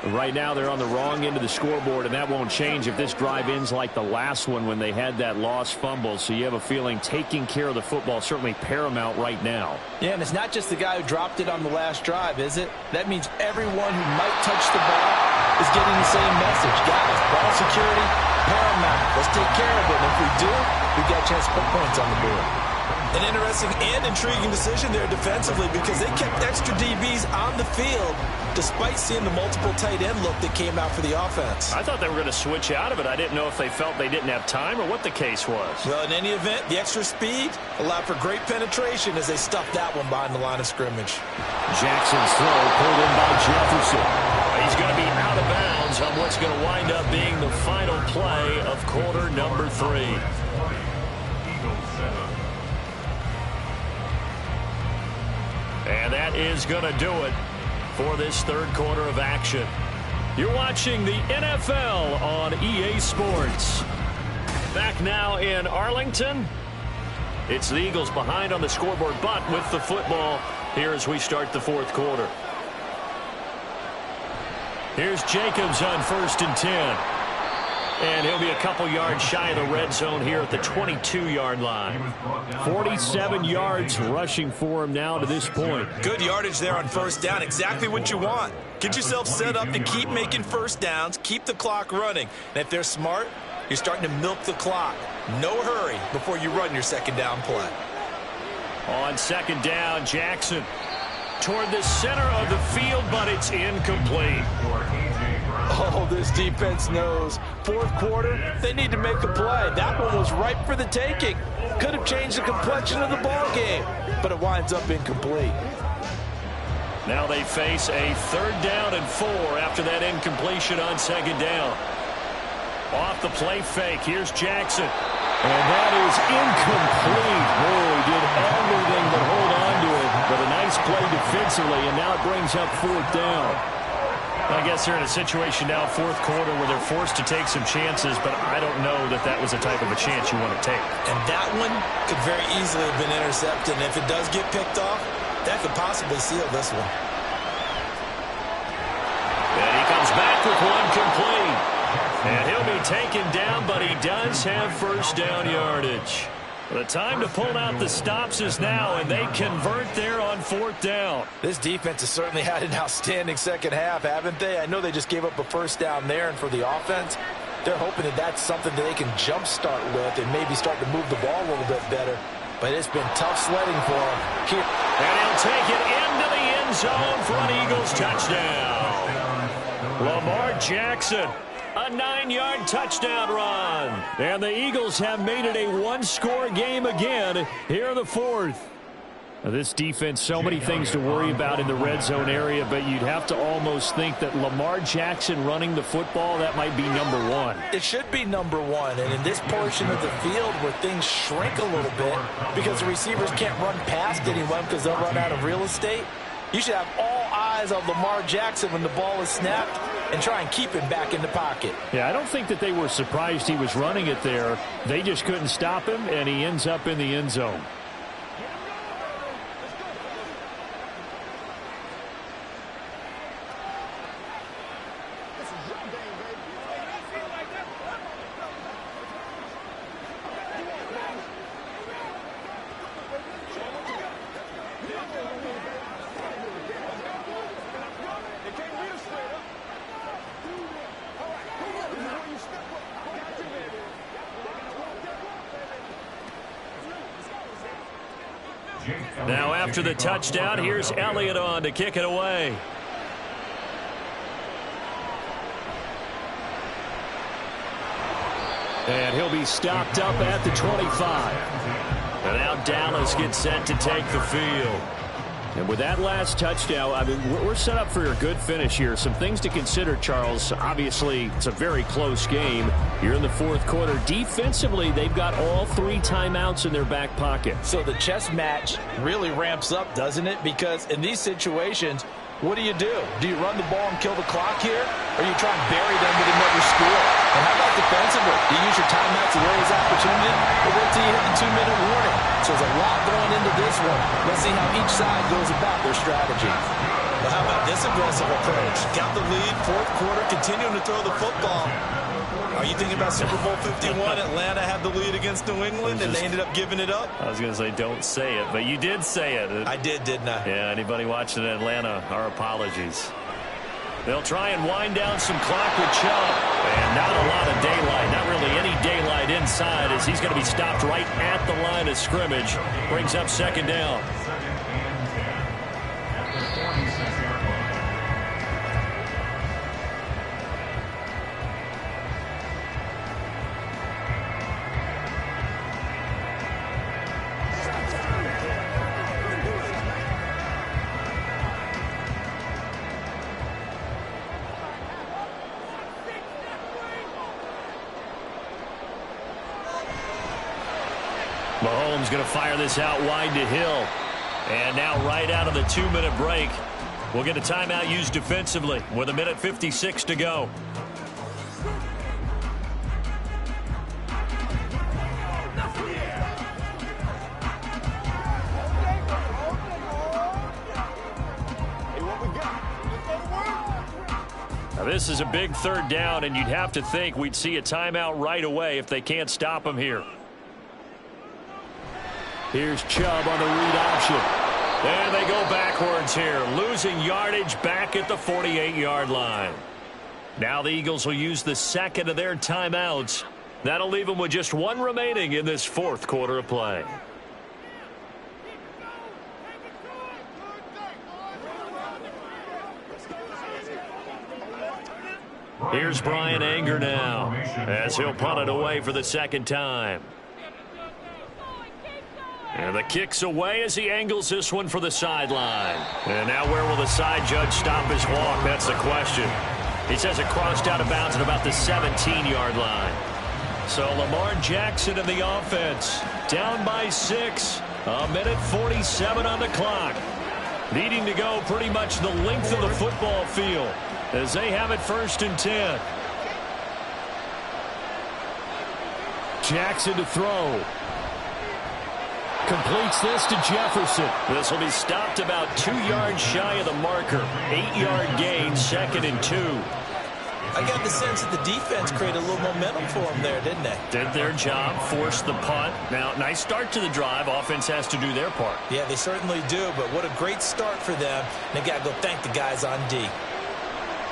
Right now they're on the wrong end of the scoreboard, and that won't change if this drive ends like the last one when they had that lost fumble. So you have a feeling taking care of the football certainly paramount right now.
Yeah, and it's not just the guy who dropped it on the last drive, is it? That means everyone who might touch the ball is getting the same message. Guys, ball security, paramount. Let's take care of it. And if we do, we got a chance to put points on the board.
An interesting and intriguing decision there defensively because they kept extra DBs on the field despite seeing the multiple tight end look that came out for the offense.
I thought they were going to switch out of it. I didn't know if they felt they didn't have time or what the case was.
Well, in any event, the extra speed allowed for great penetration as they stuffed that one behind the line of scrimmage.
Jackson's throw pulled in by Jefferson.
He's going to be out of bounds on what's going to wind up being the final play of quarter number 3. And that is going to do it for this third quarter of action. You're watching the NFL on EA Sports. Back now in Arlington. It's the Eagles behind on the scoreboard, but with the football here as we start the fourth quarter. Here's Jacobs on 1st and 10. And he'll be a couple yards shy of the red zone here at the 22-yard line. 47 yards rushing for him now to this point.
Good yardage there on first down. Exactly what you want. Get yourself set up to keep making first downs, keep the clock running. And if they're smart, you're starting to milk the clock. No hurry before you run your second down play.
On second down, Jackson toward the center of the field, but it's incomplete.
Oh, this defense knows. Fourth quarter, they need to make a play. That one was ripe for the taking. Could have changed the complexion of the ball game, but it winds up incomplete.
Now they face a 3rd down and 4 after that incompletion on second down. Off the play fake, here's Jackson.
And that is incomplete. Boy, did everything but hold on to it. But a nice play defensively, and now it brings up 4th down.
I guess they're in a situation now, fourth quarter, where they're forced to take some chances, but I don't know that that was the type of a chance you want to take.
And that one could very easily have been intercepted. And if it does get picked off, that could possibly seal this one.
And he comes back with one complete. And he'll be taken down, but he does have first down yardage. The time to pull out the stops is now, and they convert there on 4th down.
This defense has certainly had an outstanding second half, haven't they? I know they just gave up a first down there, and for the offense, they're hoping that that's something that they can jumpstart with and maybe start to move the ball a little bit better. But it's been tough sledding for them here.
And he'll take it into the end zone for an Eagles touchdown. Lamar Jackson. A 9-yard touchdown run.
And the Eagles have made it a one-score game again here in the fourth. Now, this defense, so many things to worry about in the red zone area, but you'd have to almost think that Lamar Jackson running the football, that might be number one.
It should be number one, and in this portion of the field where things shrink a little bit because the receivers can't run past anyone because they'll run out of real estate, you should have all eyes on Lamar Jackson when the ball is snapped and try and keep him back in the pocket.
Yeah, I don't think that they were surprised he was running it there. They just couldn't stop him, and he ends up in the end zone.
Now after the touchdown, here's Elliott on to kick it away.
And he'll be stopped up at the 25.
And now Dallas gets set to take the field.
And with that last touchdown, I mean, we're set up for a good finish here. Some things to consider, Charles. Obviously, it's a very close game. You're in the fourth quarter. Defensively, they've got all 3 timeouts in their back pocket.
So the chess match really ramps up, doesn't it? Because in these situations, What do? Do you run the ball and kill the clock here? Or you try and bury them with another score? And how about defensively? Do you use your timeouts to raise opportunity? Or wait till you hit the 2-minute warning? So there's a lot going into this one. Let's see how each side goes about their strategy.
Well, how about this aggressive approach? Got the lead, fourth quarter, continuing to throw the football. Are you thinking about Super Bowl 51? Atlanta had the lead against New England, and they ended up giving it up?
I was going to say don't say it, but you did say it.
I did, didn't I?
Yeah, anybody watching Atlanta, our apologies. They'll try and wind down some clock with Chubb. And not a lot of daylight, not really any daylight inside, as he's going to be stopped right at the line of scrimmage. Brings up second down. Mahomes going to fire this out wide to Hill. And now right out of the 2-minute break, we'll get a timeout used defensively with 1:56 to go. Now this is a big third down, and you'd have to think we'd see a timeout right away if they can't stop him here. Here's Chubb on the read option. And they go backwards here, losing yardage back at the 48-yard line. Now the Eagles will use the second of their timeouts. That'll leave them with just one remaining in this fourth quarter of play. Here's Brian Anger now, as he'll punt it away for the second time. And the kick's away as he angles this one for the sideline. And now where will the side judge stop his walk? That's the question. He says it crossed out of bounds at about the 17-yard line. So Lamar Jackson in the offense, down by 6. 1:47 on the clock. Needing to go pretty much the length of the football field as they have it 1st and 10. Jackson to throw. Completes this to Jefferson. This will be stopped about 2 yards shy of the marker. 8-yard gain, 2nd and 2.
I got the sense that the defense created a little momentum for them there, didn't they?
Did their job, forced the punt. Now, nice start to the drive. Offense has to do their part.
Yeah, they certainly do, but what a great start for them. They got to go thank the guys on D.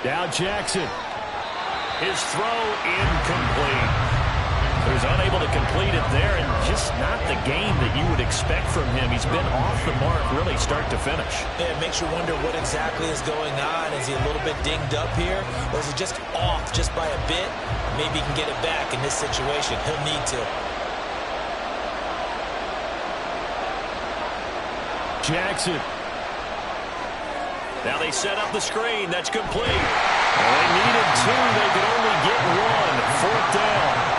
Now Jackson. His throw incomplete. He was unable to complete it there, and just not the game that you would expect from him. He's been off the mark really start to finish.
Yeah, it makes you wonder what exactly is going on. Is he a little bit dinged up here, or is he just off just by a bit? Maybe he can get it back in this situation. He'll need to.
Jackson. Now they set up the screen. That's complete. They needed 2. They could only get 1. 4th down.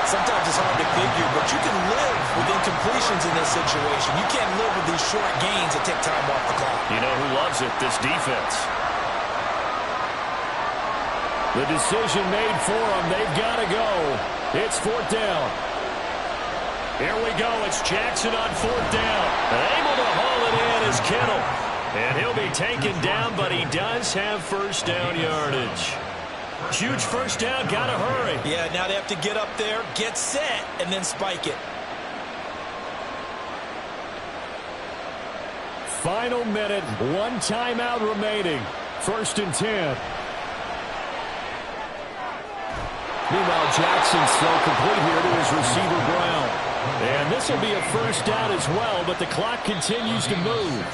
Sometimes it's hard to figure, but you can live with incompletions in this situation. You can't live with these short gains that take time off the clock.
You know who loves it? This defense. The decision made for them. They've got to go. It's 4th down. Here we go. It's Jackson on 4th down. Able to haul it in is Kittle. And he'll be taken down, but he does have 1st down yardage. Huge 1st down, gotta hurry.
Yeah, now they have to get up there, get set, and then spike it.
Final minute, 1 timeout remaining. 1st and 10. Meanwhile, Jackson's throw complete here to his receiver Brown. And this will be a 1st down as well, but the clock continues to move.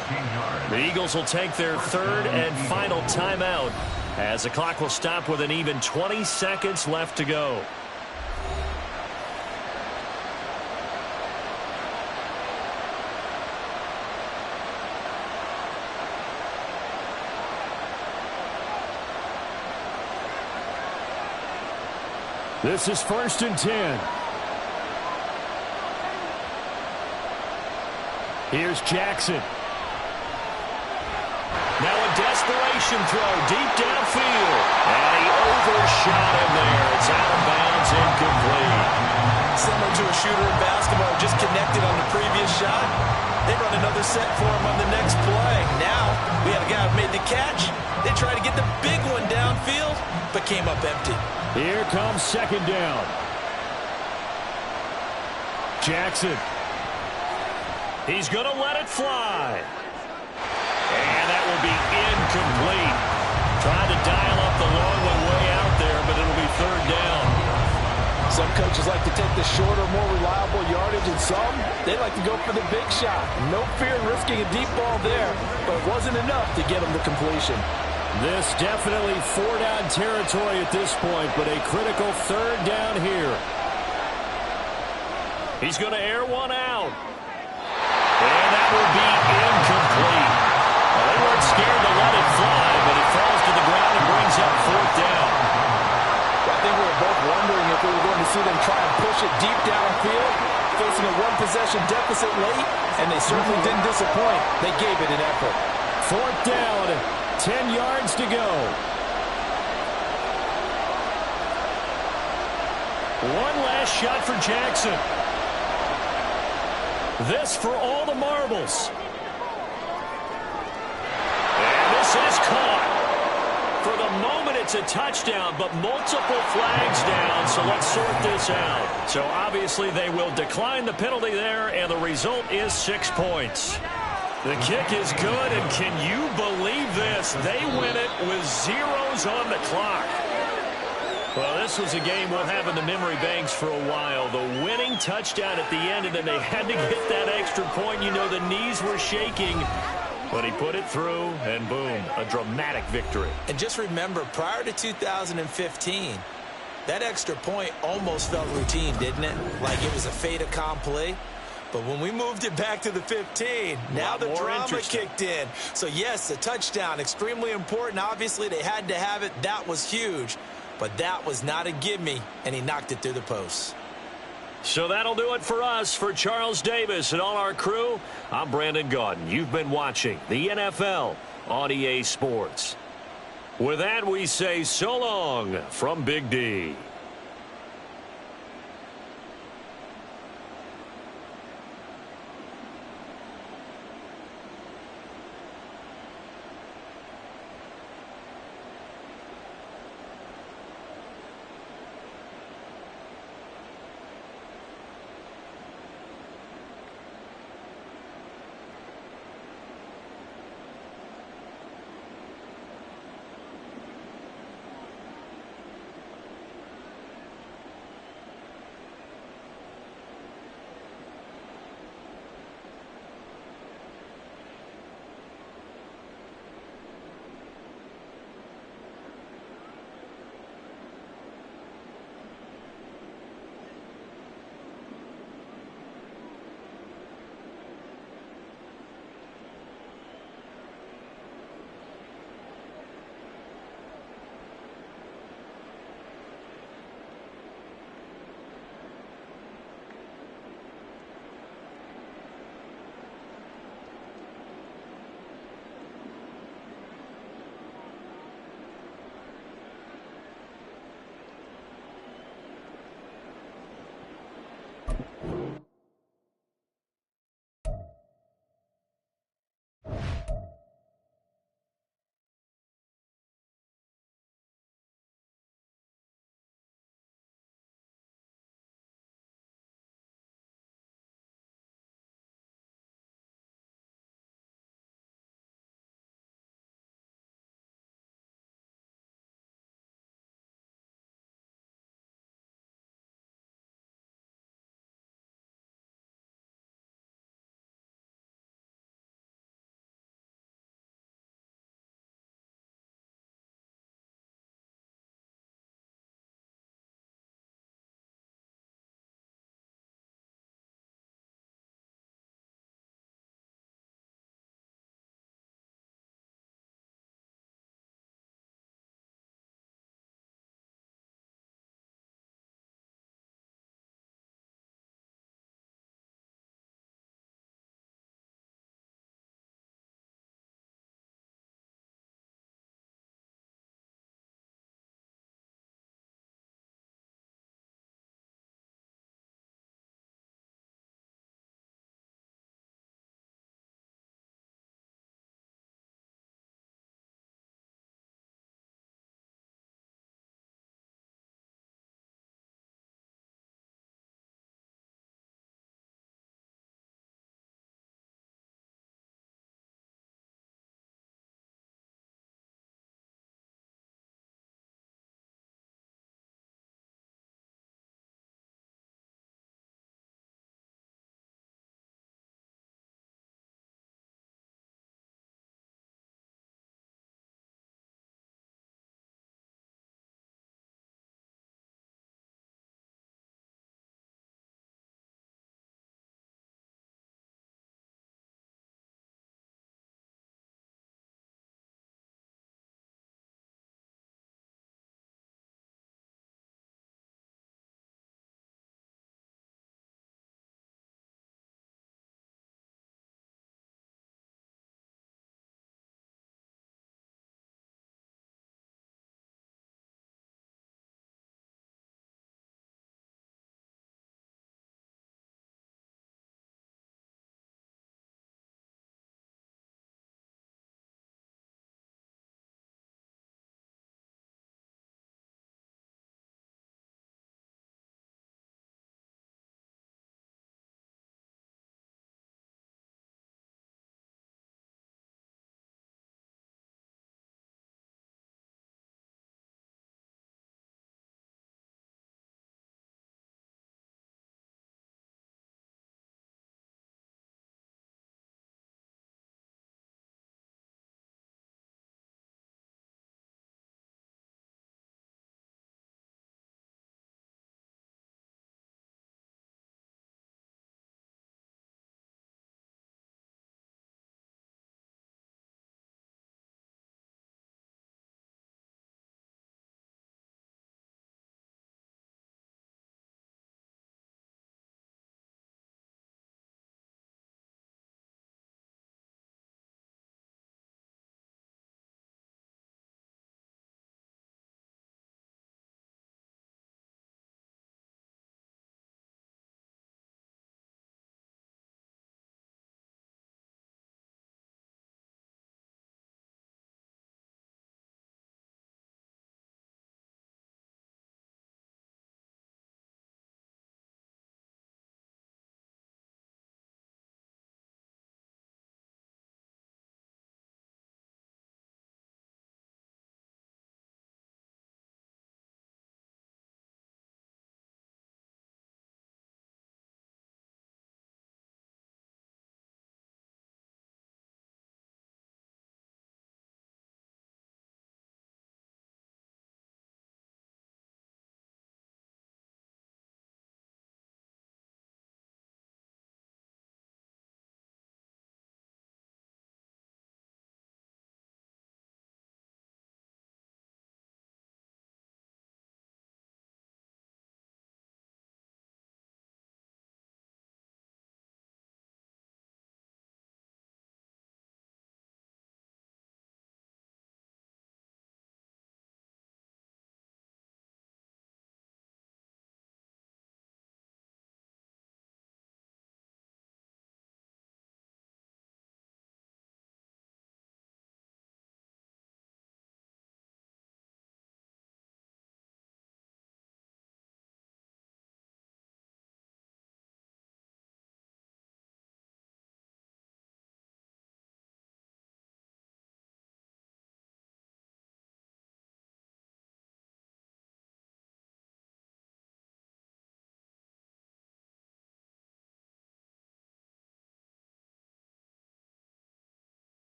The Eagles will take their 3rd and final timeout, as the clock will stop with an even 20 seconds left to go.
This is 1st and 10. Here's Jackson.
Now a
desperation throw deep downfield. And he overshot him there. It's out of bounds, incomplete.
Similar to a shooter in basketball, just connected on the previous shot. They run another set for him on the next play. Now, we have a guy who made the catch. They try to get the big one downfield, but came up empty.
Here comes second down. Jackson.
He's going to let it fly. And that will be incomplete. Trying to dial up the long one way out there, but it'll be third down.
Some coaches like to take the shorter, more reliable yardage, and some, they like to go for the big shot. No fear in risking a deep ball there, but it wasn't enough to get them to completion.
This definitely four-down territory at this point, but a critical third down here.
He's going to air one out. And that will be incomplete. Well, they weren't scared to let it fly, but it falls to the ground and brings up fourth down.
I think we were both wondering if we were going to see them try and push it deep downfield, facing a one-possession deficit late, and they certainly didn't disappoint. They gave it an effort.
Fourth down, 10 yards to go.
One last shot for Jackson. This for all the marbles. And this is caught. For the moment, it's a touchdown, but multiple flags down, so let's sort this out. So obviously they will decline the penalty there, and the result is 6 points. The kick is good, and can you believe this? They win it with zeros on the clock. Well, this was a game we'll have in the memory banks for a while. The winning touchdown at the end, and then they had to get that extra point. You know, the knees were shaking. But he put it through, and boom, a dramatic victory.
And just remember, prior to 2015, that extra point almost felt routine, didn't it? Like it was a fait accompli. But when we moved it back to the 15, now the drama kicked in. So, yes, a touchdown, extremely important. Obviously, they had to have it. That was huge. But that was not a gimme, and he knocked it through the post.
So that'll do it for us. For Charles Davis and all our crew, I'm Brandon Gaudin. You've been watching the NFL on EA Sports. With that, we say so long from Big D.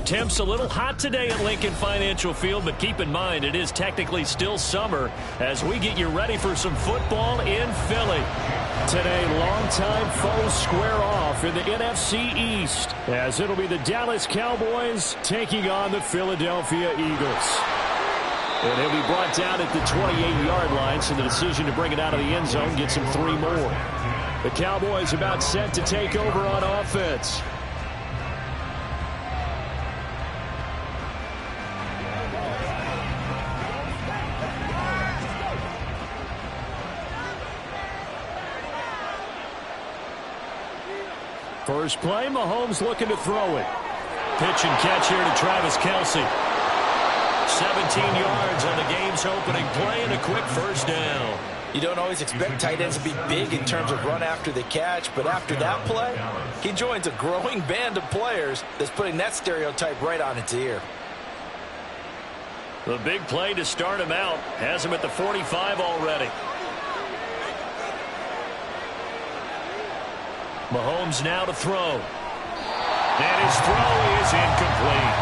Temps a little hot today at Lincoln Financial Field, but keep in mind it is technically still summer as we get you ready for some football in Philly. Today, longtime foes square off in the NFC East as it'll be the Dallas Cowboys taking on the Philadelphia Eagles. And he'll be brought down at the 28-yard line, so the decision to bring it out of the end zone gets him 3 more. The Cowboys about set to take over on offense. First play, Mahomes looking to throw it. Pitch and catch here to Travis Kelce. 17 yards on the game's opening play and a quick first down.
You don't always expect tight ends to be big in terms of run after the catch, but after that play, he joins a growing band of players that's putting that stereotype right on its ear.
The big play to start him out has him at the 45 already. Mahomes now to throw. And his throw is incomplete.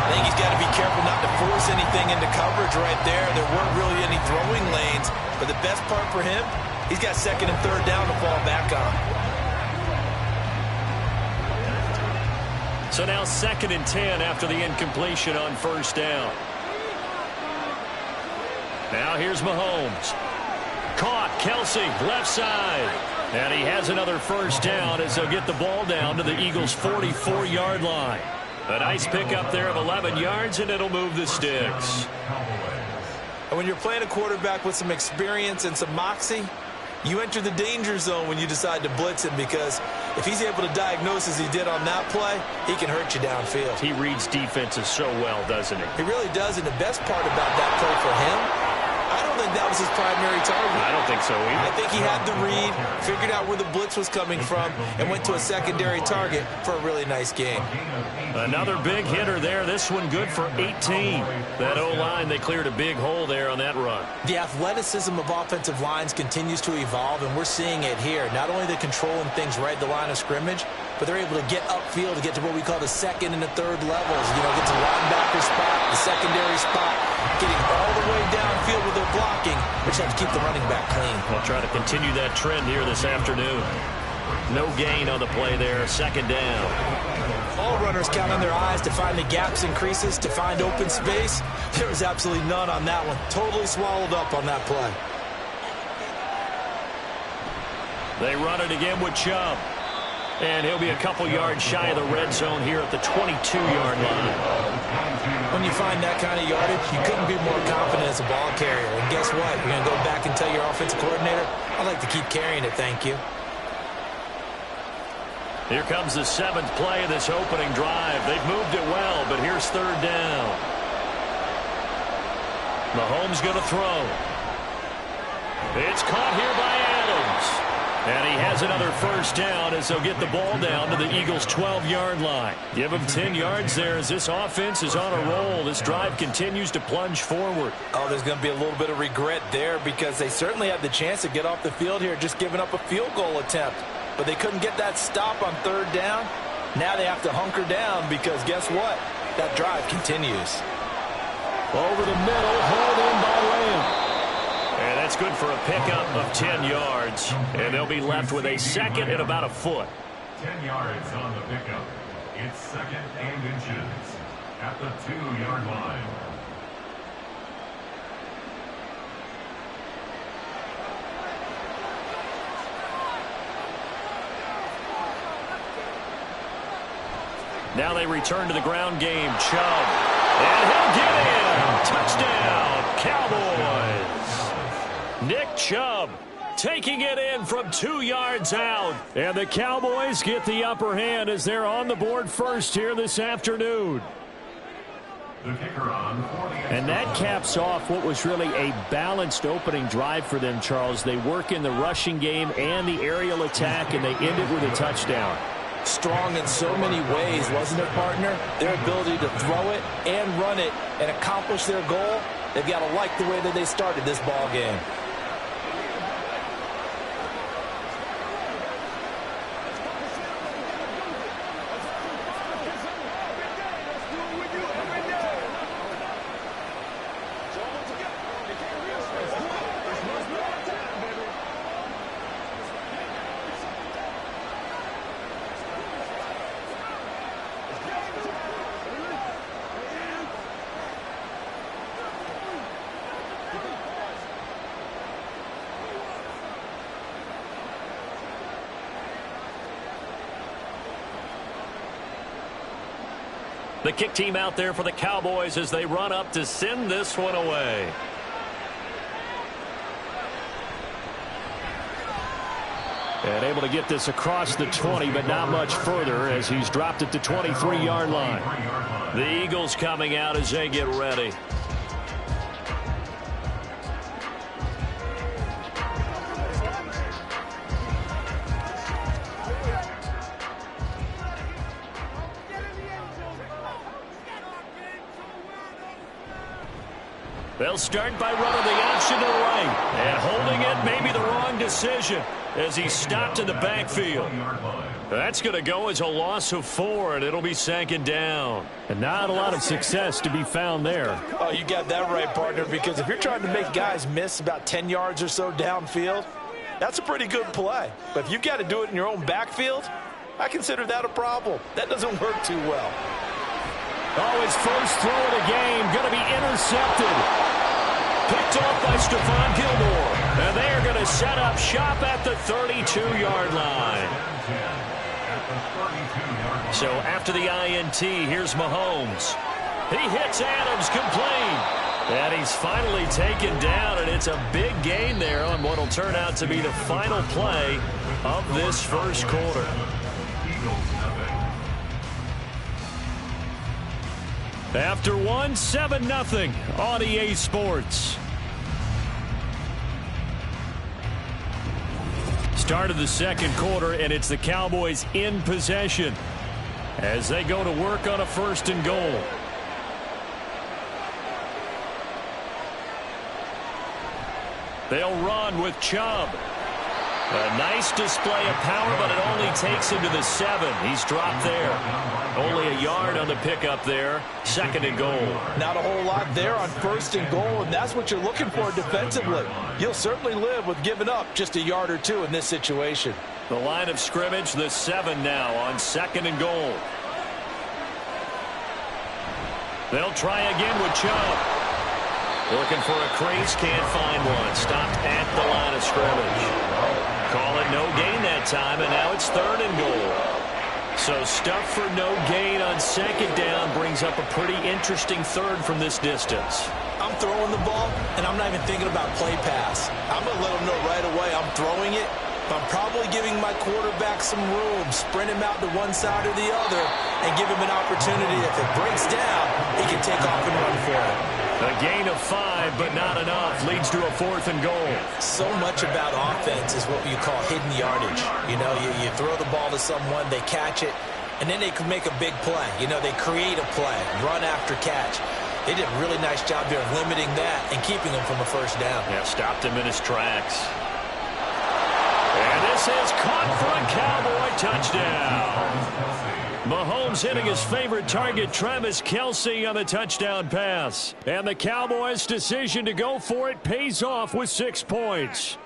I think he's got to be careful not to force anything into coverage right there. There weren't really any throwing lanes, but the best part for him, he's got second and third down to fall back on.
So now 2nd and 10 after the incompletion on first down. Now here's Mahomes. Caught, Kelsey, left side. And he has another first down as they'll get the ball down to the Eagles' 44-yard line. A nice pickup there of 11 yards, and it'll move the sticks.
And when you're playing a quarterback with some experience and some moxie, you enter the danger zone when you decide to blitz him, because if he's able to diagnose as he did on that play, he can hurt you downfield.
He reads defenses so well, doesn't he?
He really does, and the best part about that play for him, I don't think that was his primary target.
I don't think so either.
I think he had the read, figured out where the blitz was coming from, and went to a secondary target for a really nice game.
Another big hitter there. This one good for 18. That O-line, they cleared a big hole there on that run.
The athleticism of offensive lines continues to evolve, and we're seeing it here. Not only they're controlling things right at the line of scrimmage, but they're able to get upfield to get to what we call the second and the third levels. You know, get to the linebacker spot, the secondary spot, getting all the way downfield with their blocking, which helps keep the running back clean.
We'll try to continue that trend here this afternoon. No gain on the play there, 2nd down.
All runners count on their eyes to find the gaps and creases, to find open space. There was absolutely none on that one. Totally swallowed up on that play.
They run it again with Chubb. And he'll be a couple yards shy of the red zone here at the 22-yard line.
When you find that kind of yardage, you couldn't be more confident as a ball carrier. And guess what? You're going to go back and tell your offensive coordinator, I'd like to keep carrying it, thank you.
Here comes the 7th play of this opening drive. They've moved it well, but here's 3rd down. Mahomes going to throw. It's caught here by Adams. And he has another first down as they'll get the ball down to the Eagles' 12-yard line. Give him 10 yards there as this offense is on a roll. This drive continues to plunge forward.
Oh, there's going to be a little bit of regret there, because they certainly had the chance to get off the field here, just giving up a field goal attempt. But they couldn't get that stop on 3rd down. Now they have to hunker down, because guess what? That drive continues.
Over the middle, hauled in by Lamb.
And that's good for a pickup of 10 yards. And they'll be left with a 2nd and about a foot.
10 yards on the pickup. It's 2nd and inches at the 2-yard line.
Now they return to the ground game. Chubb. And he'll get in. Touchdown, Cowboys. Nick Chubb taking it in from 2 yards out. And the Cowboys get the upper hand as they're on the board first here this afternoon.
The kicker on for the
And that caps off what was really a balanced opening drive for them, Charles. They work in the rushing game and the aerial attack, and they end it with a touchdown.
Strong in so many ways, wasn't it, partner? Their ability to throw it and run it and accomplish their goal, they've got to like the way that they started this ball game.
The kick team out there for the Cowboys as they run up to send this one away.
And able to get this across the 20, but not much further as he's dropped it to 23-yard line.
The Eagles coming out as they get ready. They'll start by running the option to the right. And holding it may be the wrong decision as he stopped in the backfield. That's going to go as a loss of 4, and it'll be 2nd down.
And not a lot of success to be found there.
Oh, you got that right, partner, because if you're trying to make guys miss about 10 yards or so downfield, that's a pretty good play. But if you've got to do it in your own backfield, I consider that a problem. That doesn't work too well.
Oh, his first throw of the game going to be intercepted. Picked off by Stephon Gilmore. And they are going to set up shop at the 32-yard line. So after the INT, here's Mahomes. He hits Adams complete. And he's finally taken down, and it's a big gain there on what will turn out to be the final play of this first quarter. After one, 7-0 on EA Sports. Start of the second quarter, and it's the Cowboys in possession as they go to work on a 1st and goal. They'll run with Chubb. A nice display of power, but it only takes him to the 7. He's dropped there. Only a yard on the pickup there. 2nd and goal.
Not a whole lot there on 1st and goal, and that's what you're looking for defensively. You'll certainly live with giving up just a yard or 2 in this situation.
The line of scrimmage, the 7 now on 2nd and goal. They'll try again with Chubb. Looking for a crease, can't find one. Stopped at the line of scrimmage. Call it no gain that time, and now it's 3rd and goal. So stuff for no gain on 2nd down brings up a pretty interesting 3rd from this distance.
I'm throwing the ball, and I'm not even thinking about play pass. I'm going to let them know right away I'm throwing it, but I'm probably giving my quarterback some room, sprint him out to one side or the other, and give him an opportunity. If it breaks down, he can take off and run for it.
A gain of 5, but not enough. Leads to a 4th and goal.
So much about offense is what you call hidden yardage. You know, you throw the ball to someone, they catch it, and then they can make a big play. You know, they create a play, run after catch. They did a really nice job there of limiting that and keeping him from a 1st down.
Yeah, stopped him in his tracks. And this is caught for a Cowboy touchdown. Mahomes hitting his favorite target, Travis Kelce, on the touchdown pass. And the Cowboys' decision to go for it pays off with 6 points.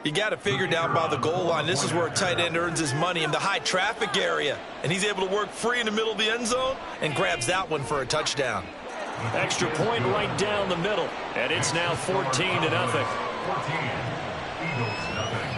You got to figure down by the goal line. This is where a tight end earns his money in the high traffic area. And he's able to work free in the middle of the end zone and grabs that one for a touchdown.
Extra point right down the middle. And it's now 14-0.
14, Eagles nothing.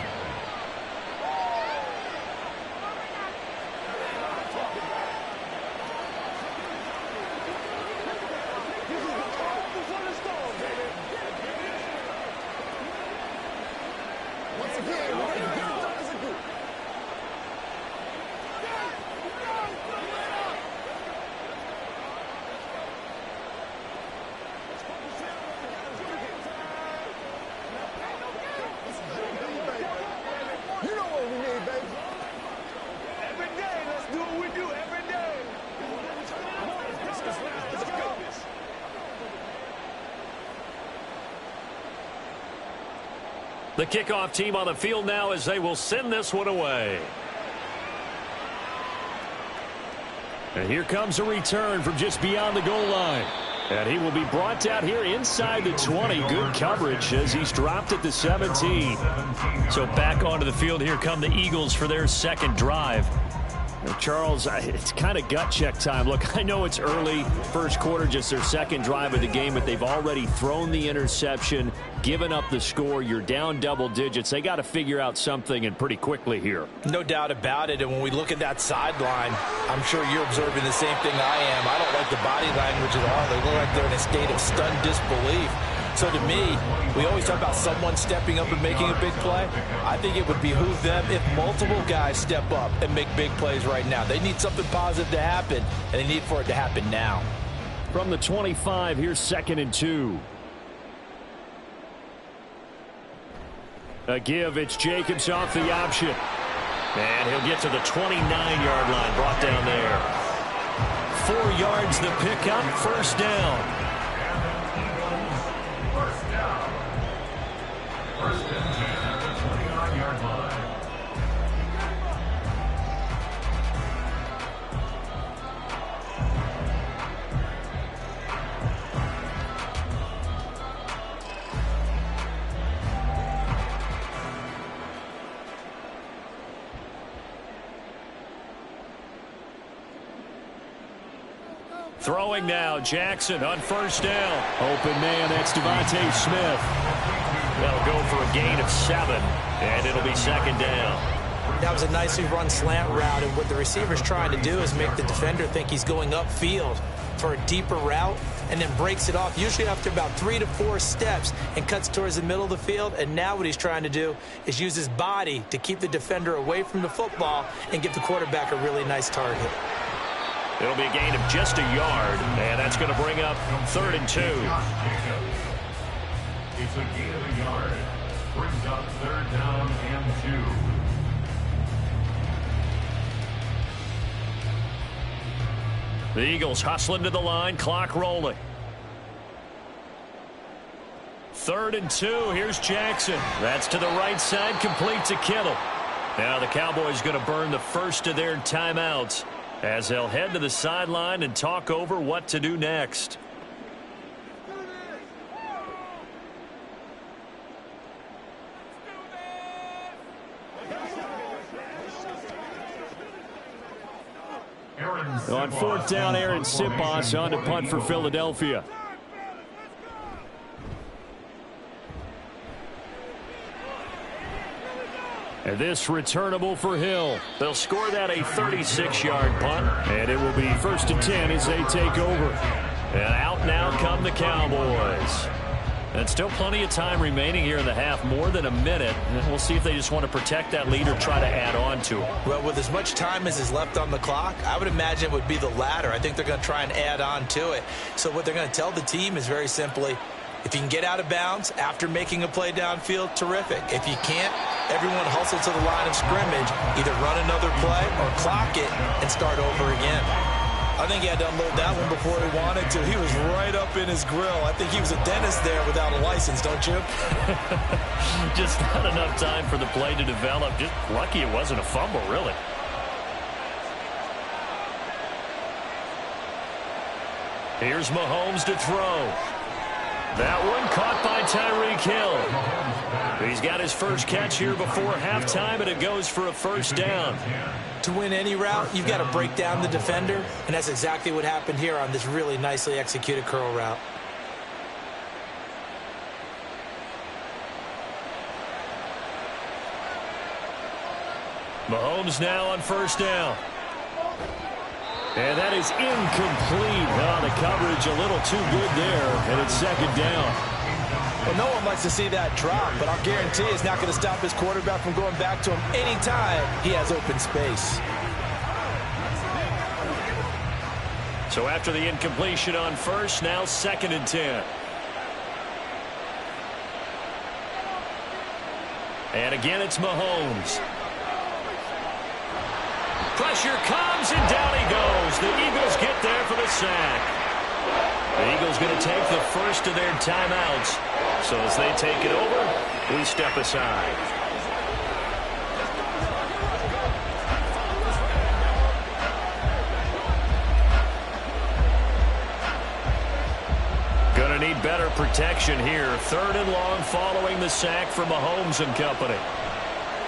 The kickoff team on the field now as they will send this one away. And here comes a return from just beyond the goal line. And he will be brought out here inside the 20. Good coverage as he's dropped at the 17. So back onto the field, here come the Eagles for their 2nd drive. Now, Charles, it's kind of gut check time. Look, I know it's early, first quarter, just their 2nd drive of the game, but they've already thrown the interception, given up the score. You're down double digits. They got to figure out something, and pretty quickly here.
No doubt about it. And when we look at that sideline, I'm sure you're observing the same thing I am. I don't like the body language at all. They look like they're in a state of stunned disbelief. So to me, we always talk about someone stepping up and making a big play. I think it would behoove them if multiple guys step up and make big plays right now. They need something positive to happen, and they need for it to happen now.
From the 25, here's 2nd and 2. A give, it's Jacobs off the option. And he'll get to the 29-yard line, brought down there. 4 yards the pickup, 1st down.
First and 10 at the 29-yard line.
Throwing now, Jackson on first down. Open man, that's Devontae Smith. That'll go for a gain of 7, and it'll be second down.
That was a nicely run slant route, and what the receiver's trying to do is make the defender think he's going upfield for a deeper route, and then breaks it off, usually after about 3 to 4 steps, and cuts towards the middle of the field. And now what he's trying to do is use his body to keep the defender away from the football and give the quarterback a really nice target.
It'll be a gain of just a yard, and that's going to bring up 3rd and 2.
It's a gain of a yard. Brings up 3rd down and 2.
The Eagles hustling to the line, clock rolling. 3rd and 2, here's Jackson. That's to the right side, complete to Kittle. Now the Cowboys going to burn the first of their timeouts as they'll head to the sideline and talk over what to do next.
On 4th down, Aaron Sipos on to punt for Philadelphia. And this returnable for Hill. They'll score that a 36-yard punt, and it will be 1st and 10 as they take over. And out now come the Cowboys. And still plenty of time remaining here in the half, more than a minute. And we'll see if they just want to protect that lead or try to add on to it.
Well, with as much time as is left on the clock, I would imagine it would be the latter. I think they're going to try and add on to it. So what they're going to tell the team is very simply, if you can get out of bounds after making a play downfield, terrific. If you can't, everyone hustle to the line of scrimmage, either run another play or clock it and start over again. I think he had to unload that one before he wanted to. He was right up in his grill. I think he was a dentist there without a license, don't you?
Just not enough time for the play to develop. Just lucky it wasn't a fumble, really. Here's Mahomes to throw. That one caught by Tyreek Hill. He's got his first catch here before halftime, and it goes for a 1st down.
To win any route, you've got to break down the defender, and that's exactly what happened here on this really nicely executed curl route.
Mahomes now on 1st down. And that is incomplete. Oh, the coverage a little too good there, and it's 2nd down.
Well, no one likes to see that drop, but I'll guarantee it's not going to stop his quarterback from going back to him anytime he has open space.
So after the incompletion on 1st, now 2nd and 10. And again, it's Mahomes. Pressure comes, and down he goes. The Eagles get there for the sack. The Eagles going to take the first of their timeouts. So as they take it over, we step aside. Going to need better protection here. 3rd and long following the sack from Mahomes and company.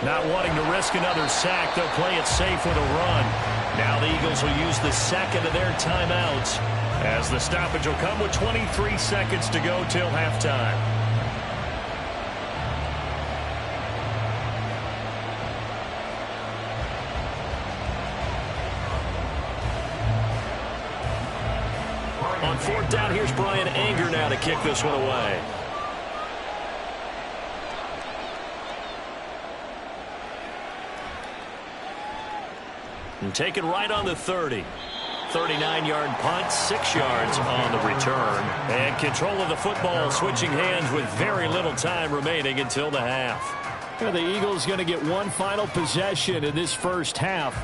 Not wanting to risk another sack, they'll play it safe with a run. Now the Eagles will use the 2nd of their timeouts as the stoppage will come with 23 seconds to go till halftime. On 4th down, here's Brian Anger now to kick this one away. And taken right on the 30. 39-yard punt, 6 yards on the return. And control of the football switching hands with very little time remaining until the half.
And the Eagles going to get one final possession in this first half.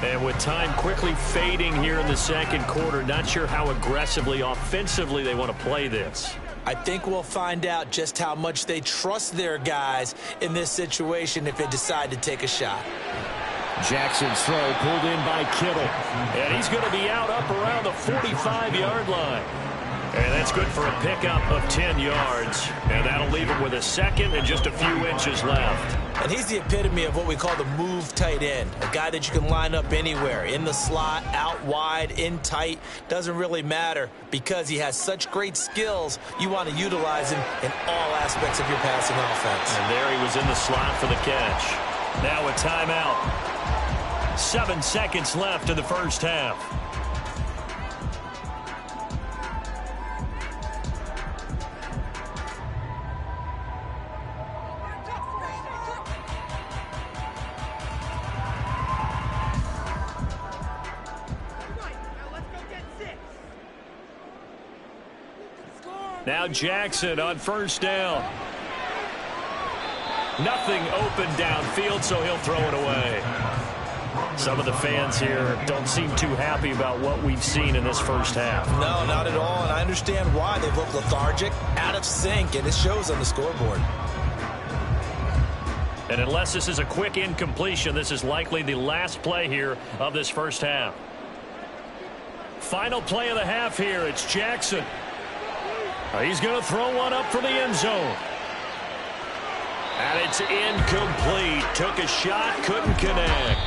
And with time quickly fading here in the 2nd quarter, not sure how aggressively, offensively they want to play this.
I think we'll find out just how much they trust their guys in this situation if they decide to take a shot.
Jackson's throw pulled in by Kittle. And he's going to be out up around the 45-yard line.
And that's good for a pickup of 10 yards. And that'll leave him with a second and just a few inches left.
And he's the epitome of what we call the move tight end. A guy that you can line up anywhere. In the slot, out wide, in tight. Doesn't really matter because he has such great skills. You want to utilize him in all aspects of your passing offense.
And there he was in the slot for the catch. Now a timeout. 7 seconds left in the first half. Now Jackson on first down. Nothing open downfield, so he'll throw it away. Some of the fans here don't seem too happy about what we've seen in this first half.
No, not at all, and I understand why. They look lethargic, out of sync, and it shows on the scoreboard.
And unless this is a quick incompletion, this is likely the last play here of this first half. Final play of the half here. It's Jackson. He's going to throw one up for the end zone. And it's incomplete. Took a shot, couldn't connect.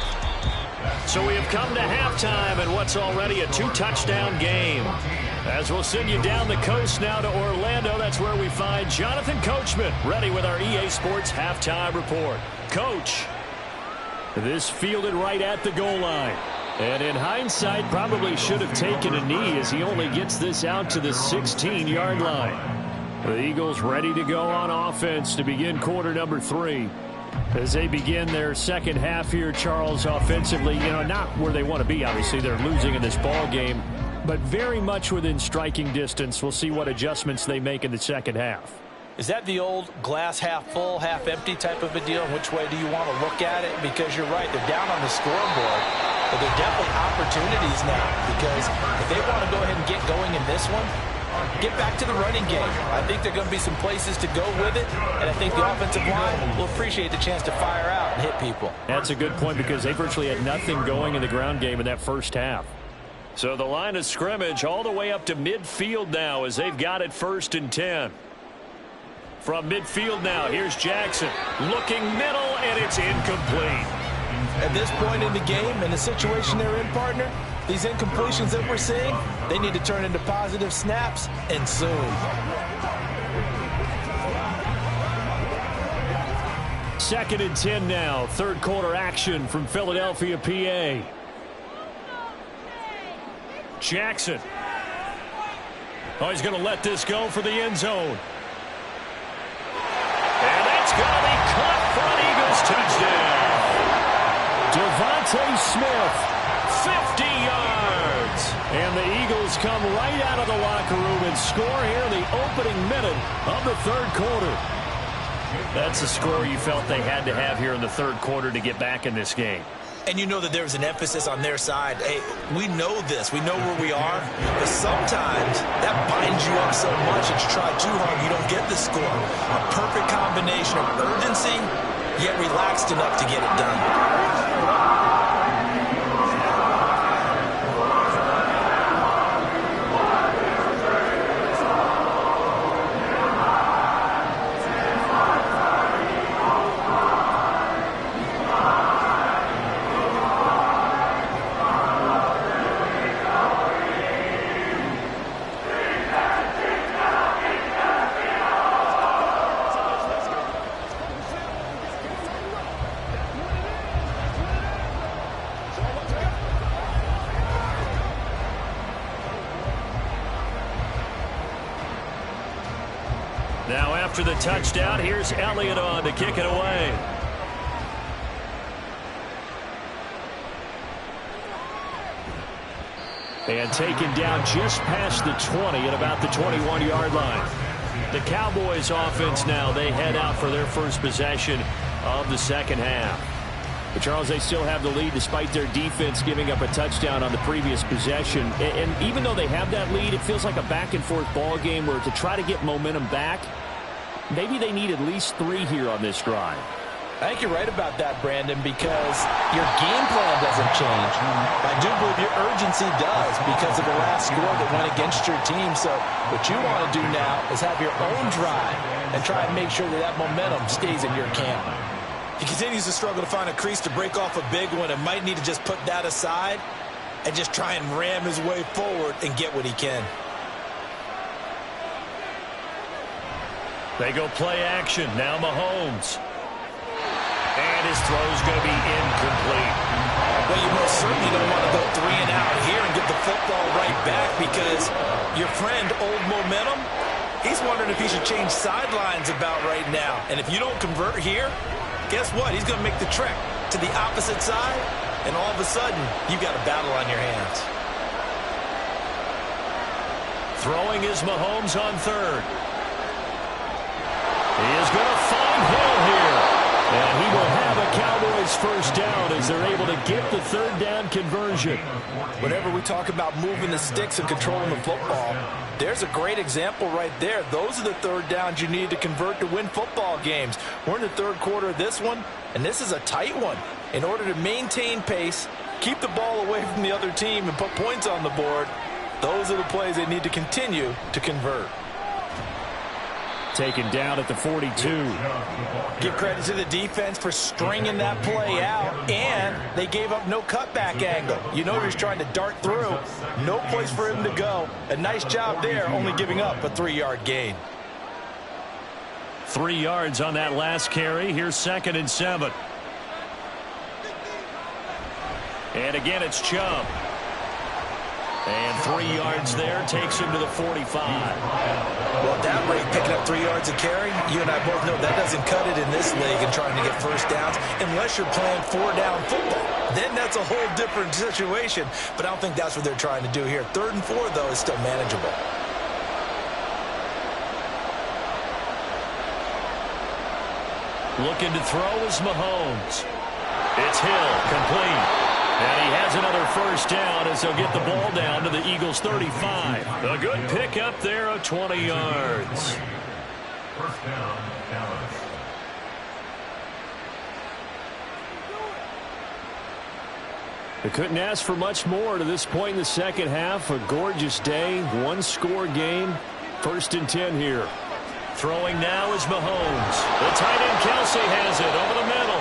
So we have come to halftime in what's already a 2-touchdown game. As we'll send you down the coast now to Orlando, that's where we find Jonathan Coachman, ready with our EA Sports halftime report. Coach, this fielded right at the goal line. And in hindsight, probably should have taken a knee as he only gets this out to the 16-yard line. The Eagles ready to go on offense to begin quarter number 3. As they begin their second half here, Charles, offensively, not where they want to be. Obviously, they're losing in this ball game, but very much within striking distance. We'll see what adjustments they make in the second half.
Is that the old glass half full, half empty type of a deal? Which way do you want to look at it? Because you're right, they're down on the scoreboard, but they're definitely opportunities now. Because if they want to go ahead and get going in this one, get back to the running game. I think there are going to be some places to go with it, and I think the offensive line will appreciate the chance to fire out and hit people.
That's a good point because they virtually had nothing going in the ground game in that first half. So the line of scrimmage all the way up to midfield now as they've got it 1st and 10. From midfield now, here's Jackson. Looking middle, and it's incomplete.
At this point in the game, in the situation they're in, partner, these incompletions that we're seeing, they need to turn into positive snaps, and soon.
Second and 10 now. Third quarter action from Philadelphia, PA. Jackson. Oh, he's going to let this go for the end zone. And that's going to be caught for an Eagles touchdown. Devontae Smith, 50 yards. And the Eagles come right out of the locker room and score here in the opening minute of the third quarter. That's the score you felt they had to have here in the third quarter to get back in this game.
And you know that there was an emphasis on their side. Hey, we know this. We know where we are. But sometimes that binds you up so much that you try too hard, you don't get the score. A perfect combination of urgency, yet relaxed enough to get it done.
Now after the touchdown, here's Elliott on to kick it away. And taken down just past the 20 at about the 21-yard line. The Cowboys offense now, they head out for their first possession of the second half.
But Charles, they still have the lead despite their defense giving up a touchdown on the previous possession. And even though they have that lead, it feels like a back-and-forth ball game where to try to get momentum back, maybe they need at least 3 here on this drive.
I think you're right about that, Brandon, because your game plan doesn't change. I do believe your urgency does because of the last score that went against your team. So what you want to do now is have your own drive and try and make sure that that momentum stays in your camp.
He continues to struggle to find a crease to break off a big one and might need to just put that aside and just try and ram his way forward and get what he can.
They go play action. Now Mahomes. And his throw's going to be incomplete.
Well, you most certainly don't want to go 3 and out here and get the football right back because your friend, Old Momentum, he's wondering if he should change sidelines about right now. And if you don't convert here, guess what? He's going to make the trek to the opposite side, and all of a sudden, you've got a battle on your hands.
Throwing is Mahomes on third. He is going to find Hill here. And he will have a Cowboys first down as they're able to get the third down conversion.
Whenever we talk about moving the sticks and controlling the football, there's a great example right there. Those are the third downs you need to convert to win football games. We're in the third quarter of this one, and this is a tight one. In order to maintain pace, keep the ball away from the other team, and put points on the board, those are the plays they need to continue to convert.
Taken down at the 42.
Give credit to the defense for stringing that play out, and they gave up no cutback angle. You know he was trying to dart through. No place for him to go. A nice job there, only giving up a 3-yard gain.
3 yards on that last carry. Here's 2nd and 7. And again, it's Chubb. And 3 yards there takes him to the 45.
Well, at that rate, picking up 3 yards a carry, you and I both know that doesn't cut it in this league and trying to get first downs unless you're playing 4-down football. Then that's a whole different situation, but I don't think that's what they're trying to do here. 3rd and 4, though, is still manageable.
Looking to throw is Mahomes. It's Hill, complete. And he has another first down as they'll get the ball down to the Eagles' 35. A good pickup there of 20 yards.
First down, Dallas.
They couldn't ask for much more to this point in the second half. A gorgeous day, 1-score game. 1st and 10 here.
Throwing now is Mahomes. The tight end Kelsey has it over the middle.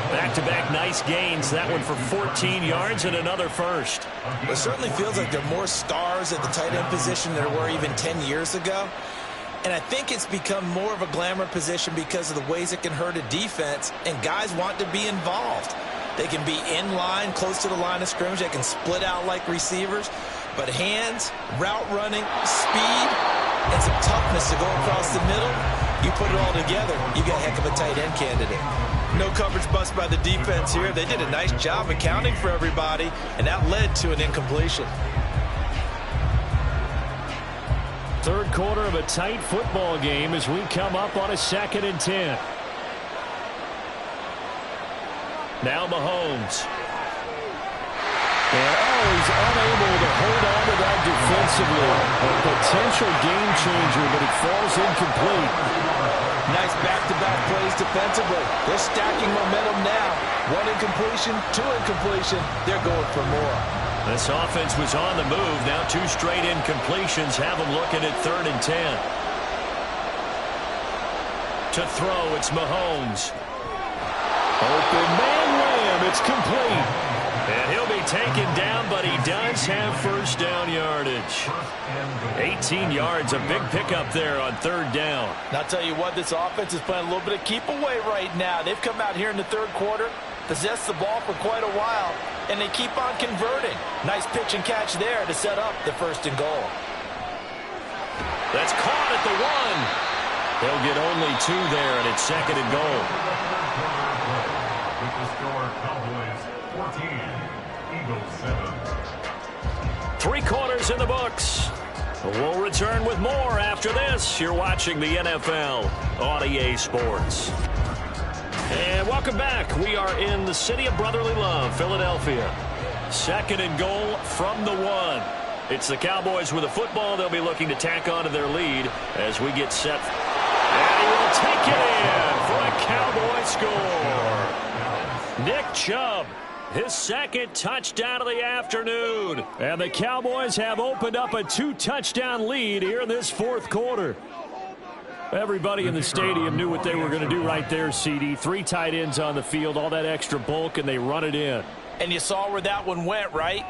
Back-to-back nice gains. That one for 14 yards and another first.
It certainly feels like there are more stars at the tight end position than there were even 10 years ago. And I think it's become more of a glamour position because of the ways it can hurt a defense, and guys want to be involved. They can be in line, close to the line of scrimmage. They can split out like receivers. But hands, route running, speed, and some toughness to go across the middle, you put it all together, you got a heck of a tight end candidate. No coverage bust by the defense here. They did a nice job accounting for everybody, and that led to an incompletion.
Third quarter of a tight football game as we come up on a 2nd and 10.
Now Mahomes.
And he's unable to hold on to that defensively. A potential game changer, but it falls incomplete.
Nice back-to-back plays defensively. They're stacking momentum now. 1 incompletion, 2 incompletion. They're going for more.
This offense was on the move. Now 2 straight incompletions have them looking at 3rd and 10. To throw, it's Mahomes.
Open man Lamb. It's complete.
And he'll be taken down, but he does have first down yardage. 18 yards, a big pickup there on 3rd down.
And I'll tell you what, this offense is playing a little bit of keep away right now. They've come out here in the 3rd quarter, possessed the ball for quite a while, and they keep on converting. Nice pitch and catch there to set up the 1st and goal.
That's caught at the 1. They'll get only 2 there, and it's 2nd and goal.
With the score, Cowboys 14, Eagles 7.
3 quarters in the books. We'll return with more after this. You're watching the NFL on EA Sports. And welcome Welcome back. We are in the city of brotherly love, Philadelphia. 2nd and goal from the 1. It's the Cowboys with a football. They'll be looking to tack on to their lead as we get set. And he will take it in for a Cowboy score. Nick Chubb, his 2nd touchdown of the afternoon. And the Cowboys have opened up a 2-touchdown lead here in this 4th quarter. Everybody in the stadium knew what they were going to do right there, CD. 3 tight ends on the field, all that extra bulk, and they run it in.
And you saw where that one went, right?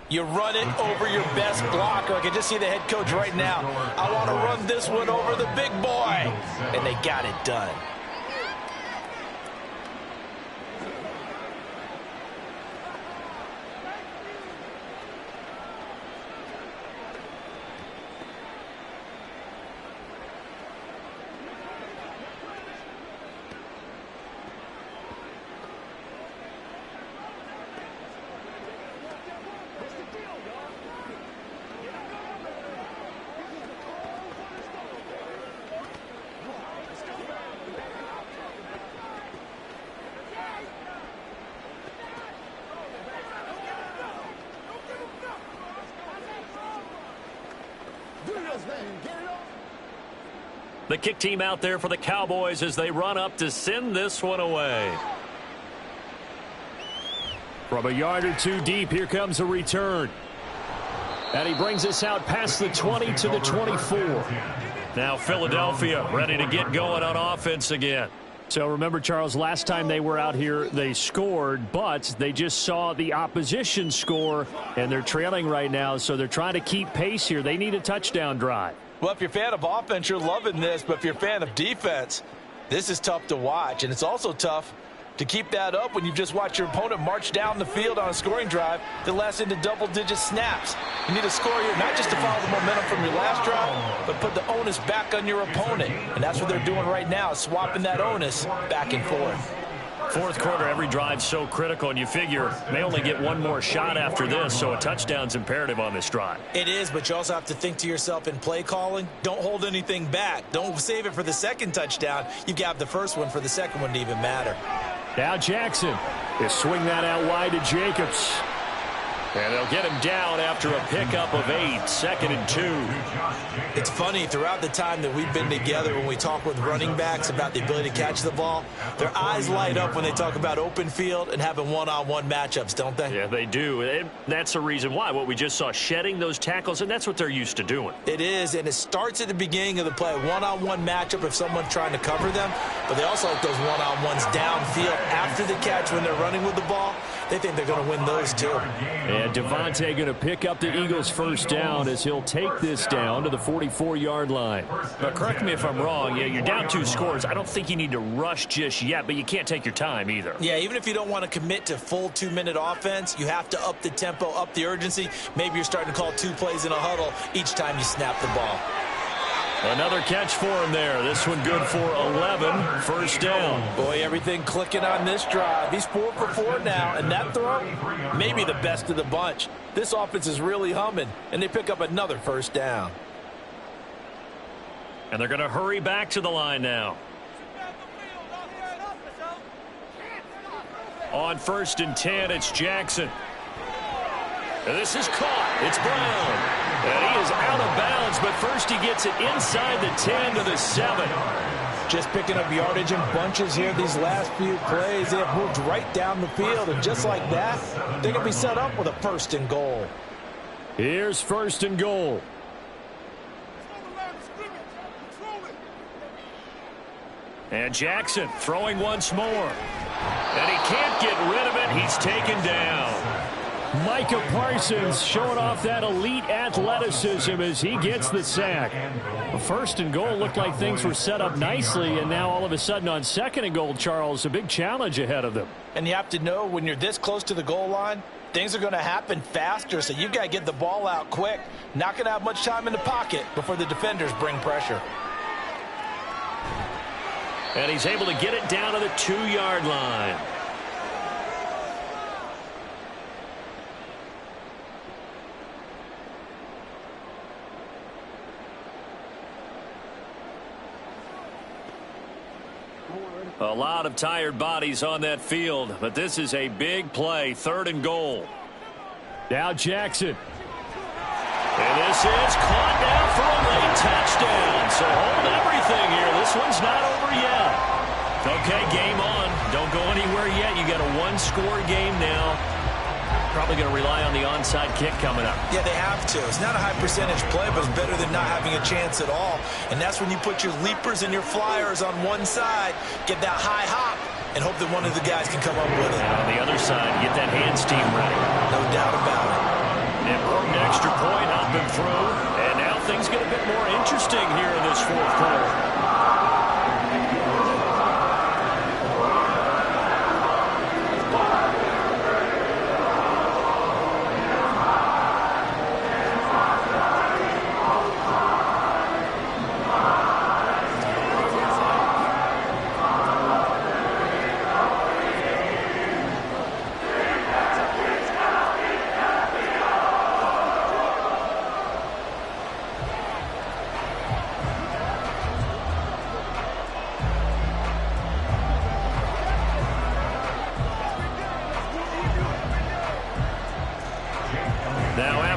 You run it over your best blocker. I can just see the head coach right now. I want to run this one over the big boy. And they got it done.
The kick team out there for the Cowboys as they run up to send this one away. From a yard or 2 deep, here comes a return. And he brings us out past the 20 to the 24. Now Philadelphia ready to get going on offense again. So remember, Charles, last time they were out here, they scored, but they just saw the opposition score, and they're trailing right now, so they're trying to keep pace here. They need a touchdown drive.
Well, if you're a fan of offense, you're loving this, but if you're a fan of defense, this is tough to watch, and it's also tough to keep that up when you just watch your opponent march down the field on a scoring drive that lasts into double-digit snaps. You need a score here, not just to follow the momentum from your last drive, but put the onus back on your opponent. And that's what they're doing right now, swapping that onus back and forth.
4th quarter, every drive's so critical, and you figure may only get one more shot after this, so a touchdown's imperative on this drive.
It is, but you also have to think to yourself in play calling, don't hold anything back. Don't save it for the 2nd touchdown. You got the first one for the 2nd one to even matter.
Now Jackson, they swing that out wide to Jacobs. And they'll get him down after a pickup of 8, 2nd and 2.
It's funny, throughout the time that we've been together, when we talk with running backs about the ability to catch the ball, their eyes light up when they talk about open field and having one-on-one matchups, don't they?
Yeah, they do. And that's the reason why. What we just saw, shedding those tackles, and that's what they're used to doing.
It is, and it starts at the beginning of the play. One-on-one matchup if someone's trying to cover them, but they also like those one-on-ones downfield after the catch when they're running with the ball. They think they're going to win those too.
And Devontae going to pick up the Eagles' first down as he'll take this down to the 44-yard line. Now, correct me if I'm wrong. Yeah, you're down 2 scores. I don't think you need to rush just yet, but you can't take your time either.
Yeah, even if you don't want to commit to full 2-minute offense, you have to up the tempo, up the urgency. Maybe you're starting to call 2 plays in a huddle each time you snap the ball.
Another catch for him there. This one good for 11. First down.
Boy, everything clicking on this drive. He's 4 for 4 now, and that throw, maybe the best of the bunch. This offense is really humming, and they pick up another first down.
And they're going to hurry back to the line now. On 1st and 10, it's Jackson. And this is caught. It's Brown. And he is out of bounds, but first he gets it inside the 10 to the 7.
Just picking up yardage in bunches here these last few plays. They have moved right down the field, and just like that, they're going to be set up with a 1st and goal.
Here's 1st and goal. And Jackson throwing once more. And he can't get rid of it. He's taken down. Micah Parsons showing off that elite athleticism as he gets the sack. 1st and goal looked like things were set up nicely, and now all of a sudden on 2nd and goal, Charles, a big challenge ahead of them.
And you have to know when you're this close to the goal line, things are going to happen faster, so you've got to get the ball out quick. Not going to have much time in the pocket before the defenders bring pressure.
And he's able to get it down to the 2-yard line. A lot of tired bodies on that field, but this is a big play, 3rd and goal.
Now Jackson.
And this is caught down for a late touchdown. So hold everything here. This one's not over yet. Okay, game on. Don't go anywhere yet. You got a one-score game now. Probably going to rely on the onside kick coming up.
Yeah, they have to. It's not a high percentage play, but it's better than not having a chance at all. And that's when you put your leapers and your flyers on one side, get that high hop, and hope that one of the guys can come up with it.
And on the other side, get that hands team ready.
No doubt about it.
Important extra point up and through. And now things get a bit more interesting here in this 4th quarter.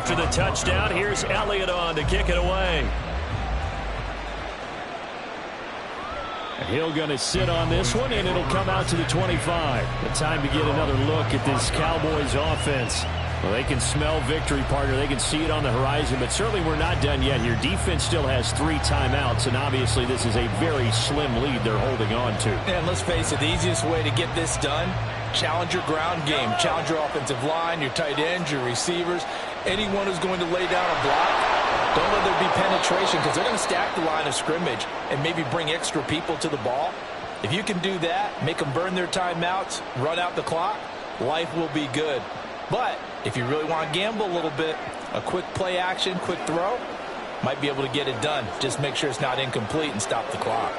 After the touchdown, here's Elliott on to kick it away.
Hill going to sit on this one, and it'll come out to the 25. The time to get another look at this Cowboys offense. Well, they can smell victory, partner. They can see it on the horizon, but certainly we're not done yet here. Defense still has 3 timeouts, and obviously this is a very slim lead they're holding on to.
And let's face it, the easiest way to get this done, challenge your ground game. Challenge your offensive line, your tight ends, your receivers, anyone who's going to lay down a block. Don't let there be penetration because they're going to stack the line of scrimmage and maybe bring extra people to the ball. If you can do that, make them burn their timeouts, run out the clock, life will be good. But if you really want to gamble a little bit, a quick play action, quick throw, might be able to get it done. Just make sure it's not incomplete and stop the clock.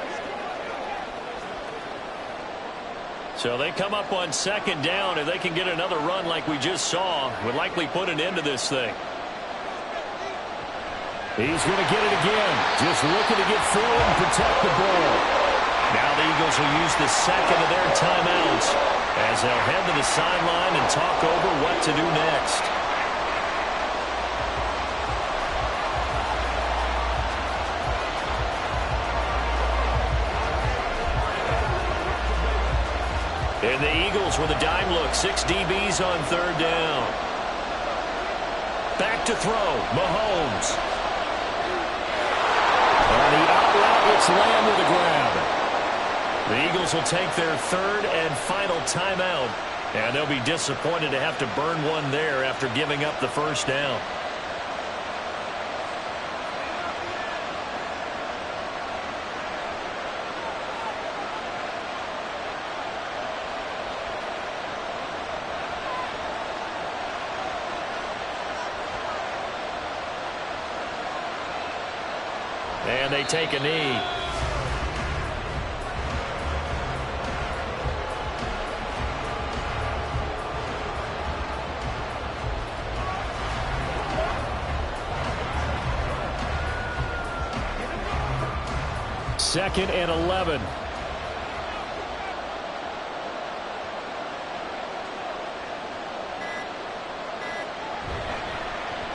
So they come up on 2nd down. If they can get another run like we just saw, would likely put an end to this thing.
He's going to get it again. Just looking to get forward and protect the ball.
Now the Eagles will use the 2nd of their timeouts as they'll head to the sideline and talk over what to do next. And the Eagles with a dime look. 6 DBs on 3rd down. Back to throw. Mahomes.
On the out route, it's Lamb with a grab.
The Eagles will take their 3rd and final timeout. And they'll be disappointed to have to burn one there after giving up the 1st down. And they take a knee.
Second and 11.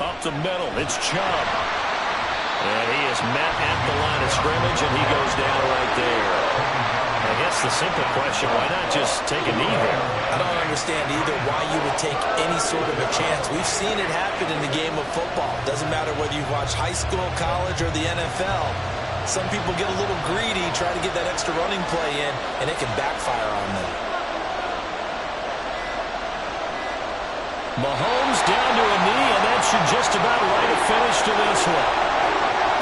Up the middle, it's Chubb. And he is met at the line of scrimmage, and he goes down right there. I guess the simple question, why not just take a knee there?
I don't understand either why you would take any sort of a chance. We've seen it happen in the game of football. Doesn't matter whether you watch high school, college, or the NFL. Some people get a little greedy, try to get that extra running play in, and it can backfire on them.
Mahomes down to a knee, and that should just about write a finish to this one.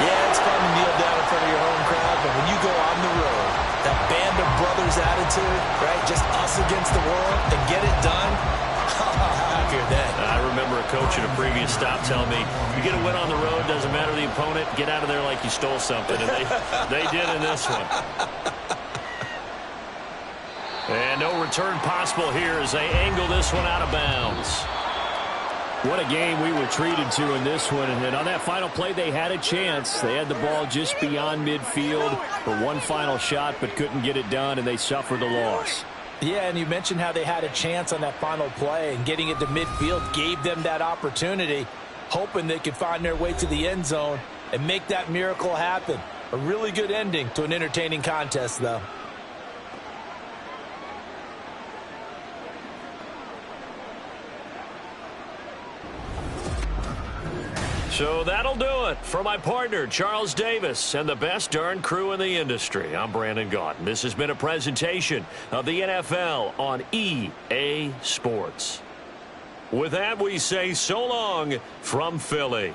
Yeah, it's fun to kneel down in front of your home crowd, but when you go on the road, that band of brothers attitude, right, just us against the world, and get it done, how happier then.
I remember a coach at a previous stop telling me, you get a win on the road, doesn't matter the opponent, get out of there like you stole something. And they did in this one. And no return possible here as they angle this one out of bounds.
What a game we were treated to in this one. And on that final play, they had a chance. They had the ball just beyond midfield for one final shot, but couldn't get it done, and they suffered the loss.
Yeah, and you mentioned how they had a chance on that final play, and getting it to midfield gave them that opportunity, hoping they could find their way to the end zone and make that miracle happen. A really good ending to an entertaining contest, though.
So that'll do it for my partner, Charles Davis, and the best darn crew in the industry. I'm Brandon Gaudin. This has been a presentation of the NFL on EA Sports. With that, we say so long from Philly.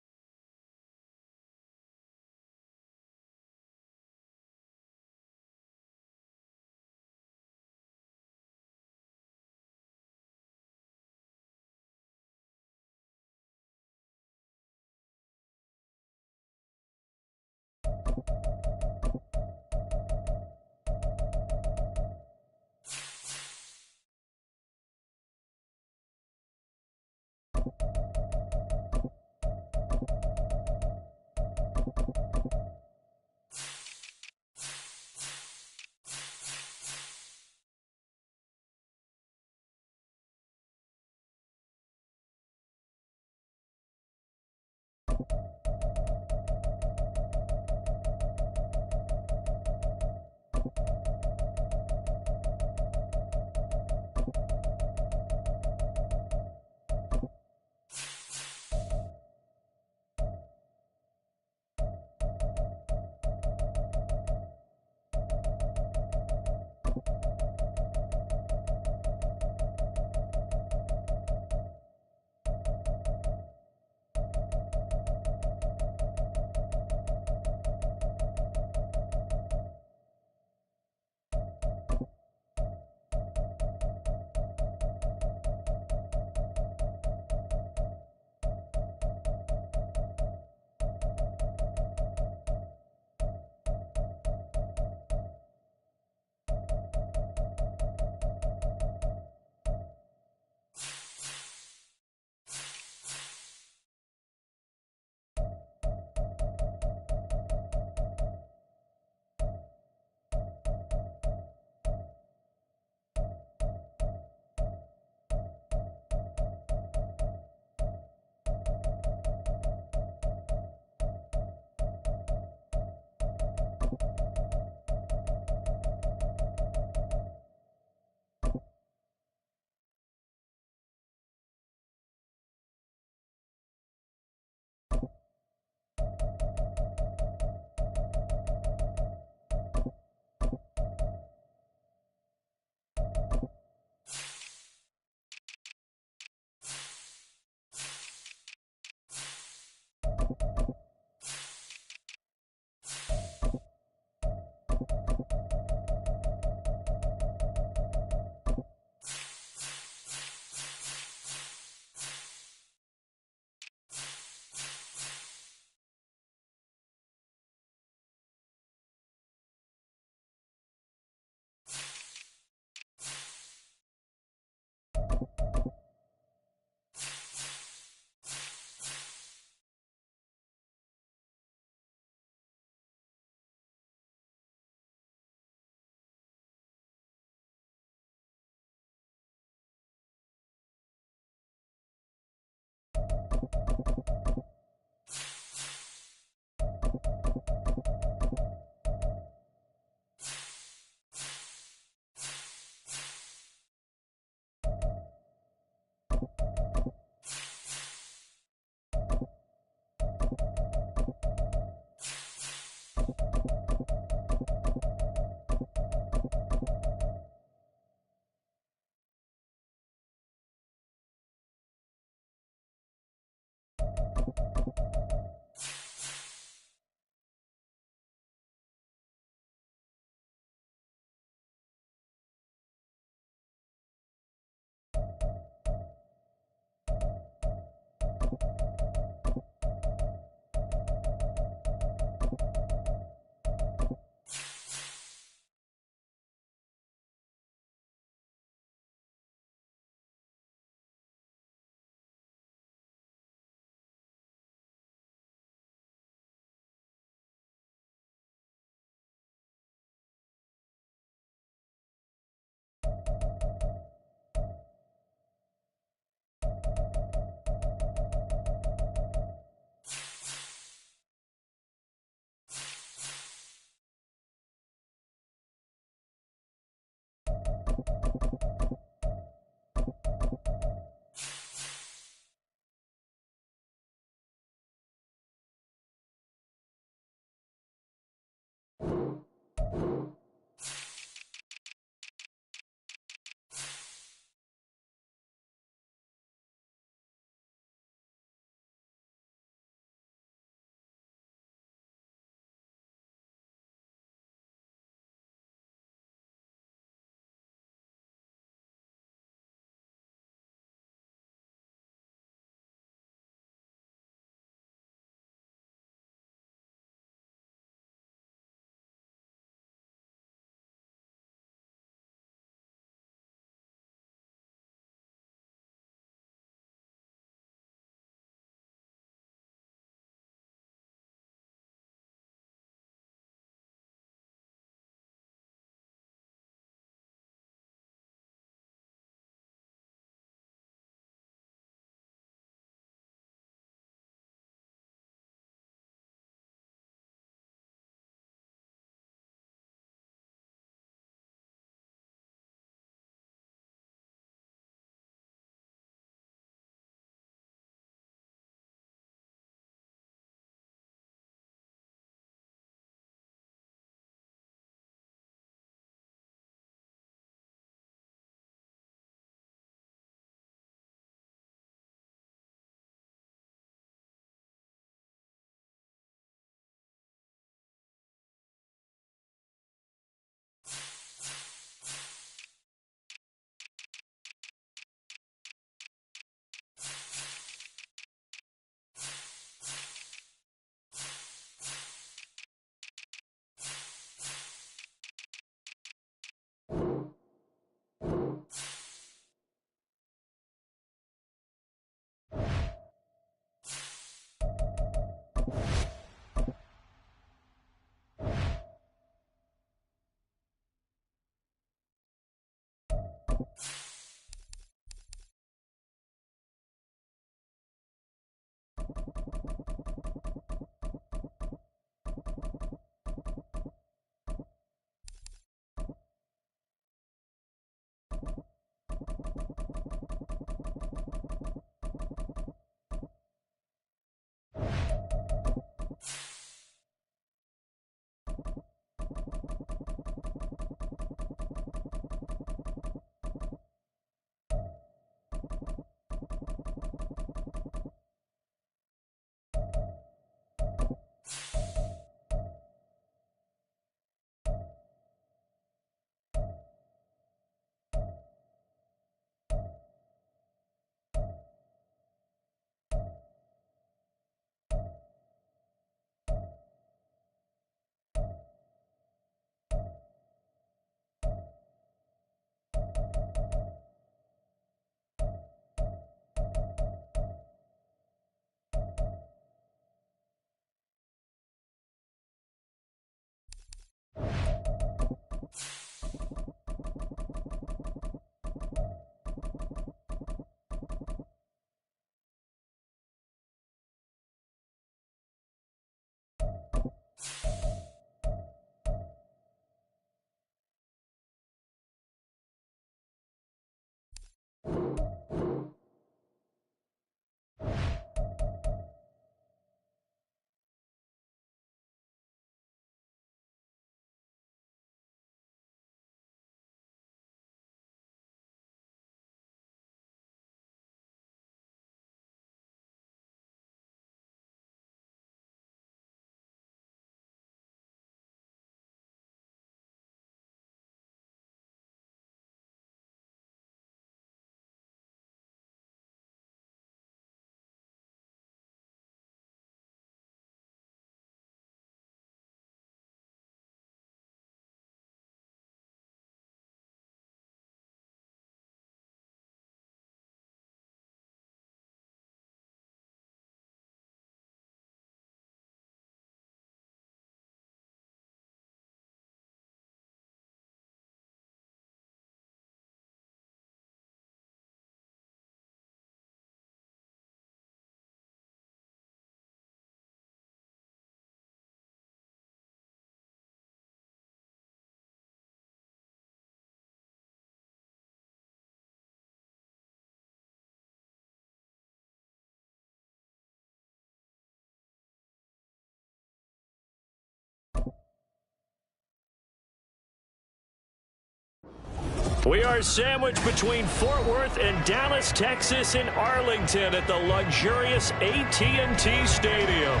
We are sandwiched between Fort Worth and Dallas, Texas, in Arlington at the luxurious AT&T Stadium.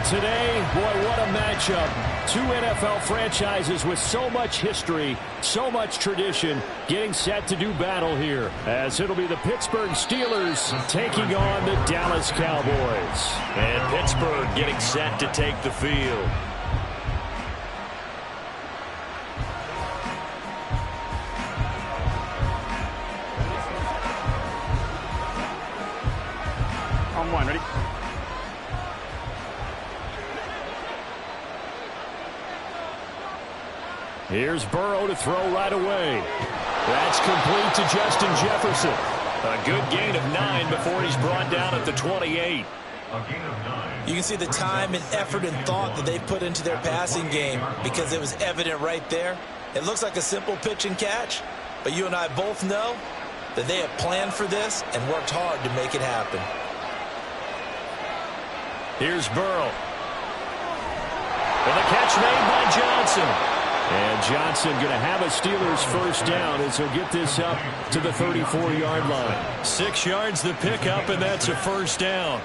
Today, boy, what a matchup. Two NFL franchises with so much history, so much tradition, getting set to do battle here, as it'll be the Pittsburgh Steelers taking on the Dallas Cowboys. And Pittsburgh getting set to take the field.
Ready?
Here's Burrow to throw right away. That's complete to Justin Jefferson. A good gain of 9 before he's brought down at the 28.
You can see the time and effort and thought that they've put into their passing game because it was evident right there. It looks like a simple pitch and catch, but you and I both know that they have planned for this and worked hard to make it happen.
Here's Burrow. And the catch made by Johnson. And Johnson going to have a Steelers first down as he'll get this up to the 34-yard line. 6 yards the pickup, and that's a first down.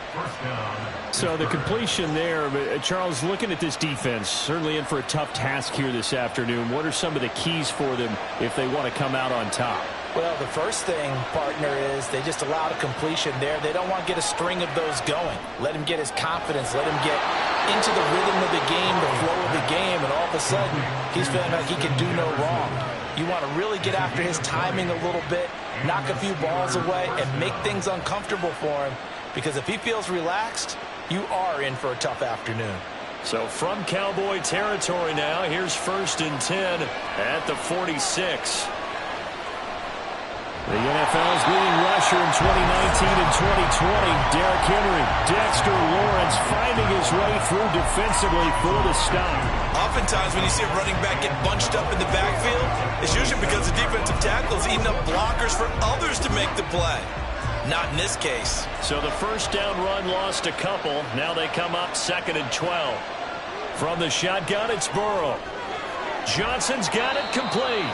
So the completion there, Charles, looking at this defense, certainly in for a tough task here this afternoon. What are some of the keys for them if they want to come out on top?
Well, the first thing, partner, is they just allowed a completion there. They don't want to get a string of those going. Let him get his confidence. Let him get into the rhythm of the game, the flow of the game, and all of a sudden, he's feeling like he can do no wrong. You want to really get after his timing a little bit, knock a few balls away, and make things uncomfortable for him, because if he feels relaxed, you are in for a tough afternoon.
So from Cowboy territory now, here's 1st and 10 at the 46.
The NFL's leading rusher in 2019 and 2020, Derrick Henry. Dexter Lawrence finding his way through defensively for the stop.
Oftentimes when you see a running back get bunched up in the backfield, it's usually because the defensive tackle's eating up blockers for others to make the play. Not in this case.
So the first down run lost a couple. Now they come up 2nd and 12. From the shotgun, it's Burrow. Johnson's got it complete.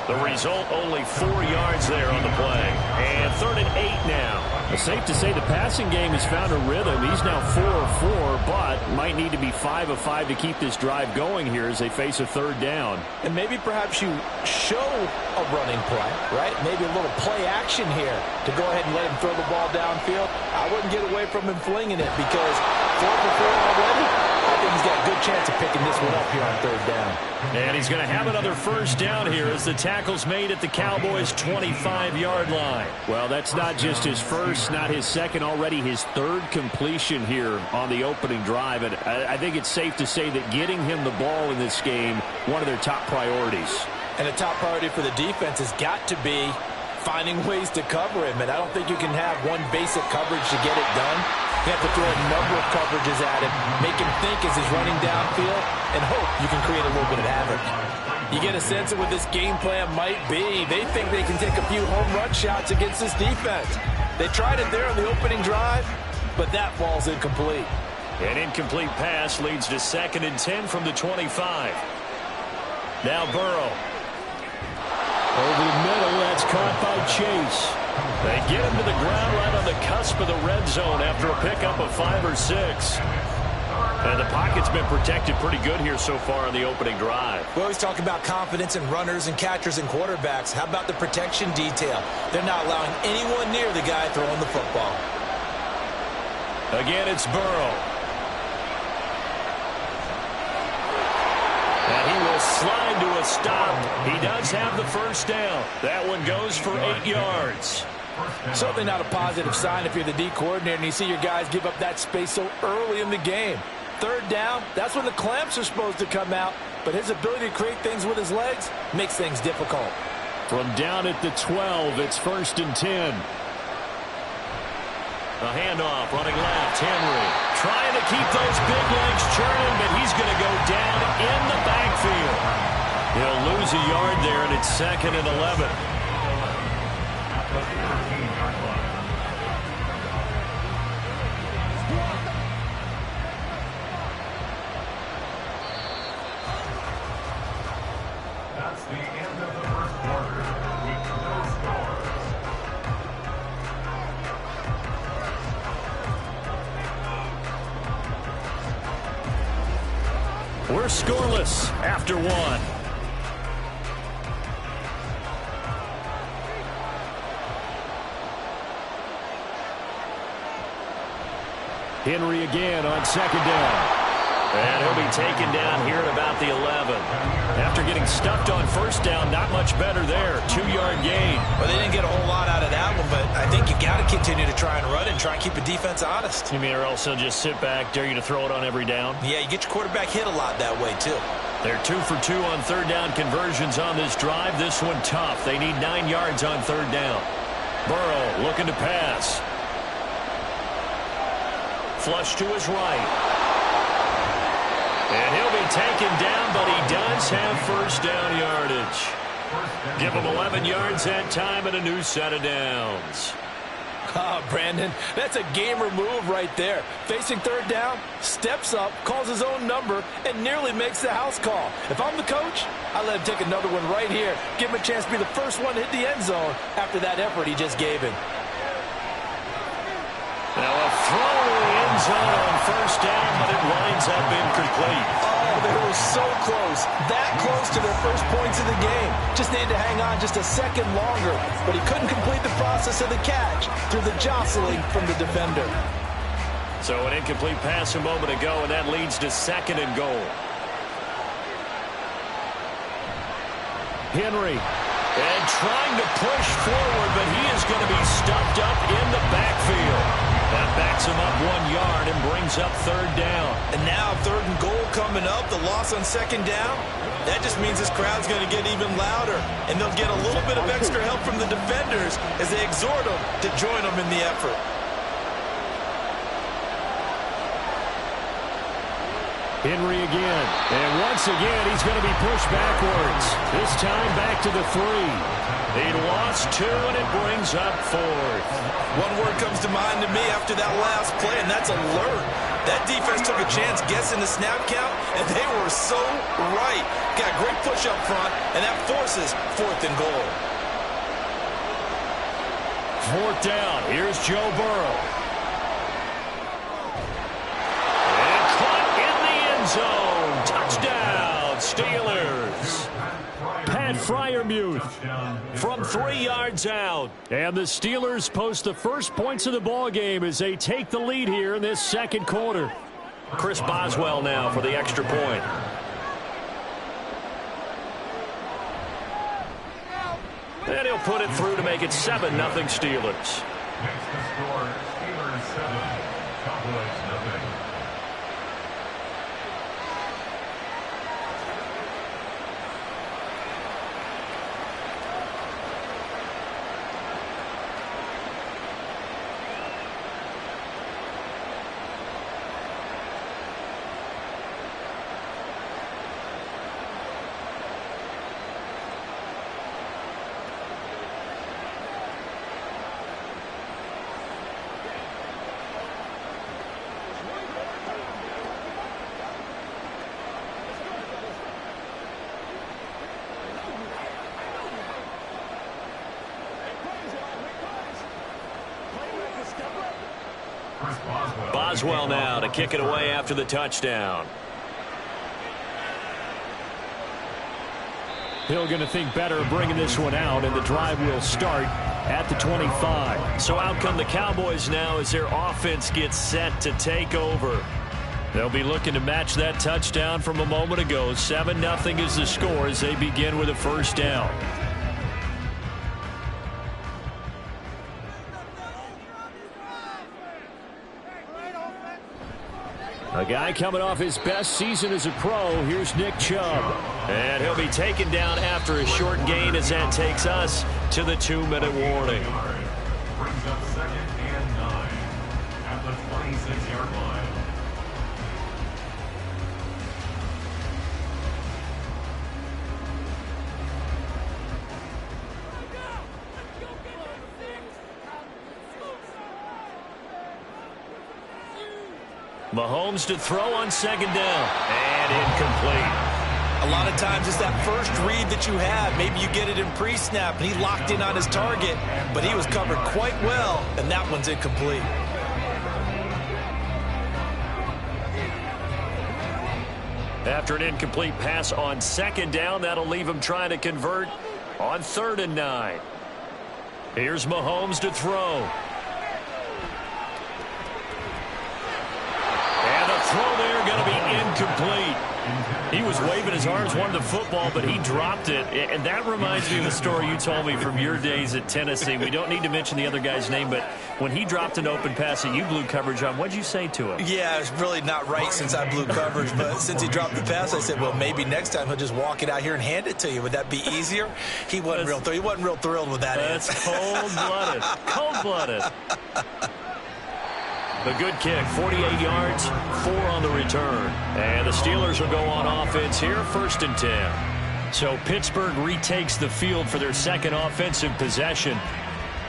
The result, only 4 yards there on the play. And 3rd and 8 now.
It's safe to say the passing game has found a rhythm. He's now 4 of 4, but might need to be 5 of 5 to keep this drive going here as they face a 3rd down.
And maybe perhaps you show a running play, right? Maybe a little play action here to go ahead and let him throw the ball downfield. I wouldn't get away from him flinging it because 4 for 4 already. I think he's got a good chance of picking this one up here on 3rd down.
And he's going to have another first down here as the tackle's made at the Cowboys' 25-yard line.
Well, that's not just his first, not his second, already his 3rd completion here on the opening drive. And I think it's safe to say that getting him the ball in this game, one of their top priorities.
And a top priority for the defense has got to be finding ways to cover him. And I don't think you can have one basic coverage to get it done. You have to throw a number of coverages at him, make him think as he's running downfield, and hope you can create a little bit of havoc. You get a sense of what this game plan might be. They think they can take a few home run shots against this defense. They tried it there on the opening drive, but that falls incomplete.
An incomplete pass leads to 2nd and 10 from the 25. Now Burrow.
Over the middle, that's caught by Chase.
They get him to the ground right on the cusp of the red zone after a pickup of 5 or 6. And the pocket's been protected pretty good here so far on the opening drive.
We always talk about confidence in runners and catchers and quarterbacks. How about the protection detail? They're not allowing anyone near the guy throwing the football.
Again, it's Burrow. And he will slide to a stop. He does have the first down. That one goes for 8 yards.
Certainly not a positive sign if you're the D coordinator and you see your guys give up that space so early in the game. 3rd down, that's when the clamps are supposed to come out. But his ability to create things with his legs makes things difficult.
From down at the 12, it's 1st and 10.
A handoff, running left, Henry. Trying to keep those big legs churning, but he's going to go down in the backfield. He'll lose a yard there, and it's 2nd and 11.
That's the end of the first quarter with no scores.
We're scoreless after 1.
Henry again on 2nd down.
And he'll be taken down here at about the 11. After getting stuffed on 1st down, not much better there. 2-yard gain.
Well, they didn't get a whole lot out of that one, but I think you got to continue to try and run it and try and keep the defense honest.
You mean or else they'll just sit back, dare you to throw it on every down?
Yeah, you get your quarterback hit a lot that way, too.
They're 2 for 2 on 3rd down conversions on this drive. This one tough. They need 9 yards on 3rd down. Burrow looking to pass. Flush to his right. And he'll be taken down, but he does have 1st down yardage. Give him 11 yards that time and a new set of downs.
Ah, Brandon, that's a gamer move right there. Facing 3rd down, steps up, calls his own number, and nearly makes the house call. If I'm the coach, I let him take another one right here. Give him a chance to be the first one to hit the end zone after that effort he just gave him.
Now a throw to the end zone on 1st down, but it winds up incomplete.
Oh, they were so close. That close to their first points of the game. Just needed to hang on just a second longer, but he couldn't complete the process of the catch through the jostling from the defender.
So an incomplete pass a moment ago, and that leads to 2nd and goal.
Henry.
And trying to push forward, but he is going to be stuffed up in the backfield. That backs him up 1 yard and brings up third down.
And now 3rd and goal coming up, the loss on 2nd down. That just means this crowd's going to get even louder, and they'll get a little bit of extra help from the defenders as they exhort them to join them in the effort.
Henry again, and once again he's going to be pushed backwards. This time back to the 3. He lost 2, and it brings up 4th.
One word comes to mind to me after that last play, and that's alert. That defense took a chance guessing the snap count, and they were so right. Got a great push up front, and that forces 4th and goal.
4th down. Here's Joe Burrow. And caught in the end zone. Touchdown, Steelers. Pat Freiermuth from 3 yards out. And the Steelers post the first points of the ball game as they take the lead here in this 2nd quarter. Chris Boswell now for the extra point. And he'll put it through to make it 7-0 Steelers.
Makes the score Steelers 7, Cowboys 0.
Boswell now to kick it away after the touchdown. Hill going to think better of bringing this one out, and the drive will start at the 25. So out come the Cowboys now as their offense gets set to take over. They'll be looking to match that touchdown from a moment ago. 7-0 is the score as they begin with a first down. A guy coming off his best season as a pro. Here's Nick Chubb. And he'll be taken down after a short gain as that takes us to the 2-minute warning.
Brings up 2nd and 9 at the 26-yard line.
Mahomes to throw on 2nd down. And incomplete.
A lot of times it's that first read that you have. Maybe you get it in pre-snap, and he locked in on his target, but he was covered quite well, and that one's incomplete.
After an incomplete pass on 2nd down, that'll leave him trying to convert on 3rd and 9. Here's Mahomes to throw. Throw there going to be incomplete. He was waving his arms, wanted the football, but he dropped it. And that reminds me of the story you told me from your days at Tennessee. We don't need to mention the other guy's name, but when he dropped an open pass that you blew coverage on, what'd you say to him?
Yeah, it's really not right since I blew coverage, but since he dropped the pass, I said, well, maybe next time he'll just walk it out here and hand it to you. Would that be easier? He wasn't real thrilled with that.
That's cold-blooded. Cold-blooded. A good kick, 48 yards, 4 on the return. And the Steelers will go on offense here, 1st and 10. So Pittsburgh retakes the field for their 2nd offensive possession.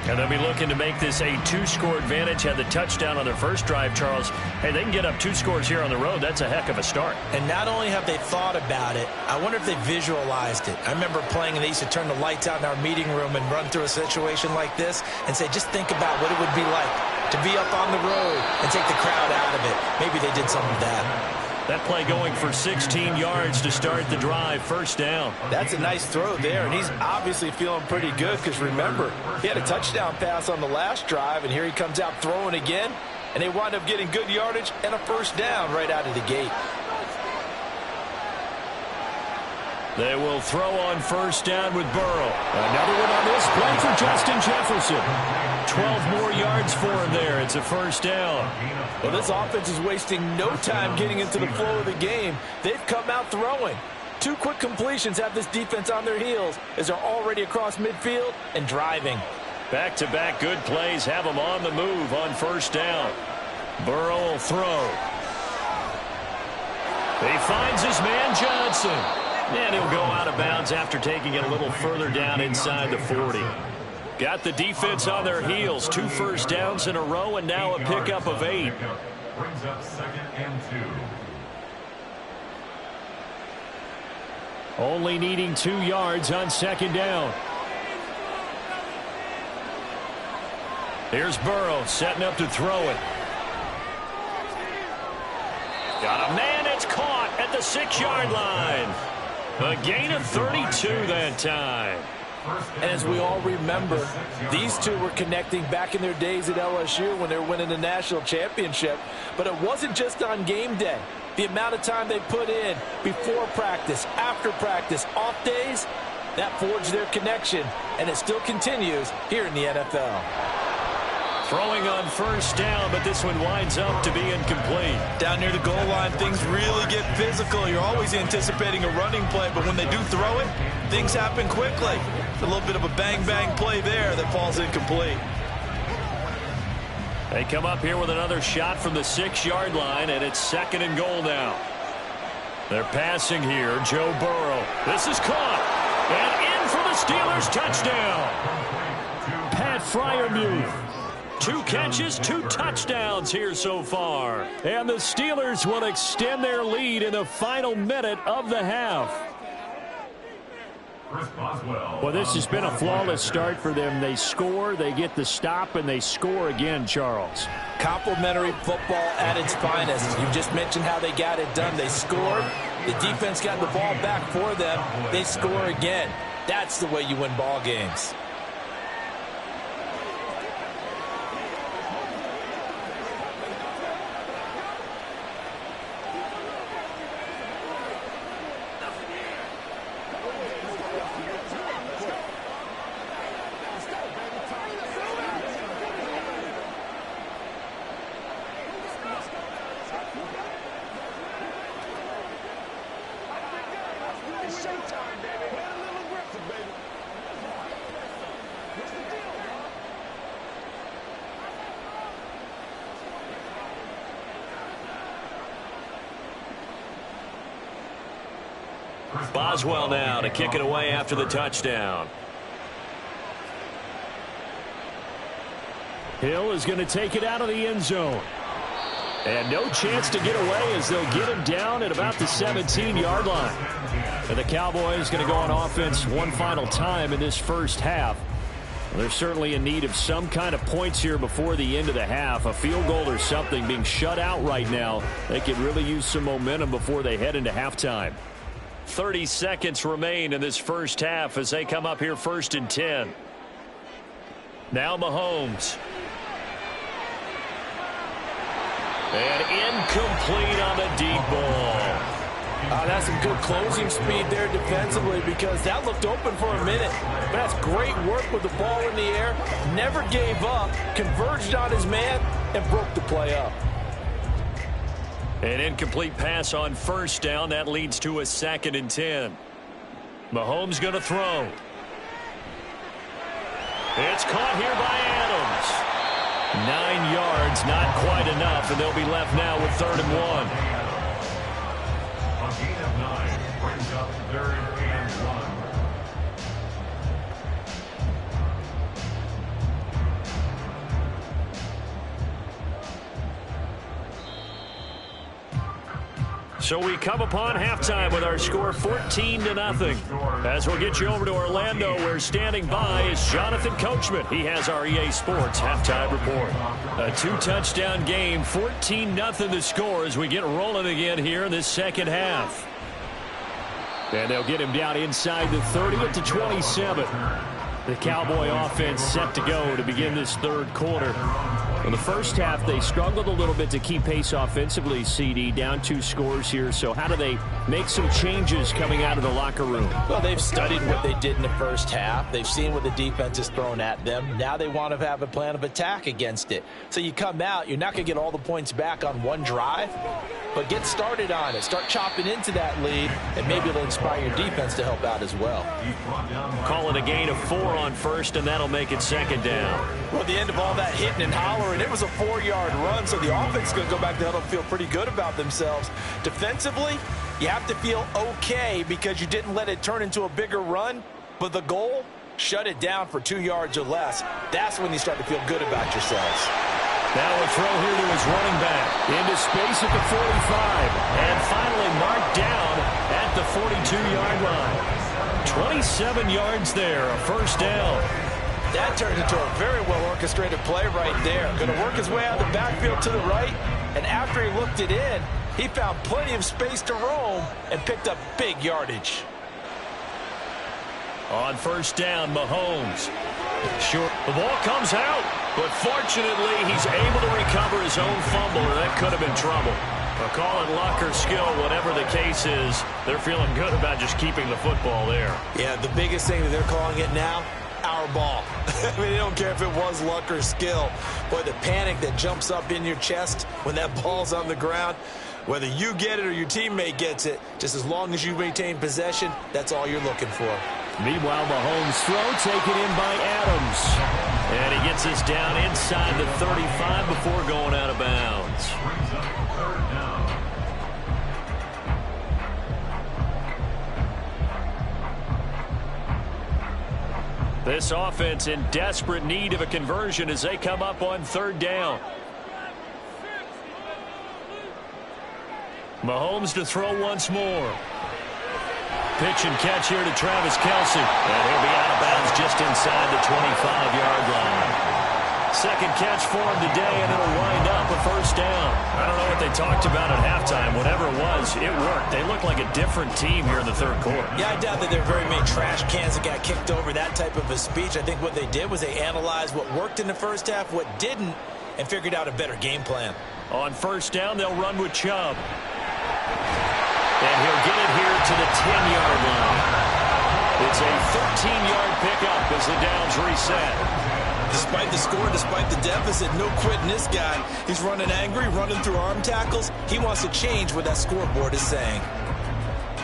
And they'll be looking to make this a 2-score advantage. Had the touchdown on their first drive, Charles. Hey, they can get up 2 scores here on the road. That's a heck of a start.
And not only have they thought about it, I wonder if they visualized it. I remember playing, and they used to turn the lights out in our meeting room and run through a situation like this and say, just think about what it would be like to be up on the road and take the crowd out of it. Maybe they did some of that.
That play going for 16 yards to start the drive, 1st down.
That's a nice throw there, and he's obviously feeling pretty good because, remember, he had a touchdown pass on the last drive, and here he comes out throwing again, and they wind up getting good yardage and a 1st down right out of the gate.
They will throw on 1st down with Burrow. Another one on this play for Justin Jefferson. 12 more yards for him there. It's a first down.
Well, this offense is wasting no time getting into the flow of the game. They've come out throwing. 2 quick completions have this defense on their heels as they're already across midfield and driving.
Back-to-back good plays have him on the move on first down. Burrow will throw. He finds his man Johnson. And he'll go out of bounds after taking it a little further down inside the 40. Got the defense on their heels. 2 first downs in a row and now a pickup of 8.
Brings up 2nd and 2.
Only needing 2 yards on 2nd down. Here's Burrow setting up to throw it. Got a man. It's caught at the 6-yard line. A gain of 32 that time.
And as we all remember, these two were connecting back in their days at LSU when they were winning the national championship. But it wasn't just on game day. The amount of time they put in before practice, after practice, off days, that forged their connection. And it still continues here in the NFL.
Throwing on first down, but this one winds up to be incomplete.
Down near the goal line, things really get physical. You're always anticipating a running play, but when they do throw it, things happen quickly. A little bit of a bang-bang play there that falls incomplete.
They come up here with another shot from the 6-yard line, and it's 2nd and goal now. They're passing here. Joe Burrow. This is caught. And in for the Steelers touchdown. Pat Freiermuth. 2 catches, 2 touchdowns here so far. And the Steelers will extend their lead in the final minute of the half. Well, this has been a flawless start for them. They score, they get the stop, and they score again, Charles.
Complimentary football at its finest. You just mentioned how they got it done. They scored. The defense got the ball back for them. They score again. That's the way you win ball games.
Boswell now to kick it away after the touchdown. Hill is going to take it out of the end zone. And no chance to get away as they'll get him down at about the 17-yard line. And the Cowboys going to go on offense one final time in this first half. Well, they're certainly in need of some kind of points here before the end of the half. A field goal or something. Being shut out right now, they could really use some momentum before they head into halftime. 30 seconds remain in this first half as they come up here 1st and 10. Now Mahomes. And incomplete on the deep ball.
That's some good closing speed there defensively because that looked open for a minute. But that's great work with the ball in the air. Never gave up, converged on his man, and broke the play up.
An incomplete pass on first down. That leads to a 2nd and 10. Mahomes going to throw. It's caught here by Adams. 9 yards, not quite enough, and they'll be left now with 3rd and 1.
A gain of 9 brings up 3rd and 1.
So we come upon halftime with our score 14-0. As we'll get you over to Orlando, where standing by is Jonathan Coachman. He has our EA Sports halftime report. A 2-touchdown game, 14-0 the score as we get rolling again here in this second half. And they'll get him down inside the 30 at the 27. The Cowboy offense set to go to begin this third quarter.
In the first half, they struggled a little bit to keep pace offensively, CD, down 2 scores here. So how do they make some changes coming out of the locker room?
Well, they've studied what they did in the first half. They've seen what the defense has thrown at them. Now they want to have a plan of attack against it. So you come out, you're not going to get all the points back on one drive, but get started on it. Start chopping into that lead, and maybe it'll inspire your defense to help out as well.
Call it a gain of 4 on first, and that'll make it second down.
Well, at the end of all that hitting and hollering, it was a 4-yard run, so the offense is going to go back to huddle and feel pretty good about themselves. Defensively, you have to feel okay because you didn't let it turn into a bigger run, but the goal, shut it down for 2 yards or less. That's when you start to feel good about yourselves.
Now a throw here to his running back. Into space at the 45. And finally marked down at the 42-yard line. 27 yards there, a first down.
That turned into a very well-orchestrated play right there. Going to work his way out of the backfield to the right, and after he looked it in, he found plenty of space to roam and picked up big yardage.
On first down, Mahomes. Short. The ball comes out, but fortunately, he's able to recover his own fumble, or that could have been trouble. But call it luck or skill, whatever the case is, they're feeling good about just keeping the football there.
Yeah, the biggest thing that they're calling it now, our ball. I mean, they don't care if it was luck or skill. Boy, the panic that jumps up in your chest when that ball's on the ground, whether you get it or your teammate gets it, just as long as you maintain possession, that's all you're looking for.
Meanwhile, Mahomes' throw taken in by Adams. And he gets us down inside the 35 before going out of bounds. This offense in desperate need of a conversion as they come up on third down. Mahomes to throw once more. Pitch and catch here to Travis Kelce. And he'll be out of bounds just inside the 25-yard line. Second catch for him today, and it'll wind up a first down. I don't know what they talked about at halftime. Whatever it was, it worked. They look like a different team here in the third quarter.
Yeah, I doubt that there are very many trash cans that got kicked over, that type of a speech. I think what they did was they analyzed what worked in the first half, what didn't, and figured out a better game plan.
On first down, they'll run with Chubb. And he'll get it here to the 10-yard line. It's a 13-yard pickup as the downs reset.
Despite the score, despite the deficit, no quitting this guy. He's running angry, running through arm tackles. He wants to change what that scoreboard is saying.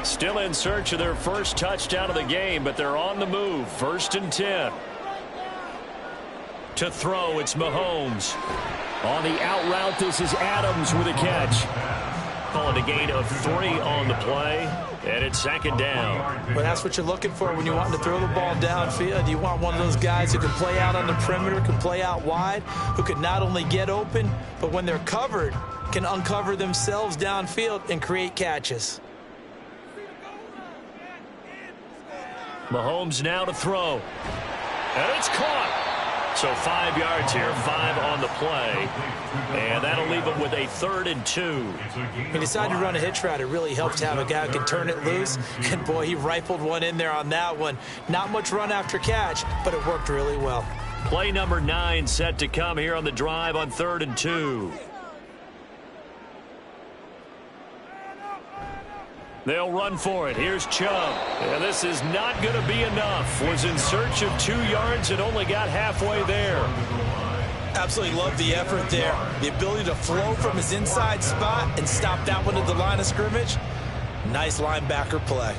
Still in search of their first touchdown of the game, but they're on the move. First and 10. To throw, it's Mahomes. On the out route, this is Adams with a catch. Calling a gain of 3 on the play, and it's second down.
Well, that's what you're looking for when you want to throw the ball downfield. You want one of those guys who can play out on the perimeter, can play out wide, who can not only get open, but when they're covered, can uncover themselves downfield and create catches.
Mahomes now to throw. And it's caught. So 5 yards here, 5 on the play. And that'll leave him with a 3rd and 2.
He decided to run a hitch route. It really helped to have a guy who can turn it loose. And, boy, he rifled one in there on that one. Not much run after catch, but it worked really well.
Play number 9 set to come here on the drive on 3rd and 2. They'll run for it. Here's Chubb. And this is not going to be enough. Was in search of 2 yards and only got halfway there.
Absolutely love the effort there. The ability to flow from his inside spot and stop that one at the line of scrimmage. Nice linebacker play.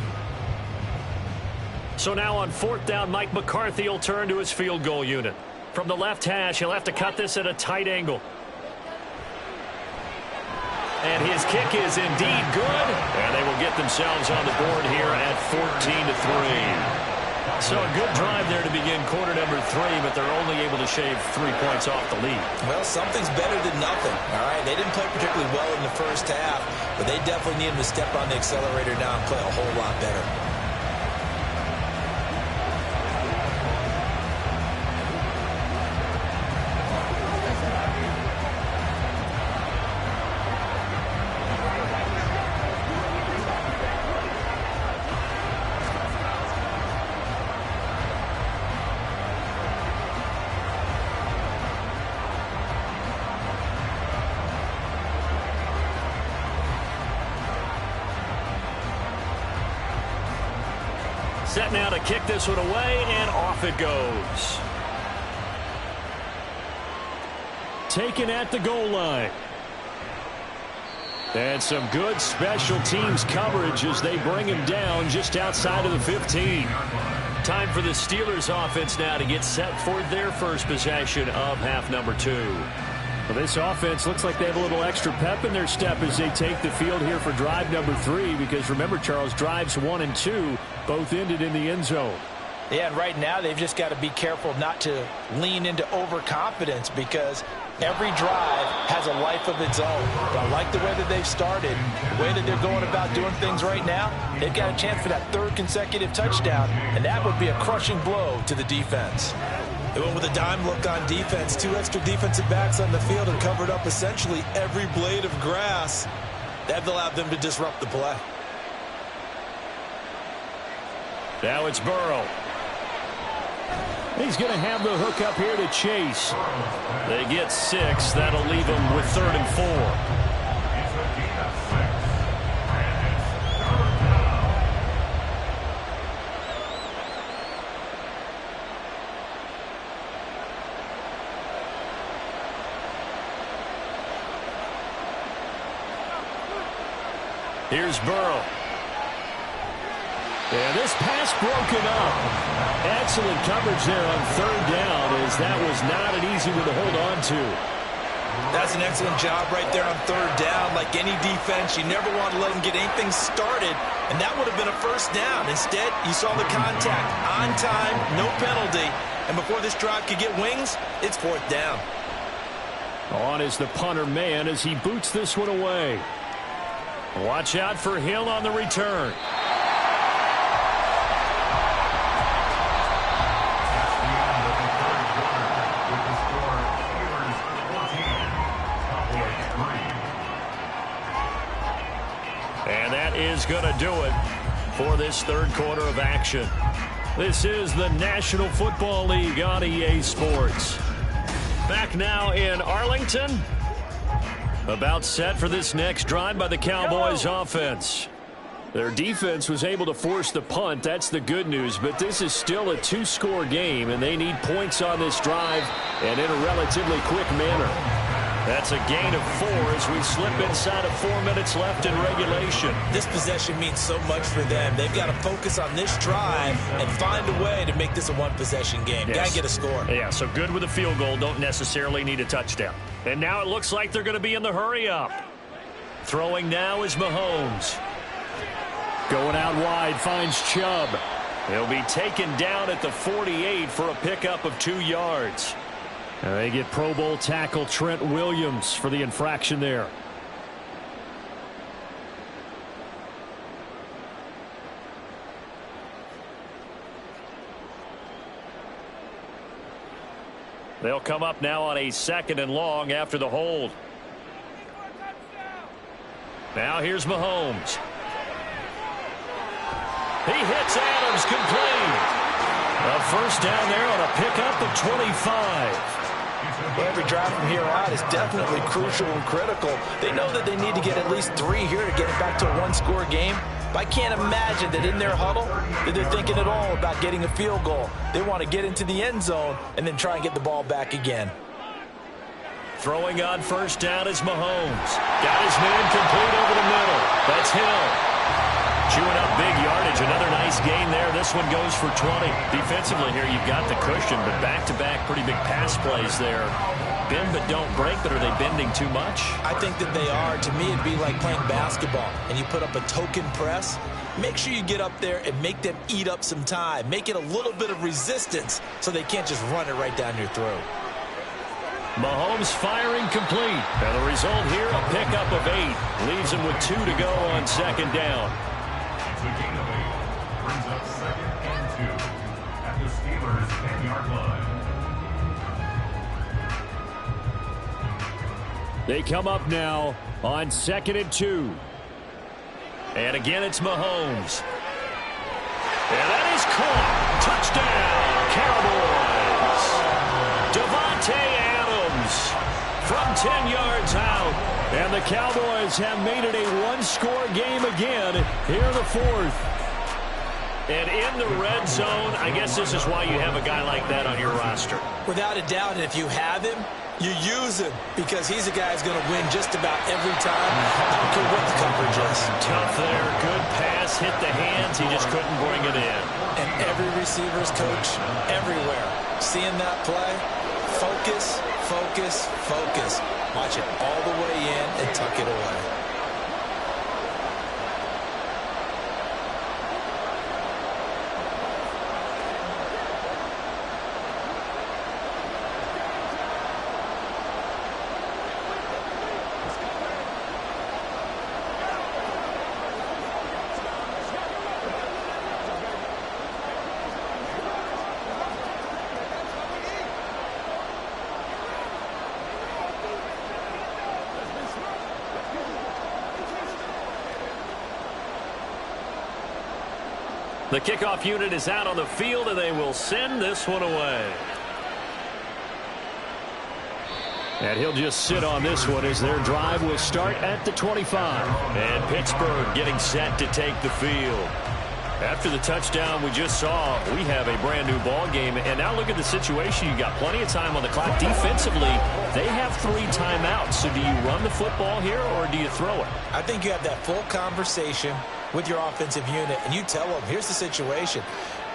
So now on 4th down, Mike McCarthy will turn to his field goal unit. From the left hash, he'll have to cut this at a tight angle. And his kick is indeed good. And they will get themselves on the board here at 14-3. So a good drive there to begin quarter number 3, but they're only able to shave 3 points off the lead.
Well, something's better than nothing, all right? They didn't play particularly well in the first half, but they definitely need him to step on the accelerator now and play a whole lot better.
Set now to kick this one away, and off it goes. Taken at the goal line. And some good special teams coverage as they bring him down just outside of the 15. Time for the Steelers offense now to get set for their first possession of half number 2. Well, this offense looks like they have a little extra pep in their step as they take the field here for drive number 3, because remember, Charles, drives 1 and 2 both ended in the end zone.
Yeah, and right now they've just got to be careful not to lean into overconfidence, because every drive has a life of its own. But I like the way that they've started, the way that they're going about doing things right now. They've got a chance for that 3rd consecutive touchdown, and that would be a crushing blow to the defense.
They went with a dime look on defense. 2 extra defensive backs on the field and covered up essentially every blade of grass. That allowed them to disrupt the play.
Now it's Burrow. He's going to have the hook up here to Chase. They get 6. That'll leave them with 3rd and 4. Here's Burrow. And this pass broken up. Excellent coverage there on 3rd down, as that was not an easy one to hold on to.
That's an excellent job right there on 3rd down. Like any defense, you never want to let them get anything started, and that would have been a 1st down. Instead, you saw the contact on time, no penalty, and before this drive could get wings, it's 4th down.
On is the punter man as he boots this one away. Watch out for Hill on the return. And that is going to do it for this 3rd quarter of action. This is the National Football League on EA Sports. Back now in Arlington. About set for this next drive by the Cowboys offense. Their defense was able to force the punt. That's the good news. But this is still a 2-score game, and they need points on this drive and in a relatively quick manner. That's a gain of 4 as we slip inside of 4 minutes left in regulation.
This possession means so much for them. They've got to focus on this drive and find a way to make this a 1-possession game.
Yes.
Got to get a score.
Yeah, so good with a field goal. Don't necessarily need a touchdown. And now it looks like they're going to be in the hurry-up. Throwing now is Mahomes. Going out wide, finds Chubb. He'll be taken down at the 48 for a pickup of 2 yards. They get Pro Bowl tackle Trent Williams for the infraction there. They'll come up now on a 2nd and long after the hold. Now here's Mahomes. He hits Adams complete. A 1st down there on a pickup of 25.
Well, every drive from here out is definitely crucial and critical. They know that they need to get at least 3 here to get it back to a 1-score game. But I can't imagine that in their huddle that they're thinking at all about getting a field goal. They want to get into the end zone and then try and get the ball back again.
Throwing on 1st down is Mahomes. Got his man complete over the middle. That's Hill. Chewing up big yardage. Another nice gain there. This one goes for 20. Defensively here, you've got the cushion, but back-to-back pretty big pass plays there. Bend but don't break, but are they bending too much?
I think that they are. To me, it'd be like playing basketball, and you put up a token press. Make sure you get up there and make them eat up some time. Make it a little bit of resistance so they can't just run it right down your throat.
Mahomes firing complete. And the result here, a pickup of 8. Leaves him with 2 to go on 2nd down.
It's a gain of 8. Brings up 2nd and 2 at the Steelers' 10-yard line.
They come up now on 2nd and 2. And again, it's Mahomes. And that is caught. Touchdown, Cowboys. Devontae Adams from 10 yards out. And the Cowboys have made it a 1-score game again here in the 4th. And in the red zone, I guess this is why you have a guy like that on your roster.
Without a doubt, and if you have him, you use him because he's a guy who's going to win just about every time. I don't care what the coverage is.
Tough there. Good pass. Hit the hands. He just couldn't bring it in.
And every receiver's coach everywhere. Seeing that play, focus, focus, focus. Watch it all the way in and tuck it away.
The kickoff unit is out on the field, and they will send this one away. And he'll just sit on this one as their drive will start at the 25. And Pittsburgh getting set to take the field. After the touchdown we just saw, we have a brand new ball game. And now look at the situation. You got plenty of time on the clock. Defensively, they have 3 timeouts. So do you run the football here or do you throw it?
I think you have that full conversation with your offensive unit, and you tell them, here's the situation.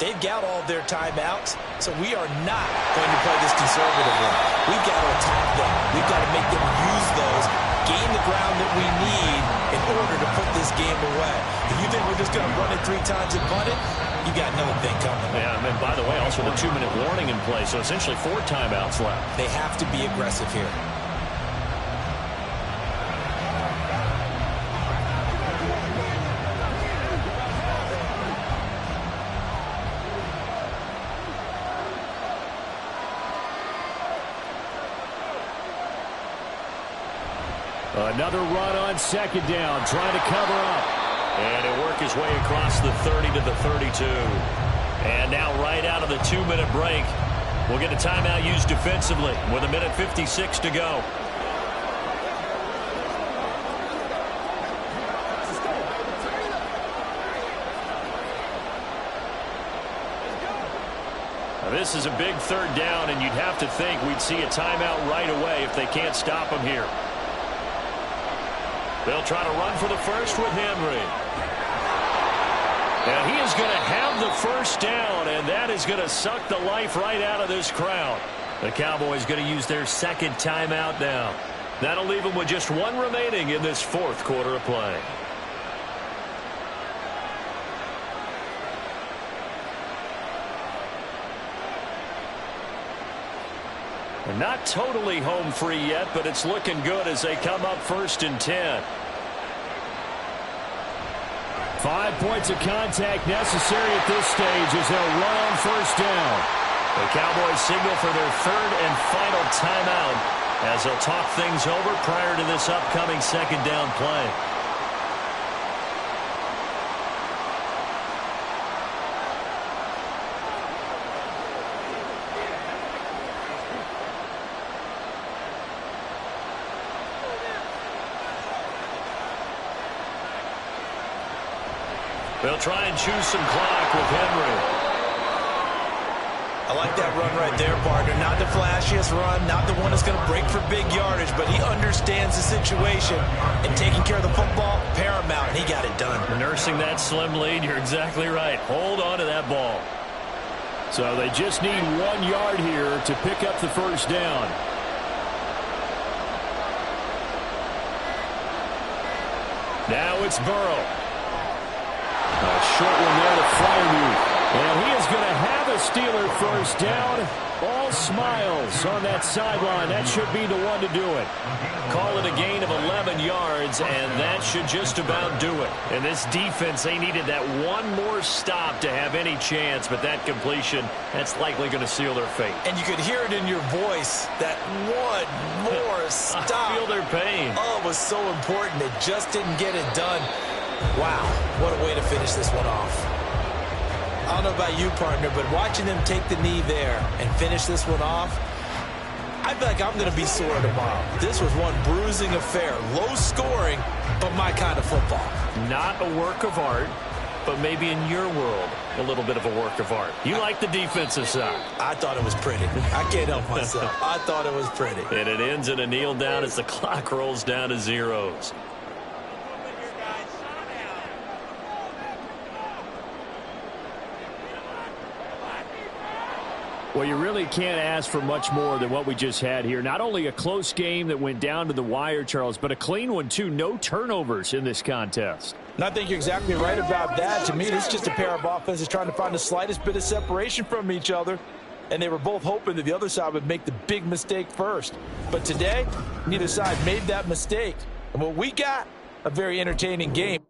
They've got all their timeouts, so we are not going to play this conservatively. We've got to attack them. We've got to make them use those, gain the ground that we need in order to put this game away. If you think we're just going to run it 3 times and punt it, you got another thing coming.
Yeah, and by the way, also the 2-minute warning in play, so essentially 4 timeouts left.
They have to be aggressive here.
Another run on second down, trying to cover up.
And he'll work his way across the 30 to the 32. And now right out of the 2-minute break, we'll get a timeout used defensively with 1:56 to go. Now, this is a big 3rd down, and you'd have to think we'd see a timeout right away if they can't stop him here. They'll try to run for the first with Henry. And he is going to have the first down, and that is going to suck the life right out of this crowd. The Cowboys going to use their 2nd timeout now. That'll leave them with just 1 remaining in this 4th quarter of play. They're not totally home free yet, but it's looking good as they come up 1st and 10.
5 points of contact necessary at this stage as they'll run on 1st down.
The Cowboys signal for their 3rd and final timeout as they'll talk things over prior to this upcoming 2nd down play. They'll try and choose some clock with Henry.
I like that run right there, partner. Not the flashiest run, not the one that's going to break for big yardage, but he understands the situation, and taking care of the football, paramount, and he got it done.
Nursing that slim lead, you're exactly right. Hold on to that ball.
So they just need 1 yard here to pick up the 1st down. Now it's Burrow. A short one there to Freiermuth. And he is going to have a Steeler first down. All smiles on that sideline. That should be the one to do it.
Call it a gain of 11 yards, and that should just about do it. And this defense, they needed that one more stop to have any chance, but that completion, that's likely going to seal their fate.
And you could hear it in your voice, that one more stop.
I feel their pain.
Oh, it was so important. It just didn't get it done. Wow, what a way to finish this one off. I don't know about you, partner, but watching them take the knee there and finish this one off, I feel like I'm going to be sore tomorrow. This was one bruising affair. Low scoring, but my kind of football.
Not a work of art, but maybe in your world, a little bit of a work of art. You like the defensive side.
I thought it was pretty. I can't help myself. I thought it was pretty.
And it ends in a kneel down as the clock rolls down to zeros.
Well, you really can't ask for much more than what we just had here. Not only a close game that went down to the wire, Charles, but a clean one, too. No turnovers in this contest.
And I think you're exactly right about that. To me, this is just a pair of offenses trying to find the slightest bit of separation from each other. And they were both hoping that the other side would make the big mistake first. But today, neither side made that mistake. And what we got, a very entertaining game.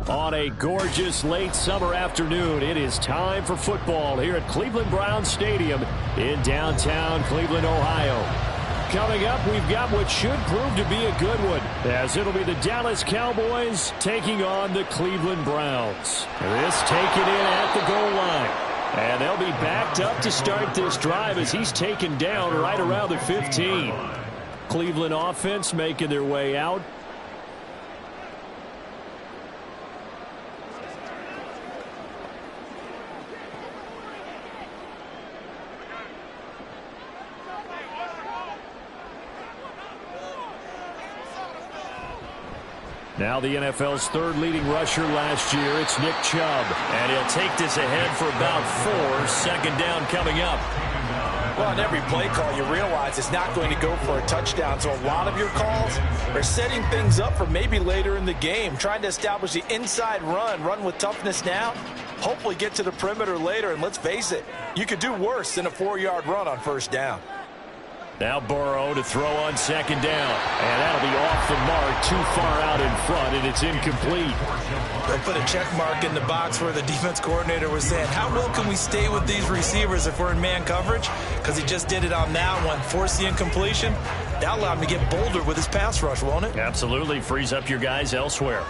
On a gorgeous late summer afternoon, it is time for football here at Cleveland Browns Stadium in downtown Cleveland, Ohio. Coming up, we've got what should prove to be a good one, as it'll be the Dallas Cowboys taking on the Cleveland Browns. This taken in at the goal line. And they'll be backed up to start this drive as he's taken down right around the 15. Cleveland offense making their way out. Now the NFL's third leading rusher last year, it's Nick Chubb.
And he'll take this ahead for about 4. Second down coming up.
Well, on every play call, you realize it's not going to go for a touchdown. So a lot of your calls are setting things up for maybe later in the game, trying to establish the inside run with toughness now, hopefully get to the perimeter later. And let's face it, you could do worse than a 4-yard run on first down.
Now Burrow to throw on second down. And that'll be off the mark, too far out in front, and it's incomplete.
They'll put a check mark in the box where the defense coordinator was saying, how well can we stay with these receivers if we're in man coverage? Because he just did it on that one, forced the incompletion. That allowed him to get bolder with his pass rush, won't it?
Absolutely. Frees up your guys elsewhere.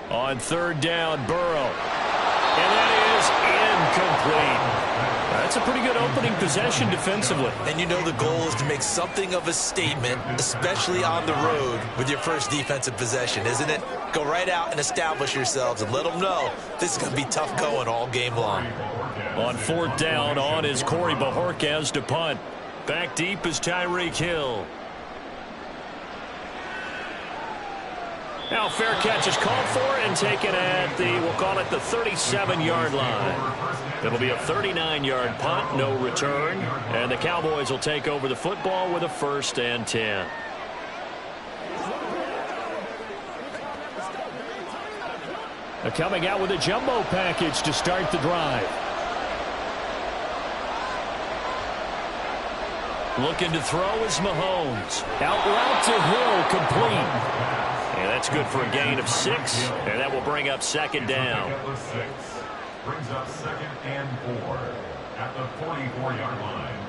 On third down, Burrow. And that is incomplete. That's a pretty good opening possession defensively.
And you know the goal is to make something of a statement, especially on the road with your first defensive possession, isn't it? Go right out and establish yourselves and let them know this is going to be tough going all game long.
On fourth down, on is Corey Bajorquez to punt. Back deep is Tyreek Hill. Now fair catch is called for and taken at the, we'll call it the 37-yard line. It'll be a 39-yard punt, no return, and the Cowboys will take over the football with a 1st and 10.
They're coming out with a jumbo package to start the drive.
Looking to throw is Mahomes.
Out route to Hill, complete.
And that's good for a gain of 6, and that will bring up second down.
Brings up 2nd and 4 at the 44-yard line.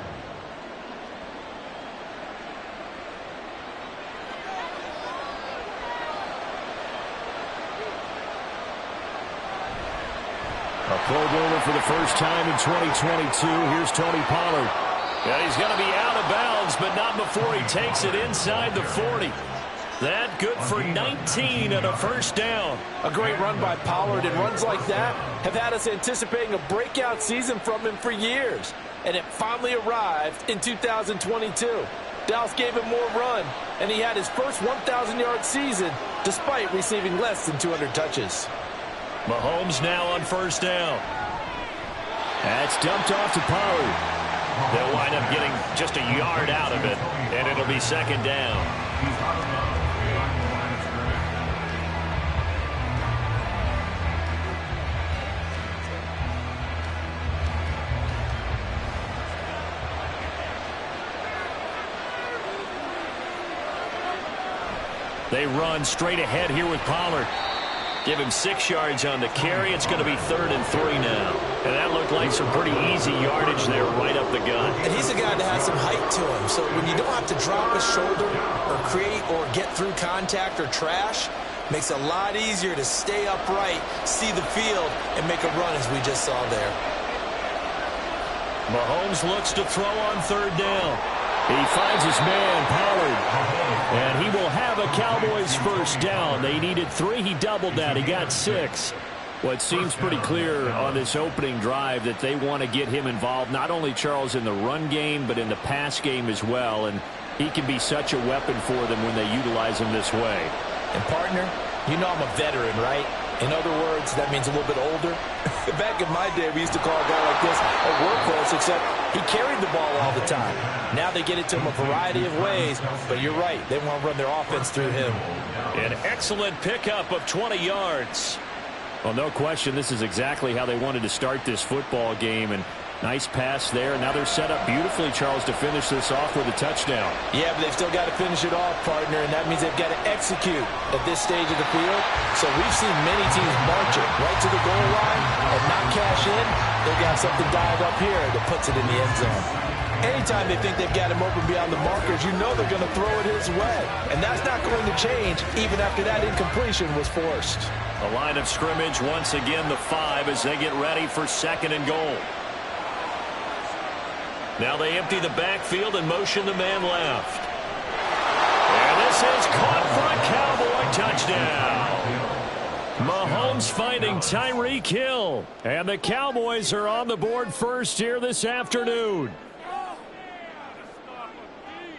A Pro Bowler for the first time in 2022. Here's Tony Pollard.
Yeah, he's going to be out of bounds, but not before he takes it inside the 40. That good for 19 and a 1st down.
A great run by Pollard, and runs like that have had us anticipating a breakout season from him for years. And it finally arrived in 2022. Dallas gave him more run, and he had his first 1,000-yard season despite receiving less than 200 touches.
Mahomes now on 1st down.
That's dumped off to Pollard.
They'll wind up getting just a yard out of it, and it'll be second down. They run straight ahead here with Pollard. Give him 6 yards on the carry. It's going to be 3rd and 3 now. And that looked like some pretty easy yardage there right up the gut.
And he's a guy that has some height to him. So when you don't have to drop his shoulder or create or get through contact or trash, makes it a lot easier to stay upright, see the field, and make a run as we just saw there.
Mahomes looks to throw on 3rd down.
He finds his man, Pollard. And he will have a Cowboys 1st down. They needed 3. He doubled that. He got 6. Well, it seems pretty clear on this opening drive that they want to get him involved, not only, Charles, in the run game, but in the pass game as well. And he can be such a weapon for them when they utilize him this way.
And, partner, you know I'm a veteran, right? In other words, that means a little bit older. Back in my day, we used to call a guy like this a workhorse, except he carried the ball all the time. Now they get it to him a variety of ways, but you're right. They want to run their offense through him.
An excellent pickup of 20 yards.
Well, no question, this is exactly how they wanted to start this football game. And nice pass there. Now they're set up beautifully, Charles, to finish this off with a touchdown.
Yeah, but they've still got to finish it off, partner, and that means they've got to execute at this stage of the field. So we've seen many teams march it right to the goal line and not cash in. They've got something dialed up here that puts it in the end zone. Anytime they think they've got him open beyond the markers, you know they're going to throw it his way. And that's not going to change even after that incompletion was forced.
A line of scrimmage, once again the 5 as they get ready for 2nd and goal. Now they empty the backfield and motion the man left. And this is caught for a Cowboy touchdown. Mahomes finding Tyreek Hill. And the Cowboys are on the board first here this afternoon.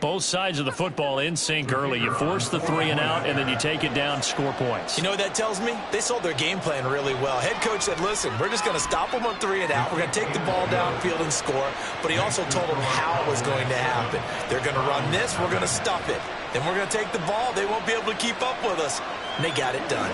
Both sides of the football in sync early. You force the 3 and out, and then you take it down, score points.
You know what that tells me? They sold their game plan really well. Head coach said, listen, we're just going to stop them on 3 and out. We're going to take the ball downfield and score. But he also told them how it was going to happen. They're going to run this. We're going to stop it. Then we're going to take the ball. They won't be able to keep up with us. And they got it done.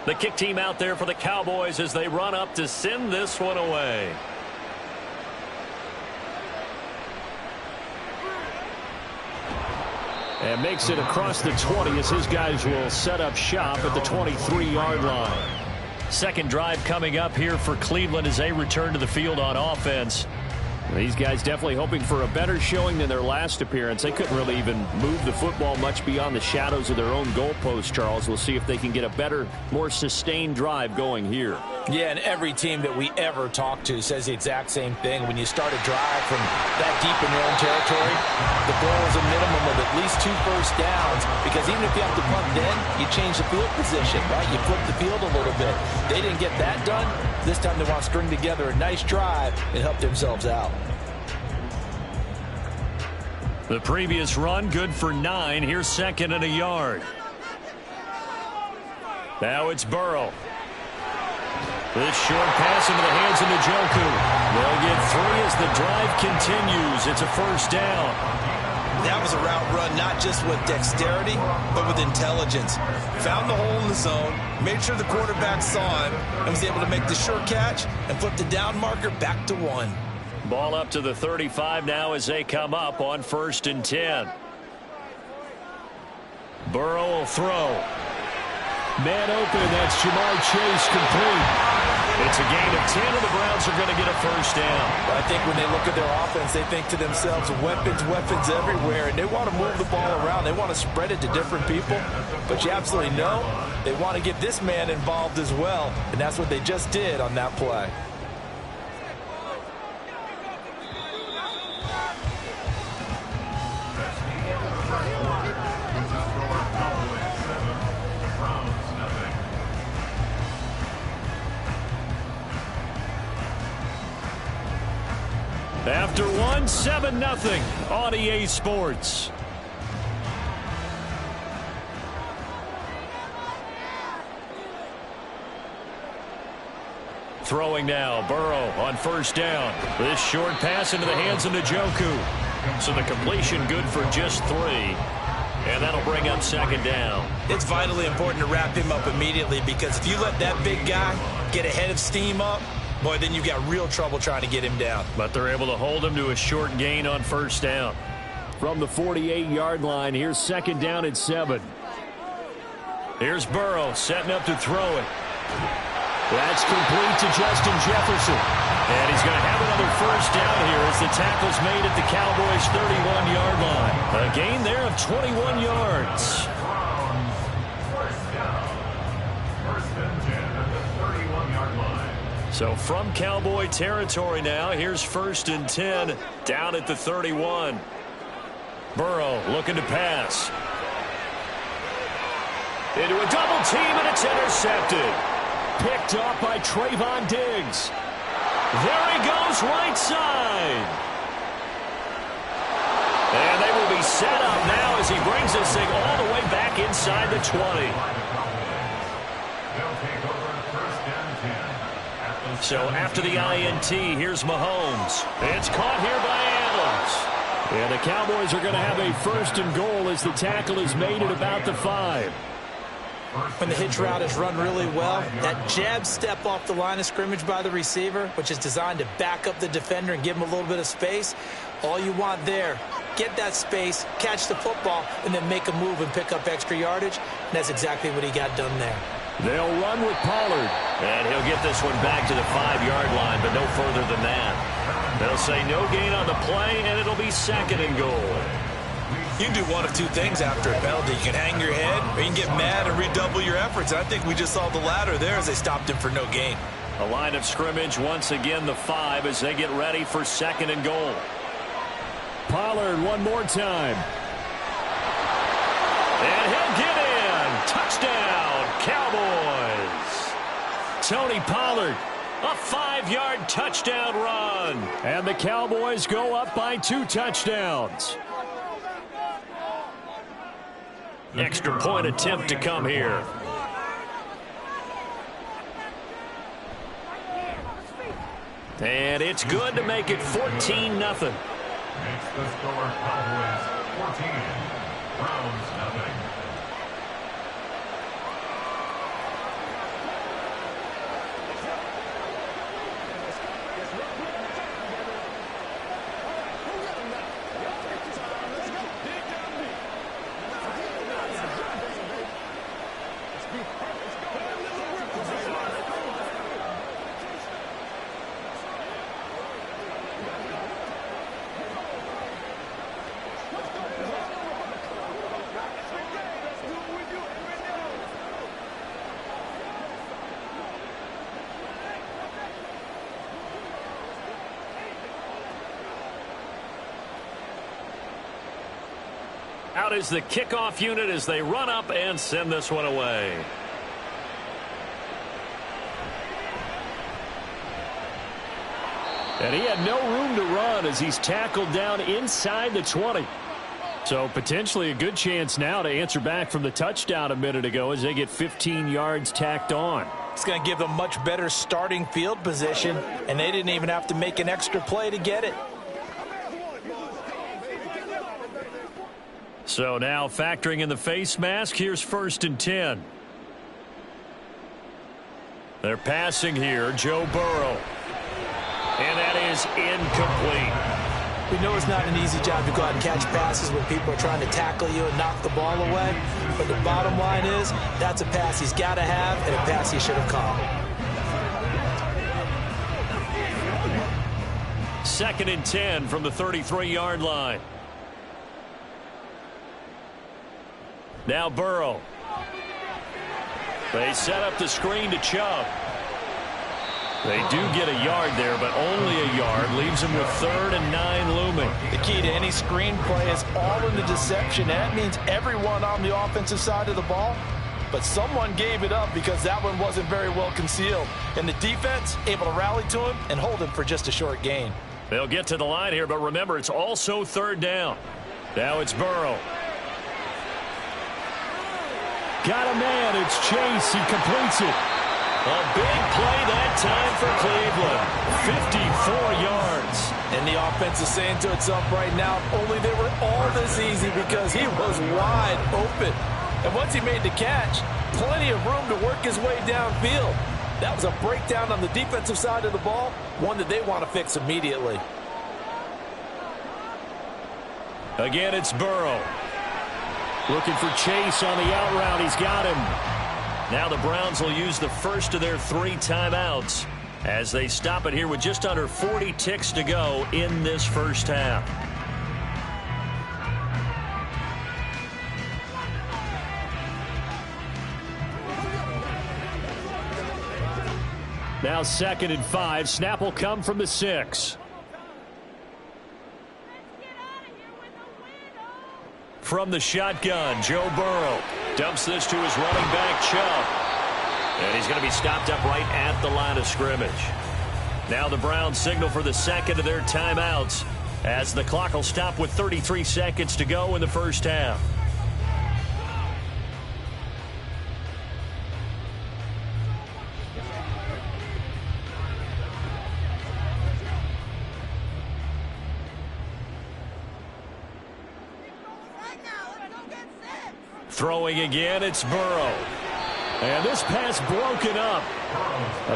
The kick team out there for the Cowboys as they run up to send this one away. And makes it across the 20 as his guys will set up shop at the 23-yard line. Second drive coming up here for Cleveland as they return to the field on offense. These guys definitely hoping for a better showing than their last appearance. They couldn't really even move the football much beyond the shadows of their own goalpost, Charles. We'll see if they can get a better, more sustained drive going here.
Yeah, and every team that we ever talk to says the exact same thing. When you start a drive from that deep in your own territory, the goal is a minimum of at least 2 first downs, because even if you have to punt then, you change the field position, right? You flip the field a little bit. They didn't get that done. This time they want to string together a nice drive and help themselves out.
The previous run, good for 9. Here's 2nd and a yard. Now it's Burrow. This short pass into the hands of Njoku. They'll get 3 as the drive continues. It's a first down.
That was a route run, not just with dexterity, but with intelligence. Found the hole in the zone, made sure the quarterback saw him, and was able to make the short catch and flip the down marker back to 1.
Ball up to the 35 now as they come up on 1st and 10. Burrow will throw. Man open, that's Jamar Chase, complete. It's a gain of 10, and the Browns are going to get a first down.
I think when they look at their offense, they think to themselves, weapons everywhere, and they want to move the ball around. They want to spread it to different people, but you absolutely know they want to get this man involved as well, and that's what they just did on that play.
After one, 7-0 on EA Sports. Throwing now, Burrow on first down. This short pass into the hands of Njoku. So the completion good for just 3. And that'll bring up 2nd down.
It's vitally important to wrap him up immediately, because if you let that big guy get ahead of steam up, boy, then you've got real trouble trying to get him down.
But they're able to hold him to a short gain on first down. From the 48-yard line, here's 2nd down and 7. Here's Burrow setting up to throw it. That's complete to Justin Jefferson. And he's going to have another first down here as the tackle's made at the Cowboys' 31-yard line. A gain there of 21 yards. So from Cowboy territory now, here's 1st and 10 down at the 31. Burrow looking to pass. Into a double team, and it's intercepted. Picked up by Trayvon Diggs. There he goes, right side. And they will be set up now as he brings this thing all the way back inside the 20. So after the INT, here's Mahomes. It's caught here by Adams. And the Cowboys are going to have a 1st and goal as the tackle is made at about the 5.
When the hitch route is run really well, that jab step off the line of scrimmage by the receiver, which is designed to back up the defender and give him a little bit of space, all you want there, get that space, catch the football, and then make a move and pick up extra yardage. And that's exactly what he got done there.
They'll run with Pollard.
And he'll get this one back to the 5-yard line, but no further than that. They'll say no gain on the play, and it'll be 2nd and goal.
You can do one of two things after a penalty. You can hang your head, or you can get mad and redouble your efforts. I think we just saw the latter there as they stopped him for no gain.
A line of scrimmage, once again the 5 as they get ready for 2nd and goal.
Pollard one more time.
And he'll get in. Touchdown, Cowboys. Tony Pollard, a 5-yard touchdown run.
And the Cowboys go up by 2 touchdowns.
Extra point attempt to come here. And it's good to make it 14-0.
Makes the score Cowboys 14, Browns 0.
Out is the kickoff unit as they run up and send this one away.
And he had no room to run as he's tackled down inside the 20. So potentially a good chance now to answer back from the touchdown a minute ago as they get 15 yards tacked on.
It's going to give them much better starting field position, and they didn't even have to make an extra play to get it.
So now factoring in the face mask, here's 1st and 10. They're passing here, Joe Burrow. And that is incomplete.
We know it's not an easy job to go out and catch passes when people are trying to tackle you and knock the ball away. But the bottom line is, that's a pass he's got to have and a pass he should have caught.
2nd and 10 from the 33-yard line. Now Burrow. They set up the screen to Chubb. They do get a yard there, but only a yard. Leaves them with 3rd and 9 looming.
The key to any screen play is all in the deception. That means everyone on the offensive side of the ball. But someone gave it up because that one wasn't very well concealed. And the defense able to rally to him and hold him for just a short gain.
They'll get to the line here, but remember, it's also 3rd down. Now it's Burrow.
Got a man. It's Chase. He completes it.
A big play that time for Cleveland. 54 yards.
And the offense is saying to itself right now, only they were all this easy because he was wide open. And once he made the catch, plenty of room to work his way downfield. That was a breakdown on the defensive side of the ball, one that they want to fix immediately.
Again, it's Burrow.
Looking for Chase on the out route. He's got him.
Now the Browns will use the first of their 3 timeouts as they stop it here with just under 40 ticks to go in this first half.
Now 2nd and 5. Snap will come from the 6.
From the shotgun, Joe Burrow dumps this to his running back, Chubb. And he's going to be stopped up right at the line of scrimmage. Now the Browns signal for the second of their timeouts as the clock will stop with 33 seconds to go in the first half. Throwing again, it's Burrow.
And this pass broken up.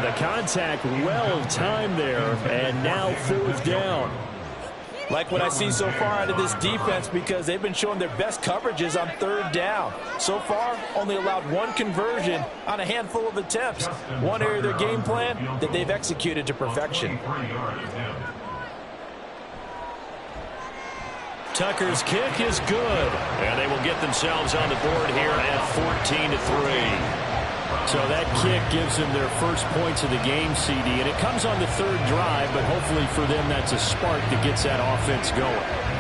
The contact well timed there, and now 4th down.
Like what I see so far out of this defense, because they've been showing their best coverages on third down. So far, only allowed one conversion on a handful of attempts. One area of their game plan that they've executed to perfection.
Tucker's kick is good, and they will get themselves on the board here at 14-3.
So that kick gives them their first points of the game, CD, and it comes on the third drive, but hopefully for them that's a spark that gets that offense going.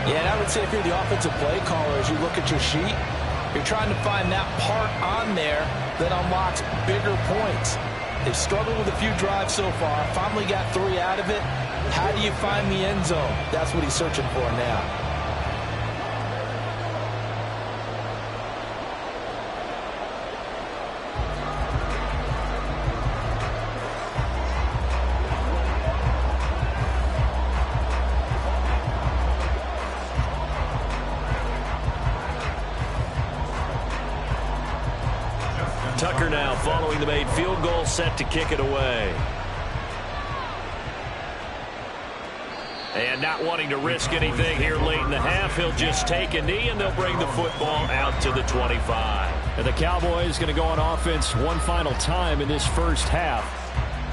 Yeah, and I would say if you're the offensive play caller, as you look at your sheet, you're trying to find that part on there that unlocks bigger points. They've struggled with a few drives so far, finally got 3 out of it. How do you find the end zone? That's what he's searching for now.
Tucker now following the made field goal, set to kick it away. And not wanting to risk anything here late in the half, he'll just take a knee and they'll bring the football out to the 25.
And the Cowboys going to go on offense one final time in this first half.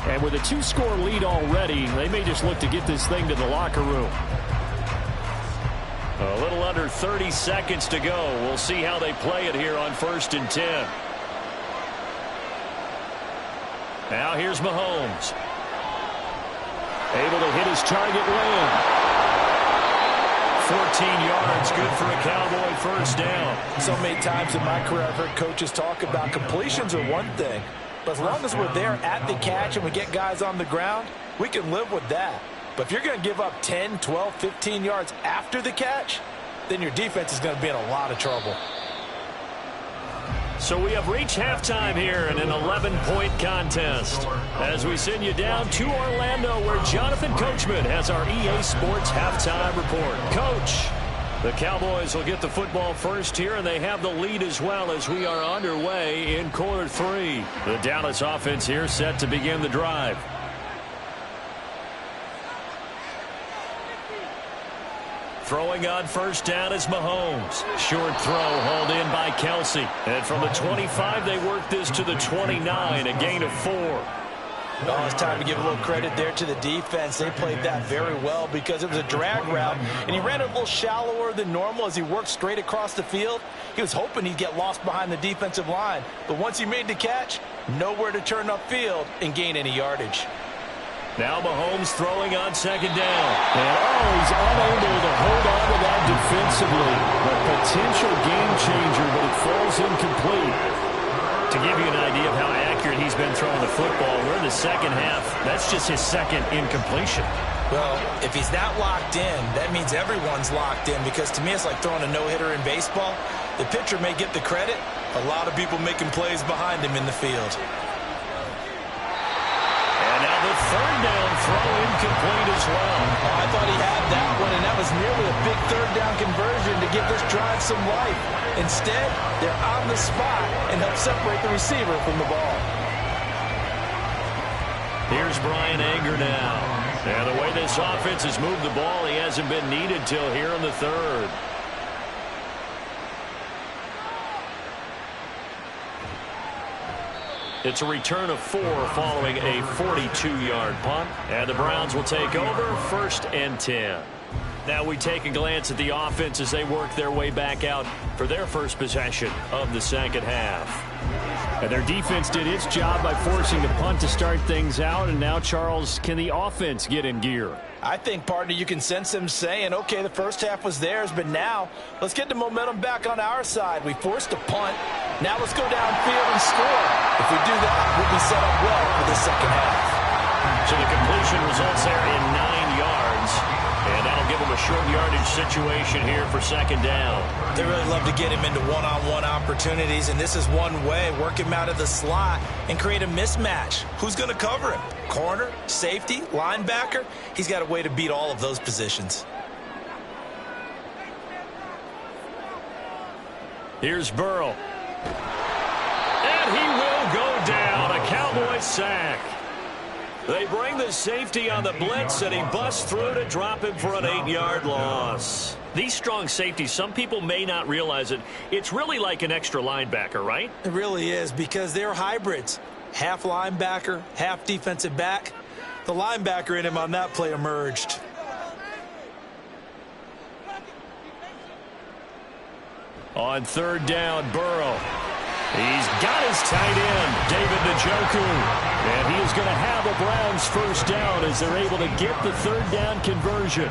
And with a 2-score lead already, they may just look to get this thing to the locker room.
A little under 30 seconds to go. We'll see how they play it here on 1st and 10. Now here's Mahomes.
Able to hit his target land.
14 yards, good for a Cowboy first down.
So many times in my career I've heard coaches talk about completions are one thing, but as long as we're there at the catch and we get guys on the ground, we can live with that. But if you're going to give up 10, 12, 15 yards after the catch, then your defense is going to be in a lot of trouble.
So we have reached halftime here in an 11-point contest as we send you down to Orlando, where Jonathan Coachman has our EA Sports halftime report. Coach, the Cowboys will get the football first here, and they have the lead as well as we are underway in quarter 3. The Dallas offense here set to begin the drive. Throwing on first down is Mahomes. Short throw hauled in by Kelsey. And from the 25, they work this to the 29, a gain of 4.
Oh, it's time to give a little credit there to the defense. They played that very well because it was a drag route, and he ran it a little shallower than normal as he worked straight across the field. He was hoping he'd get lost behind the defensive line, but once he made the catch, nowhere to turn upfield and gain any yardage.
Now Mahomes throwing on second down.
And he's unable to hold on to that defensively. A potential game changer, but it falls incomplete.
To give you an idea of how accurate he's been throwing the football, we're in the second half. That's just his second incompletion.
Well, if he's not locked in, that means everyone's locked in, because to me it's like throwing a no-hitter in baseball. The pitcher may get the credit. A lot of people making plays behind him in the field.
The third down throw incomplete as well.
I thought he had that one, and that was nearly a big third down conversion to give this drive some life. Instead, they're on the spot and help separate the receiver from the ball.
Here's Brian Anger now. And the way this offense has moved the ball, he hasn't been needed till here in the third. It's a return of 4 following a 42-yard punt. And the Browns will take over 1st and 10. Now we take a glance at the offense as they work their way back out for their first possession of the second half.
And their defense did its job by forcing the punt to start things out. And now, Charles, can the offense get in gear?
I think, partner, you can sense them saying, okay, the first half was theirs, but now let's get the momentum back on our side. We forced a punt. Now let's go downfield and score. If we do that, we'll be set up well for the second half.
So the completion results there in 9 yards. And that'll give them a short yardage situation here for second down.
They really love to get him into one-on-one opportunities, and this is one way. Work him out of the slot and create a mismatch. Who's going to cover him? Corner, safety, linebacker? He's got a way to beat all of those positions.
Here's Burrow. And he will go down. A Cowboy sack. They bring the safety on the blitz, and he busts through to drop him for an 8-yard loss. These strong safeties, some people may not realize it. It's really like an extra linebacker, right?
It really is, because they're hybrids. Half linebacker, half defensive back. The linebacker in him on that play emerged.
On 3rd down, Burrow. He's got his tight end, David Njoku. And he is going to have a Browns first down as they're able to get the 3rd down conversion.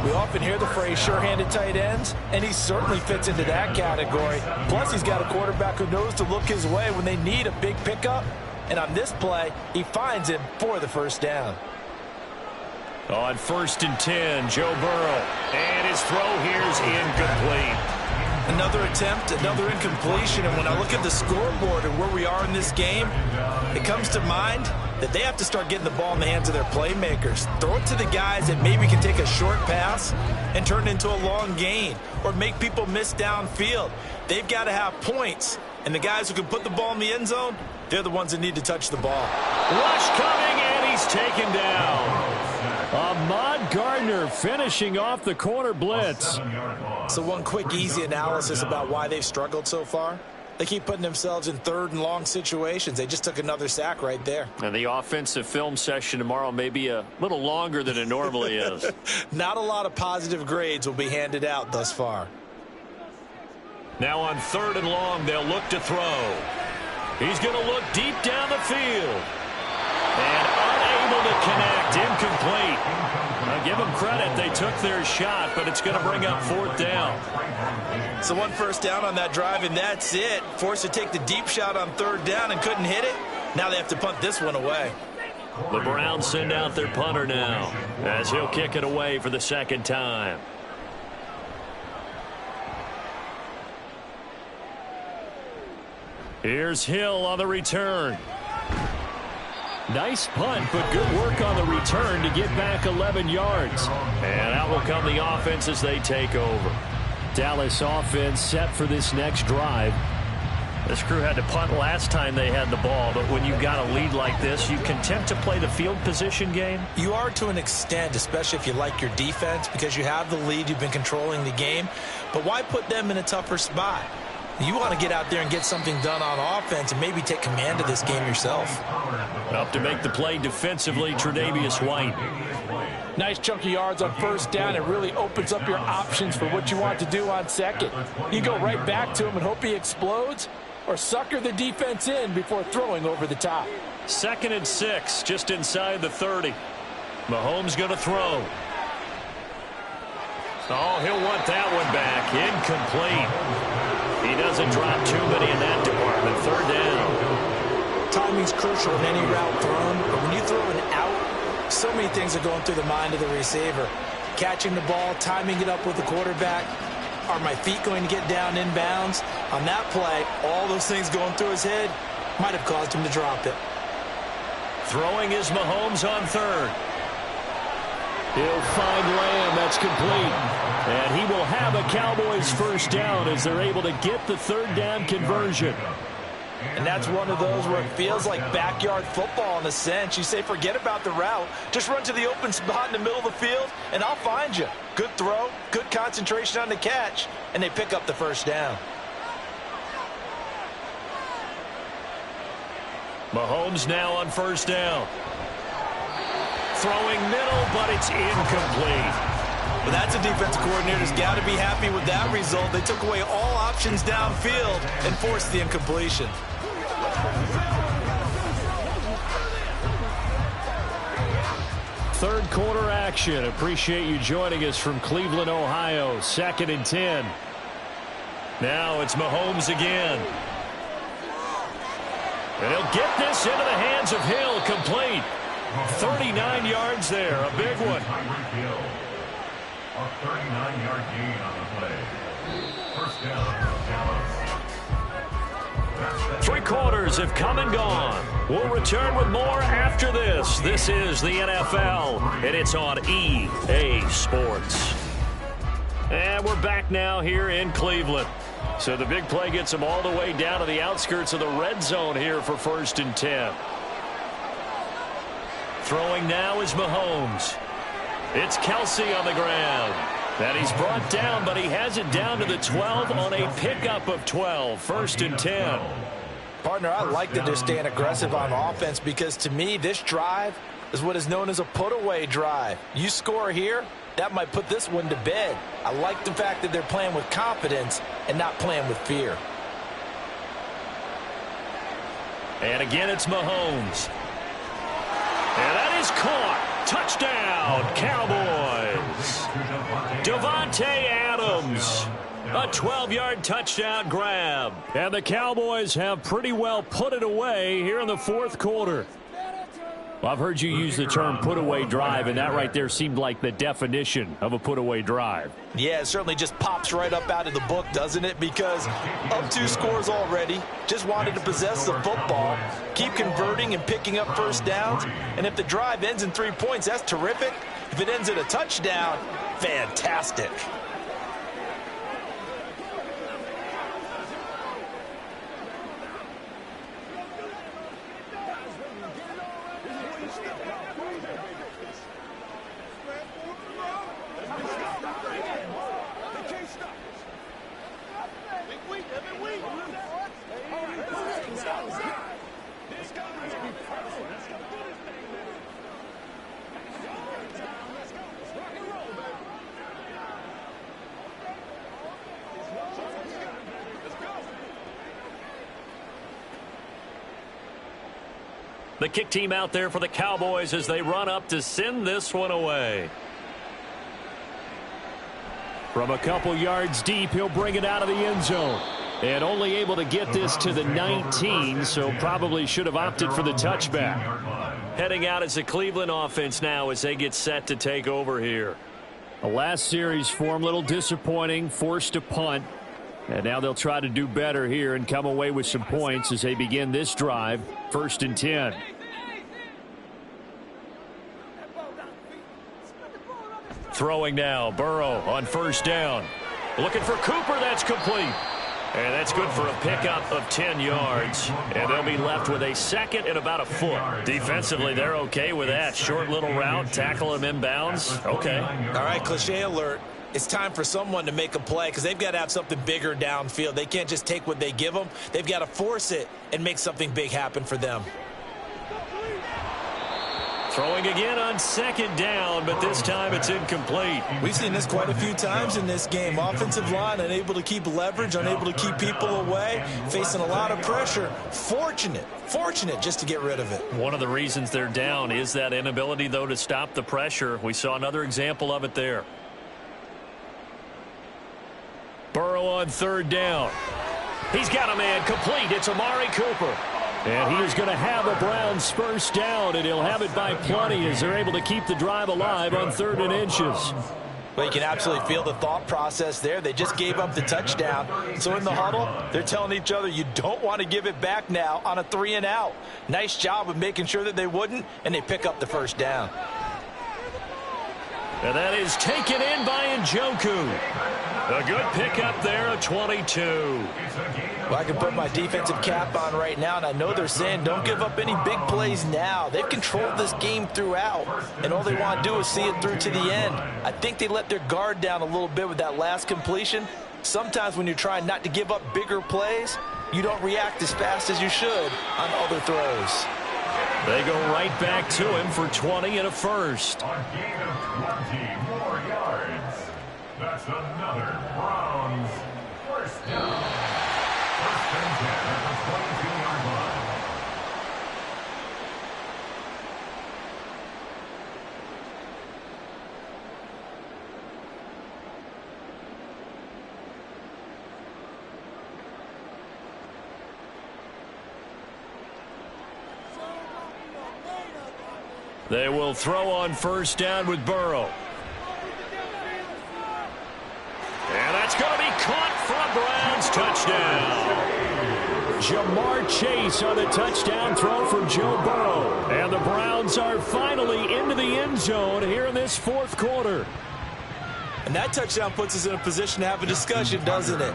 We often hear the phrase sure-handed tight ends, and he certainly fits into that category. Plus, he's got a quarterback who knows to look his way when they need a big pickup. And on this play, he finds him for the first down.
On 1st and 10, Joe Burrow. And his throw here is incomplete.
Another attempt, another incompletion, and when I look at the scoreboard and where we are in this game, it comes to mind that they have to start getting the ball in the hands of their playmakers. Throw it to the guys that maybe can take a short pass and turn it into a long gain or make people miss downfield. They've got to have points, and the guys who can put the ball in the end zone, they're the ones that need to touch the ball.
Rush coming, and he's taken down. Ahmad Gardner finishing off the corner blitz.
So one quick, easy analysis about why they've struggled so far. They keep putting themselves in 3rd and long situations. They just took another sack right there.
And the offensive film session tomorrow may be a little longer than it normally is.
Not a lot of positive grades will be handed out thus far.
Now on 3rd and long, they'll look to throw. He's going to look deep down the field. And unable to connect, incomplete. Now give them credit, they took their shot, but it's going to bring up 4th down.
So one first down on that drive, and that's it. Forced to take the deep shot on 3rd down and couldn't hit it. Now they have to punt this one away.
The Browns send out their punter now, as he'll kick it away for the 2nd time. Here's Hill on the return. Nice punt, but good work on the return to get back 11 yards. And out will come the offense as they take over. Dallas offense set for this next drive. This crew had to punt last time they had the ball, but when you've got a lead like this, you content to play the field position game?
You are to an extent, especially if you like your defense, because you have the lead, you've been controlling the game. But why put them in a tougher spot? You want to get out there and get something done on offense and maybe take command of this game yourself.
Up to make the play defensively, Tre'Davious White.
Nice chunky yards on 1st down. It really opens up your options for what you want to do on 2nd. You go right back to him and hope he explodes, or sucker the defense in before throwing over the top.
2nd and 6, just inside the 30. Mahomes going to throw. Oh, he'll want that one back. Incomplete. He doesn't drop too many in that department. 3rd down.
Timing's crucial in any route thrown, but when you throw an out, so many things are going through the mind of the receiver. Catching the ball, timing it up with the quarterback. Are my feet going to get down inbounds? On that play, all those things going through his head might have caused him to drop it.
Throwing is Mahomes on 3rd. He'll find Lamb. That's complete. And he will have a Cowboys first down as they're able to get the 3rd down conversion.
And that's one of those where it feels like backyard football in a sense. You say, forget about the route. Just run to the open spot in the middle of the field, and I'll find you. Good throw, good concentration on the catch, and they pick up the first down.
Mahomes now on 1st down. Throwing middle, but it's incomplete.
Well, that's a defensive coordinator's got to be happy with that result. They took away all options downfield and forced the incompletion.
Third quarter action. Appreciate you joining us from Cleveland, Ohio. 2nd and 10. Now it's Mahomes again. And he'll get this into the hands of Hill. Complete. 39 yards there. A big one.
A 39-yard gain on the play. First down, Dallas.
3 quarters have come and gone. We'll return with more after this. This is the NFL, and it's on EA Sports. And we're back now here in Cleveland. So the big play gets them all the way down to the outskirts of the red zone here for 1st and 10. Throwing now is Mahomes. It's Kelsey on the ground. And he's brought down, but he has it down to the 12 on a pickup of 12. 1st and 10.
Partner, I like that they're staying aggressive on offense because to me, this drive is what is known as a put-away drive. You score here, that might put this one to bed. I like the fact that they're playing with confidence and not playing with fear.
And again, it's Mahomes. And that is caught. Touchdown, Cowboys. Davante Adams. A 12-yard touchdown grab. And the Cowboys have pretty well put it away here in the 4th quarter. Well, I've heard you use the term put-away drive, and that right there seemed like the definition of a put-away drive.
Yeah, it certainly just pops right up out of the book, doesn't it? Because up 2 scores already, just wanted to possess the football, keep converting and picking up 1st downs, and if the drive ends in 3 points, that's terrific. If it ends in a touchdown, fantastic.
The kick team out there for the Cowboys as they run up to send this one away. From a couple yards deep, he'll bring it out of the end zone. And only able to get this to the 19, so probably should have opted for the touchback. Heading out as the Cleveland offense now as they get set to take over here. The last series for them, a little disappointing, forced to punt. And now they'll try to do better here and come away with some points as they begin this drive. 1st and 10. Throwing now, Burrow on 1st down. Looking for Cooper, that's complete. And that's good for a pickup of 10 yards. And they'll be left with a 2nd and about a foot. Defensively, they're okay with that. Short little route, tackle him inbounds. Okay.
All right, cliche alert. It's time for someone to make a play because they've got to have something bigger downfield. They can't just take what they give them. They've got to force it and make something big happen for them.
Throwing again on 2nd down, but this time it's incomplete.
We've seen this quite a few times in this game. Offensive line unable to keep leverage, unable to keep people away, facing a lot of pressure. Fortunate just to get rid of it.
One of the reasons they're down is that inability, though, to stop the pressure. We saw another example of it there. Burrow on 3rd down. He's got a man complete. It's Amari Cooper. And he is going to have a Browns 1st down, and he'll have it by plenty as they're able to keep the drive alive on 3rd and inches.
Well, you can absolutely feel the thought process there. They just gave up the touchdown. So in the huddle, they're telling each other, you don't want to give it back now on a 3 and out. Nice job of making sure that they wouldn't, and they pick up the 1st down.
And that is taken in by Njoku. A good pickup there, a 22.
Well, I can put my defensive cap on right now, and I know they're saying don't give up any big plays now. They've controlled this game throughout, and all they want to do is see it through to the end. I think they let their guard down a little bit with that last completion. Sometimes when you're trying not to give up bigger plays, you don't react as fast as you should on other throws.
They go right back to him for 20 and a 1st.
A gain of 20 more yards. That's another Browns 1st down. 1st and 10 at the 22-yard line.
They will throw on 1st down with Burrow. And that's going to be caught for a Browns touchdown. Jamar Chase on the touchdown throw from Joe Burrow. And the Browns are finally into the end zone here in this 4th quarter.
And that touchdown puts us in a position to have a discussion, doesn't it?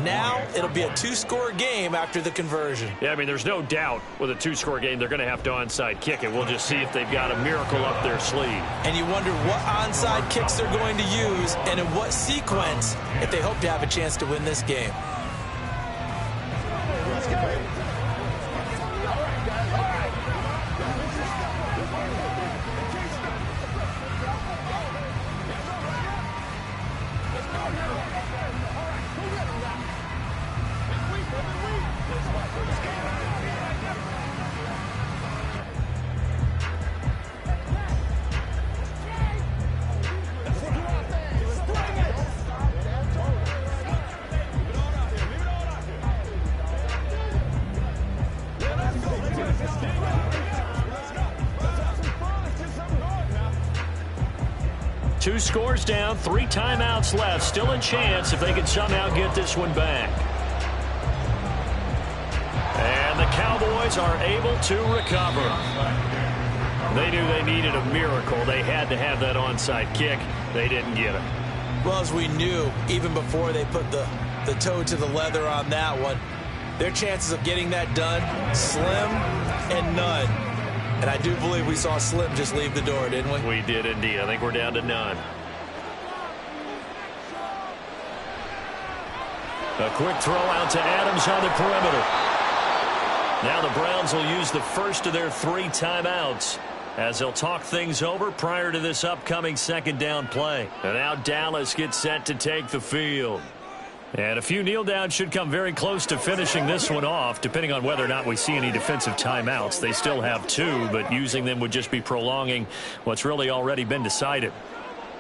Now it'll be a two-score game after the conversion.
Yeah, I mean, there's no doubt with a two-score game they're going to have to onside kick it. We'll just see if they've got a miracle up their sleeve.
And you wonder what onside kicks they're going to use and in what sequence if they hope to have a chance to win this game.
Two scores down, 3 timeouts left. Still a chance if they can somehow get this one back. And the Cowboys are able to recover. They knew they needed a miracle. They had to have that onside kick. They didn't get it.
Well, as we knew, even before they put the toe to the leather on that one, their chances of getting that done, slim and none. And I do believe we saw Slim just leave the door, didn't we?
We did indeed. I think we're down to none. A quick throw out to Adams on the perimeter. Now the Browns will use the first of their 3 timeouts as they'll talk things over prior to this upcoming second down play. And now Dallas gets set to take the field. And a few kneel downs should come very close to finishing this one off, depending on whether or not we see any defensive timeouts. They still have 2, but using them would just be prolonging what's really already been decided.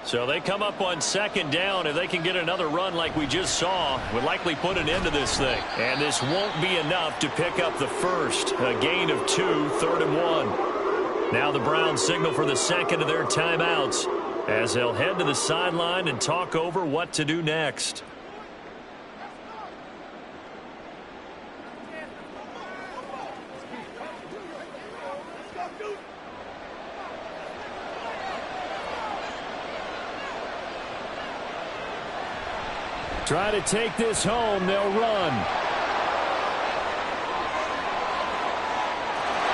So they come up on second down. If they can get another run like we just saw, would likely put an end to this thing. And this won't be enough to pick up the first. A gain of 2, 3rd and 1. Now the Browns signal for the second of their timeouts as they'll head to the sideline and talk over what to do next. Try to take this home. They'll run.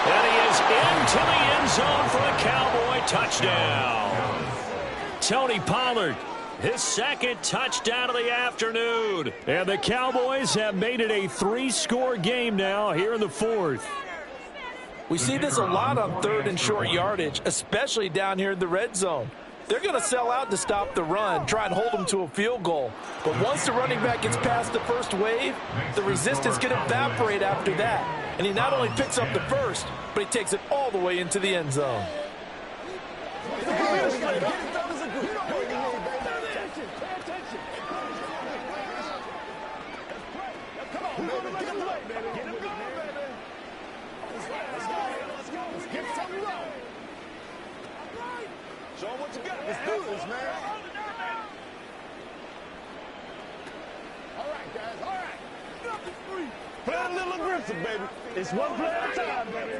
And he is into the end zone for a Cowboy touchdown. Tony Pollard, his second touchdown of the afternoon. And the Cowboys have made it a 3-score game now here in the 4th.
We see this a lot on 3rd and short yardage, especially down here in the red zone. They're going to sell out to stop the run, try and hold them to a field goal. But once the running back gets past the first wave, the resistance can evaporate after that. And he not only picks up the first, but he takes it all the way into the end zone.
Show them what you got. Let's do this, man. All right, guys. All right. Nothing's free. Play a little aggressive, baby. It's one play at a time, baby.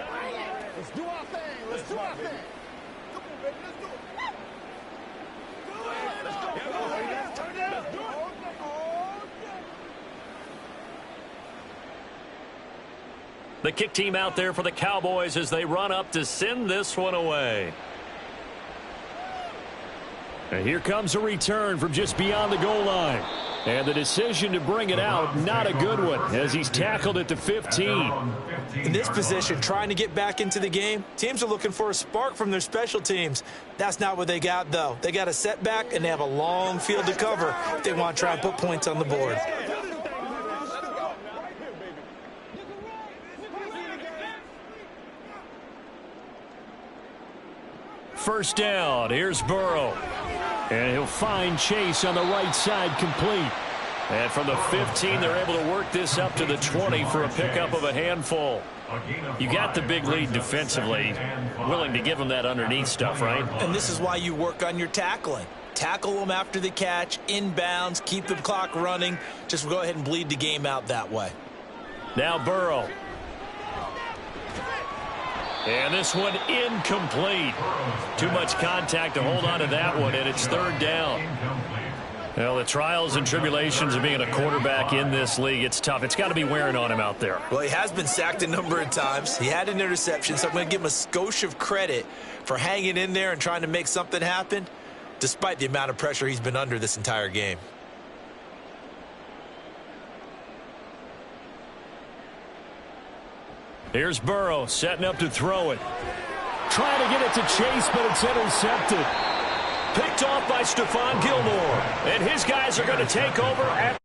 Let's do our thing. Let's do our thing. Come on, baby. Let's do it. Let's go. Let's turn it up. Let's do it.
The kick team out there for the Cowboys as they run up to send this one away. And here comes a return from just beyond the goal line. And the decision to bring it out, not a good one, as he's tackled at the 15.
In this position, trying to get back into the game, teams are looking for a spark from their special teams. That's not what they got, though. They got a setback, and they have a long field to cover if they want to try and put points on the board.
First down, here's Burrow. And he'll find Chase on the right side complete. And from the 15, they're able to work this up to the 20 for a pickup of a handful. You got the big lead defensively. Willing to give them that underneath stuff, right?
And this is why you work on your tackling. Tackle them after the catch, inbounds, keep the clock running. Just go ahead and bleed the game out that way.
Now Burrow. And this one incomplete. Too much contact to hold on to that one, and it's 3rd down. Well, the trials and tribulations of being a quarterback in this league, it's tough. It's got to be wearing on him out there.
Well, he has been sacked a number of times. He had an interception, so I'm going to give him a skosh of credit for hanging in there and trying to make something happen, despite the amount of pressure he's been under this entire game.
Here's Burrow setting up to throw it.
Trying to get it to Chase, but it's intercepted.
Picked off by Stephon Gilmore. And his guys are going to take over at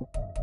You